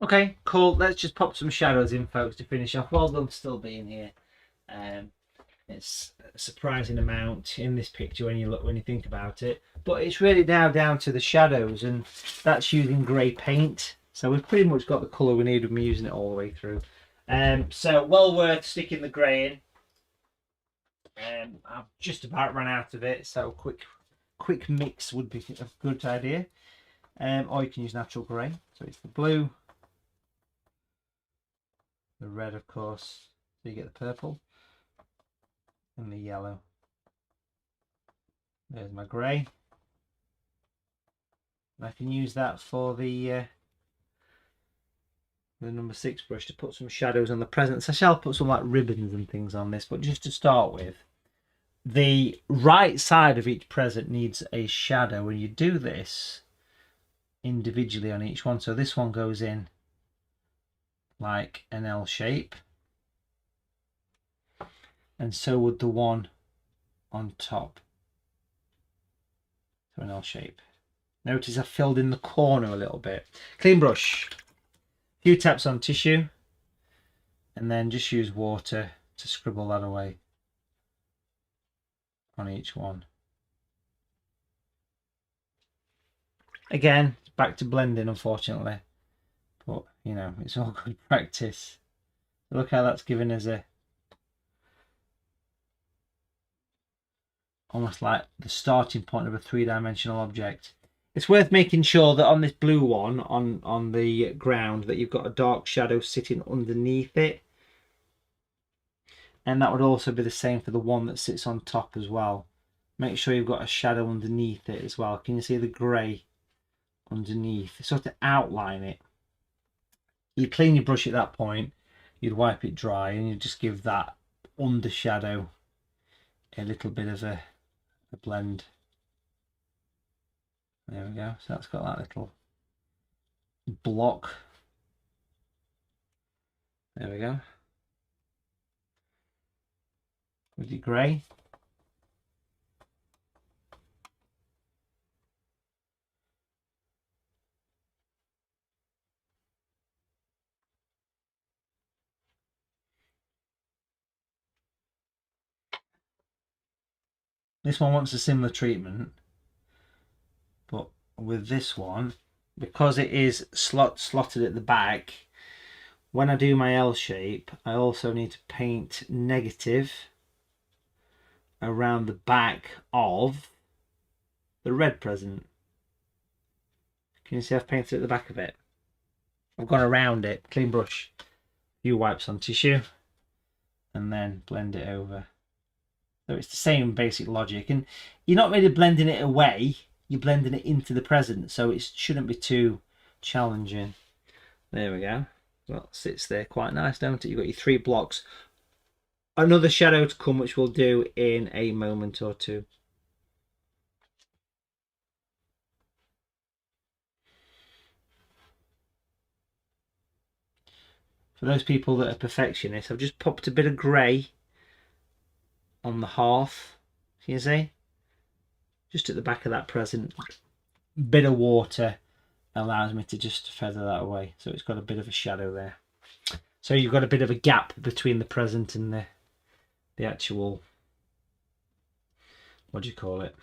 Okay, cool. Let's just pop some shadows in, folks, to finish off. Well done for still being here. It's a surprising amount in this picture when you think about it. But it's really now down to the shadows, and that's using grey paint. So we've pretty much got the colour we need with me using it all the way through. So well worth sticking the grey in. I've just about run out of it, so quick mix would be a good idea. Or you can use natural grey. So it's the blue, the red, of course, so you get the purple, and the yellow. There's my grey. I can use that for the number 6 brush to put some shadows on the presents. I shall put some like ribbons and things on this, but just to start with, the right side of each present needs a shadow, and you do this individually on each one. So this one goes in like an L shape, and so would the one on top, so an L shape. Notice I filled in the corner a little bit. Clean brush, a few taps on tissue, and then just use water to scribble that away on each one. Again, back to blending, unfortunately, but you know, it's all good practice. Look how that's given us a almost like the starting point of a 3-dimensional object. It's worth making sure that on this blue one on the ground that you've got a dark shadow sitting underneath it, and that would also be the same for the one that sits on top as well. Make sure you've got a shadow underneath it as well. Can you see the grey underneath? So to outline it, you clean your brush at that point, you'd wipe it dry, and you just give that under shadow a little bit of a blend. There we go. So that's got that little block. There we go. With your grey. This one wants a similar treatment, but with this one, because it is slotted at the back, when I do my L shape, I also need to paint negative around the back of the red present. Can you see I've painted at the back of it? I've gone around it, clean brush, a few wipes on tissue, and then blend it over. So it's the same basic logic, and you're not really blending it away, you're blending it into the present, so it shouldn't be too challenging. There we go. Well, it sits there quite nice, don't it? You've got your 3 blocks. Another shadow to come, which we'll do in a moment or two. For those people that are perfectionists, I've just popped a bit of grey on the hearth. Can you see? Just at the back of that present. Bit of water allows me to just feather that away. So it's got a bit of a shadow there. So you've got a bit of a gap between the present and the actual, what do you call it?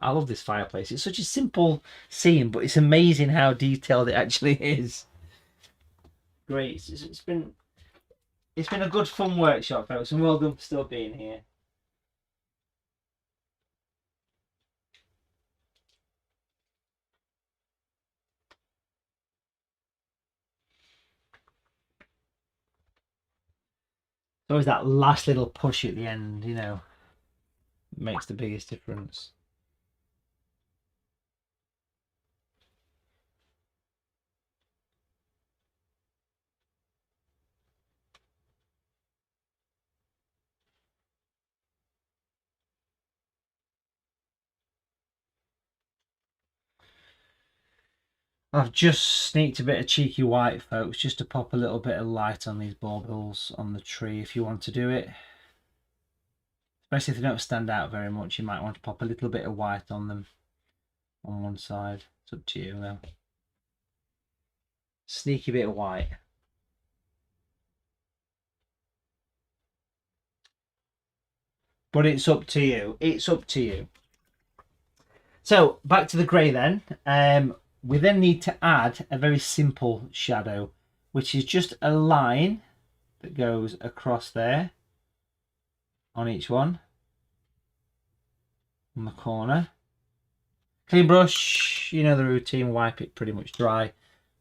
I love this fireplace. It's such a simple scene, but it's amazing how detailed it actually is. Great. It's been a good fun workshop, folks, and well done for still being here. It's always that last little push at the end, you know, makes the biggest difference. I've just sneaked a bit of cheeky white, folks, just to pop a little bit of light on these baubles on the tree if you want to do it. Especially if they don't stand out very much, you might want to pop a little bit of white on them on one side. It's up to you though. Sneaky bit of white. But it's up to you. It's up to you. So back to the grey then. We then need to add a very simple shadow, which is just a line that goes across there on each one, on the corner. Clean brush, you know the routine, wipe it pretty much dry,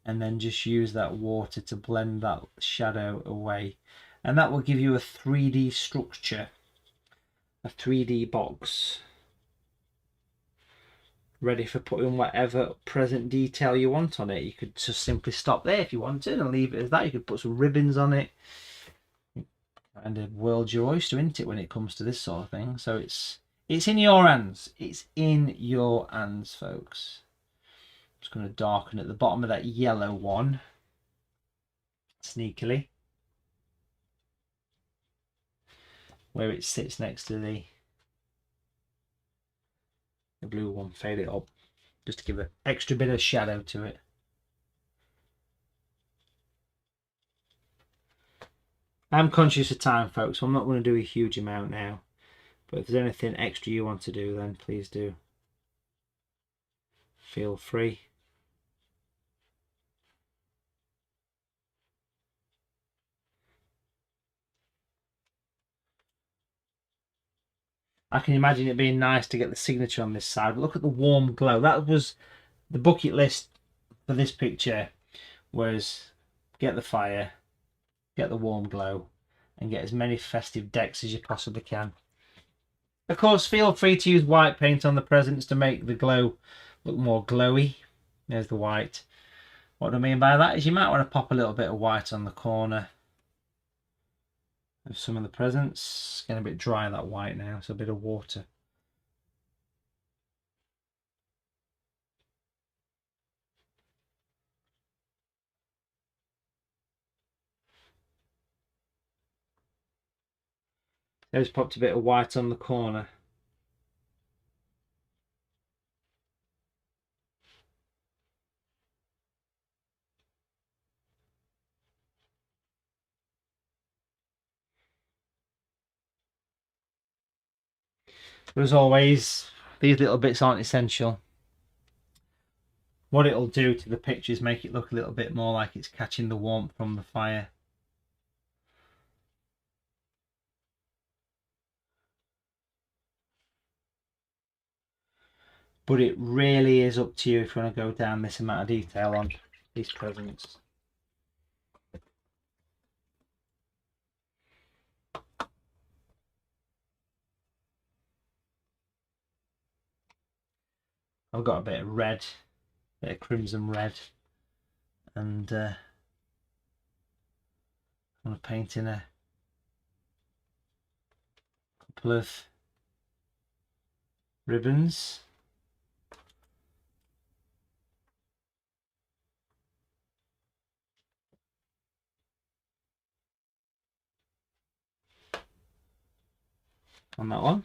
and then just use that water to blend that shadow away. And that will give you a 3D structure, a 3D box, ready for putting whatever present detail you want on it. You could just simply stop there if you wanted and leave it as that. You could put some ribbons on it. And a world's your oyster, isn't it, when it comes to this sort of thing? So it's in your hands. It's in your hands, folks. I'm just going to darken at the bottom of that yellow one, sneakily, where it sits next to the blue one. Fade it up just to give an extra bit of shadow to it. I'm conscious of time, folks, so I'm not going to do a huge amount now, but if there's anything extra you want to do, then please do feel free. I can imagine it being nice to get the signature on this side, but look at the warm glow. That was the bucket list for this picture, was get the fire, get the warm glow, and get as many festive decks as you possibly can. Of course, feel free to use white paint on the presents to make the glow look more glowy. There's the white. What I mean by that is you might want to pop a little bit of white on the corner of some of the presents. It's getting a bit dry, that white now, so a bit of water. There's popped a bit of white on the corner. But as always, these little bits aren't essential. What it'll do to the picture is make it look a little bit more like it's catching the warmth from the fire. But it really is up to you if you want to go down this amount of detail on these presents. I've got a bit of red, a bit of crimson red, and I'm going to paint in a couple of ribbons. On that one.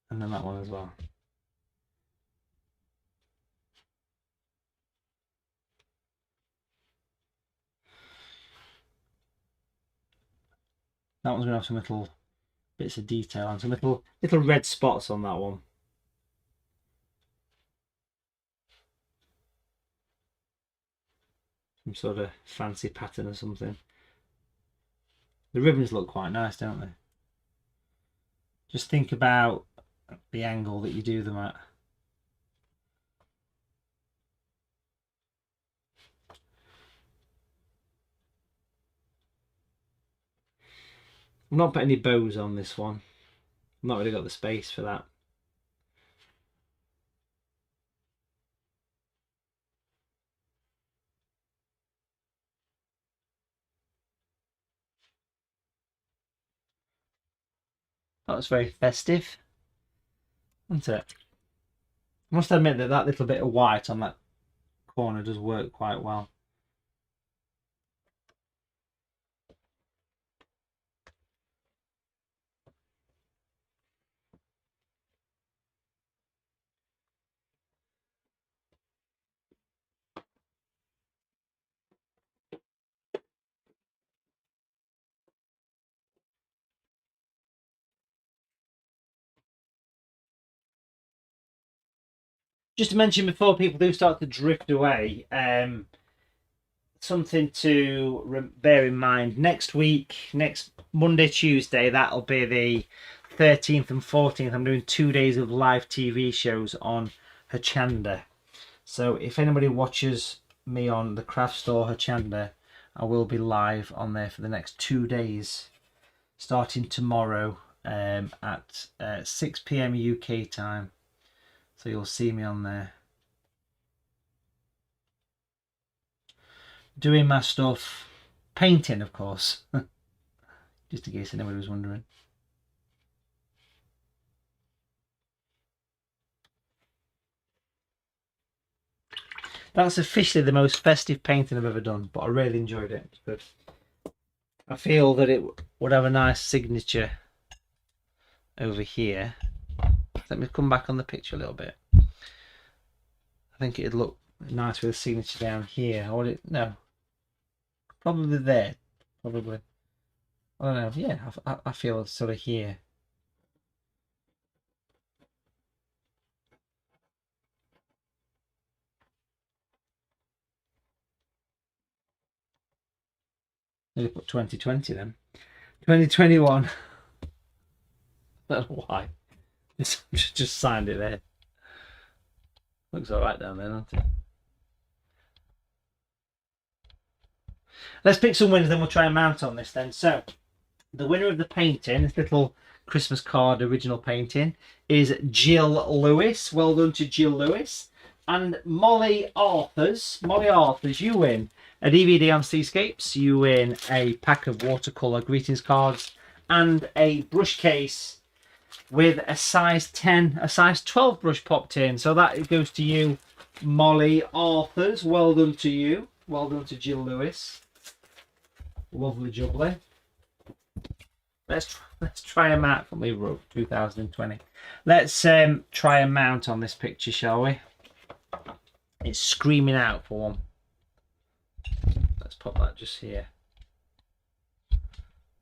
And then that one as well. That one's going to have some little bits of detail and some little red spots on that one. Some sort of fancy pattern or something. The ribbons look quite nice, don't they? Just think about the angle that you do them at. I've not put any bows on this one. I've not really got the space for that. That was very festive, wasn't it? I must admit that that little bit of white on that corner does work quite well. Just to mention before people do start to drift away, something to bear in mind. Next week, next Monday, Tuesday, that'll be the 13th and 14th. I'm doing 2 days of live TV shows on Hochanda. So if anybody watches me on the craft store Hochanda, I will be live on there for the next 2 days, starting tomorrow at 6 PM UK time. So you'll see me on there doing my stuff, painting of course, just in case anybody was wondering. That's officially the most festive painting I've ever done, but I really enjoyed it. It's good. I feel that it would have a nice signature over here. Let me come back on the picture a little bit. I think it'd look nice with a signature down here. Or would it? No. Probably there. Probably. I don't know. Yeah, I feel sort of here. Maybe put 2020 then. 2021. I don't know why. Just signed it there. Looks alright down there, doesn't it? Let's pick some winners, then we'll try and mount on this then. So, the winner of the painting, this little Christmas card original painting, is Jill Lewis. Well done to Jill Lewis. And Molly Arthurs, you win a DVD on Seascapes, you win a pack of watercolour greetings cards, and a brush case with a size 10, a size 12 brush popped in. So that goes to you, Molly Arthurs. Well done to you. Well done to Jill Lewis. Lovely jubbly. Let's try a mount from Lee Road 2020. Let's try a mount on this picture, shall we? It's screaming out for one. pop that just here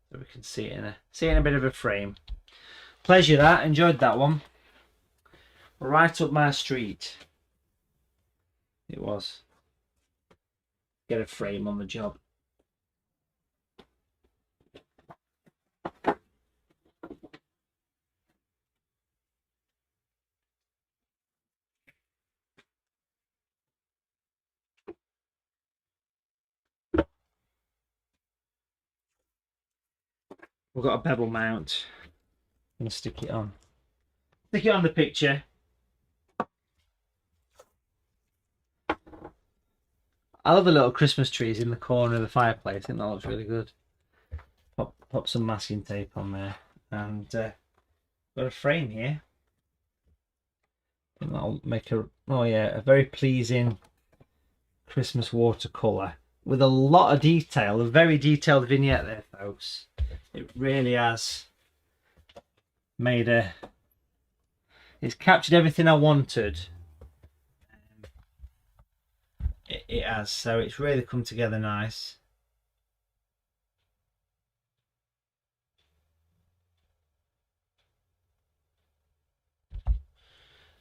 so we can see it in a bit of a frame. Pleasure that, enjoyed that one. Right up my street. It was. Get a frame on the job. We've got a bevel mount. I'm going to stick it on. Stick it on the picture. I love the little Christmas trees in the corner of the fireplace. I think that looks really good. Pop some masking tape on there. And got a frame here. I think that'll make a very pleasing Christmas watercolour. With a lot of detail. A very detailed vignette there, folks. It really has made it's captured everything I wanted. It has, so it's really come together nice.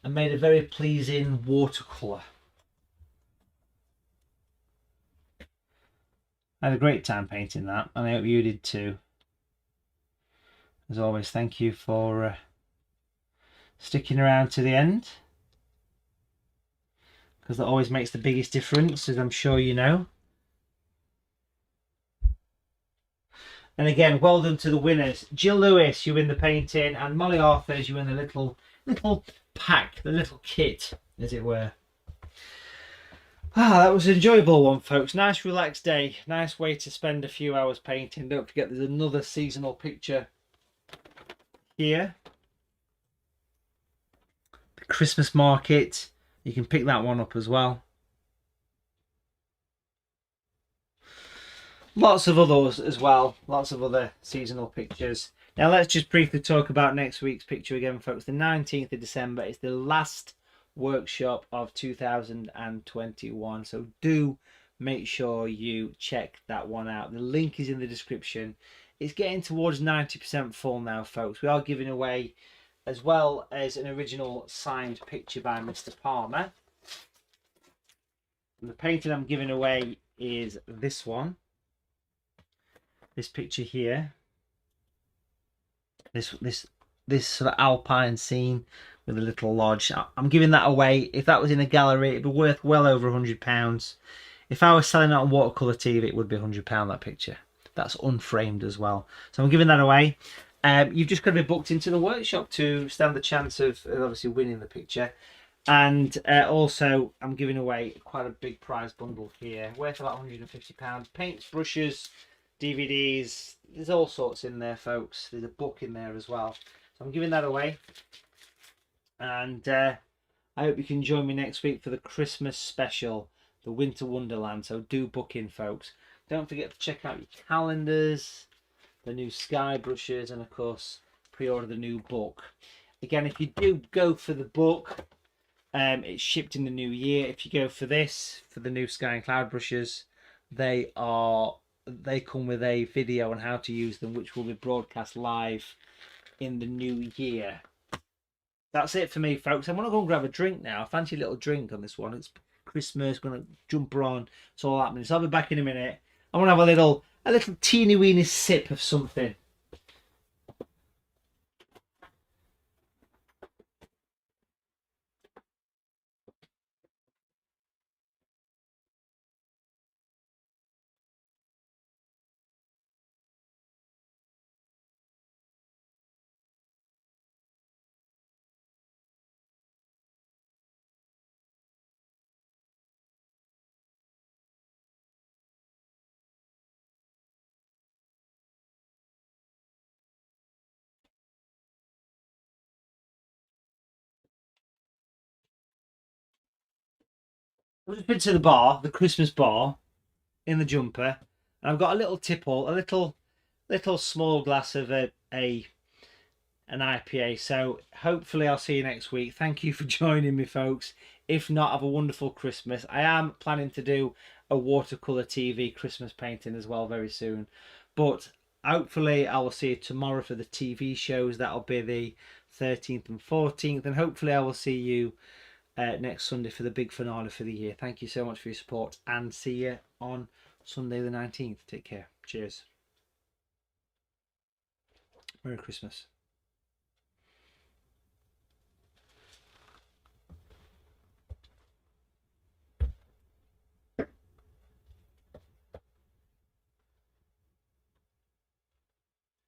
And made a very pleasing watercolour. I had a great time painting that, and I hope you did too. As always, thank you for sticking around to the end, because that always makes the biggest difference, as I'm sure you know. And again, well done to the winners. Jill Lewis, you win the painting, and Molly Arthurs, you win the little pack, the little kit, as it were. That was an enjoyable one, folks. Nice relaxed day. Nice way to spend a few hours painting. Don't forget there's another seasonal picture here. The Christmas market. You can pick that one up as well. Lots of others as well. Lots of other seasonal pictures. Now let's just briefly talk about next week's picture again, folks. The 19th of December is the last workshop of 2021. So do make sure you check that one out. The link is in the description. It's getting towards 90% full now, folks. We are giving away, as well as an original signed picture by Mr. Palmer. And the painting I'm giving away is this one. This picture here. This sort of alpine scene with a little lodge. I'm giving that away. If that was in a gallery, it'd be worth well over £100. If I was selling it on Watercolour TV, it would be £100, that picture. That's unframed as well. So I'm giving that away. You've just got to be booked into the workshop to stand the chance of obviously winning the picture. And also, I'm giving away quite a big prize bundle here, worth about £150. Paints, brushes, DVDs, there's all sorts in there, folks. There's a book in there as well. So I'm giving that away. And I hope you can join me next week for the Christmas special, the Winter Wonderland. So do book in, folks. Don't forget to check out your calendars, the new sky brushes, and of course, pre-order the new book. Again, if you do go for the book, it's shipped in the new year. If you go for this, for the new sky and cloud brushes, they come with a video on how to use them, which will be broadcast live in the new year. That's it for me, folks. I'm going to go and grab a drink now. I fancy a little drink on this one. It's Christmas, going to jumper on. It's all happening. So I'll be back in a minute. I want to have a little teeny weeny sip of something. I've just been to the bar, the Christmas bar, in the jumper, and I've got a little tipple, a little small glass of an IPA. So hopefully I'll see you next week. Thank you for joining me, folks. If not, have a wonderful Christmas. I am planning to do a watercolour TV Christmas painting as well very soon. But hopefully I will see you tomorrow for the TV shows. That'll be the 13th and 14th, and hopefully I will see you next Sunday for the big finale for the year. Thank you so much for your support, and see you on Sunday the 19th. Take care. Cheers. Merry Christmas.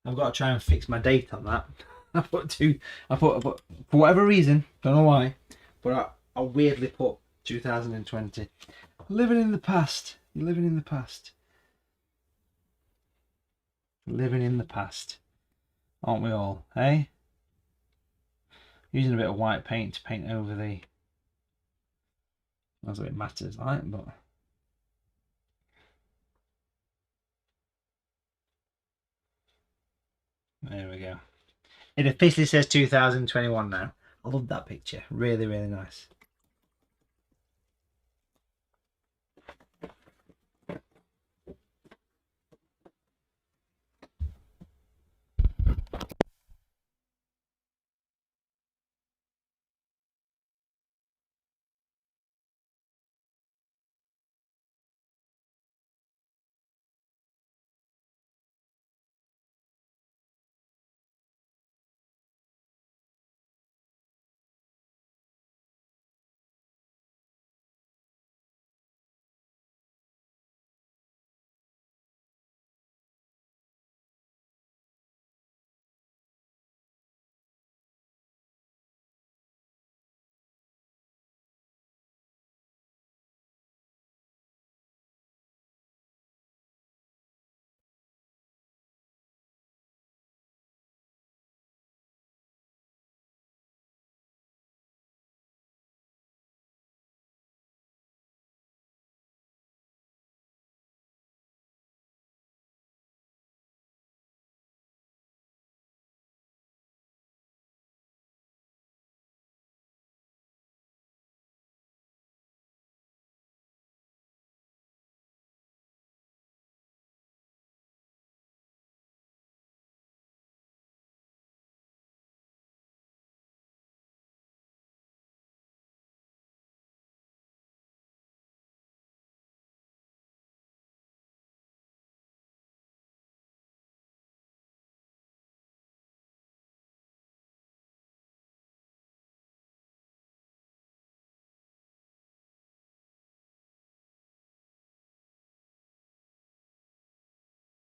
I've got to try and fix my date on that. I put for whatever reason, don't know why, but I weirdly put 2020. Living in the past. You're living in the past. Living in the past. Aren't we all, eh? Using a bit of white paint to paint over the... That's what it matters, right? But... There we go. It officially says 2021 now. I love that picture. Really, really nice.